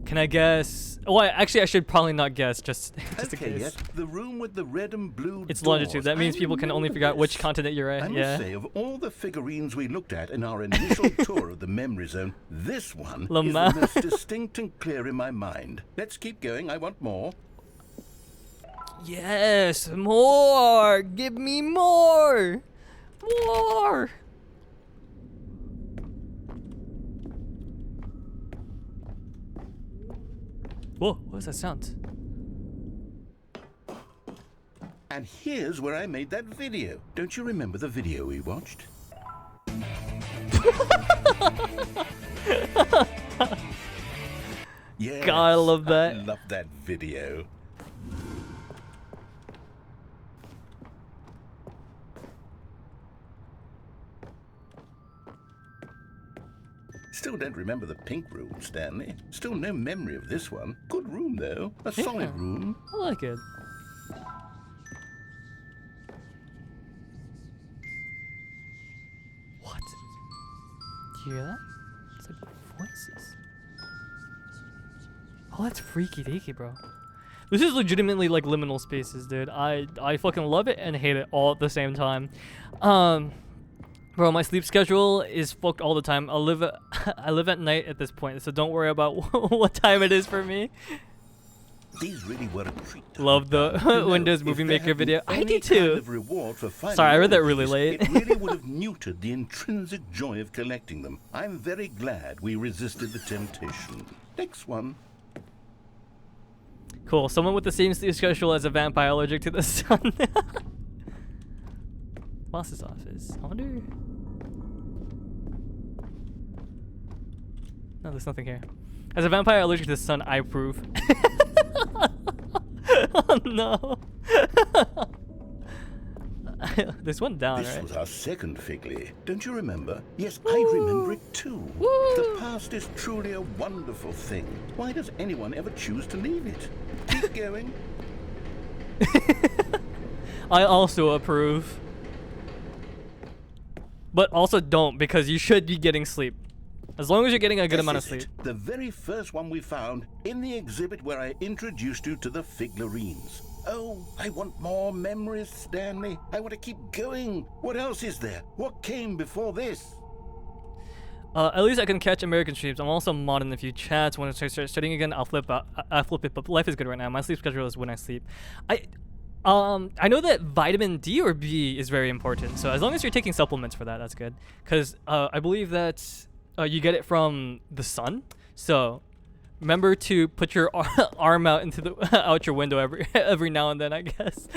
A: Can I guess? Oh, I should probably not guess, just in
B: Okay,
A: case.
B: yes, the room with the red and blue
A: It's
B: doors.
A: longitude. That means
B: I
A: people can only
B: remember
A: figure out which
B: this.
A: continent you're
B: I
A: at.
B: must
A: Yeah.
B: say, of all the figurines we looked at in our initial tour of the Memory Zone, this one is
A: Lamar.
B: the most distinct and clear in my mind. Let's keep going. I want more.
A: Yes, more. Give me more. More. Whoa, what was that sound?
B: And here's where I made that video. Don't you remember the video we watched? Yes,
A: God, I love that.
B: I love that video. Still don't remember the pink room, Stanley. Still no memory of this one. Good room, though. A solid
A: Yeah.
B: room.
A: I like it. What? Do you hear that? It's like voices. Oh, that's freaky deaky, bro. This is legitimately like liminal spaces, dude. I fucking love it and hate it all at the same time. Bro, my sleep schedule is fucked all the time. I live at night at this point, so don't worry about what time it is for me.
B: These really were a treat.
A: Love the
B: You know,
A: Windows
B: if
A: Movie
B: there
A: Maker
B: had been
A: video. I
B: any
A: do
B: kind
A: too.
B: of reward for finding
A: Sorry, I read
B: all
A: that really
B: these,
A: late.
B: It really would have muted the intrinsic joy of collecting them. I'm very glad we resisted the temptation. Next one.
A: Cool. Someone with the same sleep schedule as a vampire allergic to the sun. Boss's office. I wonder. No, there's nothing here. As a vampire allergic to the sun, I approve. Oh no. This went down,
B: This
A: right?
B: was our second Figley. Don't you remember? Yes, I remember it too. The past is truly a wonderful thing. Why does anyone ever choose to leave it? Keep going.
A: I also approve. But also don't, because you should be getting sleep. As long as you're getting a good amount of
B: This is
A: sleep.
B: it, the very first one we found in the exhibit where I introduced you to the Figlarines. Oh, I want more memories, Stanley. I want to keep going. What else is there? What came before this?
A: At least I can catch American streams. I'm also modding a few chats. When I start studying again, I'll flip it. But life is good right now. My sleep schedule is when I sleep. I know that vitamin D or B is very important. So as long as you're taking supplements for that, that's good. Because I believe that you get it from the sun. So remember to put your arm out into the out your window every now and then, I guess.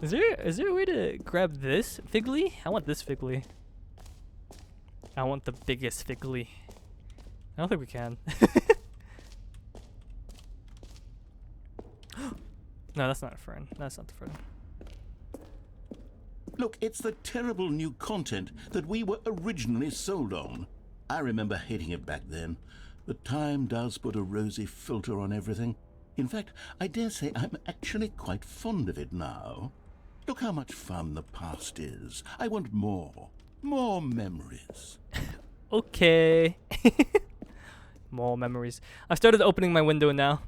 A: Is there a way to grab this Figley? I want this Figley. I want the biggest Figley. I don't think we can. No, that's not a fern. That's not the fern.
B: Look, it's the terrible new content that we were originally sold on. I remember hating it back then, but time does put a rosy filter on everything. In fact, I dare say I'm actually quite fond of it now. Look how much fun the past is. I want more. More memories.
A: Okay. More memories. I've started opening my window now.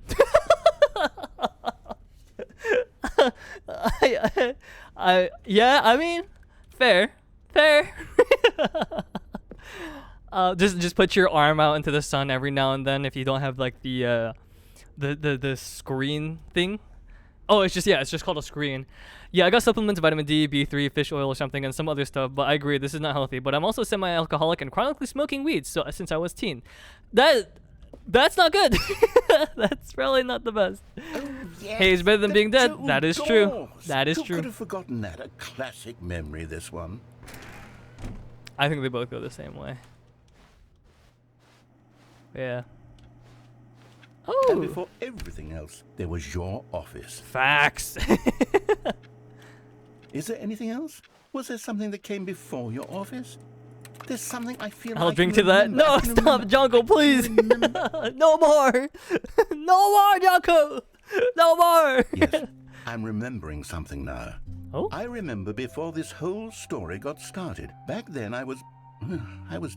A: I mean, fair. Just put your arm out into the sun every now and then if you don't have like the screen thing. Oh, it's just called a screen. Yeah, I got supplements, vitamin D, B3, fish oil or something, and some other stuff, but I agree, this is not healthy. But I'm also semi-alcoholic and chronically smoking weed since I was teen. That's not good. That's probably not the best.
B: Oh, yes,
A: Hey, it's better than being dead. That is true.
B: doors.
A: That is
B: Who
A: true.
B: could have forgotten that? A classic memory, this one.
A: I think they both go the same way. Yeah.
B: And
A: Oh,
B: before everything else, there was your office.
A: facts.
B: Is there anything else? Was there something that came before your office? There's something I feel
A: I'll
B: I
A: drink
B: can
A: to that.
B: remember.
A: No,
B: I can
A: stop,
B: remember.
A: Jungle, please. No more. No more, Jungle. No more.
B: Yes, I'm remembering something now.
A: Oh?
B: I remember before this whole story got started. Back then I was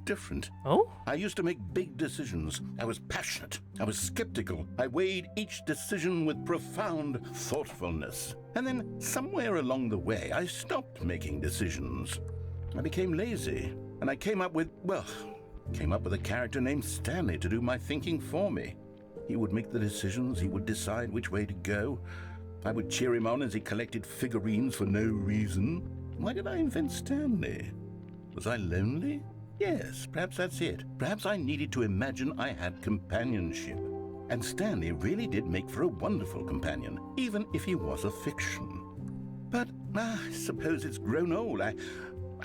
B: different.
A: Oh?
B: I used to make big decisions. I was passionate. I was skeptical. I weighed each decision with profound thoughtfulness. And then somewhere along the way, I stopped making decisions. I became lazy, and I came up with a character named Stanley to do my thinking for me. He would make the decisions. He would decide which way to go. I would cheer him on as he collected figurines for no reason. Why did I invent Stanley? Was I lonely? Yes, perhaps that's it. Perhaps I needed to imagine I had companionship. And Stanley really did make for a wonderful companion, even if he was a fiction. But I suppose it's grown old. I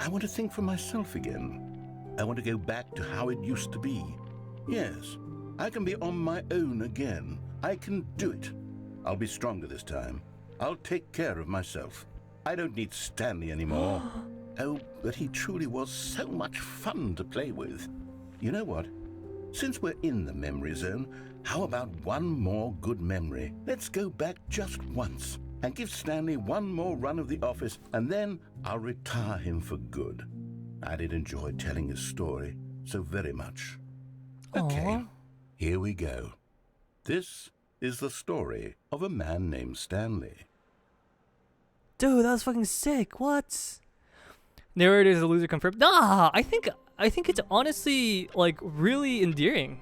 B: want to think for myself again. I want to go back to how it used to be. Yes, I can be on my own again. I can do it. I'll be stronger this time. I'll take care of myself. I don't need Stanley anymore. Oh, but he truly was so much fun to play with. You know what? Since we're in the memory zone, how about one more good memory? Let's go back just once and give Stanley one more run of the office, and then I'll retire him for good. I did enjoy telling his story so very much. Okay,
A: Aw.
B: here we go. This is the story of a man named Stanley.
A: Dude, that was fucking sick. What? Narrator is a loser confirmed. Nah, I think it's honestly like really endearing.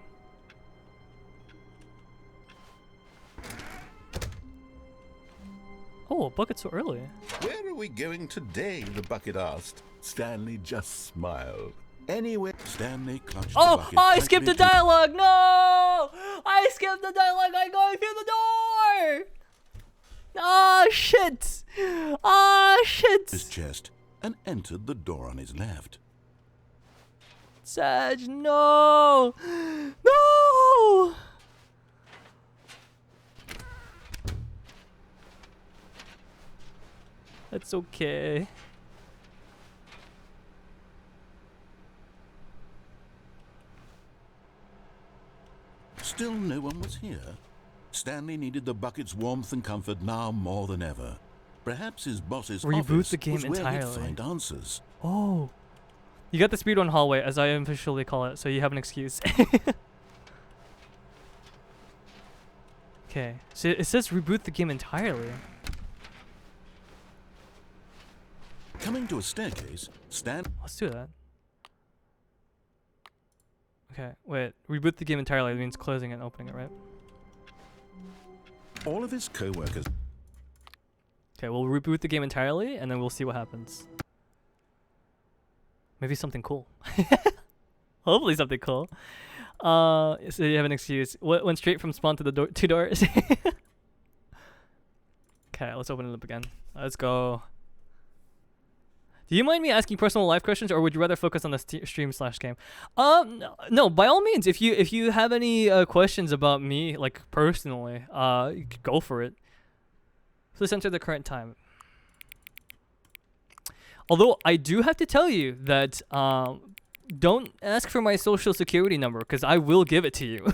A: Oh, a bucket so early.
B: Where are we going today? The bucket asked. Stanley just smiled. Anyway, Stanley clutched the
A: Oh,
B: bucket.
A: I skipped the
B: tightly to-
A: dialogue. No, I skipped the dialogue. I'm going through the door. Ah, shit. Ah, shit.
B: his chest and entered the door on his left.
A: Sag, no. No. It's okay.
B: Still no one was here. Stanley needed the bucket's warmth and comfort now more than ever. Perhaps his boss's
A: Reboot
B: office
A: the game
B: was where he'd
A: entirely.
B: find answers.
A: Oh. You got the speedrun hallway, as I officially call it, so you have an excuse. Okay, so it says reboot the game entirely.
B: Coming to a staircase,
A: Let's do that. Okay, wait. Reboot the game entirely means closing it and opening it, right?
B: all of his co-workers.
A: Okay, we'll reboot the game entirely, and then we'll see what happens. Maybe something cool. Hopefully something cool. So you have an excuse. Went straight from spawn to the two doors. Okay, let's open it up again. Let's go. Do you mind me asking personal life questions, or would you rather focus on the stream/game? No. By all means, if you have any questions about me, like personally, you could go for it. Please enter the current time. Although I do have to tell you that don't ask for my social security number, because I will give it to you.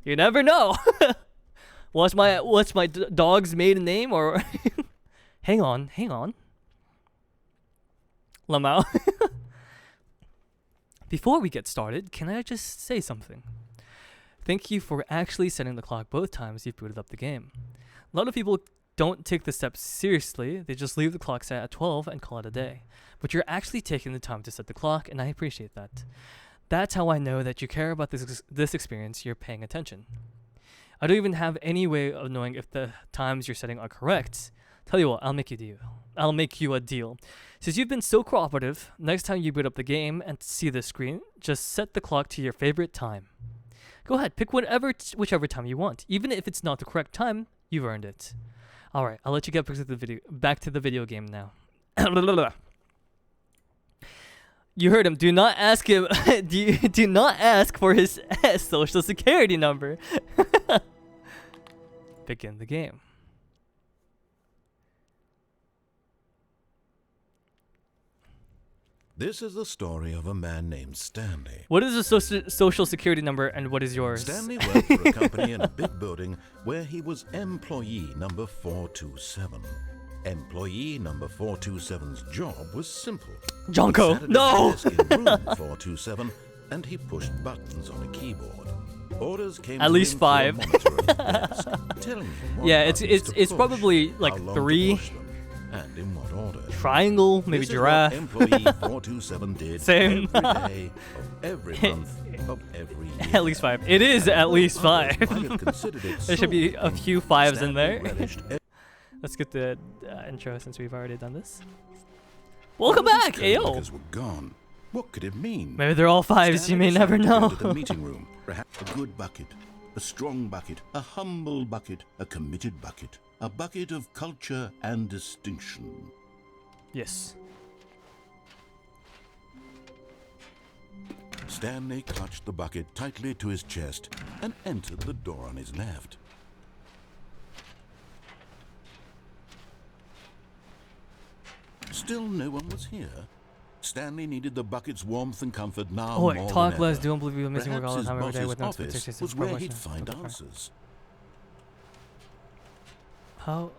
A: You never know. What's my dog's maiden name, or? Hang on. Lamau. Before we get started, can I just say something? Thank you for actually setting the clock both times you've booted up the game. A lot of people don't take the steps seriously. They just leave the clock set at 12 and call it a day. But you're actually taking the time to set the clock, and I appreciate that. That's how I know that you care about this experience. You're paying attention. I don't even have any way of knowing if the times you're setting are correct. Tell you what, I'll make you a deal. Since you've been so cooperative, next time you boot up the game and see the screen, just set the clock to your favorite time. Go ahead, pick whichever time you want. Even if it's not the correct time, you've earned it. All right, I'll let you get back to the video game now. You heard him. Do not ask him. Do not ask for his social security number. Begin the game.
B: This is the story of a man named Stanley.
A: What is a social security number, and what is yours?
B: Stanley worked for a company in a big building where he was employee number 427. Employee number 427's job was simple.
A: Jonko,
B: He sat at
A: no!
B: his desk in room 427, and he pushed buttons on a keyboard. Orders came
A: At
B: to
A: least
B: him
A: 5.
B: through a monitor at his desk, telling him what
A: Yeah,
B: buttons
A: it's
B: to push,
A: probably like
B: how long to
A: 3.
B: push them, and in what order.
A: Triangle, maybe
B: This
A: giraffe.
B: Is what employee 427 did
A: Same.
B: every day of every month of every year.
A: At least 5. It is at least 5.
B: Others might have considered it
A: There should be a
B: sulking.
A: few 5s in
B: Stanley
A: there.
B: relished
A: Let's get the intro since we've already done this. Welcome
B: all of
A: back,
B: his
A: ayo.
B: coworkers were gone. What could it mean?
A: Maybe they're all 5s. You
B: Stanley
A: may never
B: decided to
A: know.
B: go to the meeting room. Perhaps a good bucket, a strong bucket, a humble bucket, a committed bucket, a bucket of culture and distinction.
A: Yes.
B: Stanley clutched the bucket tightly to his chest and entered the door on his left. Still no one was here. Stanley needed the bucket's warmth and comfort now
A: Oh
B: more
A: wait,
B: than
A: talk
B: ever.
A: less, do unbelievable, amazing work all the
B: Perhaps his
A: time, every day
B: boss's
A: with no
B: office
A: expectations
B: was
A: of
B: where
A: promotion.
B: he'd find
A: Okay.
B: answers.
A: How?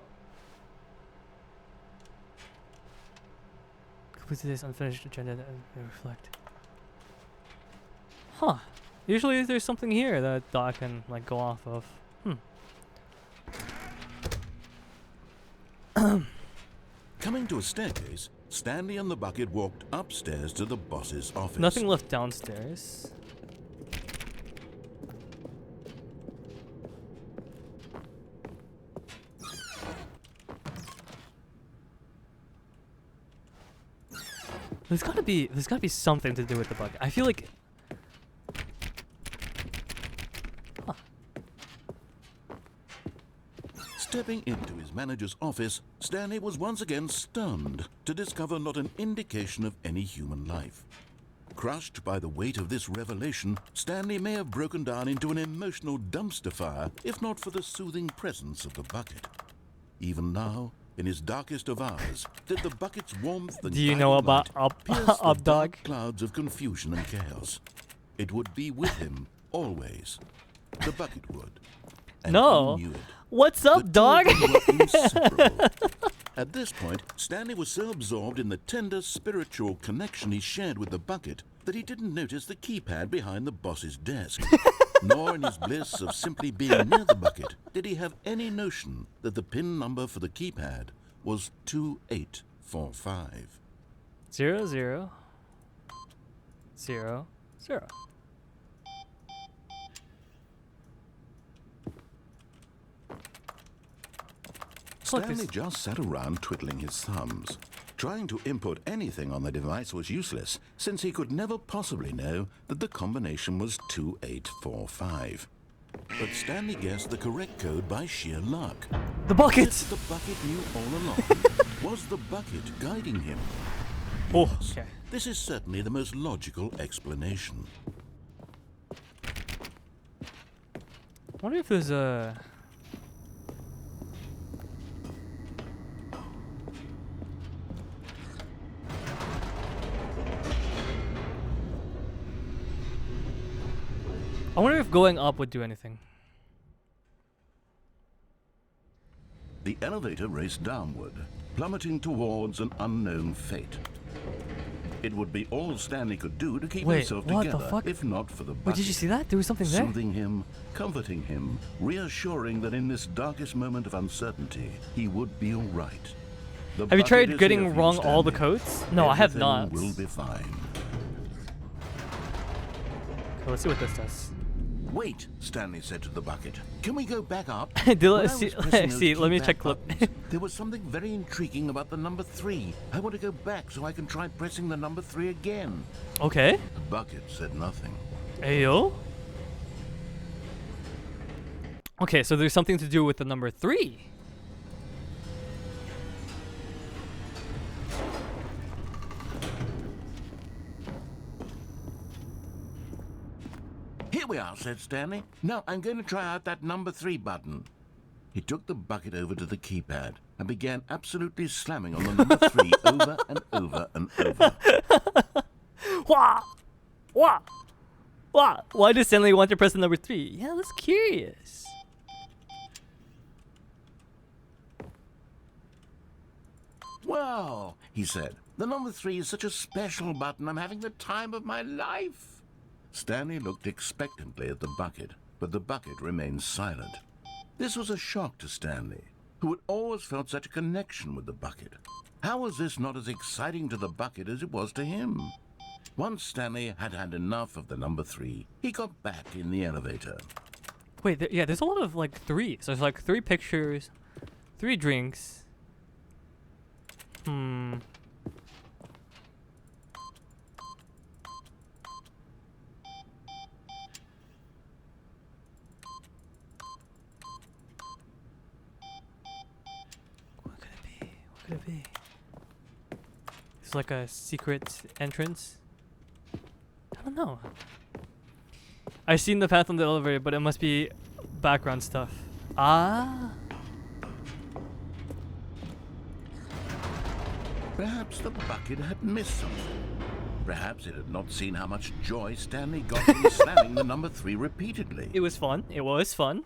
A: Complete this unfinished agenda and reflect. Huh. Usually there's something here that I can like go off of.
B: Coming to a staircase, Stanley and the bucket walked upstairs to the boss's office.
A: Nothing left downstairs. There's gotta be something to do with the bucket. I feel like. Huh.
B: Stepping into his manager's office, Stanley was once again stunned to discover not an indication of any human life. Crushed by the weight of this revelation, Stanley may have broken down into an emotional dumpster fire if not for the soothing presence of the bucket. Even now, in his darkest of hours, did the bucket's warmth and
A: Do you know
B: guiding
A: about
B: light pierce the
A: Up Dog?
B: dark clouds of confusion and chaos. It would be with him always. The bucket would. And
A: No.
B: he knew it.
A: What's
B: The
A: up,
B: two
A: dog?
B: of them were inseparable. At this point, Stanley was so absorbed in the tender spiritual connection he shared with the bucket that he didn't notice the keypad behind the boss's desk. Nor in his bliss of simply being near the bucket did he have any notion that the PIN number for the keypad was 2845.
A: 0 0 0 0. Look,
B: Stanley just sat around twiddling his thumbs. Trying to input anything on the device was useless, since he could never possibly know that the combination was 2845. But Stanley guessed the correct code by sheer luck.
A: the bucket.
B: As if the bucket knew all along. Was the bucket guiding him?
A: Oh,
B: Yes.
A: okay.
B: This is certainly the most logical explanation.
A: I wonder if there's a. I wonder if going up would do anything.
B: The elevator raced downward, plummeting towards an unknown fate. It would be all Stanley could do to keep
A: Wait,
B: himself
A: what the
B: together,
A: fuck?
B: if not for the bucket.
A: Wait, did you see that? There was something there.
B: Soothing him, comforting him, reassuring that in this darkest moment of uncertainty, he would be all right. The
A: Have you
B: bucket
A: tried
B: is
A: getting
B: here for you,
A: wrong all the
B: Stanley.
A: codes? No, I have
B: Everything
A: not.
B: will be fine.
A: Okay, let's see what this does.
B: Wait, Stanley said to the bucket. Can we go back up?
A: Do
B: When I
A: see,
B: was pressing those
A: see, let me
B: keypad
A: check clip.
B: buttons, there was something very intriguing about the number 3. I want to go back so I can try pressing the number 3 again.
A: Okay.
B: The bucket said nothing.
A: Ayo. Okay, so there's something to do with the number 3.
B: Here we are, said Stanley. Now I'm going to try out that number 3 button. He took the bucket over to the keypad and began absolutely slamming on the number 3 over and over and over.
A: Wah! Wah! Wah! Why does Stanley want to press the number 3? Yeah, that's curious.
B: Well, he said, the number 3 is such a special button. I'm having the time of my life. Stanley looked expectantly at the bucket, but the bucket remained silent. This was a shock to Stanley, who had always felt such a connection with the bucket. How was this not as exciting to the bucket as it was to him? Once Stanley had had enough of the number 3, he got back in the elevator.
A: Wait, yeah, there's a lot of like 3s. There's like 3 pictures, 3 drinks. What could it be? What could it be? It's like a secret entrance. I don't know. I've seen the path on the elevator, but it must be background stuff. Ah.
B: Perhaps the bucket had missed something. Perhaps it had not seen how much joy Stanley got from slamming the number 3 repeatedly.
A: It was fun. It was fun.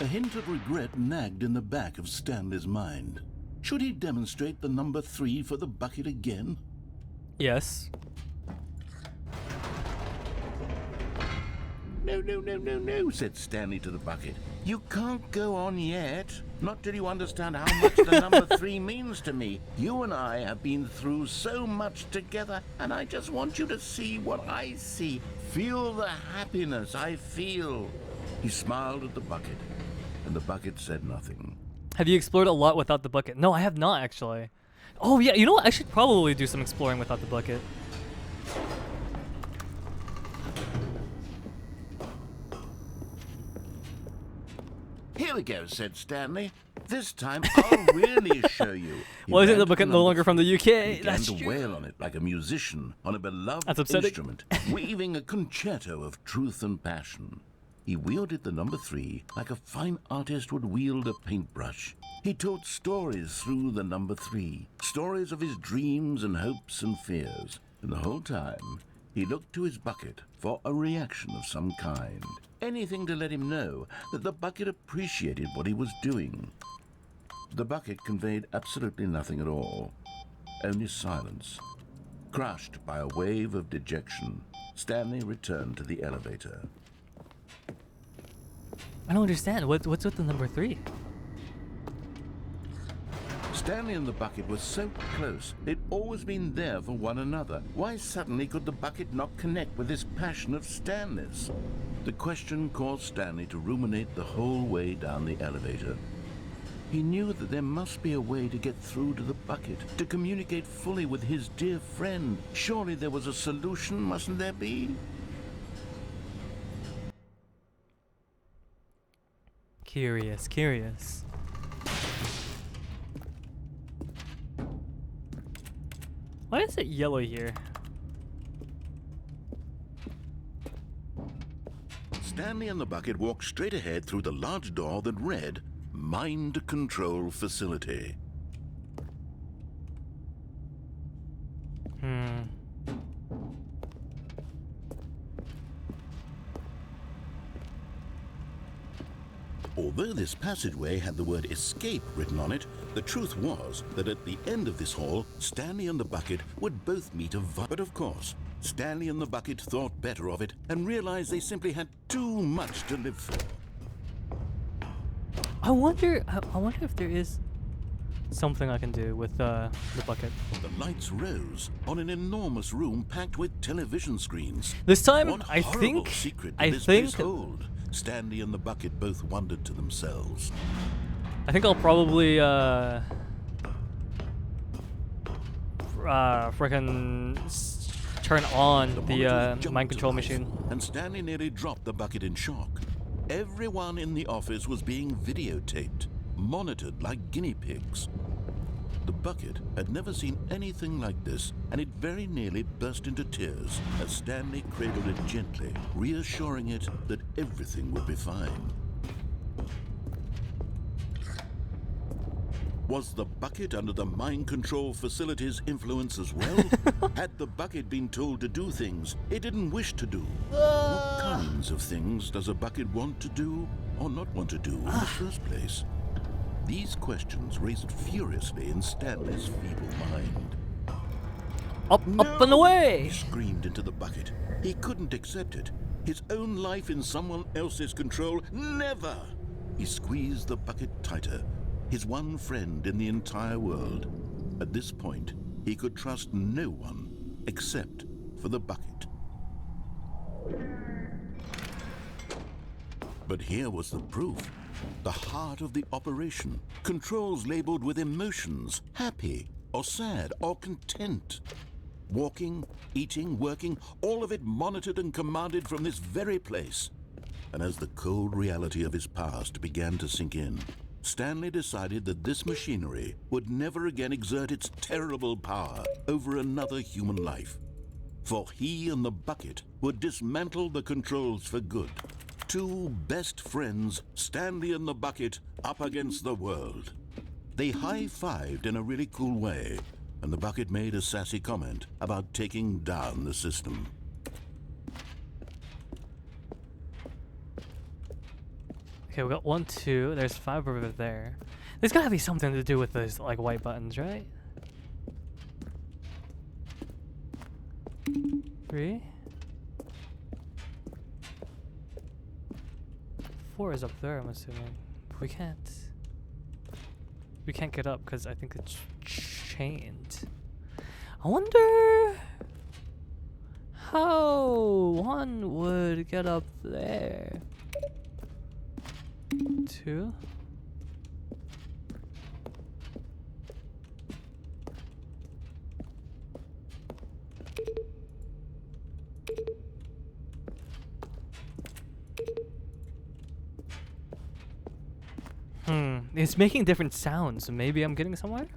B: A hint of regret nagged in the back of Stanley's mind. Should he demonstrate the number 3 for the bucket again?
A: Yes.
B: No, no, no, no, no, said Stanley to the bucket. You can't go on yet. Not till you understand how much the number 3 means to me. You and I have been through so much together, and I just want you to see what I see. Feel the happiness I feel. He smiled at the bucket, and the bucket said nothing.
A: Have you explored a lot without the bucket? No, I have not actually. Oh yeah, you know what? I should probably do some exploring without the bucket.
B: Here we go, said Stanley. This time I'll really show you. He
A: Why isn't
B: ran
A: the
B: to
A: bucket no
B: number
A: longer from the
B: 3
A: UK?
B: and began
A: That's
B: to
A: true.
B: wail on it like a musician on a beloved
A: That's upsetting.
B: instrument, weaving a concerto of truth and passion. He wielded the number 3 like a fine artist would wield a paintbrush. He told stories through the number 3, stories of his dreams and hopes and fears. And the whole time, he looked to his bucket for a reaction of some kind. Anything to let him know that the bucket appreciated what he was doing. The bucket conveyed absolutely nothing at all, only silence. Crushed by a wave of dejection, Stanley returned to the elevator.
A: I don't understand. What's with the number 3?
B: Stanley and the bucket were so close, they'd always been there for one another. Why suddenly could the bucket not connect with this passion of Stanley's? The question caused Stanley to ruminate the whole way down the elevator. He knew that there must be a way to get through to the bucket, to communicate fully with his dear friend. Surely there was a solution, mustn't there be?
A: Curious. Why is it yellow here?
B: Stanley and the bucket walked straight ahead through the large door that read, Mind Control Facility. Although this passageway had the word escape written on it, the truth was that at the end of this hall, Stanley and the bucket would both meet a But of course, Stanley and the bucket thought better of it and realized they simply had too much to live for.
A: I wonder if there is something I can do with the bucket.
B: The lights rose on an enormous room packed with television screens.
A: This time,
B: What
A: I
B: horrible
A: think
B: secret did this place hold? Stanley and the bucket both wondered to themselves.
A: I'll probably frickin' turn on the
B: monitors jumped
A: mind
B: to
A: control
B: life,
A: machine.
B: And Stanley nearly dropped the bucket in shock. Everyone in the office was being videotaped, monitored like guinea pigs. The bucket had never seen anything like this, and it very nearly burst into tears as Stanley cradled it gently, reassuring it that everything would be fine. Was the bucket under the mind control facility's influence as well? Had the bucket been told to do things it didn't wish to do? What kinds of things does a bucket want to do or not want to do in the first place? These questions raced furiously in Stanley's feeble mind.
A: Up and away!
B: He screamed into the bucket. He couldn't accept it. His own life in someone else's control? Never! He squeezed the bucket tighter. His one friend in the entire world. At this point, he could trust no one except for the bucket. But here was the proof. The heart of the operation. Controls labeled with emotions, happy or sad or content. Walking, eating, working, all of it monitored and commanded from this very place. And as the cold reality of his past began to sink in, Stanley decided that this machinery would never again exert its terrible power over another human life. For he and the bucket would dismantle the controls for good. Two best friends, Stanley and the bucket, up against the world. They high-fived in a really cool way, and the bucket made a sassy comment about taking down the system.
A: Okay, we got 1, 2. There's 5 over there. There's gotta be something to do with those like white buttons, right? 3. 4 is up there, I'm assuming. We can't get up because I think it's chained. I wonder how one would get up there. 2. It's making different sounds, so maybe I'm getting somewhere?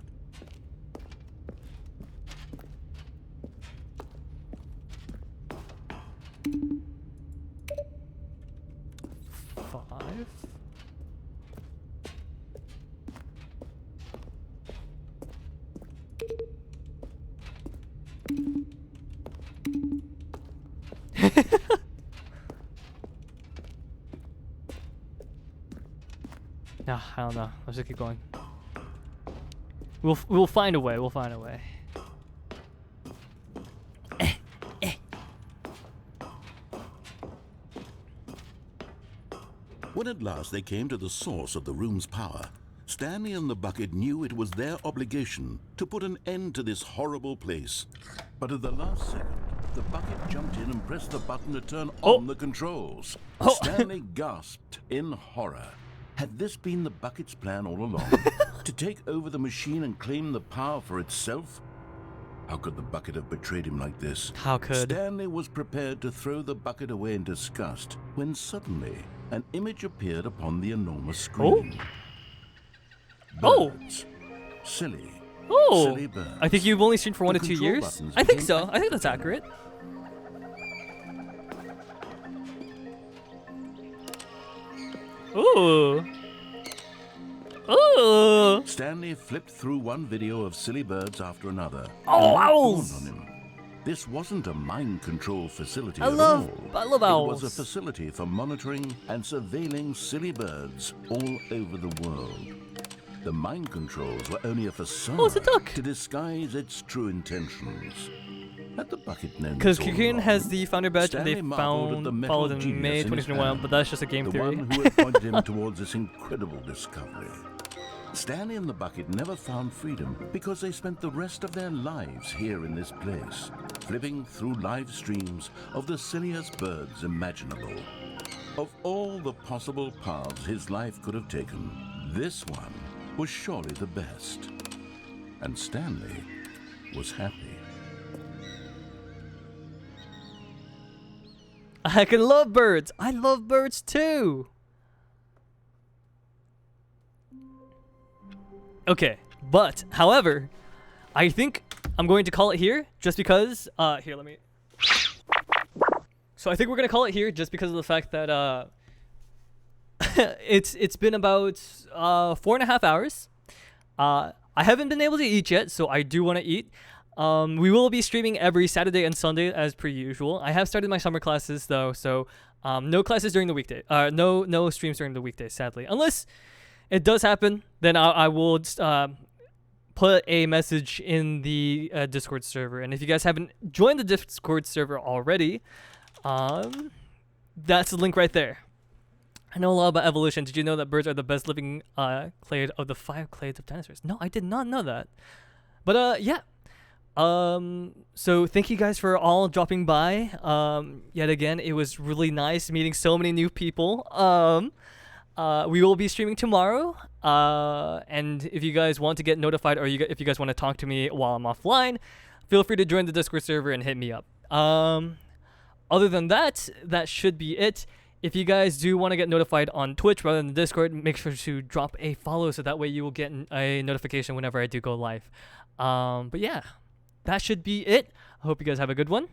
A: Five. Nah, I don't know. Let's just keep going. We'll find a way. We'll find a way.
B: When at last they came to the source of the room's power, Stanley and the bucket knew it was their obligation to put an end to this horrible place. But at the last second, the bucket jumped in and pressed the button to turn on the controls. Stanley gasped in horror. Had this been the bucket's plan all along? To take over the machine and claim the power for itself? How could the bucket have betrayed him like this?
A: How could?
B: Stanley was prepared to throw the bucket away in disgust when suddenly an image appeared upon the enormous screen. Birds. Silly. Silly birds.
A: I think you've only streamed for 1 to 2 years.
B: buttons
A: I think
B: became
A: so. I think that's accurate. Ooh. Ooh.
B: Stanley flipped through one video of silly birds after another.
A: Oh,
B: And it
A: owls!
B: dawned on him. This wasn't a mind control facility
A: I
B: at
A: love
B: all. It
A: owls.
B: was a facility for monitoring and surveilling silly birds all over the world. The mind controls were only a facade
A: Oh, it's a duck.
B: to disguise its true intentions. Had the bucket known
A: Because
B: this all
A: Kikin
B: along?
A: has the founder badge and they
B: Stanley marveled at the metal
A: followed in
B: genius
A: May
B: in his
A: 2021,
B: hand,
A: but that's just a game
B: the
A: theory.
B: one who had pointed him towards this incredible discovery. Stanley and the bucket never found freedom because they spent the rest of their lives here in this place, flipping through live streams of the silliest birds imaginable. Of all the possible paths his life could have taken, this one was surely the best. And Stanley was happy.
A: I can love birds. I love birds too. Okay, but however, I think I'm going to call it here just because here, let me. So I think we're going to call it here just because of the fact that it's been about 4.5 hours. I haven't been able to eat yet, so I do want to eat. We will be streaming every Saturday and Sunday as per usual. I have started my summer classes though, so no classes during the weekday. No streams during the weekdays, sadly. Unless it does happen, then I will put a message in the Discord server. And if you guys haven't joined the Discord server already, that's the link right there. I know a lot about evolution. Did you know that birds are the best living clade of the 5 clades of dinosaurs? No, I did not know that. But yeah. So thank you guys for all dropping by. Yet again, it was really nice meeting so many new people. We will be streaming tomorrow. And if you guys want to get notified or if you guys want to talk to me while I'm offline, feel free to join the Discord server and hit me up. Other than that, that should be it. If you guys do want to get notified on Twitch rather than the Discord, make sure to drop a follow so that way you will get a notification whenever I do go live. But yeah, that should be it. I hope you guys have a good one.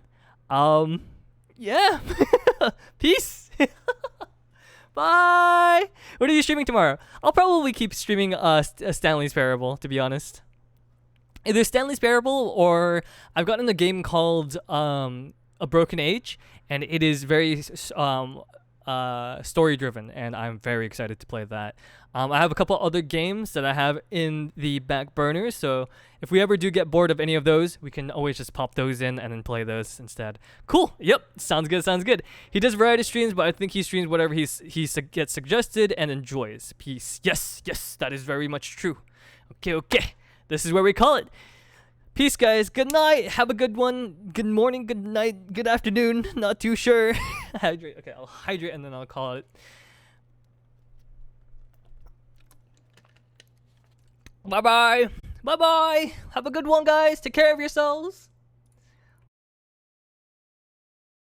A: Yeah. Peace. Bye. What are you streaming tomorrow? I'll probably keep streaming Stanley's Parable, to be honest. Either Stanley's Parable or I've gotten a game called A Broken Age, and it is very story driven, and I'm very excited to play that. I have a couple other games that I have in the back burner, so if we ever do get bored of any of those, we can always just pop those in and then play those instead. Cool. Yep. Sounds good. Sounds good. He does variety streams, but I think he streams whatever he gets suggested and enjoys. Peace. Yes. Yes. That is very much true. Okay. Okay. This is where we call it. Peace, guys. Good night. Have a good one. Good morning. Good night. Good afternoon. Not too sure. Hydrate. Okay. I'll hydrate and then I'll call it. Bye-bye. Bye-bye. Have a good one, guys. Take care of yourselves.